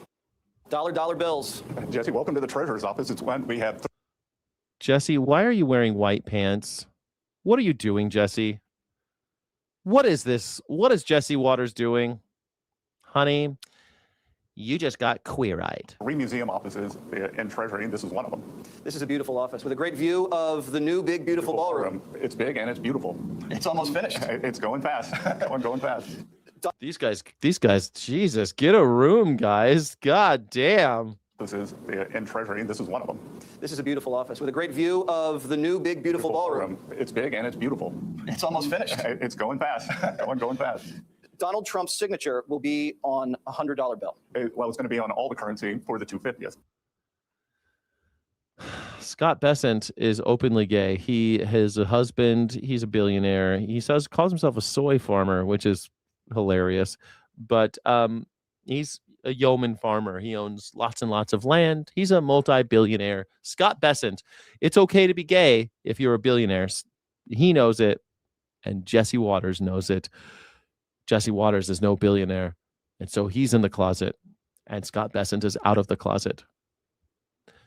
Dollar bills. Jesse, welcome to the Treasurer's office. It's when we have. Jesse, why are you wearing white pants? What are you doing, Jesse? What is this? What is Jesse Waters doing? Honey, you just got queer-eyed. 3 museum offices in Treasury, and this is one of them. This is a beautiful office with a great view of the new big, beautiful ballroom. It's big and it's beautiful. It's almost finished. It's going fast. going fast. These guys, Jesus, get a room, guys. God damn. This is in Treasury, and this is one of them. This is a beautiful office with a great view of the new big, beautiful ballroom. It's big and it's beautiful. It's almost finished. It's going fast. going fast. Donald Trump's signature will be on a $100 bill. Well, it's going to be on all the currency for the 250th. Scott Bessent is openly gay. He has a husband. He's a billionaire. He calls himself a soy farmer, which is hilarious. But he's a yeoman farmer. He owns lots and lots of land. He's a multi-billionaire. Scott Bessent. It's okay to be gay if you're a billionaire. He knows it, And Jesse Waters knows it. Jesse Waters is no billionaire. And so he's in the closet. And Scott Bessent is out of the closet.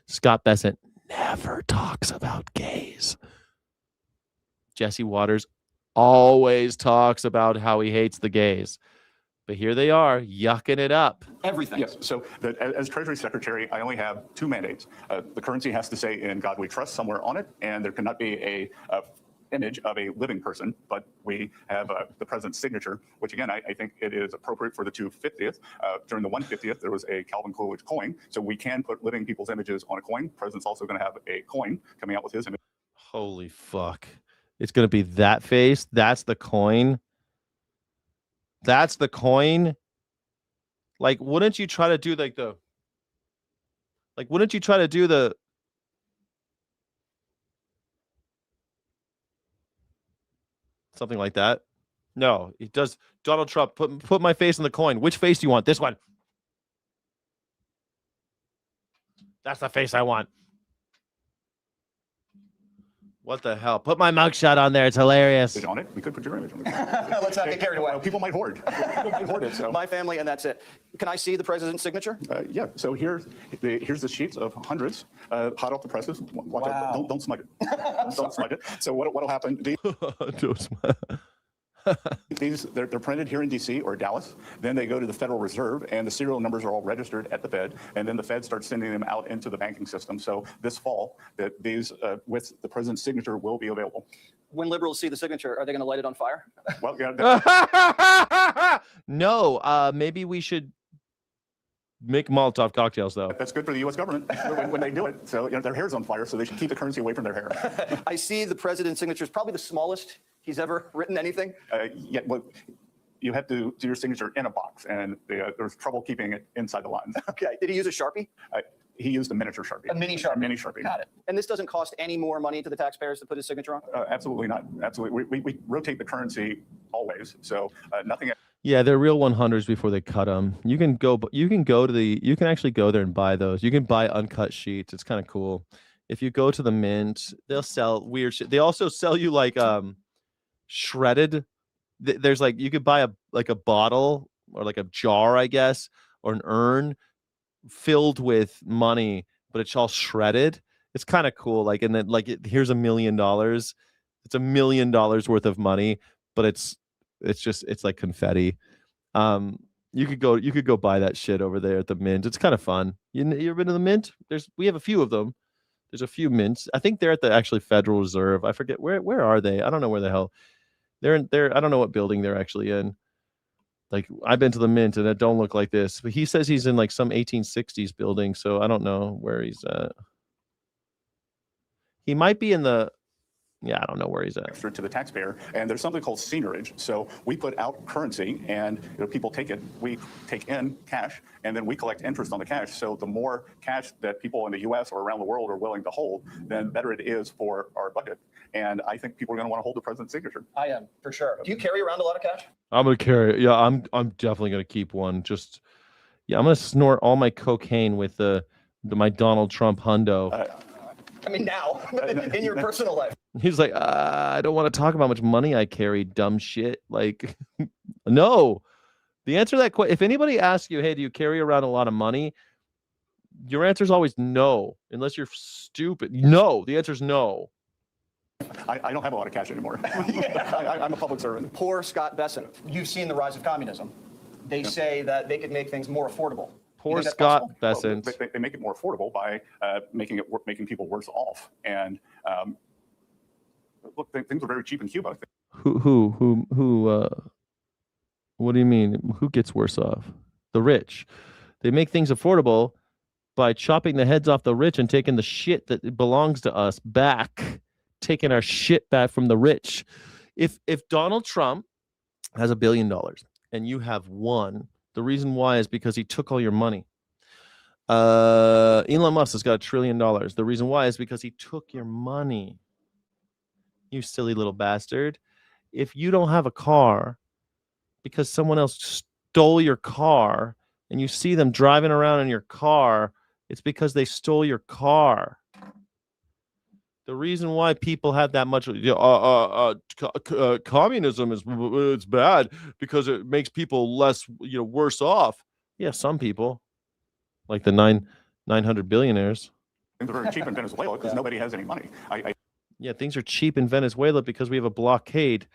Scott Bessent never talks about gays. Jesse Waters always talks about how he hates the gays. But here they are, yucking it up. Everything. Yes. So as Treasury Secretary, I only have two mandates. The currency has to say "In God We Trust" somewhere on it, and there cannot be a image of a living person, but we have the president's signature, which again, I think it is appropriate for the 250th. During the 150th, there was a Calvin Coolidge coin, so we can put living people's images on a coin. The president's also going to have a coin coming out with his image. Holy fuck. It's going to be that face. That's the coin. That's the coin. Like, wouldn't you try to do wouldn't you try to do the something like that? No, it does. Donald Trump, put my face on the coin. Which face do you want? This one. That's the face I want. What the hell? Put my mugshot on there. It's hilarious. On it, we could put your image on it. Let's not get carried away. People might hoard. People might hoard it. So. My family, and that's it. Can I see the president's signature? Yeah. So here's the sheets of hundreds, hot off the presses. Watch out. Don't smudge it. Don't smudge it. So what'll happen? Don't smudge. They're printed here in D.C. or Dallas. Then they go to the Federal Reserve, and the serial numbers are all registered at the Fed. And then the Fed starts sending them out into the banking system. So this fall, that these with the president's signature will be available. When liberals see the signature, are they going to light it on fire? Well, yeah. No. Maybe we should make Molotov cocktails, though. That's good for the U.S. government when they do it. So their hair's on fire, so they should keep the currency away from their hair. I see the president's signature is probably the smallest he's ever written anything. Yeah, well, you have to do your signature in a box, and there's trouble keeping it inside the lines. Okay. Did he use a Sharpie? He used a miniature Sharpie. A mini Sharpie. A mini Sharpie. Got it. And this doesn't cost any more money to the taxpayers to put his signature on? Absolutely not. Absolutely. We rotate the currency always, so nothing. Yeah, they're real 100s before they cut them. You can actually go there and buy those. You can buy uncut sheets. It's kind of cool. If you go to the mint, they'll sell weird shit. They also sell you like shredded. There's like, you could buy a bottle or like a jar, I guess, or an urn filled with money, but it's all shredded. It's kind of cool. Like, and then here's $1 million. It's $1 million worth of money, but it's like confetti. You could go buy that shit over there at the mint. It's kind of fun. You ever been to the mint? We have a few of them. There's a few mints. I think they're at the actually Federal Reserve. I forget where are they? I don't know where the hell they're in. I don't know what building they're actually in. Like, I've been to the mint and it don't look like this. But he says he's in like some 1860s building, so I don't know where he's at. He might be in the. Yeah, I don't know where he's at. Extra to the taxpayer, and there's something called seigniorage. So we put out currency, and people take it. We take in cash, and then we collect interest on the cash. So the more cash that people in the U.S. or around the world are willing to hold, then better it is for our budget. And I think people are going to want to hold the president's signature. I am, for sure. Do you carry around a lot of cash? I'm gonna carry it. Yeah, I'm definitely gonna keep one. I'm gonna snort all my cocaine with my Donald Trump hundo. I mean, now, in your personal life. He's like, I don't want to talk about how much money I carry, dumb shit. Like, no. The answer to that question, if anybody asks you, hey, do you carry around a lot of money? Your answer is always no, unless you're stupid. No, the answer is no. I don't have a lot of cash anymore. I'm a public servant. Poor Scott Bessent. You've seen the rise of communism. They say that they could make things more affordable. Poor Scott Bessent. Well, they make it more affordable by making people worse off. And look, things are very cheap in Cuba. Who? What do you mean? Who gets worse off? The rich. They make things affordable by chopping the heads off the rich and taking the shit that belongs to us back, taking our shit back from the rich. If Donald Trump has $1 billion and you have one, the reason why is because he took all your money. Elon Musk has got $1 trillion. The reason why is because he took your money. You silly little bastard. If you don't have a car because someone else stole your car and you see them driving around in your car, it's because they stole your car. The reason why people have that much communism is it's bad because it makes people less, worse off. Yeah, some people, like the 900 billionaires. Things are very cheap in Venezuela because nobody has any money. Yeah, things are cheap in Venezuela because we have a blockade.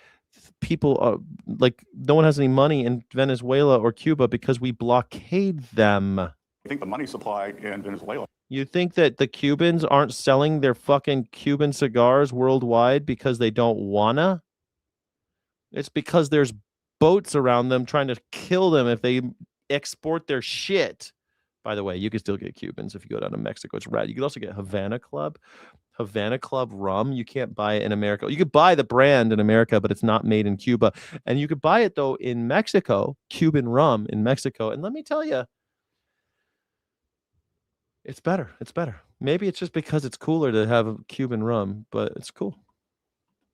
People are like, no one has any money in Venezuela or Cuba because we blockade them. I think the money supply in Venezuela. You think that the Cubans aren't selling their fucking Cuban cigars worldwide because they don't wanna? It's because there's boats around them trying to kill them if they export their shit. By the way, you can still get Cubans if you go down to Mexico. It's rad. You can also get Havana Club rum. You can't buy it in America. You could buy the brand in America, but it's not made in Cuba. And you could buy it, though, in Mexico, Cuban rum in Mexico. And let me tell you, it's better. It's better. Maybe it's just because it's cooler to have Cuban rum, but it's cool.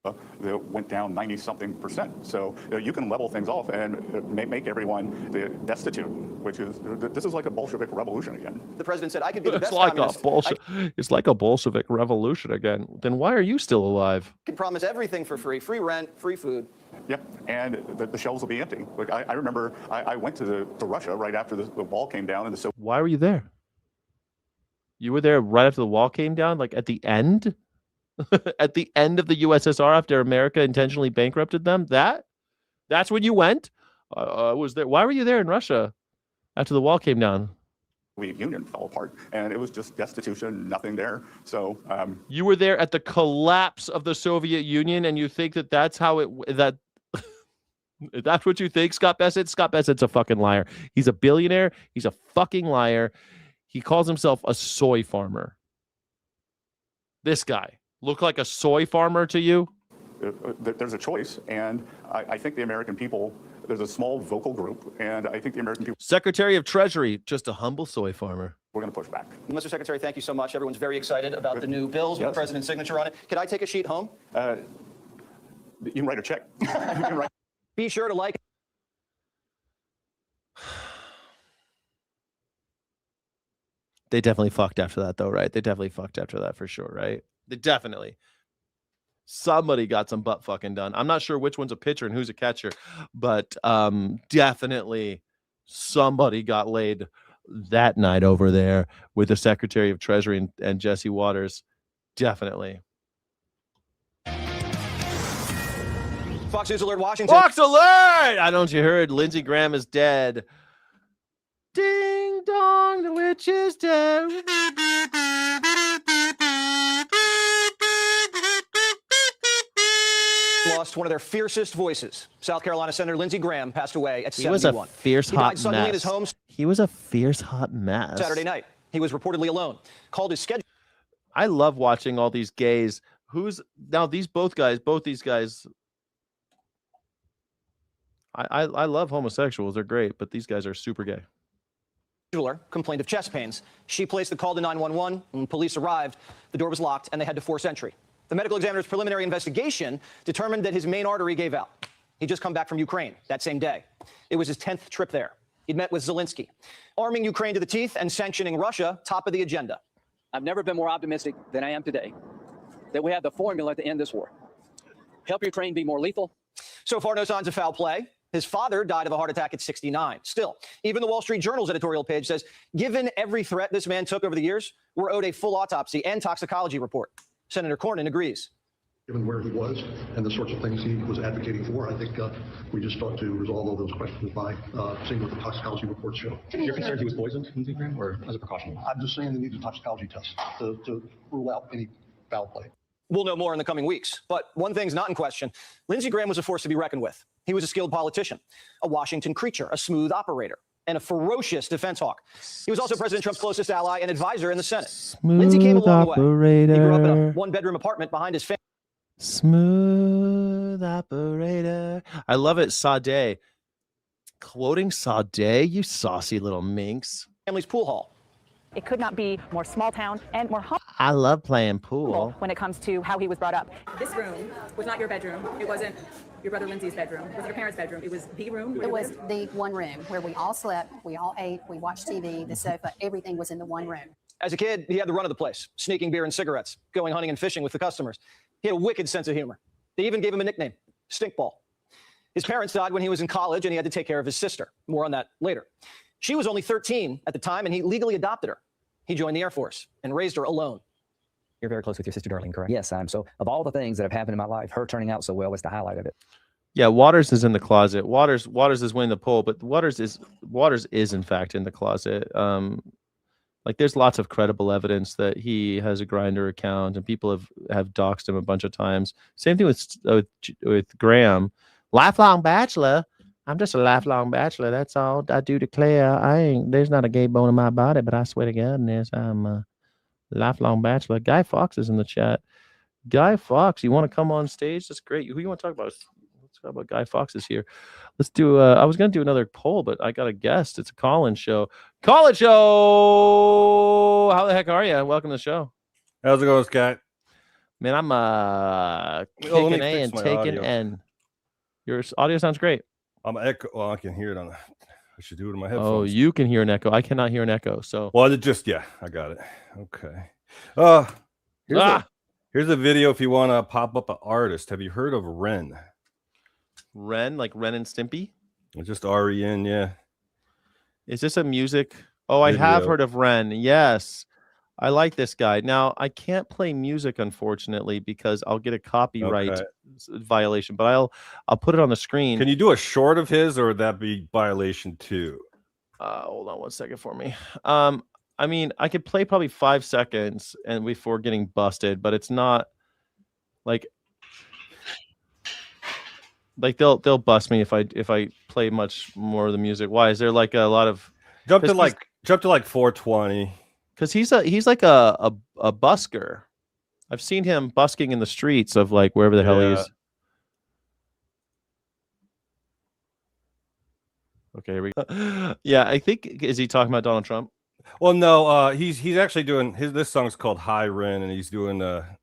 That went down 90-something%. So you can level things off and make everyone destitute, which is, this is like a Bolshevik revolution again. The president said, I could be the best It's like a Bolshevik revolution again. Then why are you still alive? I can promise everything for free rent, free food. Yep, and the shelves will be empty. Like I remember I went to Russia right after the wall came down. And Why were you there? You were there right after the wall came down, like at the end? At the end of the USSR after America intentionally bankrupted them? That's when you went? Was there? Why were you there in Russia after the wall came down? The Union fell apart, and it was just destitution, nothing there. So you were there at the collapse of the Soviet Union, and you think that's how that's what you think, Scott Bessent? Scott Bessent's a fucking liar. He's a billionaire. He's a fucking liar. He calls himself a soy farmer. This guy. Look like a soy farmer to you? There's a choice, and I think the American people, there's a small vocal group, and I think the American people... Secretary of Treasury, just a humble soy farmer. We're going to push back. Mr. Secretary, thank you so much. Everyone's very excited about the new bills with the president's signature on it. Can I take a sheet home? You can write a check. You can write... Be sure to like... They definitely fucked after that, though, right? They definitely fucked after that for sure, right? They definitely. Somebody got some butt fucking done. I'm not sure which one's a pitcher and who's a catcher, but definitely somebody got laid that night over there with the Secretary of Treasury and Jesse Waters. Definitely. Fox News Alert, Washington. Fox Alert! I don't you heard Lindsey Graham is dead. Ding dong, the witch is dead. Lost one of their fiercest voices. South Carolina Senator Lindsey Graham passed away at 71. He was a fierce hot suddenly mess. at his home He was a fierce hot mess. Saturday night. He was reportedly alone. Called his schedule. I love watching all these gays. Who's now both these guys. I love homosexuals. They're great, but these guys are super gay. Complained of chest pains. She placed the call to 911. When police arrived, the door was locked and they had to force entry. The medical examiner's preliminary investigation determined that his main artery gave out. He'd just come back from Ukraine that same day. It was his 10th trip there. He'd met with Zelensky. Arming Ukraine to the teeth and sanctioning Russia, top of the agenda. I've never been more optimistic than I am today that we have the formula to end this war. Help Ukraine be more lethal. So far, no signs of foul play. His father died of a heart attack at 69. Still, even the Wall Street Journal's editorial page says, given every threat this man took over the years, we're owed a full autopsy and toxicology report. Senator Cornyn agrees. Given where he was and the sorts of things he was advocating for, I think we just ought to resolve all those questions by seeing what the toxicology reports show. You're concerned he was poisoned, Lindsey Graham, or as a precaution? I'm just saying they need a toxicology test to rule out any foul play. We'll know more in the coming weeks. But one thing's not in question. Lindsey Graham was a force to be reckoned with. He was a skilled politician, a Washington creature, a smooth operator, and a ferocious defense hawk. He was also President Trump's closest ally and advisor in the Senate. Lindsey came a long way. He grew up in a one-bedroom apartment behind his family. Smooth operator. I love it, Sade. Quoting Sade, you saucy little minx. Family's pool hall. It could not be more small town and more humble I love playing pool. when it comes to how he was brought up. This room was not your bedroom. It wasn't your brother Lindsay's bedroom. It wasn't your parents' bedroom. It was the room. It was the one room where we all slept, we all ate, we watched TV, the sofa, everything was in the one room. As a kid, he had the run of the place, sneaking beer and cigarettes, going hunting and fishing with the customers. He had a wicked sense of humor. They even gave him a nickname, Stinkball. His parents died when he was in college, and he had to take care of his sister. More on that later. She was only 13 at the time, and he legally adopted her. He joined the Air Force and raised her alone. You're very close with your sister, Darlene, correct? Yes, I am. So of all the things that have happened in my life, her turning out so well is the highlight of it. Yeah, Waters is in the closet. Waters is winning the poll, but Waters is in fact in the closet. Like there's lots of credible evidence that he has a Grindr account, and people have doxed him a bunch of times. Same thing with Graham, lifelong bachelor. I'm just a lifelong bachelor. That's all I do declare. There's not a gay bone in my body, but I swear to goodness, I'm a lifelong bachelor. Guy Fox is in the chat. Guy Fox, you want to come on stage? That's great. Who you want to talk about? Let's talk about Guy Fox is here. Let's do. I was going to do another poll, but I got a guest. It's a call-in show. Call-in show. How the heck are you? Welcome to the show. How's it going, Scott? Man, I'm kicking A and taking N. Your audio sounds great. I'm echo. Well, I can hear it on. I should do it in my headphones. Oh, you can hear an echo. I cannot hear an echo. So. Well, I got it. Okay. Here's a video if you want to pop up an artist. Have you heard of Ren? Ren, like Ren and Stimpy? Just R-E-N, yeah. Is this a music? Oh, I have heard of Ren. Yes. I like this guy. Now, I can't play music, unfortunately, because I'll get a copyright violation, but I'll put it on the screen. Can you do a short of his, or would that be violation too? Hold on 1 second for me. I mean, I could play probably 5 seconds and before getting busted, but it's not like they'll bust me if I play much more of the music. Why is there like a lot of jump to like 420? Because he's like a busker. I've seen him busking in the streets of like wherever the hell he is. Okay, here we go. Yeah, I think is he talking about Donald Trump? Well, no, he's actually doing this song's called High Ren, and he's doing a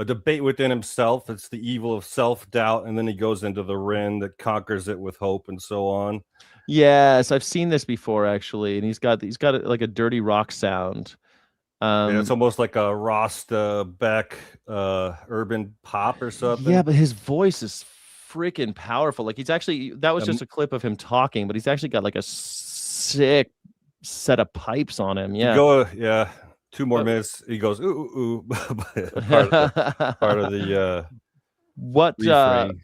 debate within himself. It's the evil of self-doubt, and then he goes into the Ren that conquers it with hope and so on. Yes, I've seen this before actually, and he's got like a dirty rock sound. Yeah, it's almost like a Rasta Beck urban pop or something. Yeah, but his voice is freaking powerful. Like he's actually that was just a clip of him talking, but he's actually got like a sick set of pipes on him. Yeah. 2 more minutes. He goes ooh. part of the what refrain.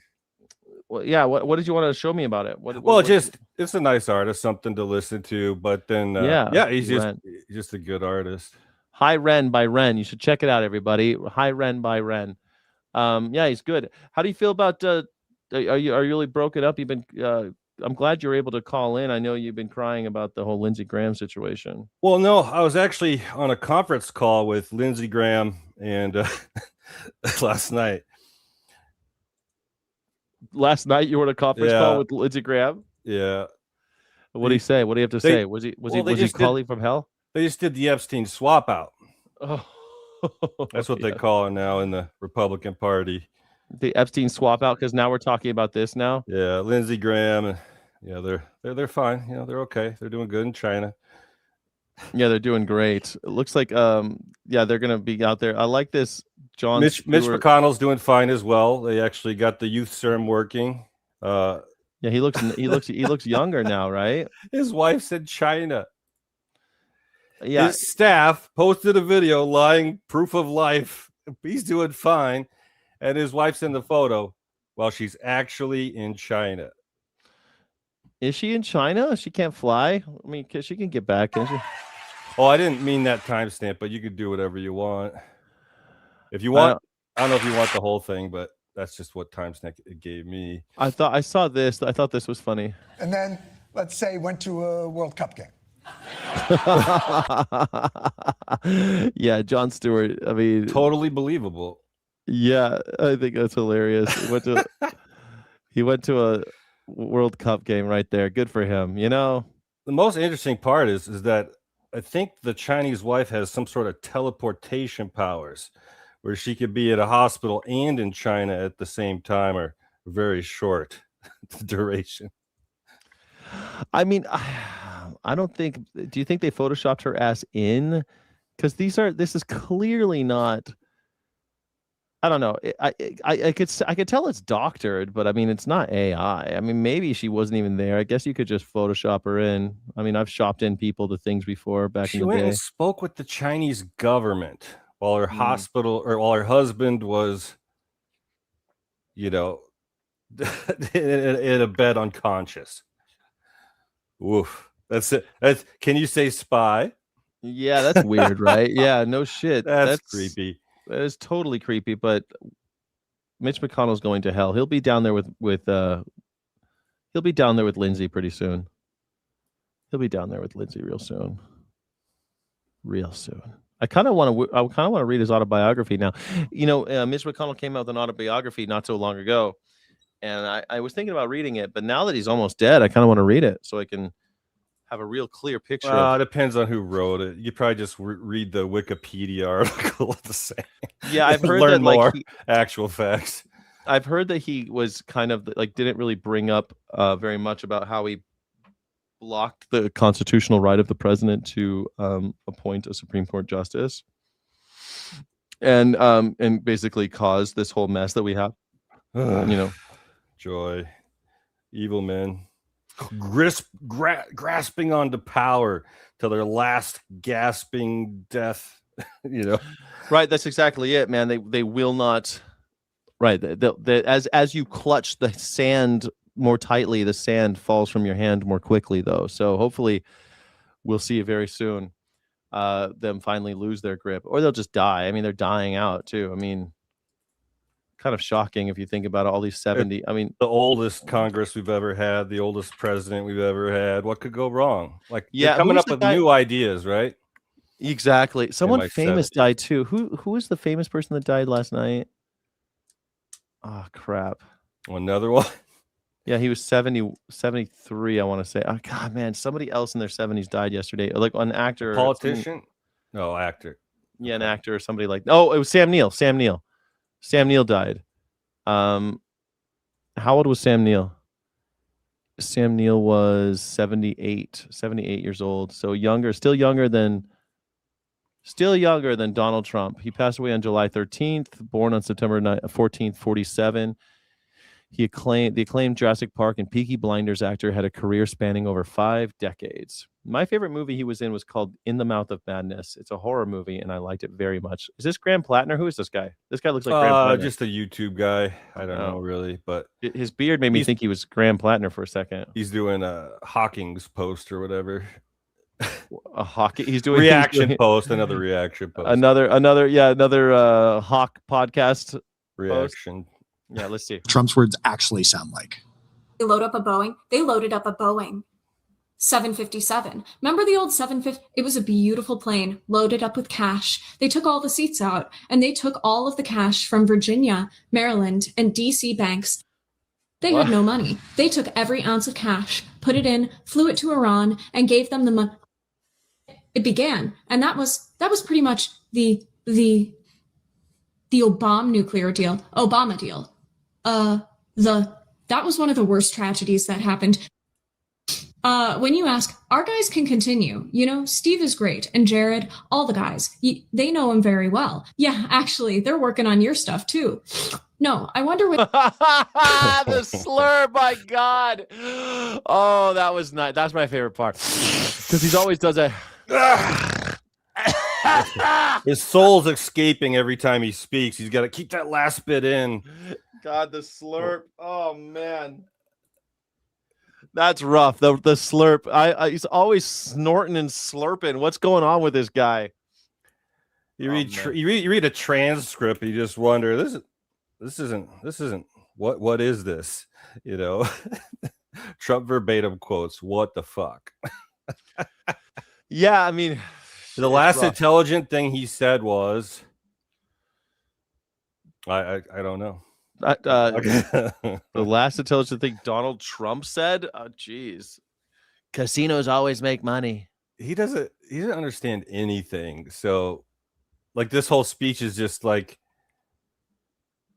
What did you want to show me about it? It's a nice artist, something to listen to. But then he's just a good artist. High Ren by Ren. You should check it out, everybody. High Ren by Ren. He's good. How do you feel about? Are you really broken up? You've been. I'm glad you're able to call in. I know you've been crying about the whole Lindsey Graham situation. Well, no, I was actually on a conference call with Lindsey Graham and last night. Last night you were on a conference call with Lindsey Graham? Yeah. What did he say? What do you have to say? Was he calling from hell? They just did the Epstein swap out. Oh, that's what they call it now in the Republican Party. The Epstein swap out, because now we're talking about this now. Yeah, Lindsey Graham. Yeah, they're fine. You know, they're okay. They're doing good in China. Yeah, they're doing great. It looks like they're gonna be out there. I like this. Mitch McConnell's doing fine as well. They actually got the youth serum working. Yeah, he looks younger now, right? His wife's in China. Yeah, his staff posted a video lying proof of life. He's doing fine, and his wife's in the photo while she's actually in China. Is she in China? She can't fly. I mean, she can get back, can't she? Oh, I didn't mean that timestamp, but you could do whatever you want. If you want, I don't know if you want the whole thing, but that's just what timestamp it gave me. I saw this. I thought this was funny. And then, let's say, went to a World Cup game. Yeah, Jon Stewart. I mean, totally believable. Yeah, I think that's hilarious. He went to a World Cup game right there. Good for him. You know, the most interesting part is that I think the Chinese wife has some sort of teleportation powers where she could be at a hospital and in China at the same time, or very short duration. I mean, I don't think. Do you think they photoshopped her ass in? Because this is clearly not. I don't know. I could tell it's doctored, but I mean, it's not AI. I mean, maybe she wasn't even there. I guess you could just Photoshop her in. I mean, I've shopped in people to things before back She in the went day. and spoke with the Chinese government while her hospital, or while her husband was, in a bed unconscious. Woof. That's it. Can you say spy? Yeah, that's weird, right? Yeah, no shit. That's creepy. That is totally creepy. But Mitch McConnell's going to hell. He'll be down there with he'll be down there with Lindsay pretty soon. He'll be down there with Lindsay real soon. Real soon. I kind of want to read his autobiography now. Mitch McConnell came out with an autobiography not so long ago, and I was thinking about reading it, but now that he's almost dead, I kind of want to read it so I can have a real clear picture. It depends on who wrote it. You probably just read the Wikipedia article at the same. Yeah, I've heard learn that more actual facts. I've heard that he was kind of didn't really bring up very much about how he blocked the constitutional right of the president to appoint a Supreme Court justice, and basically caused this whole mess that we have. Joy, evil men, grasping onto power till their last gasping death. Right. That's exactly it, man. They will not. Right. As you clutch the sand more tightly, the sand falls from your hand more quickly, though. So hopefully we'll see very soon them finally lose their grip, or they'll just die. I mean, they're dying out too. I mean, kind of shocking if you think about all these 70. I mean, the oldest Congress we've ever had, the oldest president we've ever had. What could go wrong? They're coming up with new ideas, right? Exactly. Someone famous died too. Who was the famous person that died last night? Oh, crap. Another one? Yeah, he was 73, I want to say. Oh, God, man, somebody else in their 70s died yesterday. Like an actor. Politician? No, actor. Yeah, an actor or somebody like... Oh, it was Sam Neill. Sam Neill died. How old was Sam Neill? Sam Neill was 78 years old. So still younger than Donald Trump. He passed away on July 13th, born on September 14th, 47. The acclaimed Jurassic Park and Peaky Blinders actor had a career spanning over 5 decades. My favorite movie he was in was called In the Mouth of Madness. It's a horror movie, and I liked it very much. Is this Graham Plattner? Who is this guy? This guy looks like Graham Plattner. Just a YouTube guy. I don't know really, but his beard made me think he was Graham Plattner for a second. He's doing a Hawking's post or whatever. He's doing reaction post, another reaction post, another Hawk podcast reaction. Post. Yeah, let's see. Trump's words actually sound like. They loaded up a Boeing 757. Remember the old 750? It was a beautiful plane loaded up with cash. They took all the seats out, and they took all of the cash from Virginia, Maryland, and DC banks. They had no money. They took every ounce of cash, put it in, flew it to Iran, and gave them the money. It began, and that was pretty much the Obama deal. That was one of the worst tragedies that happened. When you ask, our guys can continue. Steve is great, and Jared, all the guys, they know him very well. Yeah, actually, they're working on your stuff too. No, I wonder what. The slur, my God. Oh, that was nice. That's my favorite part. Because he always does that. His soul's escaping every time he speaks. He's got to keep that last bit in. God, the slurp. Oh, man. That's rough. The slurp. He's always snorting and slurping. What's going on with this guy? You read a transcript, you just wonder, this isn't what is this? Trump verbatim quotes, what the fuck? Yeah, I mean, the last intelligent thing he said was, I don't know. The last intelligent thing Donald Trump said? Oh, geez. Casinos always make money. he doesn't understand anything. So like this whole speech is just like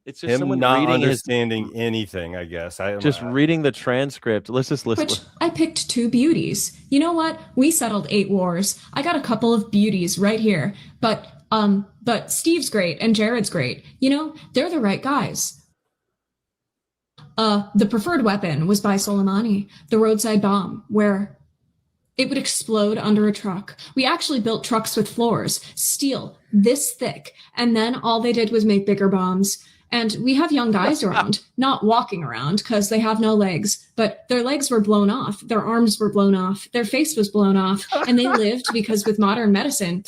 it's just him someone not reading understanding anything, I guess. just reading the transcript. Let's just listen. Which I picked 2 beauties. You know what? We settled 8 wars. I got a couple of beauties right here. But Steve's great and Jared's great. You know, they're the right guys. The preferred weapon was by Soleimani, the roadside bomb, where it would explode under a truck. We actually built trucks with floors, steel this thick, and then all they did was make bigger bombs. And we have young guys around, not walking around because they have no legs, but their legs were blown off, their arms were blown off, their face was blown off, and they lived because with modern medicine,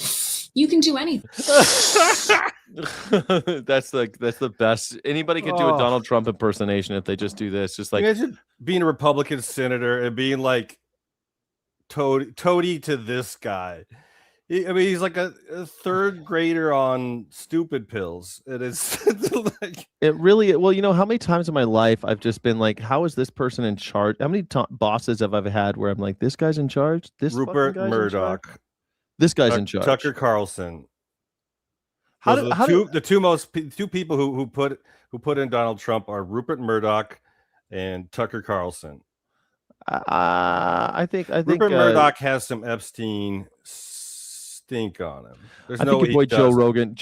you can do anything. That's the best. Anybody could do a Donald Trump impersonation if they just do this. Just like imagine being a Republican senator and being like toady to this guy. I mean, he's like a third grader on stupid pills. It is like it really. Well, you know, how many times in my life I've just been like, how is this person in charge? How many bosses have I had where I'm like, this guy's in charge? This Rupert guy's Murdoch. This guy's in charge. Tucker Carlson. The two people who put in Donald Trump are Rupert Murdoch and Tucker Carlson. I think Rupert Murdoch has some Epstein stink on him. There's I no think way your boy he Joe doesn't. Rogan's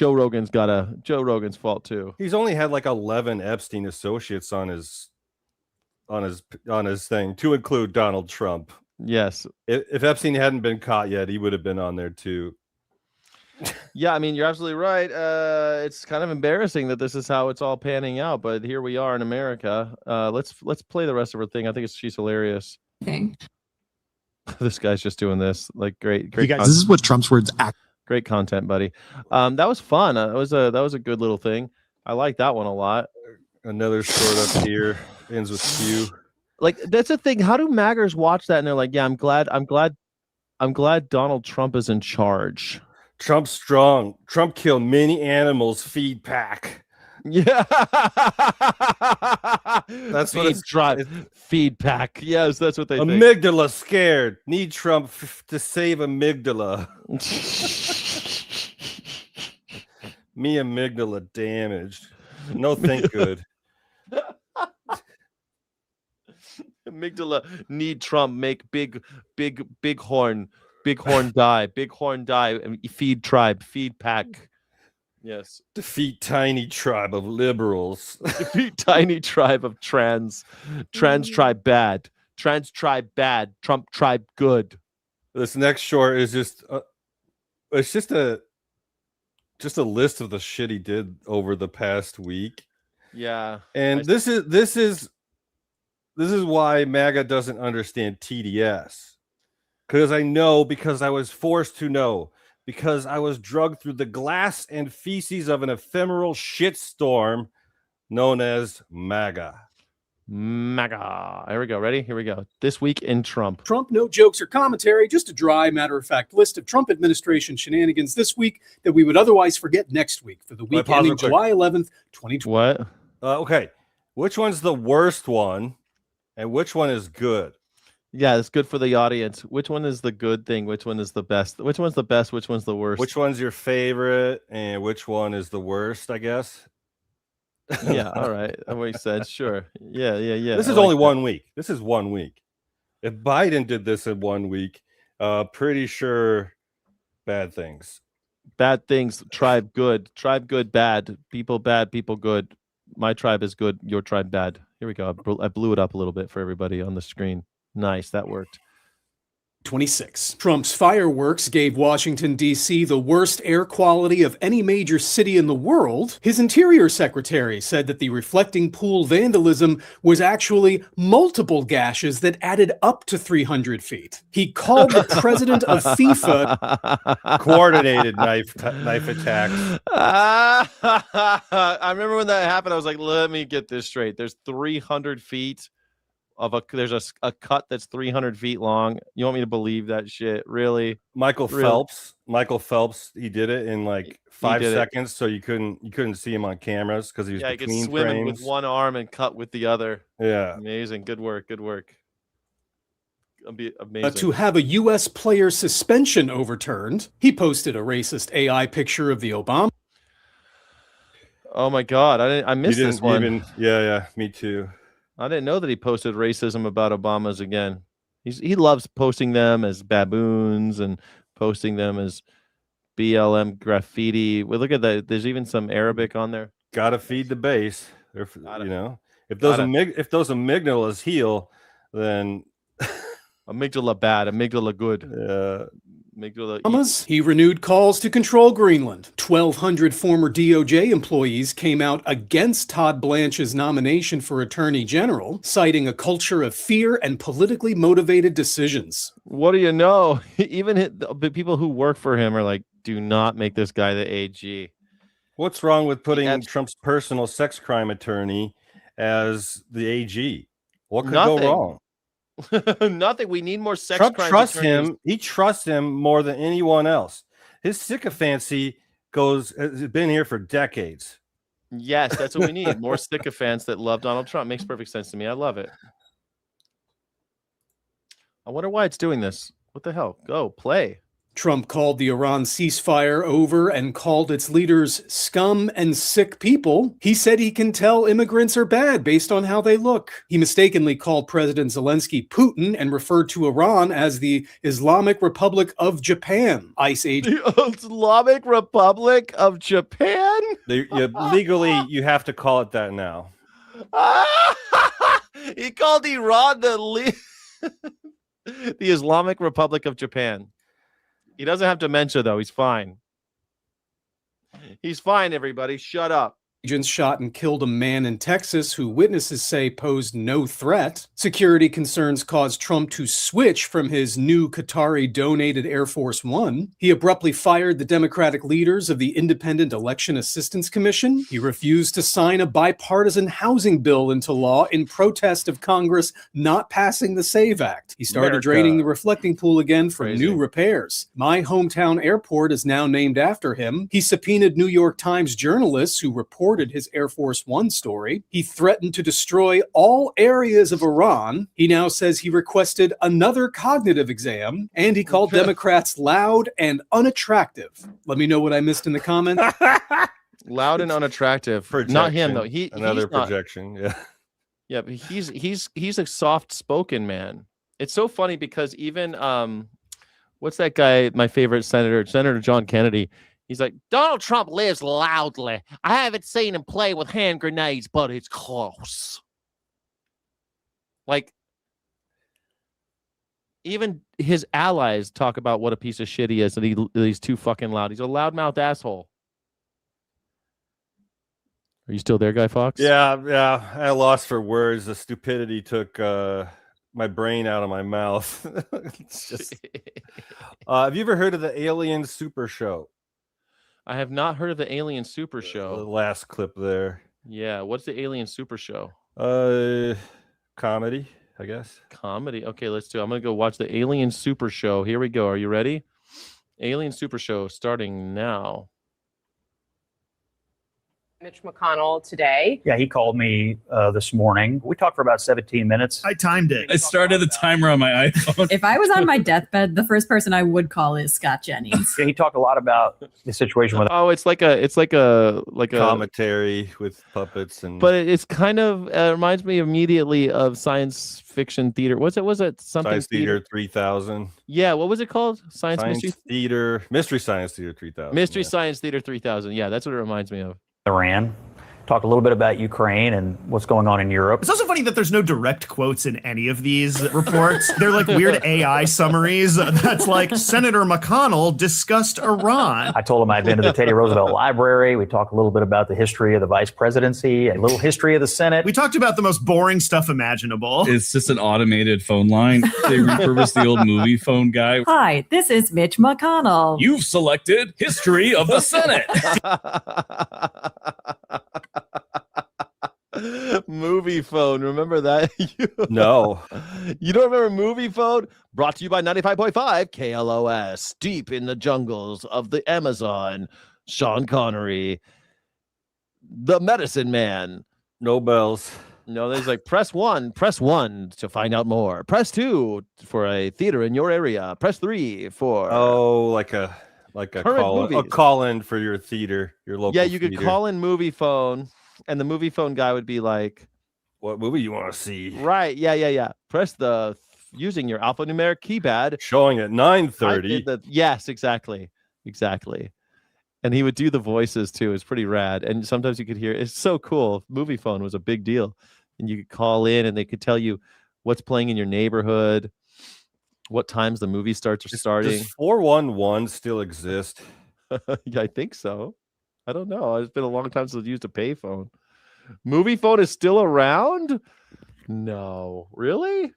Joe Rogan's fault too. He's only had like 11 Epstein associates on his thing, to include Donald Trump. Yes. If Epstein hadn't been caught yet, he would have been on there too. Yeah, I mean, you're absolutely right. It's kind of embarrassing that this is how it's all panning out, but here we are in America. Let's play the rest of her thing. I think she's hilarious. This guy's just doing this. Like great. You guys, this is what Trump's words act. Great content, buddy. That was fun. That was a good little thing. I like that one a lot. Another short up here ends with Q. Like that's the thing. How do MAGAs watch that and they're like, yeah, I'm glad Donald Trump is in charge. Trump's strong. Trump killed many animals. Feed pack. Yeah, that's what it's feed pack. Yes, that's what they think. Amygdala scared. Need Trump to save amygdala. Me amygdala damaged. No, thank good. Amygdala need Trump make big horn die, and feed tribe, feed pack. Yes. Defeat tiny tribe of liberals. Defeat tiny tribe of trans tribe bad. Trans tribe bad. Trump tribe good. This next short is just it's just a list of the shit he did over the past week. Yeah. And this is why MAGA doesn't understand TDS. Because I was forced to know, because I was drugged through the glass and feces of an ephemeral shitstorm known as MAGA. MAGA. Here we go. Ready? Here we go. This week in Trump. Trump, no jokes or commentary, just a dry, matter-of-fact list of Trump administration shenanigans this week that we would otherwise forget next week for the week ending July 11th, 2020. What? Okay. Which one's the worst one and which one is good? Yeah, it's good for the audience. Which one is the good thing? Which one is the best? Which one's the best? Which one's the worst? Which one's your favorite and which one is the worst, I guess? Yeah, all right. What he said. Sure. Yeah. This is only 1 week. This is 1 week. If Biden did this in 1 week, pretty sure bad things. Bad things. Tribe good. Tribe good, bad. People bad, people good. My tribe is good. Your tribe bad. Here we go. I blew it up a little bit for everybody on the screen. Nice. That worked. 26. Trump's fireworks gave Washington, D.C. the worst air quality of any major city in the world. His Interior Secretary said that the reflecting pool vandalism was actually multiple gashes that added up to 300 feet. He called the president of FIFA coordinated knife attacks. I remember when that happened. I was like, let me get this straight. There's 300 feet. There's a cut that's 300 feet long. You want me to believe that shit? Really? Michael Phelps, he did it in like 5 seconds, so you couldn't see him on cameras because he was between he could swim frames. with one arm and cut with the other. Yeah, amazing. Good work. amazing. To have a U.S. player suspension overturned. He posted a racist AI picture of the Obama. Oh my God, I missed this one. Yeah, me too. I didn't know that he posted racism about Obamas again. He loves posting them as baboons and posting them as BLM graffiti. Well, look at that. There's even some Arabic on there. Gotta feed the base. If those amygdalas heal, then amygdala bad, amygdala good. He renewed calls to control Greenland. 1,200 former DOJ employees came out against Todd Blanche's nomination for Attorney General, citing a culture of fear and politically motivated decisions. What do you know? Even the people who work for him are like, do not make this guy the AG. What's wrong with putting Trump's personal sex crime attorney as the AG? What could go wrong? Nothing. We need more sex Trump crime trusts attorneys. him. He trusts him more than anyone else. His sycophancy has been here for decades. Yes, that's what we need. More sycophants that love Donald Trump. Makes perfect sense to me. I love it. I wonder why it's doing this. What the hell? Go play. Trump called the Iran ceasefire over and called its leaders scum and sick people. He said he can tell immigrants are bad based on how they look. He mistakenly called President Zelensky Putin and referred to Iran as the Islamic Republic of Japan. ICE agent. The Islamic Republic of Japan? Legally, you have to call it that now. He called Iran the Islamic Republic of Japan. He doesn't have dementia, though. He's fine. He's fine, everybody. Shut up. Agents shot and killed a man in Texas who witnesses say posed no threat. Security concerns caused Trump to switch from his new Qatari-donated Air Force One. He abruptly fired the Democratic leaders of the Independent Election Assistance Commission. He refused to sign a bipartisan housing bill into law in protest of Congress not passing the SAVE Act. He started draining the reflecting pool again for new repairs. My hometown airport is now named after him. He subpoenaed New York Times journalists who reported his Air Force One story. He threatened to destroy all areas of Iran. He now says he requested another cognitive exam, and he called Democrats loud and unattractive. Let me know what I missed in the comments. Loud and unattractive. Not him though. Another he's not, projection. Yeah. Yeah, but he's a soft-spoken man. It's so funny because even what's that guy? My favorite Senator John Kennedy. He's like, Donald Trump lives loudly. I haven't seen him play with hand grenades, but it's close. Like, even his allies talk about what a piece of shit he is, and he's too fucking loud. He's a loudmouth asshole. Are you still there, Guy Fawkes? Yeah. I lost for words. The stupidity took my brain out of my mouth. It's just... have you ever heard of the Alien Super Show? I have not heard of the Alien Super Show. The last clip there. Yeah, what's the Alien Super Show? Comedy, I guess. Comedy. Okay, let's do it. I'm going to go watch the Alien Super Show. Here we go. Are you ready? Alien Super Show starting now. Mitch McConnell today. Yeah, he called me this morning. We talked for about 17 minutes. I timed it. I started the timer on my iPhone. If I was on my deathbed, the first person I would call is Scott Jennings. Yeah, he talked a lot about the situation with. Oh, it's like a commentary with puppets and. But it's kind of reminds me immediately of science fiction theater. Was it something? Science Theater 3000. Yeah, what was it called? Mystery Theater 3000. Mystery Science Theater 3000. Yeah, that's what it reminds me of. Iran. Talk a little bit about Ukraine and what's going on in Europe. It's also funny that there's no direct quotes in any of these reports. They're like weird AI summaries. That's like Senator McConnell discussed Iran. I told him I'd been to the Teddy Roosevelt Library. We talked a little bit about the history of the vice presidency, a little history of the Senate. We talked about the most boring stuff imaginable. It's just an automated phone line. They repurposed the old movie phone guy. Hi, this is Mitch McConnell. You've selected History of the Senate. Movie phone, remember that? No. You don't remember movie phone? Brought to you by 95.5 KLOS, deep in the jungles of the Amazon. Sean Connery, the medicine man. No bells. No, there's like press 1 to find out more. Press 2 for a theater in your area. Press 3 for like a current call in for your theater, your local. Yeah, you could theater. call in movie phone, and the movie phone guy would be like, "What movie you want to see?" Right? Yeah. Press using your alphanumeric keypad. Showing at 9:30. Yes, exactly. And he would do the voices too. It's pretty rad. And sometimes you could hear. It's so cool. Movie phone was a big deal, and you could call in, and they could tell you what's playing in your neighborhood, what times the movie starts or starting. Does 411 still exist? Yeah, I think so. I don't know. It's been a long time since I've used a payphone. Movie phone is still around? No, really?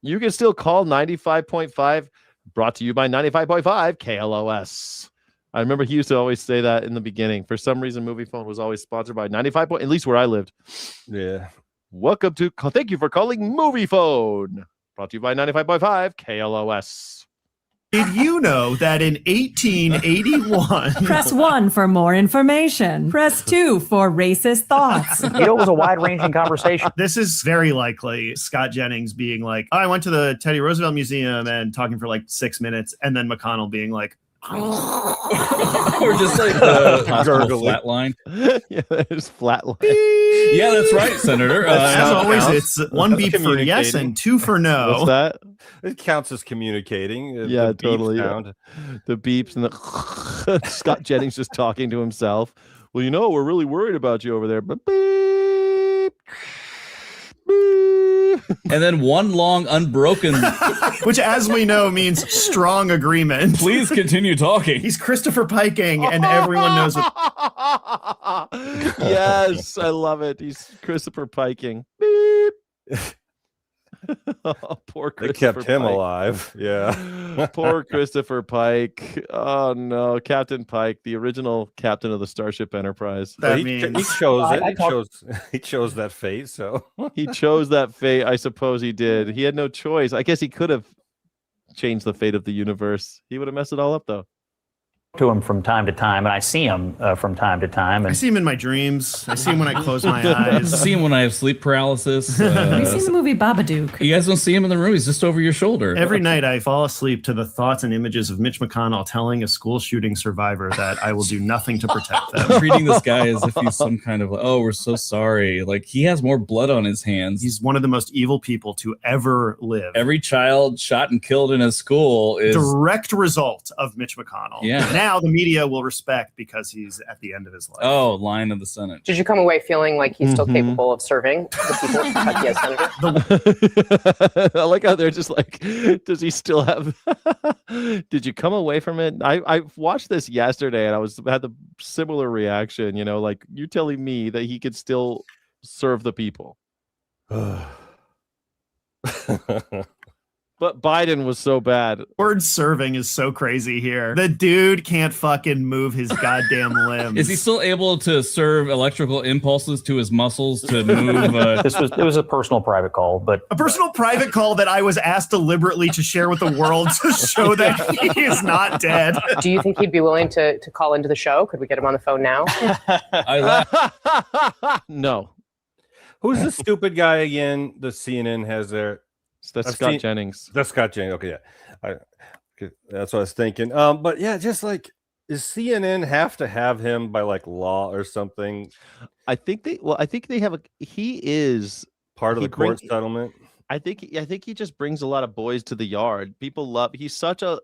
You can still call 95.5, brought to you by 95.5 KLOS. I remember he used to always say that in the beginning. For some reason, movie phone was always sponsored by 95. At least where I lived. Yeah. Welcome to. Thank you for calling Movie Phone. Brought to you by 95.5 KLOS. Did you know that in 1881... Press 1 for more information. Press 2 for racist thoughts. It was a wide-ranging conversation. This is very likely Scott Jennings being like, I went to the Teddy Roosevelt Museum and talking for like 6 minutes, and then McConnell being like, or just like the hospital flatline. Yeah, there's flatline. Yeah, that's right, Senator. As always, it's one beep for yes and two for no. What's that? It counts as communicating. Yeah, the beep totally. sound. The beeps and the Scott Jennings just talking to himself. Well, we're really worried about you over there. But beep. And then one long unbroken, which, as we know, means strong agreement. Please continue talking. He's Christopher Piking, and everyone knows what. Yes, I love it. He's Christopher Piking. Beep. Oh, poor They Christopher kept him Pike. alive. Yeah. Poor Christopher Pike. Oh no, Captain Pike, the original captain of the Starship Enterprise. That he means chose it. He chose that fate. So He chose that fate. I suppose he did. He had no choice. I guess he could have changed the fate of the universe. He would have messed it all up, though. To him from time to time, and I see him from time to time. I And see him in my dreams. I see him when I close my I eyes. see him when I have sleep paralysis. Have you seen the movie Babadook? You guys don't see him in the room. He's just over your shoulder. Every night I fall asleep to the thoughts and images of Mitch McConnell telling a school shooting survivor that I will do nothing to protect them. Treating this guy as if he's some kind of, oh, we're so sorry. Like, he has more blood on his hands. He's one of the most evil people to ever live. Every child shot and killed in a school is direct result of Mitch McConnell. Yeah. Now the media will respect because he's at the end of his life. Oh, Lion of the Senate. Did you come away feeling like he's still capable of serving the people as senator? I like how they're just like, does he still have? Did you come away from it? I watched this yesterday and I had the similar reaction. Like, you're telling me that he could still serve the people. But Biden was so bad. Word serving is so crazy here. The dude can't fucking move his goddamn limbs. Is he still able to serve electrical impulses to his muscles to move? it was a personal private call, but a personal private call that I was asked deliberately to share with the world to show that he is not dead. Do you think he'd be willing to call into the show? Could we get him on the phone now? No. Who's the stupid guy again? The CNN has their. That's Scott Jennings. That's Scott Jennings. Okay, yeah, that's what I was thinking. But yeah, just like, does CNN have to have him by like law or something? I think they have he is part of the court settlement. I think he just brings a lot of boys to the yard. People love. He's such a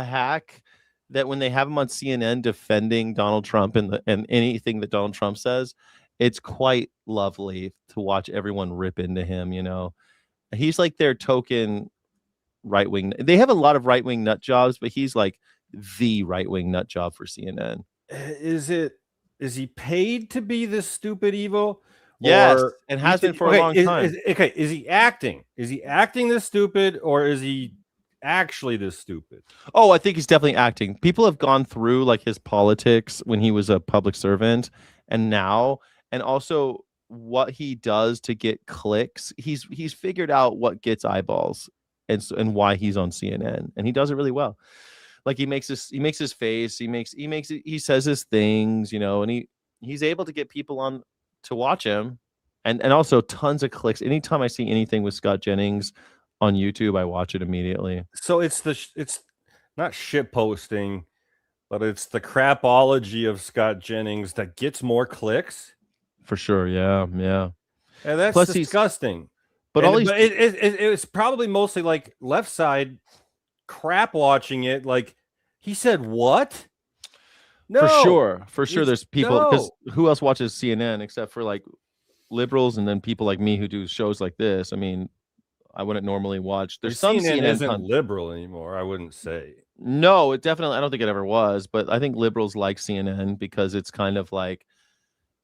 hack that when they have him on CNN defending Donald Trump and anything that Donald Trump says, it's quite lovely to watch everyone rip into him. He's like their token right wing. They have a lot of right wing nut jobs, but he's like the right wing nut job for CNN. Is he paid to be this stupid evil? Yes, and has been for a long time. Is he acting? Is he acting this stupid, or is he actually this stupid? Oh, I think he's definitely acting. People have gone through like his politics when he was a public servant, and now, and also what he does to get clicks. He's figured out what gets eyeballs and why he's on CNN, and he does it really well. Like he makes his face, he says his things, and he's able to get people on to watch him, and also tons of clicks. Anytime I see anything with Scott Jennings on YouTube, I watch it immediately. So it's not shit posting, but it's the crapology of Scott Jennings that gets more clicks. For sure, yeah. And that's Plus disgusting. But all these, it's probably mostly like left side crap watching it. Like he said, what? No, for sure. There's people because who else watches CNN except for like liberals and then people like me who do shows like this. I mean, I wouldn't normally watch. There's some CNN CNN isn't liberal anymore. I wouldn't say. No, it definitely. I don't think it ever was, but I think liberals like CNN because it's kind of like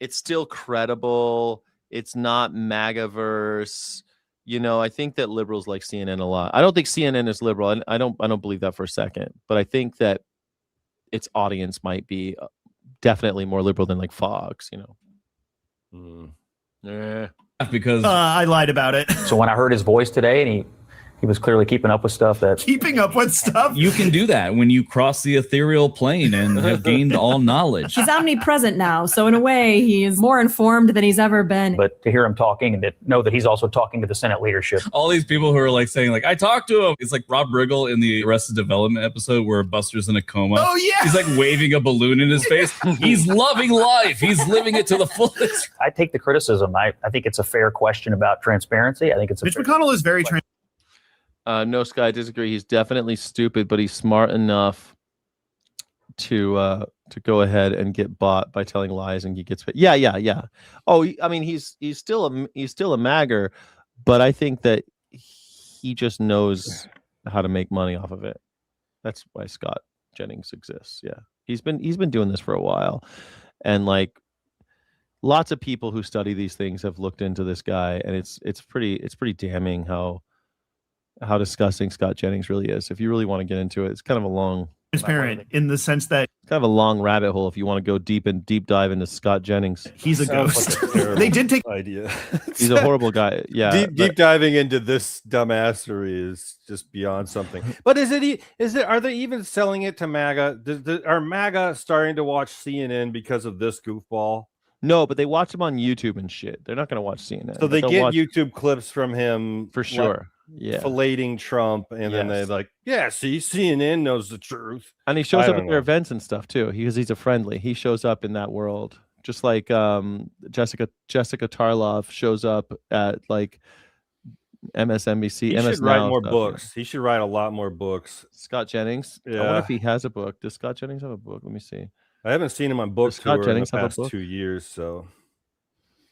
it's still credible. It's not MAGA-verse. You know, I think that liberals like CNN a lot. I don't think CNN is liberal. I don't believe that for a second. But I think that its audience might be definitely more liberal than like Fox. You know. Yeah. Because I lied about it. So when I heard his voice today, and he was clearly keeping up with stuff that Keeping up with stuff. you can do that when you cross the ethereal plane and have gained all knowledge. He's omnipresent now, so in a way, he is more informed than he's ever been. But to hear him talking and to know that he's also talking to the Senate leadership. All these people who are like saying like, I talked to him. It's like Rob Riggle in the Arrested Development episode where Buster's in a coma. Oh, yeah. He's like waving a balloon in his face. He's loving life. He's living it to the fullest. I take the criticism. I think it's a fair question about transparency. I think it's a Mitch McConnell is very No, Sky, I disagree. He's definitely stupid, but he's smart enough to go ahead and get bought by telling lies, and he gets paid. Yeah. Oh, I mean, he's still a MAGA, but I think that he just knows how to make money off of it. That's why Scott Jennings exists. Yeah, he's been doing this for a while, and like lots of people who study these things have looked into this guy, and it's pretty damning how disgusting Scott Jennings really is. If you really want to get into it, it's kind of a long transparent in the sense that it's kind of a long rabbit hole if you want to go deep dive into Scott Jennings. He's a ghost. They did take idea. He's a horrible guy. Yeah. Deep diving into this dumbassery is just beyond something. But are they even selling it to MAGA? Are MAGA starting to watch CNN because of this goofball? No, but they watch him on YouTube and shit. They're not going to watch CNN. So they get YouTube clips from him for sure. Yeah, filleting Trump, and then they like, see, CNN knows the truth, and he shows up at their events and stuff too. He's a friendly. He shows up in that world, just like Jessica Tarlov shows up at like MSNBC. He should write more books. He should write a lot more books. Scott Jennings. Yeah. I wonder if he has a book. Does Scott Jennings have a book? Let me see. I haven't seen him on book tour in the past 2 years, so.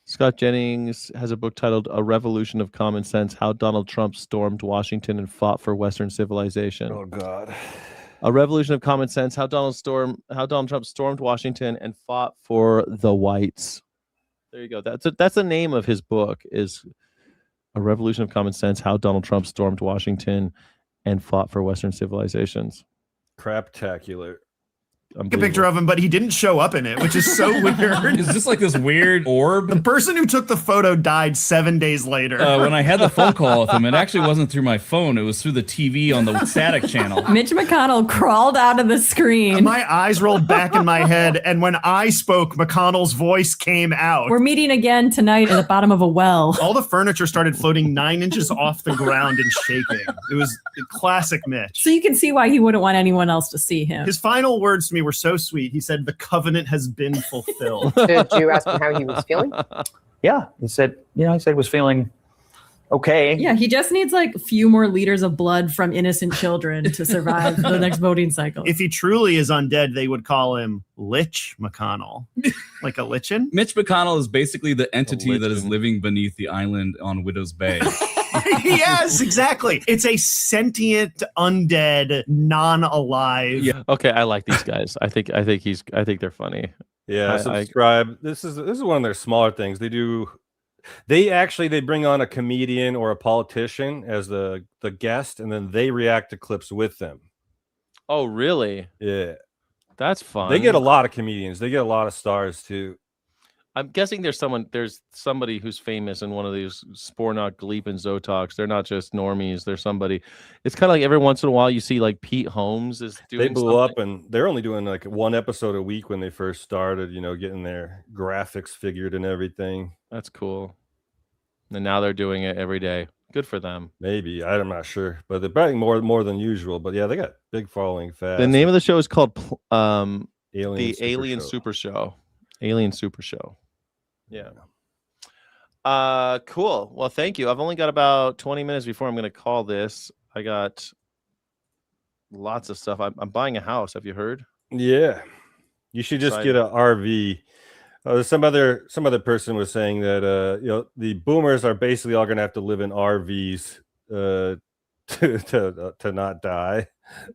Scott Jennings has a book titled A Revolution of Common Sense, How Donald Trump Stormed Washington and Fought for Western Civilization. Oh, God. A Revolution of Common Sense, How Donald Trump Stormed Washington and Fought for the Whites. There you go. That's the name of his book, is A Revolution of Common Sense, How Donald Trump Stormed Washington and Fought for Western Civilizations. Craptacular. A picture of him, but he didn't show up in it, which is so weird. It's just like this weird orb. The person who took the photo died 7 days later. When I had the phone call with him, it actually wasn't through my phone. It was through the TV on the static channel. Mitch McConnell crawled out of the screen. My eyes rolled back in my head, and when I spoke, McConnell's voice came out. We're meeting again tonight at the bottom of a well. All the furniture started floating 9 inches off the ground and shaking. It was classic Mitch. So you can see why he wouldn't want anyone else to see him. His final words to me were so sweet. He said, "The covenant has been fulfilled." Did you ask him how he was feeling? Yeah, he said he was feeling okay. Yeah, he just needs like a few more liters of blood from innocent children to survive the next voting cycle. If he truly is undead, they would call him Lich McConnell. Like a lichen? Mitch McConnell is basically the entity that is living beneath the island on Widow's Bay. Yes, exactly. It's a sentient, undead, non-alive. Yeah. Okay, I like these guys. I think they're funny. Yeah, subscribe. This is one of their smaller things. They bring on a comedian or a politician as the guest, and then they react to clips with them. Oh, really? Yeah. That's fun. They get a lot of comedians. They get a lot of stars too. I'm guessing there's somebody who's famous in one of these Spornock, Gleep, and Zotox. They're not just normies. They're somebody. It's kind of like every once in a while you see like Pete Holmes is doing. They blew up, and they're only doing like one episode a week when they first started. You know, getting their graphics figured and everything. That's cool. And now they're doing it every day. Good for them. Maybe. I'm not sure. But they're betting more than usual. But yeah, they got big following fast. The name of the show is called Alien Alien Super Super Show. Alien Super Show. Yeah. Cool. Well, thank you. I've only got about 20 minutes before I'm going to call this. I got lots of stuff. I'm buying a house. Have you heard? Yeah. You should just get an RV. Some other person was saying that the boomers are basically all going to have to live in RVs to not die.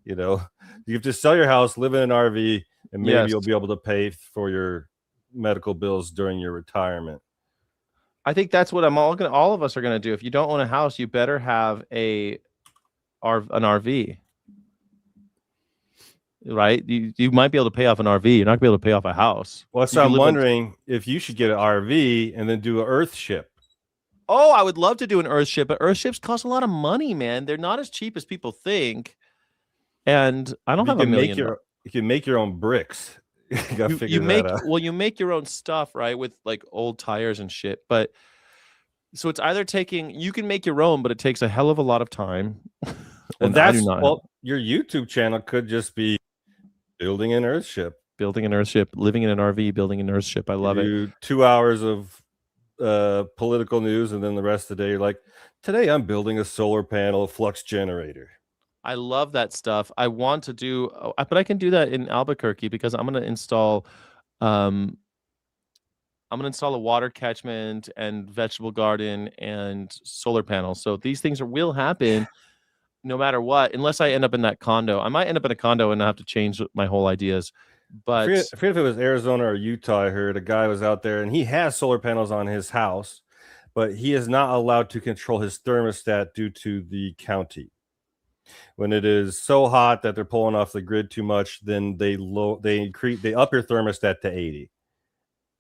You have to sell your house, live in an RV, and maybe you'll be able to pay for your medical bills during your retirement. I think that's what all of us are going to do. If you don't own a house, you better have an RV. Right? You might be able to pay off an RV. You're not going to be able to pay off a house. Well, so I'm wondering if you should get an RV and then do an Earth ship. Oh, I would love to do an Earth ship, but Earth ships cost a lot of money, man. They're not as cheap as people think. And I don't have $1 million. You can make your own bricks. You got to figure that out. Well, you make your own stuff, right? With like old tires and shit. But so it's either you can make your own, but it takes a hell of a lot of time. Well, your YouTube channel could just be building an Earth ship, living in an RV, building an Earth ship. I love it. 2 hours of political news, and then the rest of the day you're like, today I'm building a solar panel flux generator. I love that stuff. I want to do, but I can do that in Albuquerque because I'm going to install, a water catchment and vegetable garden and solar panels. So these things will happen no matter what, unless I end up in that condo. I might end up in a condo and I have to change my whole ideas. But I forget if it was Arizona or Utah. I heard a guy was out there and he has solar panels on his house, but he is not allowed to control his thermostat due to the county. When it is so hot that they're pulling off the grid too much, then they up your thermostat to 80.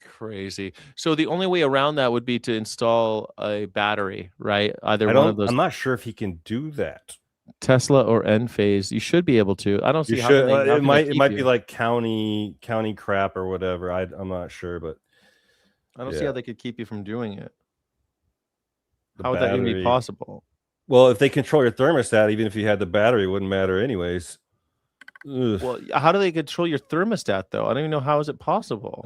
Crazy. So the only way around that would be to install a battery, right? Either one of those. I'm not sure if he can do that. Tesla or Enphase. You should be able to. I don't see how it might be like county crap or whatever. I'm not sure, but I don't see how they could keep you from doing it. How would that even be possible? Well, if they control your thermostat, even if you had the battery, it wouldn't matter anyways. Ugh. Well, how do they control your thermostat, though? I don't even know how is it possible.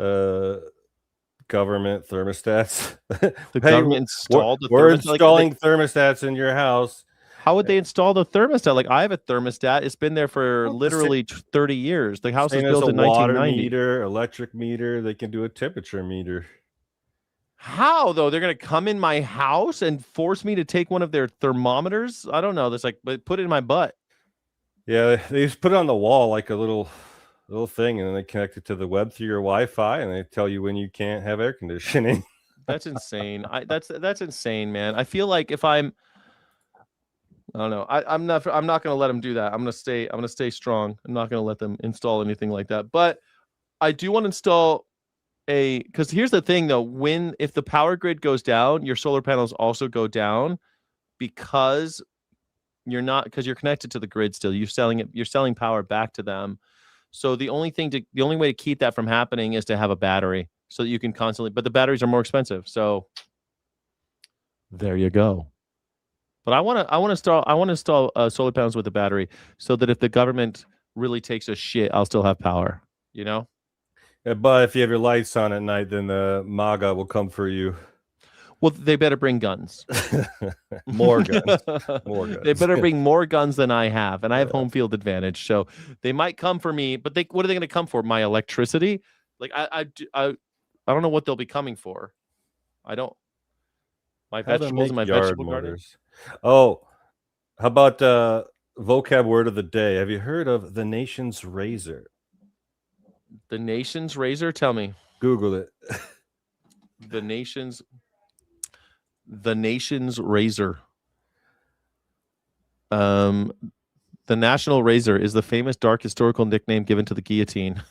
Government thermostats. The government installed the thermostat. We're installing thermostats in your house. How would they install the thermostat? Like, I have a thermostat. It's been there for literally 30 years. The house was built in 1990. Water meter, electric meter. They can do a temperature meter. How, though? They're going to come in my house and force me to take one of their thermometers? I don't know. That's like, but put it in my butt. Yeah, they just put it on the wall like a little thing, and then they connect it to the web through your Wi-Fi, and they tell you when you can't have air conditioning. That's insane. That's insane, man. I feel like if I don't know. I'm not going to let them do that. I'm going to stay strong. I'm not going to let them install anything like that. But I do want to install because here's the thing though, if the power grid goes down, your solar panels also go down because you're connected to the grid still. You're selling power back to them. So the only way to keep that from happening is to have a battery so that you can constantly, but the batteries are more expensive. So there you go. But I want to install solar panels with a battery so that if the government really takes a shit, I'll still have power, Yeah, but if you have your lights on at night, then the MAGA will come for you. Well, they better bring guns. More guns. They better bring more guns than I have, and I have home field advantage. So they might come for me, but what are they going to come for? My electricity? Like I don't know what they'll be coming for. I don't. My vegetables and my vegetable garden. Oh, how about vocab word of the day? Have you heard of the nation's razor? The nation's razor? Tell me. Google it. The nation's razor. The national razor is the famous dark historical nickname given to the guillotine.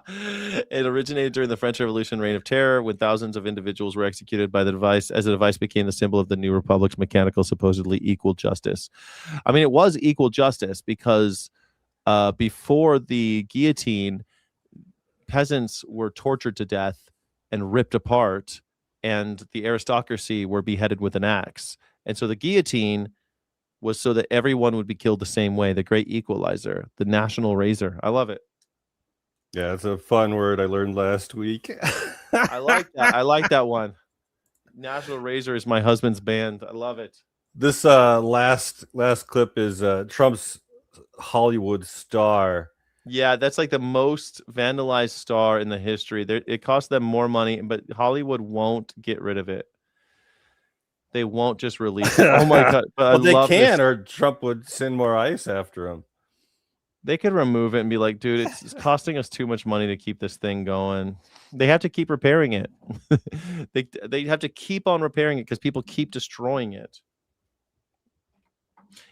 It originated during the French Revolution reign of terror when thousands of individuals were executed by the device, as the device became the symbol of the new republic's mechanical, supposedly equal justice. I mean, it was equal justice because before the guillotine, peasants were tortured to death and ripped apart and the aristocracy were beheaded with an axe. And so the guillotine was so that everyone would be killed the same way. The great equalizer, the national razor. I love it. Yeah, it's a fun word I learned last week. I like that. I like that one. National Razor is my husband's band. I love it. This last clip is Trump's Hollywood star. Yeah, that's like the most vandalized star in the history. It cost them more money, but Hollywood won't get rid of it. They won't just release it. Oh my god! But Well, they can, or Trump would send more ICE after him. They could remove it and be like, dude, it's costing us too much money to keep this thing going. They have to keep repairing it. they have to keep on repairing it because people keep destroying it.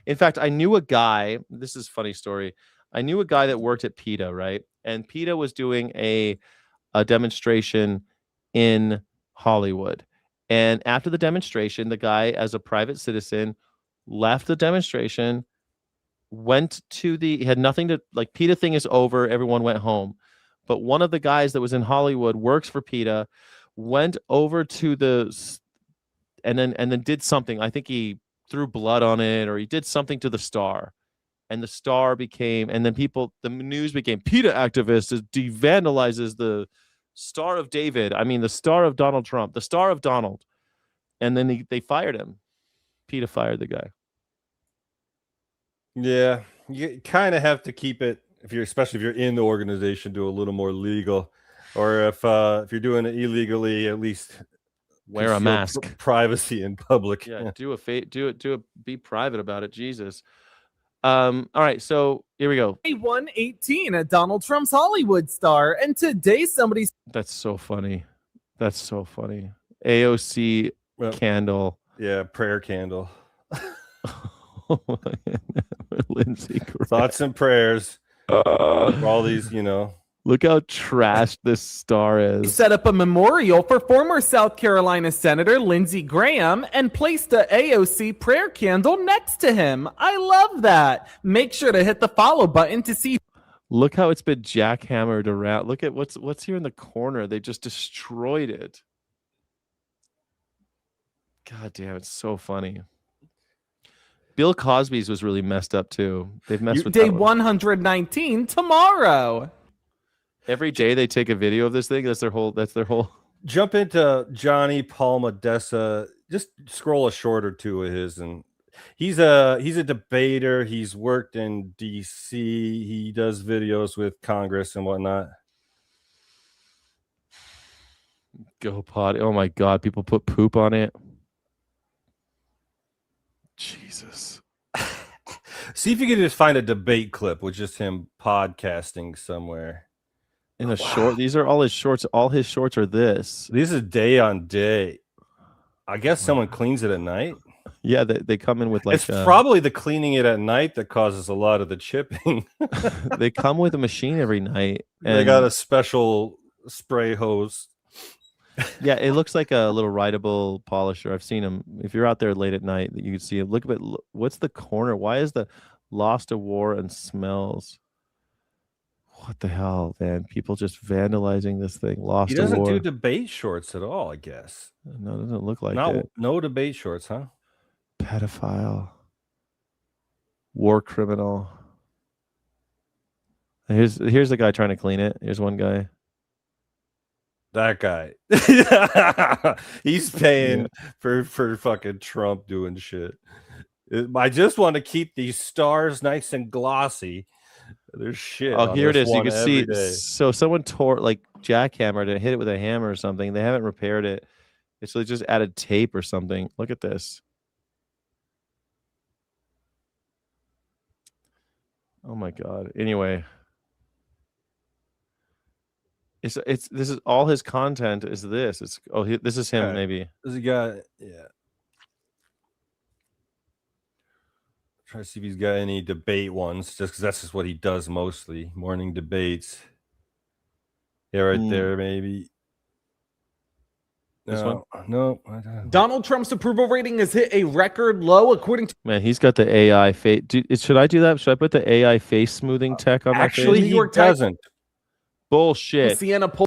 In fact, I knew a guy. This is a funny story. I knew a guy that worked at PETA, right? And PETA was doing a demonstration in Hollywood. And after the demonstration, the guy, as a private citizen, left the demonstration, went to he had nothing to, like, PETA thing is over. Everyone went home. But one of the guys that was in Hollywood, works for PETA, went over to and then did something. I think he threw blood on it, or he did something to the star. And the star became, and then the news became, PETA activist vandalizes the Star of David. I mean, the star of Donald Trump, the star of Donald. And then they fired him. PETA fired the guy. Yeah, you kind of have to keep it, especially if you're in the organization, do a little more legal, or if you're doing it illegally, at least wear a mask. Privacy in public. Yeah, be private about it. Jesus. All right, so here we go. 118 at Donald Trump's Hollywood star, and today somebody's. That's so funny. That's so funny. AOC candle. Yeah, prayer candle. Lindsey Graham. Thoughts and prayers for all these, Look how trashed this star is. Set up a memorial for former South Carolina Senator Lindsey Graham and placed a AOC prayer candle next to him. I love that. Make sure to hit the follow button to see. Look how it's been jackhammered around. Look at what's here in the corner. They just destroyed it. God damn, it's so funny. Bill Cosby's was really messed up too. They've messed with day 119 tomorrow. Every day they take a video of this thing. That's their whole. Jump into Johnny Palmadessa. Just scroll a short or two of his, and he's a debater. He's worked in DC. He does videos with Congress and whatnot. Go potty. Oh my god, people put poop on it. Jesus. See if you can just find a debate clip with just him podcasting somewhere. In a short, these are all his shorts. All his shorts are this. These are day on day. I guess someone cleans it at night. Yeah, they come in with like. It's probably the cleaning it at night that causes a lot of the chipping. They come with a machine every night. And they got a special spray hose. Yeah, it looks like a little rideable polisher. I've seen them. If you're out there late at night, you can see it. Look at it. What's the corner? Why is the lost to war and smells? What the hell, man? People just vandalizing this thing. Lost He to doesn't war. do debate shorts at all, I guess. No, it doesn't look like it. No debate shorts, huh? Pedophile. War criminal. Here's the guy trying to clean it. Here's one guy. That guy. He's paying for fucking Trump doing shit. I just want to keep these stars nice and glossy. There's shit. Oh, here it is. You can see. Day. So someone jackhammered and hit it with a hammer or something. They haven't repaired it. So they just added tape or something. Look at this. Oh my god. Anyway. This is all his content is this. This is him maybe. This is a guy, yeah. Try to see if he's got any debate ones, just because that's just what he does mostly. Morning debates. Yeah, right there, maybe. This one? No. Donald Trump's approval rating has hit a record low, according to. Man, he's got the AI face. Should I do that? Should I put the AI face smoothing tech on my face? Actually, he doesn't. Bullshit. Sienna poll.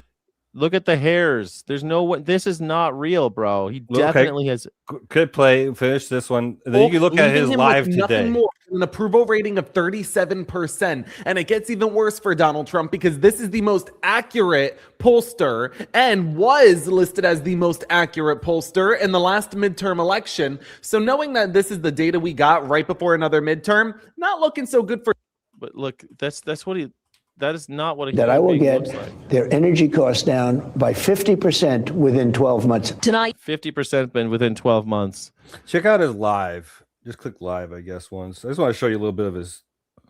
Look at the hairs. There's no one. This is not real, bro. He definitely has. Could play. Finish this one. And then you can look at his Leaving him live with nothing today. more than an approval rating of 37%. And it gets even worse for Donald Trump because this is the most accurate pollster and was listed as the most accurate pollster in the last midterm election. So knowing that this is the data we got right before another midterm, not looking so good for. But look, that's what he. That is not what a that I human will being get looks like. their energy costs down by 50% within 12 months. Tonight, 50% been within 12 months. Check out his live. Just click live, I guess, once. I just want to show you a little bit of his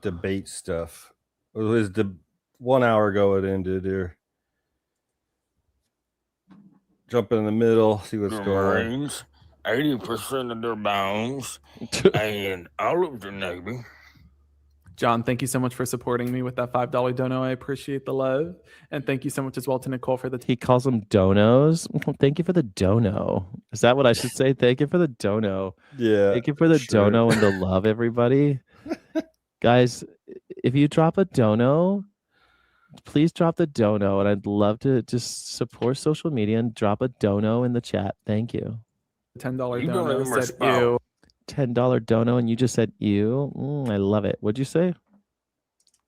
debate stuff. His 1 hour ago it ended here. Jump in the middle, see what's going on. 80% of their bounds, and all of the Navy. John, thank you so much for supporting me with that $5 dono. I appreciate the love. And thank you so much as well to Nicole for the... He calls them donos. Thank you for the dono. Is that what I should say? Thank you for the dono. Yeah. Thank you for the dono and the love, everybody. Guys, if you drop a dono, please drop the dono. And I'd love to just support social media and drop a dono in the chat. Thank you. $10 You don't dono even said respond. ew. $10 dono and you just said ew. I love it. What'd you say,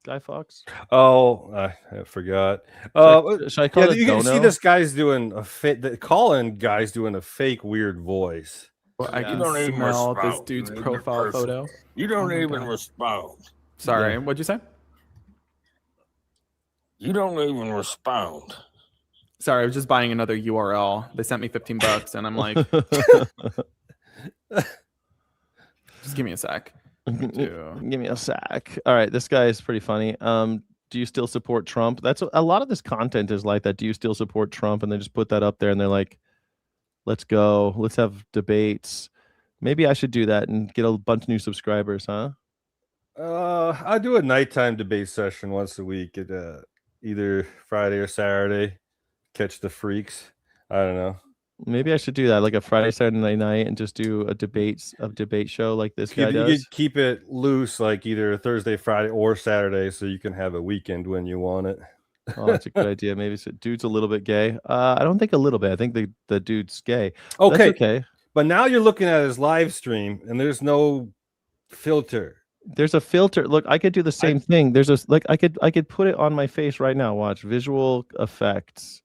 Guy Fawkes? Oh, I forgot. Should I call it you can see dono? this guy's doing a fake. Colin guy's doing a fake weird voice. I can don't even smell this respond. dude's You're profile person. photo. You don't Oh my even God. respond. Sorry, Yeah. what'd you say? You don't even respond. Sorry, I was just buying another URL. They sent me $15 and I'm like, just give me a sec. Give me a sack. All right, this guy is pretty funny. Do you still support Trump? That's a lot of this content is like that. Do you still support Trump? And they just put that up there and they're like, let's go. Let's have debates. Maybe I should do that and get a bunch of new subscribers, huh? I do a nighttime debate session once a week at either Friday or Saturday. Catch the freaks. I don't know. Maybe I should do that, like a Friday, Saturday night, and just do a debate show like this guy You does. could keep it loose, like either Thursday, Friday, or Saturday, so you can have a weekend when you want it. Oh, that's a good idea. Maybe dude's a little bit gay. I don't think a little bit. I think the dude's gay. Okay. That's okay. But now you're looking at his live stream, and there's no filter. There's a filter. Look, I could do the same thing. There's a I could put it on my face right now. Watch visual effects.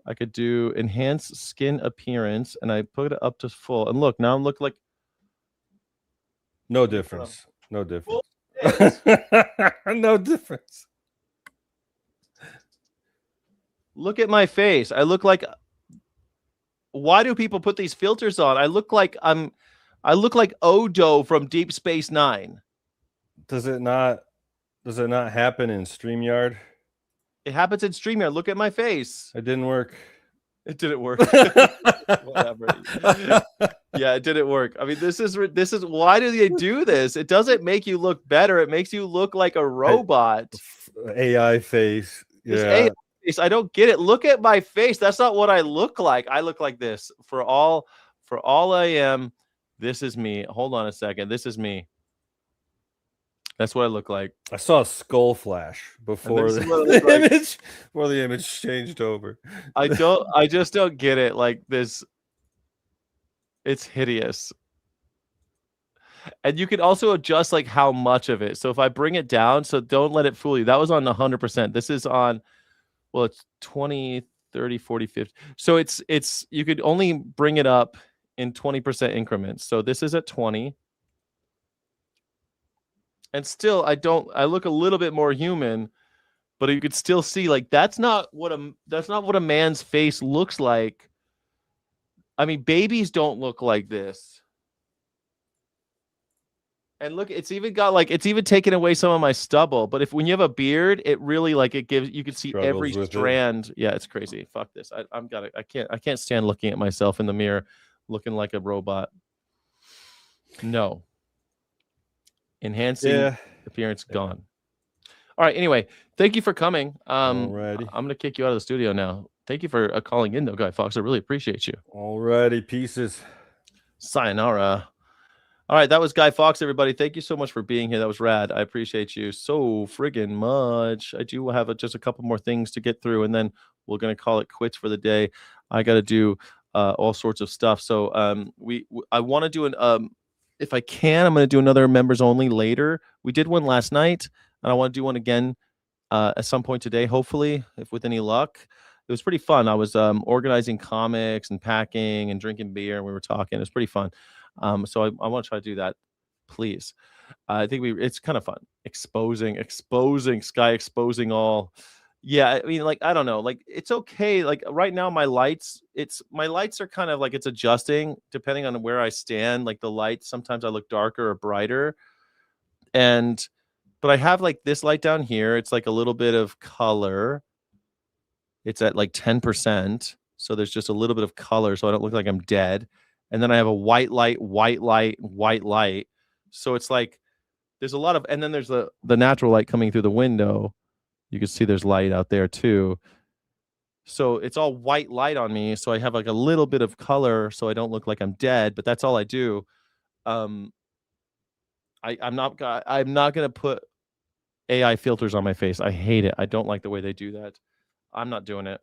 I could do enhance skin appearance, and I put it up to full. And look, now I'm looking like No difference. No difference. No difference. Look at my face. I look like. Why do people put these filters on? I look like Odo from Deep Space Nine. Does it not happen in StreamYard? It happens in StreamYard. Look at my face. It didn't work. It didn't work. Whatever. Yeah, it didn't work. I mean, this is why do they do this? It doesn't make you look better. It makes you look like a robot. AI face. This Yeah. AI face, I don't get it. Look at my face. That's not what I look like. I look like this. For all I am, this is me. Hold on a second. This is me. That's what I look like. I saw a skull flash before this is what I look like. before the image changed over. I just don't get it. Like this, it's hideous. And you can also adjust like how much of it. So if I bring it down, so don't let it fool you. That was on 100%. This is on, well, it's 20, 30, 40, 50. So it's you could only bring it up in 20% increments. So this is at 20. And still, I look a little bit more human, but you could still see like that's not what a man's face looks like. I mean, babies don't look like this. And look, it's even taken away some of my stubble. But when you have a beard, it really you can see every strand. Yeah, it's crazy. Fuck this. I can't stand looking at myself in the mirror, looking like a robot. No. Enhancing appearance gone. All right. Anyway, thank you for coming. Alrighty. I'm gonna kick you out of the studio now. Thank you for calling in, though, Guy Fawkes. I really appreciate you. Alrighty, pieces. Sayonara. All right, that was Guy Fawkes, everybody. Thank you so much for being here. That was rad. I appreciate you so friggin' much. I do have just a couple more things to get through, and then we're going to call it quits for the day. I got to do all sorts of stuff. So I want to do an if I can, I'm going to do another members only later. We did one last night, and I want to do one again at some point today, hopefully, if with any luck. It was pretty fun. I was organizing comics and packing and drinking beer, and we were talking. It was pretty fun. So I want to try to do that, please. I think it's kind of fun exposing Sky, exposing all. Yeah, I mean, like, I don't know, like, it's okay. Like right now, my lights are kind of like, it's adjusting depending on where I stand. Like the lights, sometimes I look darker or brighter, but I have like this light down here. It's like a little bit of color. It's at like 10%. So there's just a little bit of color, so I don't look like I'm dead. And then I have a white light. So it's like there's a lot of, and then there's the natural light coming through the window. You can see there's light out there too. So it's all white light on me. So I have like a little bit of color, so I don't look like I'm dead. But that's all I do. I'm not gonna put AI filters on my face. I hate it. I don't like the way they do that. I'm not doing it.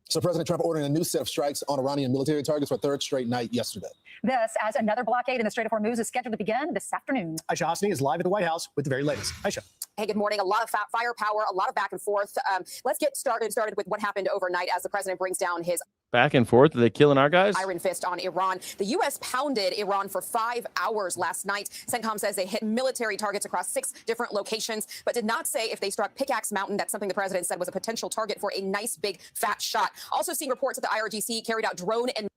So President Trump ordering a new set of strikes on Iranian military targets for a third straight night yesterday. This as another blockade in the Strait of Hormuz is scheduled to begin this afternoon. Aisha Hasni is live at the White House with the very latest. Aisha. Hey, good morning. A lot of firepower, a lot of back and forth. Let's get started with what happened overnight as the president brings down his Back and forth. Are they killing our guys? iron fist on Iran. The U.S. pounded Iran for 5 hours last night. CENTCOM says they hit military targets across 6 different locations, but did not say if they struck Pickaxe Mountain. That's something the president said was a potential target for a nice big fat shot. Also seeing reports that the IRGC carried out drone and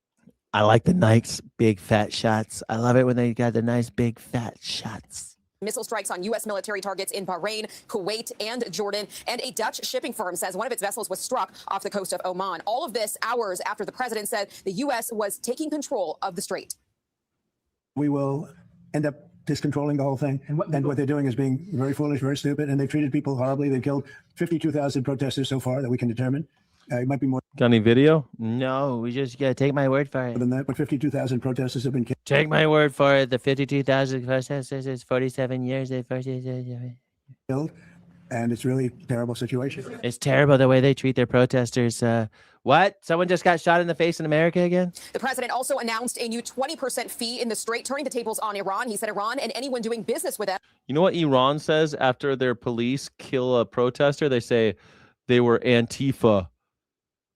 I like the nice big fat shots. I love it when they got the nice big fat shots. missile strikes on U.S. military targets in Bahrain, Kuwait, and Jordan. And a Dutch shipping firm says one of its vessels was struck off the coast of Oman. All of this hours after the president said the U.S. was taking control of the strait. We will end up discontrolling the whole thing. And what they're doing is being very foolish, very stupid, and they've treated people horribly. They've killed 52,000 protesters so far that we can determine. It might be more Got any video? No, we just gotta take my word for it. than that, but 52,000 protesters have been killed. Take my word for it. The 52,000 protesters is 47 years. Killed, and it's really a terrible situation. It's terrible the way they treat their protesters. What? Someone just got shot in the face in America again? The president also announced a new 20% fee in the strait, turning the tables on Iran. He said Iran and anyone doing business with them. You know what Iran says after their police kill a protester? They say they were Antifa.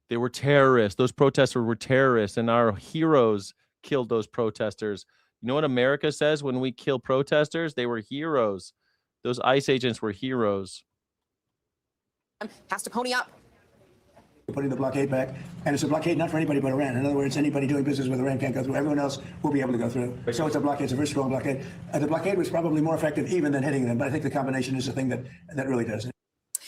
They were terrorists. Those protesters were terrorists, and our heroes killed those protesters. You know what America says when we kill protesters? They were heroes. Those ICE agents were heroes. Has to pony up. Putting the blockade back, and it's a blockade not for anybody but Iran. In other words, anybody doing business with Iran can't go through. Everyone else will be able to go through. So it's a blockade. It's a very strong blockade. The blockade was probably more effective even than hitting them, but I think the combination is the thing that really does it.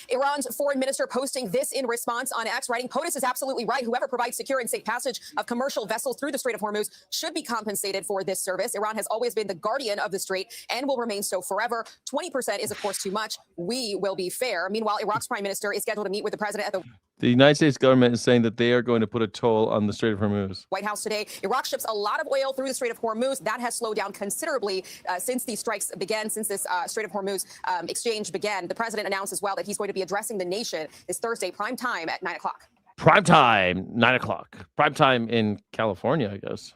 Iran's foreign minister posting this in response on X, writing, POTUS is absolutely right. Whoever provides secure and safe passage of commercial vessels through the Strait of Hormuz should be compensated for this service. Iran has always been the guardian of the strait and will remain so forever. 20% is, of course, too much. We will be fair. Meanwhile, Iraq's prime minister is scheduled to meet with the president at The United States government is saying that they are going to put a toll on the Strait of Hormuz. White House today. Iraq ships a lot of oil through the Strait of Hormuz. That has slowed down considerably since these strikes began, since this Strait of Hormuz exchange began. The president announced as well that he's going to be addressing the nation this Thursday, prime time at 9 o'clock. Prime time, 9 o'clock. Prime time in California, I guess.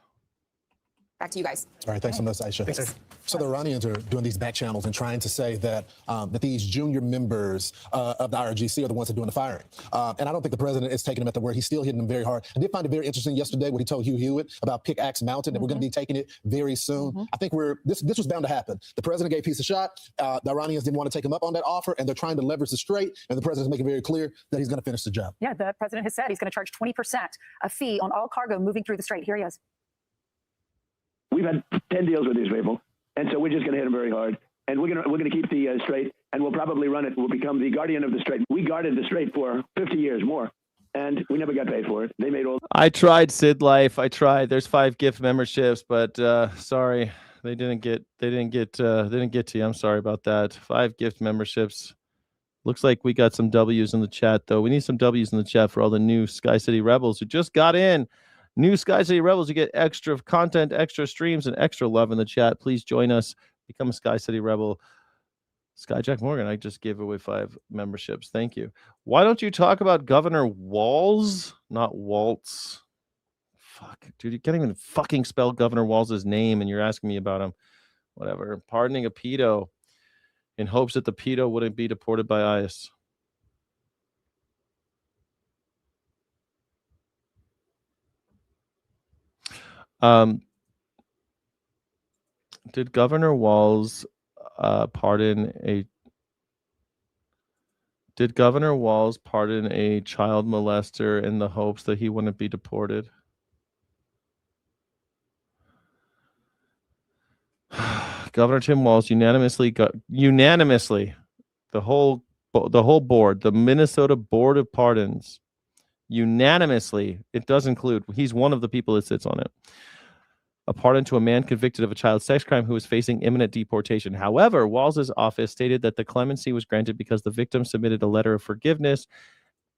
Back to you guys. All right, thanks so much, Aisha. Thanks. So the Iranians are doing these back channels and trying to say that that these junior members of the IRGC are the ones that are doing the firing. And I don't think the president is taking them at the word. He's still hitting them very hard. I did find it very interesting yesterday when he told Hugh Hewitt about Pickaxe Mountain, that we're going to be taking it very soon. I think this was bound to happen. The president gave peace a shot. The Iranians didn't want to take him up on that offer, and they're trying to leverage the strait. And the president's making very clear that he's going to finish the job. Yeah, the president has said he's going to charge 20% a fee on all cargo moving through the strait. Here he is. We've had 10 deals with these people, and so we're just going to hit them very hard. And we're going to keep the strait, and we'll probably run it. We'll become the guardian of the strait. We guarded the strait for 50 years more, and we never got paid for it. They made all. I tried Sid Life. I tried. There's 5 gift memberships, but sorry, they didn't get to you. I'm sorry about that. 5 gift memberships. Looks like we got some W's in the chat, though. We need some W's in the chat for all the new Sky City Rebels who just got in. New Sky City Rebels, you get extra content, extra streams, and extra love in the chat. Please join us. Become a Sky City Rebel. Skyjack Morgan, I just gave away 5 memberships. Thank you. Why don't you talk about Governor Walz, not Waltz? Fuck, dude, you can't even fucking spell Governor Walz's name, and you're asking me about him. Whatever. Pardoning a pedo in hopes that the pedo wouldn't be deported by ICE. Did Governor Walz pardon a child molester in the hopes that he wouldn't be deported? Governor Tim Walz unanimously, the whole board, the Minnesota Board of Pardons, unanimously, it does include, he's one of the people that sits on it, a pardon to a man convicted of a child sex crime who is facing imminent deportation. However, Walz's office stated that the clemency was granted because the victim submitted a letter of forgiveness.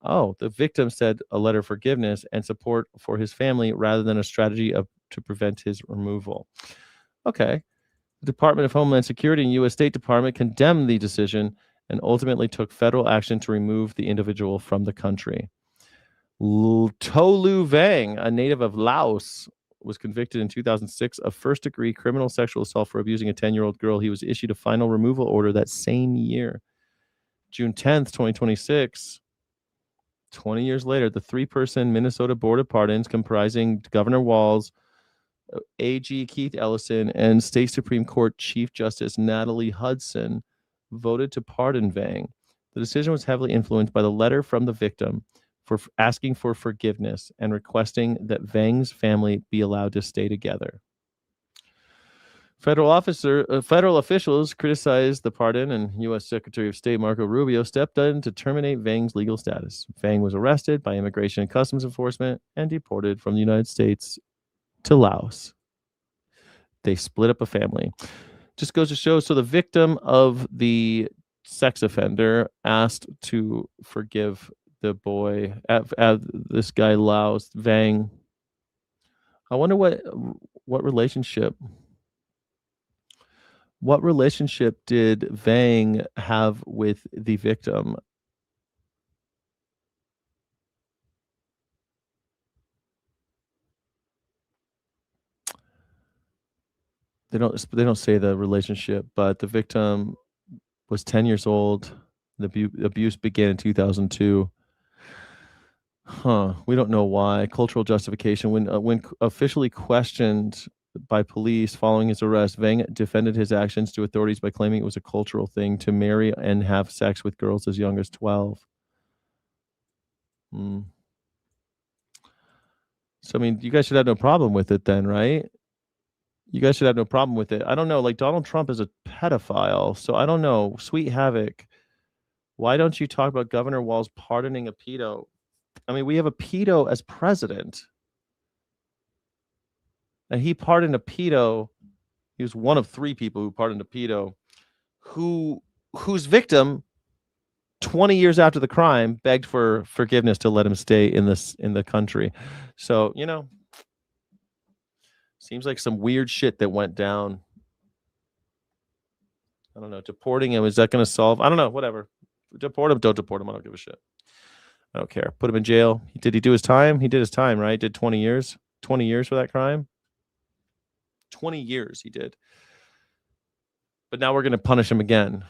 Oh, the victim said a letter of forgiveness and support for his family rather than a strategy to prevent his removal. Okay. The Department of Homeland Security and U.S. State Department condemned the decision and ultimately took federal action to remove the individual from the country. Tolu Vang, a native of Laos, was convicted in 2006 of first-degree criminal sexual assault for abusing a 10-year-old girl. He was issued a final removal order that same year. June 10th, 2026, 20 years later, the 3-person Minnesota Board of Pardons comprising Governor Walz, AG Keith Ellison, and State Supreme Court Chief Justice Natalie Hudson voted to pardon Vang. The decision was heavily influenced by the letter from the victim for asking for forgiveness and requesting that Vang's family be allowed to stay together. Federal officials criticized the pardon, and U.S. Secretary of State Marco Rubio stepped in to terminate Vang's legal status. Vang was arrested by Immigration and Customs Enforcement and deported from the United States to Laos. They split up a family. Just goes to show, so the victim of the sex offender asked to forgive the boy, this guy Laos, Vang. I wonder what relationship did Vang have with the victim? They don't say the relationship, but the victim was 10 years old. The abuse began in 2002. We don't know why. Cultural justification. When officially questioned by police following his arrest, Vang defended his actions to authorities by claiming it was a cultural thing to marry and have sex with girls as young as 12. So, I mean, you guys should have no problem with it then, right? You guys should have no problem with it. I don't know. Like, Donald Trump is a pedophile, so I don't know. Sweet Havoc, why don't you talk about Governor Walz pardoning a pedo? I mean, we have a pedo as president. And he pardoned a pedo. He was one of 3 people who pardoned a pedo whose victim, 20 years after the crime, begged for forgiveness to let him stay in the country. So, you know, seems like some weird shit that went down. I don't know. Deporting him, is that going to solve? I don't know. Whatever. Deport him, don't deport him. I don't give a shit. I don't care. Put him in jail. Did he do his time? He did his time, right? Did 20 years. 20 years for that crime. 20 years he did. But now we're going to punish him again.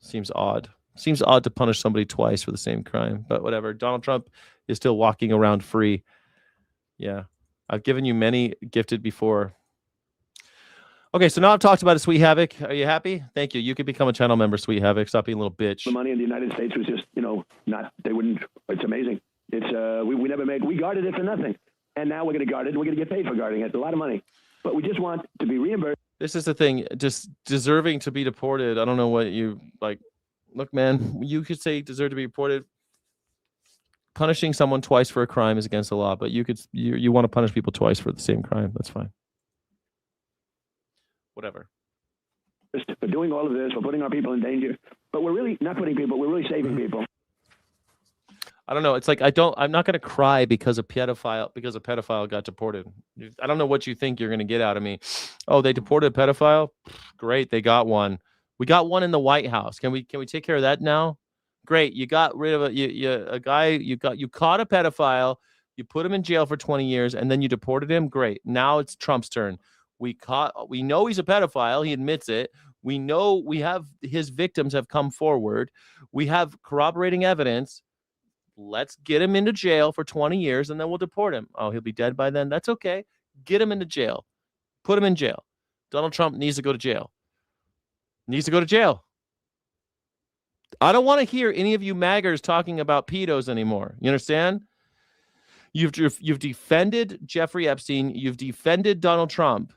Seems odd. Seems odd to punish somebody twice for the same crime. But whatever. Donald Trump is still walking around free. Yeah. I've given you many gifted before. Okay, so now I've talked about it, Sweet Havoc. Are you happy? Thank you. You could become a channel member, Sweet Havoc. Stop being a little bitch. The money in the United States was just, they wouldn't, it's amazing. It's, we never made, we guarded it for nothing. And now we're going to guard it. We're going to get paid for guarding it. A lot of money. But we just want to be reimbursed. This is the thing, just deserving to be deported. I don't know what you, like, look, man, you could say deserve to be deported. Punishing someone twice for a crime is against the law, but you want to punish people twice for the same crime. That's fine. Whatever. For doing all of this, for putting our people in danger. But we're really not putting people, we're really saving people. I don't know. It's like I'm not gonna cry because a pedophile got deported. I don't know what you think you're gonna get out of me. Oh, they deported a pedophile? Great, they got one. We got one in the White House. Can we take care of that now? Great, you got rid of a guy. You caught a pedophile. You put him in jail for 20 years, and then you deported him. Great. Now it's Trump's turn. We know he's a pedophile. He admits it. We know we have his victims have come forward. We have corroborating evidence. Let's get him into jail for 20 years, and then we'll deport him. Oh, he'll be dead by then. That's okay. Get him into jail. Put him in jail. Donald Trump needs to go to jail. Needs to go to jail. I don't want to hear any of you MAGAs talking about pedos anymore. You understand? You've defended Jeffrey Epstein. You've defended Donald Trump.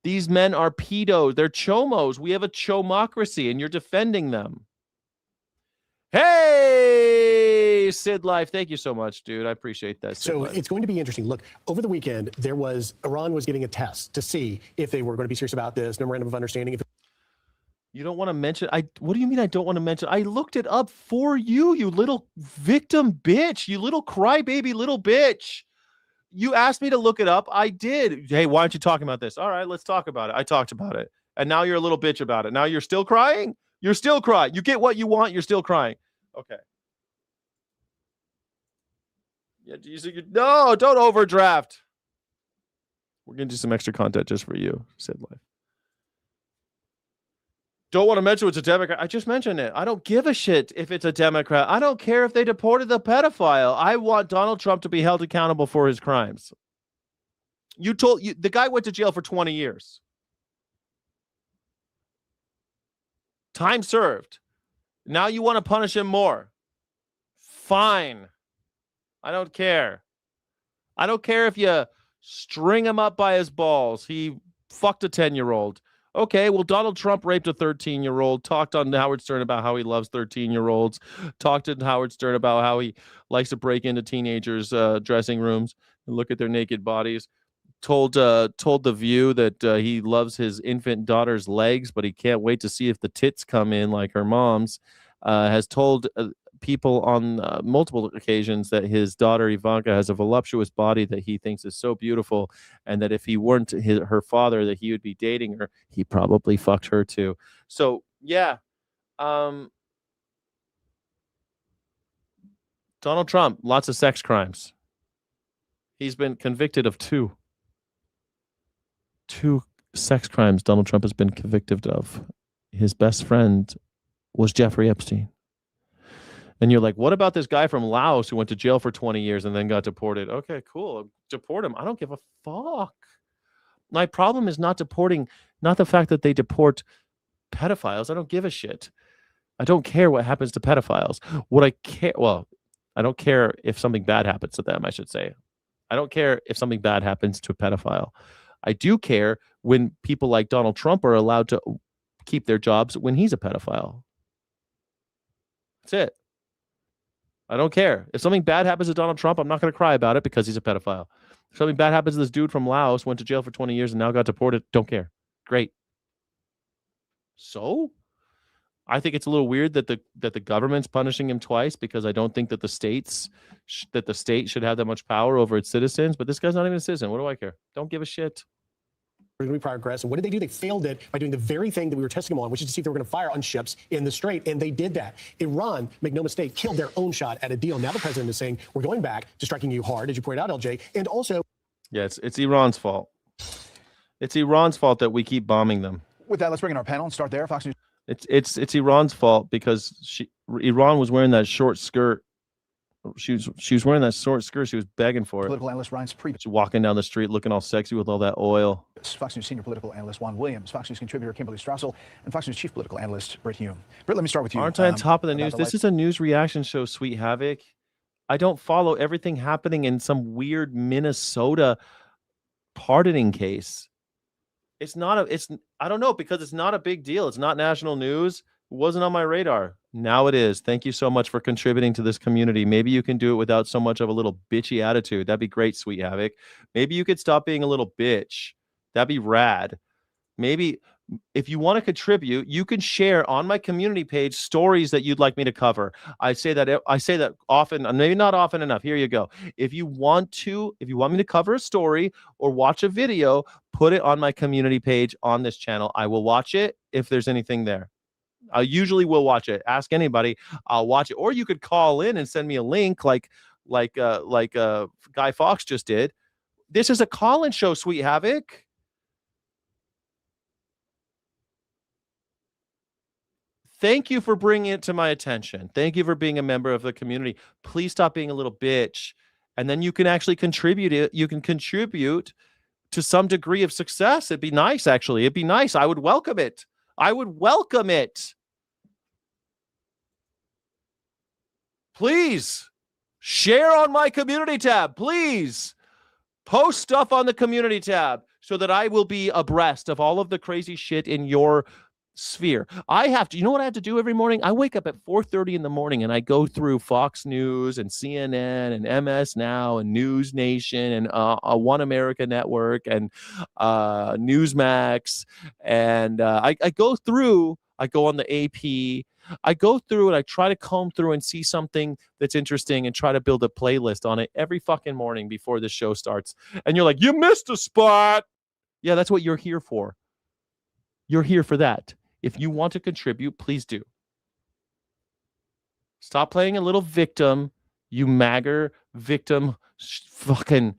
These men are pedos. They're chomos. We have a chomocracy, and you're defending them. Hey, Sid Life. Thank you so much, dude. I appreciate that. So it's going to be interesting. Look, over the weekend, Iran was giving a test to see if they were going to be serious about this memorandum of understanding. You don't want to mention? What do you mean I don't want to mention? I looked it up for you, you little victim bitch. You little crybaby little bitch. You asked me to look it up. I did. Hey, why aren't you talking about this? All right, let's talk about it. I talked about it. And now you're a little bitch about it. Now you're still crying? You're still crying. You get what you want. You're still crying. Okay. Yeah, no, don't overdraft. We're going to do some extra content just for you, Sid Life. Don't want to mention it's a Democrat. I just mentioned it. I don't give a shit if it's a Democrat. I don't care if they deported the pedophile. I want Donald Trump to be held accountable for his crimes. The guy went to jail for 20 years. Time served. Now you want to punish him more. Fine. I don't care. I don't care if you string him up by his balls. He fucked a 10-year-old. Okay, well, Donald Trump raped a 13-year-old, talked on Howard Stern about how he loves 13-year-olds, talked to Howard Stern about how he likes to break into teenagers' dressing rooms and look at their naked bodies, told The View that he loves his infant daughter's legs, but he can't wait to see if the tits come in like her mom's, has told people on multiple occasions that his daughter Ivanka has a voluptuous body that he thinks is so beautiful, and that if he weren't her father, that he would be dating her. He probably fucked her too. So yeah, Donald Trump, lots of sex crimes. He's been convicted of two sex crimes. Donald Trump has been convicted of. His best friend was Jeffrey Epstein. And you're like, what about this guy from Laos who went to jail for 20 years and then got deported? Okay, cool. Deport him. I don't give a fuck. My problem is not the fact that they deport pedophiles. I don't give a shit. I don't care what happens to pedophiles. I don't care if something bad happens to them, I should say. I don't care if something bad happens to a pedophile. I do care when people like Donald Trump are allowed to keep their jobs when he's a pedophile. That's it. I don't care. If something bad happens to Donald Trump, I'm not going to cry about it because he's a pedophile. If something bad happens to this dude from Laos, went to jail for 20 years and now got deported, don't care. Great. So, I think it's a little weird that the government's punishing him twice, because I don't think that the state should have that much power over its citizens. But this guy's not even a citizen. What do I care? Don't give a shit. Going to be progress. And what did they do? They failed it by doing the very thing that we were testing them on, which is to see if they were going to fire on ships in the Strait. And they did that. Iran, make no mistake, killed their own shot at a deal. Now the president is saying, we're going back to striking you hard, as you pointed out, LJ. And also... Yeah, it's Iran's fault. It's Iran's fault that we keep bombing them. With that, let's bring in our panel and start there. Fox News. It's Iran's fault because Iran was wearing that short skirt. She was wearing that short skirt. She was begging for it. Political analyst Ryan Spree. She's walking down the street looking all sexy with all that oil. Fox News senior political analyst Juan Williams, Fox News contributor Kimberly Strassel, and Fox News chief political analyst Britt Hume. Britt, let me start with you. Aren't I on top of the news? This is a news reaction show, Sweet Havoc. I don't follow everything happening in some weird Minnesota pardoning case. I don't know, because it's not a big deal. It's not national news. It wasn't on my radar. Now it is. Thank you so much for contributing to this community. Maybe you can do it without so much of a little bitchy attitude. That'd be great, Sweet Havoc. Maybe you could stop being a little bitch. That'd be rad. Maybe If you want to contribute, you can share on my community page stories that you'd like me to cover. I say that often, maybe not often enough. Here you go. If you want me to cover a story or watch a video, put it on my community page on this channel. I will watch it if there's anything there. I usually will watch it. Ask anybody, I'll watch it. Or you could call in and send me a link like Guy Fawkes just did. This is a call-in show, Sweet Havoc. Thank you for bringing it to my attention. Thank you for being a member of the community. Please stop being a little bitch. And then you can actually contribute it. You can contribute to some degree of success. It'd be nice, actually. It'd be nice. I would welcome it. I would welcome it. Please share on my community tab. Please post stuff on the community tab so that I will be abreast of all of the crazy shit in your sphere. You know what I have to do every morning? I wake up at 4:30 in the morning and I go through Fox News and CNN and MS Now and News Nation and One America Network and Newsmax. And I go on the AP. I go through and I try to comb through and see something that's interesting and try to build a playlist on it every fucking morning before the show starts. And you're like, you missed a spot. Yeah, that's what you're here for. You're here for that. If you want to contribute, please do. Stop playing a little victim, you MAGA victim. Fucking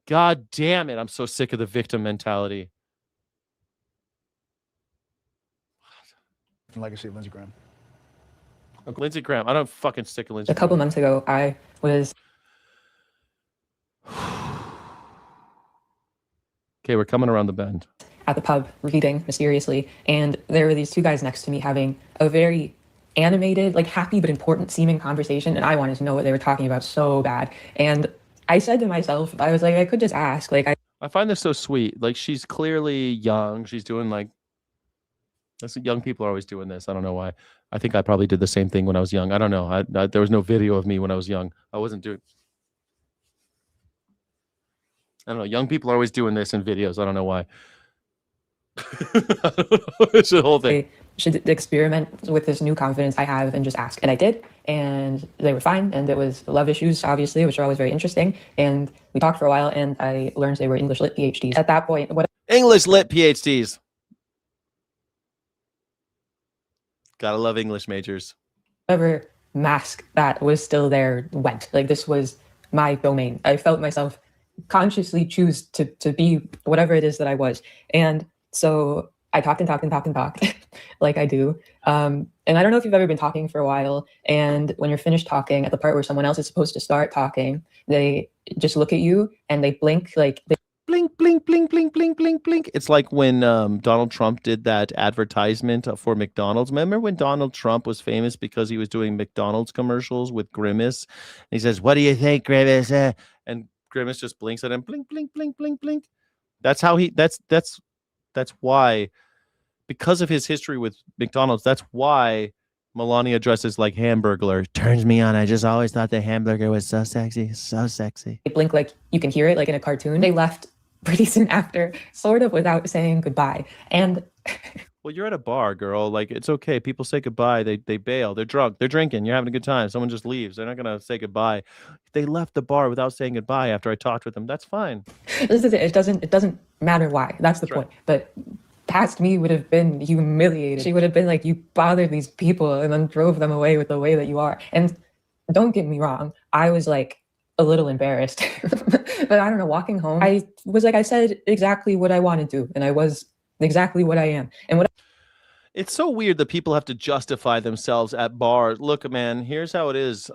God damn it. I'm so sick of the victim mentality. Legacy of Lindsey Graham. Lindsey Graham. I don't fucking stick with Lindsey A couple Graham. months ago, I was... Okay, we're coming around the bend. At the pub reading mysteriously, and there were these two guys next to me having a very animated, like happy but important seeming conversation, and I wanted to know what they were talking about so bad. And I said to myself, I was like, I could just ask. I find this so sweet. Like, she's clearly young. She's doing young people are always doing this. I don't know why. I think I probably did the same thing when I was young. I don't know. There was no video of me when I was young. I wasn't doing. I don't know. Young people are always doing this in videos. I don't know why. It's the whole thing. I should experiment with this new confidence I have and just ask. And I did, and they were fine. And it was love issues, obviously, which are always very interesting. And we talked for a while, and I learned they were English Lit PhDs. At that point, English Lit PhDs. Gotta love English majors. whatever mask that was still there went. Like, this was my domain. I felt myself consciously choose to be whatever it is that I was. And so I talked like I do. And I don't know if you've ever been talking for a while, and when you're finished talking, at the part where someone else is supposed to start talking, they just look at you and they blink, like they blink, blink, blink, blink, blink, blink, blink. It's like when Donald Trump did that advertisement for McDonald's. Remember when Donald Trump was famous because he was doing McDonald's commercials with Grimace? And he says, "What do you think, Grimace?" And Grimace just blinks at him, blink, blink, blink, blink, blink. That's how that's why, because of his history with McDonald's, that's why Melania dresses like Hamburglar. Turns me on. I just always thought the hamburger was so sexy, so sexy. They blink like you can hear it, like in a cartoon. They left pretty soon after, sort of without saying goodbye. And well, you're at a bar, girl. Like, it's okay. People say goodbye. They bail. They're drunk. They're drinking. You're having a good time. Someone just leaves. They're not gonna say goodbye. They left the bar without saying goodbye after I talked with them. That's fine. this is it. It doesn't matter why. That's the point. But past me would have been humiliated. She would have been like, you bothered these people and then drove them away with the way that you are. And don't get me wrong, I was like a little embarrassed. But I don't know, walking home, I was like, I said exactly what I wanted to, and I was exactly what I am. And what It's so weird that people have to justify themselves at bars. Look, man, here's how it is.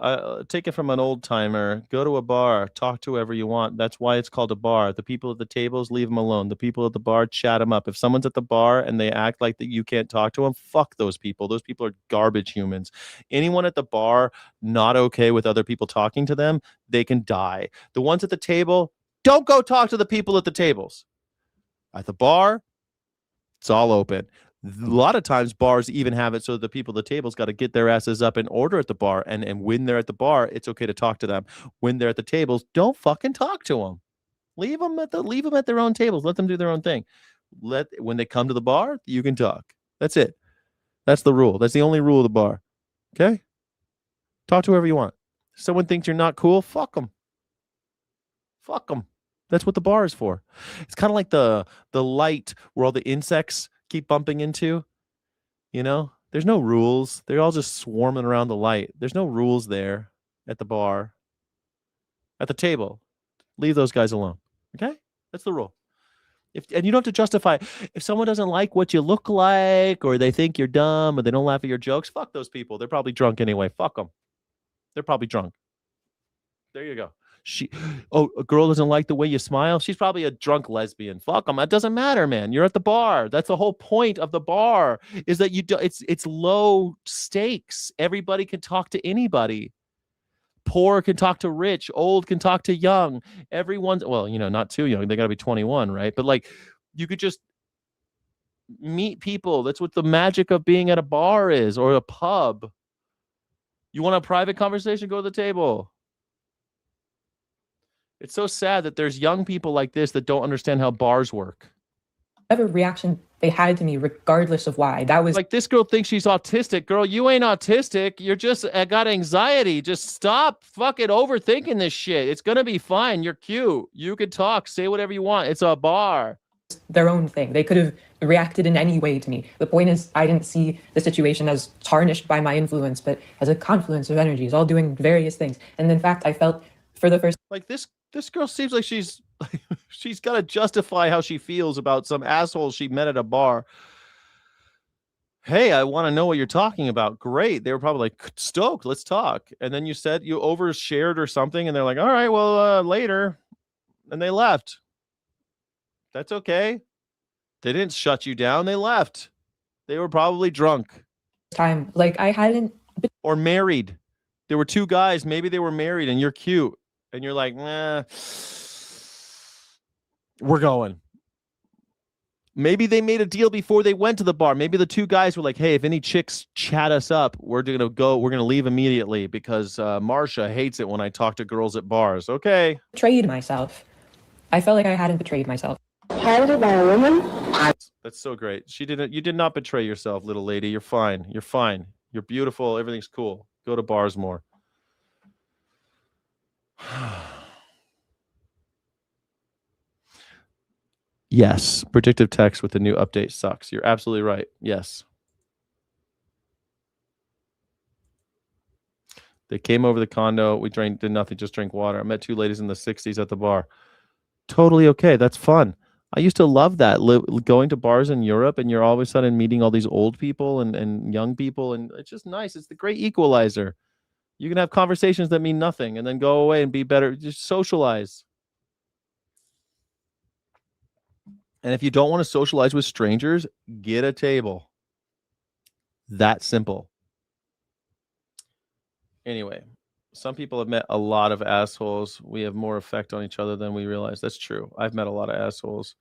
Take it from an old timer. Go to a bar, talk to whoever you want. That's why it's called a bar. The people at the tables, leave them alone. The people at the bar, chat them up. If someone's at the bar and they act like that you can't talk to them, fuck those people. Those people are garbage humans. Anyone at the bar not okay with other people talking to them, they can die. The ones at the table, don't go talk to the people at the tables. At the bar, it's all open. A lot of times bars even have it so the people at the tables got to get their asses up and order at the bar. And when they're at the bar, it's okay to talk to them. When they're at the tables, don't fucking talk to them. Leave them at their own tables. Let them do their own thing. When they come to the bar, you can talk. That's it. That's the rule. That's the only rule of the bar. Okay? Talk to whoever you want. If someone thinks you're not cool, fuck them. Fuck them. That's what the bar is for. It's kind of like the light where all the insects keep bumping into. You know, there's no rules. They're all just swarming around the light. There's no rules there at the bar. At the table, leave those guys alone. Okay? That's the rule. And you don't have to justify. If someone doesn't like what you look like, or they think you're dumb, or they don't laugh at your jokes, fuck those people. They're probably drunk anyway. Fuck them. They're probably drunk. There you go. A girl doesn't like the way you smile. She's probably a drunk lesbian. Fuck them. That doesn't matter, man. You're at the bar. That's the whole point of the bar. Is that it's low stakes. Everybody can talk to anybody. Poor can talk to rich. Old can talk to young. Everyone's, well, not too young. They got to be 21, right? But like, you could just meet people. That's what the magic of being at a bar is, or a pub. You want a private conversation? Go to the table. It's so sad that there's young people like this that don't understand how bars work. Whatever reaction they had to me, regardless of why, that was like, this girl thinks she's autistic. Girl, you ain't autistic. You're just got anxiety. Just stop fucking overthinking this shit. It's gonna be fine. You're cute. You can talk. Say whatever you want. It's a bar. Their own thing. They could have reacted in any way to me. The point is, I didn't see the situation as tarnished by my influence, but as a confluence of energies, all doing various things. And in fact, I felt for the first like this girl seems like she's got to justify how she feels about some asshole she met at a bar. Hey, I want to know what you're talking about. Great. They were probably like, stoked, let's talk. And then you said you overshared or something, and they're like, all right, well, later. And they left. That's okay. They didn't shut you down. They left. They were probably drunk. Time, like I hadn't. Or married. There were two guys. Maybe they were married, and you're cute. And you're like, nah, we're going. Maybe they made a deal before they went to the bar. Maybe the two guys were like, hey, if any chicks chat us up, we're going to leave immediately because Marsha hates it when I talk to girls at bars. Okay. Betrayed myself. I felt like I hadn't betrayed myself. Piloted by a woman? That's so great. You did not betray yourself, little lady. You're fine. You're fine. You're beautiful. Everything's cool. Go to bars more. Yes, predictive text with the new update sucks. You're absolutely right. Yes. They came over the condo. We did nothing, just drank water. I met two ladies in the 60s at the bar. Totally okay. That's fun. I used to love that, going to bars in Europe, and you're all of a sudden meeting all these old people and young people, and it's just nice. It's the great equalizer. You can have conversations that mean nothing and then go away and be better. Just socialize. And if you don't want to socialize with strangers, get a table. That simple. Anyway, some people have met a lot of assholes. We have more effect on each other than we realize. That's true. I've met a lot of assholes.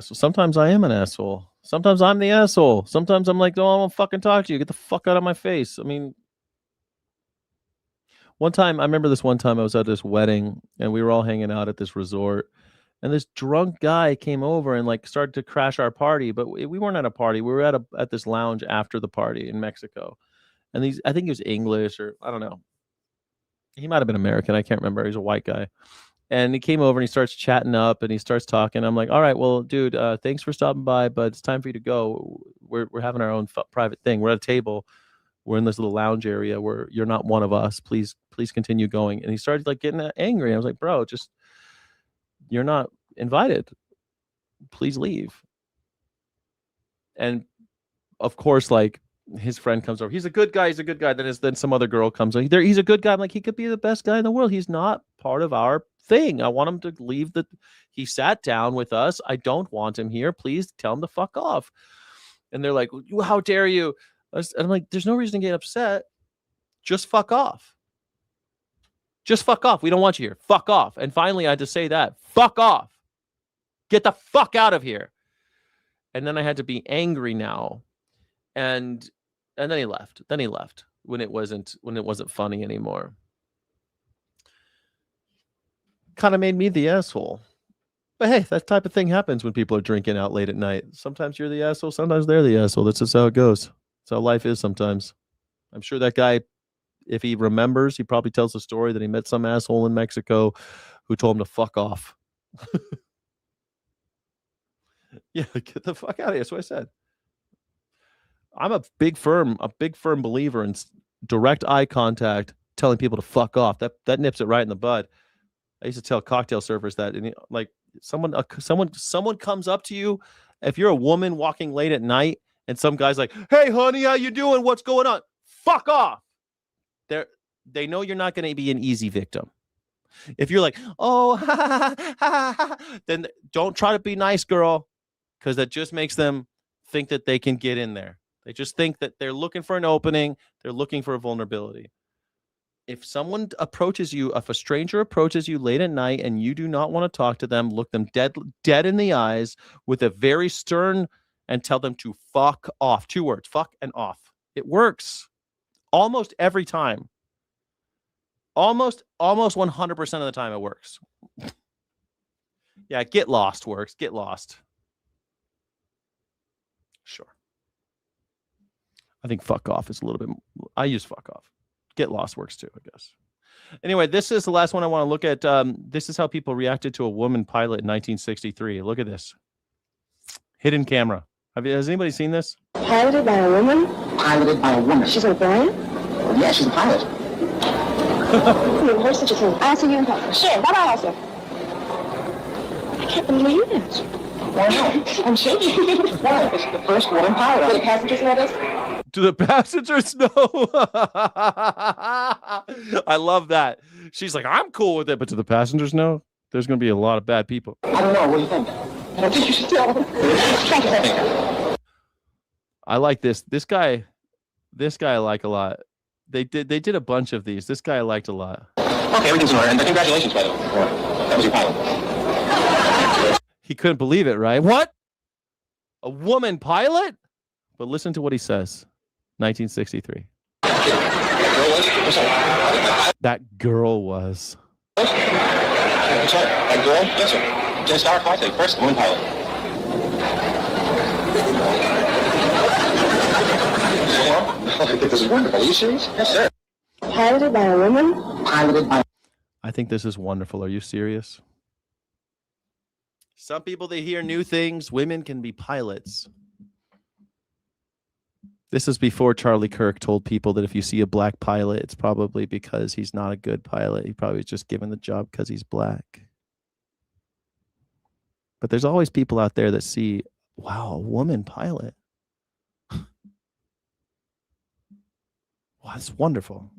Sometimes I am an asshole. Sometimes I'm the asshole. Sometimes I'm like, no, I won't fucking talk to you. Get the fuck out of my face. I mean, I remember this one time I was at this wedding and we were all hanging out at this resort, and this drunk guy came over and like started to crash our party, but we weren't at a party. We were at this lounge after the party in Mexico. And I think he was English, or I don't know. He might have been American. I can't remember. He's a white guy. And he came over and he starts chatting up and he starts talking. I'm like, all right, well, dude, thanks for stopping by, but it's time for you to go. We're having our own private thing. We're at a table. We're in this little lounge area where you're not one of us. Please continue going. And he started like getting angry. I was like, bro, you're not invited. Please leave. And of course, like, his friend comes over. He's a good guy. Then some other girl comes over. He's a good guy. I'm like, he could be the best guy in the world. He's not part of our thing. I want him to leave. He sat down with us. I don't want him here. Please tell him to fuck off. And they're like, how dare you? And I'm like, there's no reason to get upset. Just fuck off. Just fuck off. We don't want you here. Fuck off. And finally, I had to say that. Fuck off. Get the fuck out of here. And then I had to be angry now. And then he left. When it wasn't funny anymore. Kind of made me the asshole. But hey, that type of thing happens when people are drinking out late at night. Sometimes you're the asshole, sometimes they're the asshole. That's just how it goes. That's how life is sometimes. I'm sure that guy, if he remembers, he probably tells the story that he met some asshole in Mexico who told him to fuck off. Yeah, get the fuck out of here. That's what I said. I'm a big firm believer in direct eye contact, telling people to fuck off. That nips it right in the bud. I used to tell cocktail servers that, and like someone comes up to you, if you're a woman walking late at night, and some guy's like, "Hey, honey, how you doing? What's going on?" Fuck off. They know you're not going to be an easy victim. If you're like, "Oh," then don't try to be nice, girl, because that just makes them think that they can get in there. They just think that they're looking for an opening. They're looking for a vulnerability. If someone approaches you, if a stranger approaches you late at night and you do not want to talk to them, look them dead in the eyes with a very stern and tell them to fuck off. 2 words, fuck and off. It works almost every time. Almost 100% of the time it works. Yeah, get lost works. Get lost. Sure. I think fuck off is a little bit. I use fuck off. Get lost works too, I guess. Anyway, this is the last one I want to look at. This is how people reacted to a woman pilot in 1963. Look at this. Hidden camera. Has anybody seen this? Piloted by a woman? Piloted by a woman. She's a flying? Yeah, she's a pilot. Where's such a thing? I'll see you in public. Sure, bye-bye also. I can't believe it. Why not? I'm shaking. Why? It's the first woman pilot. Do the passengers know this? Do the passengers know? I love that. She's like, I'm cool with it, but do the passengers know? There's going to be a lot of bad people. I don't know. What do you think? I don't think you should tell them. I like this. This guy I like a lot. They did a bunch of these. This guy I liked a lot. Okay, everything's in order. And congratulations, by the way. That was your pilot. He couldn't believe it, right? What? A woman pilot? But listen to what he says. 1963. That girl was. That girl? Yes, sir. Just our pilot, first woman pilot. I think this is wonderful. Are you serious? Yes, sir. Piloted by a woman? Piloted by. I think this is wonderful. Are you serious? Some people, they hear new things. Women can be pilots. This is before Charlie Kirk told people that if you see a black pilot, it's probably because he's not a good pilot. He probably was just given the job because he's black. But there's always people out there that see, wow, a woman pilot. Wow, that's wonderful.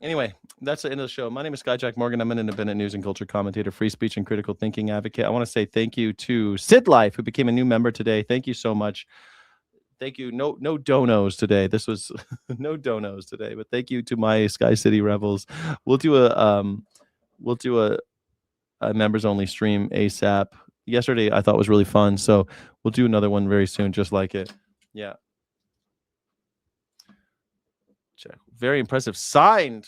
Anyway, that's the end of the show. My name is Sky Jack Morgan. I'm an independent news and culture commentator, free speech and critical thinking advocate. I want to say thank you to Sid Life, who became a new member today. Thank you so much. Thank you. No donos today. This was no donos today, but thank you to my Sky City Rebels. We'll do a members only stream ASAP. Yesterday I thought was really fun, so we'll do another one very soon, just like it. Yeah. Check. Very impressive. Signed.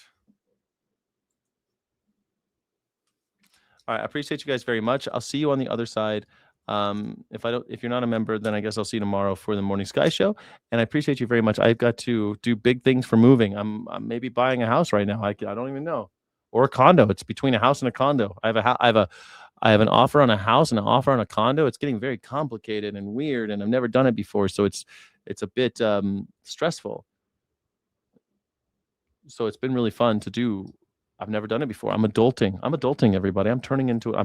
All right. I appreciate you guys very much. I'll see you on the other side. If you're not a member, then I guess I'll see you tomorrow for the Morning Sky Show. And I appreciate you very much. I've got to do big things for moving. I'm maybe buying a house right now. I don't even know, or a condo. It's between a house and a condo. I have an offer on a house and an offer on a condo. It's getting very complicated and weird, and I've never done it before, so it's a bit stressful. So it's been really fun to do. I've never done it before. I'm adulting, everybody. I'm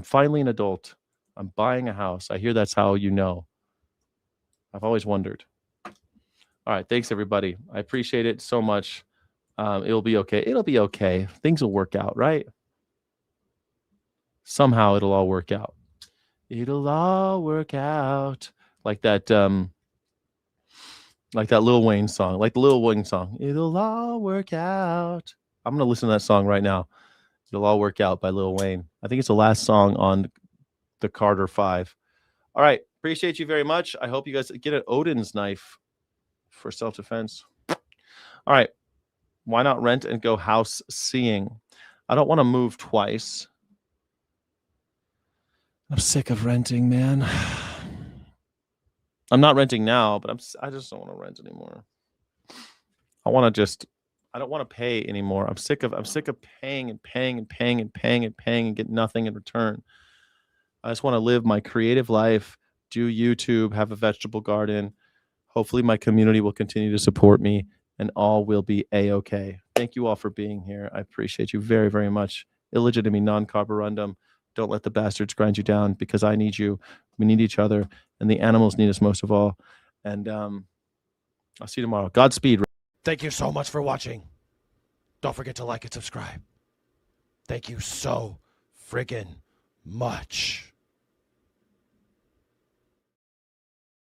finally an adult. I'm buying a house. I hear that's how you know. I've always wondered. All right. Thanks, everybody. I appreciate it so much. It'll be okay. It'll be okay. Things will work out, right? Somehow it'll all work out. It'll all work out. Like that Lil Wayne song. Like the Lil Wayne song. It'll all work out. I'm going to listen to that song right now. It'll All Work Out by Lil Wayne. I think it's the last song on the Carter 5. All right. Appreciate you very much. I hope you guys get an Odin's knife for self-defense. All All right. Why not rent and go house seeing? I don't want to move twice. I'm sick of renting, man. I'm not renting now, but I just don't want to rent anymore. I don't want to pay anymore. I'm sick of paying and paying and paying and paying and paying and get nothing in return. I just want to live my creative life, do YouTube, have a vegetable garden. Hopefully my community will continue to support me and all will be a-okay. Thank you all for being here. I appreciate you very, very much. Illegitime non carborundum. Don't let the bastards grind you down because I need you. We need each other and the animals need us most of all. And I'll see you tomorrow. Godspeed. Thank you so much for watching. Don't forget to like and subscribe. Thank you so friggin' much.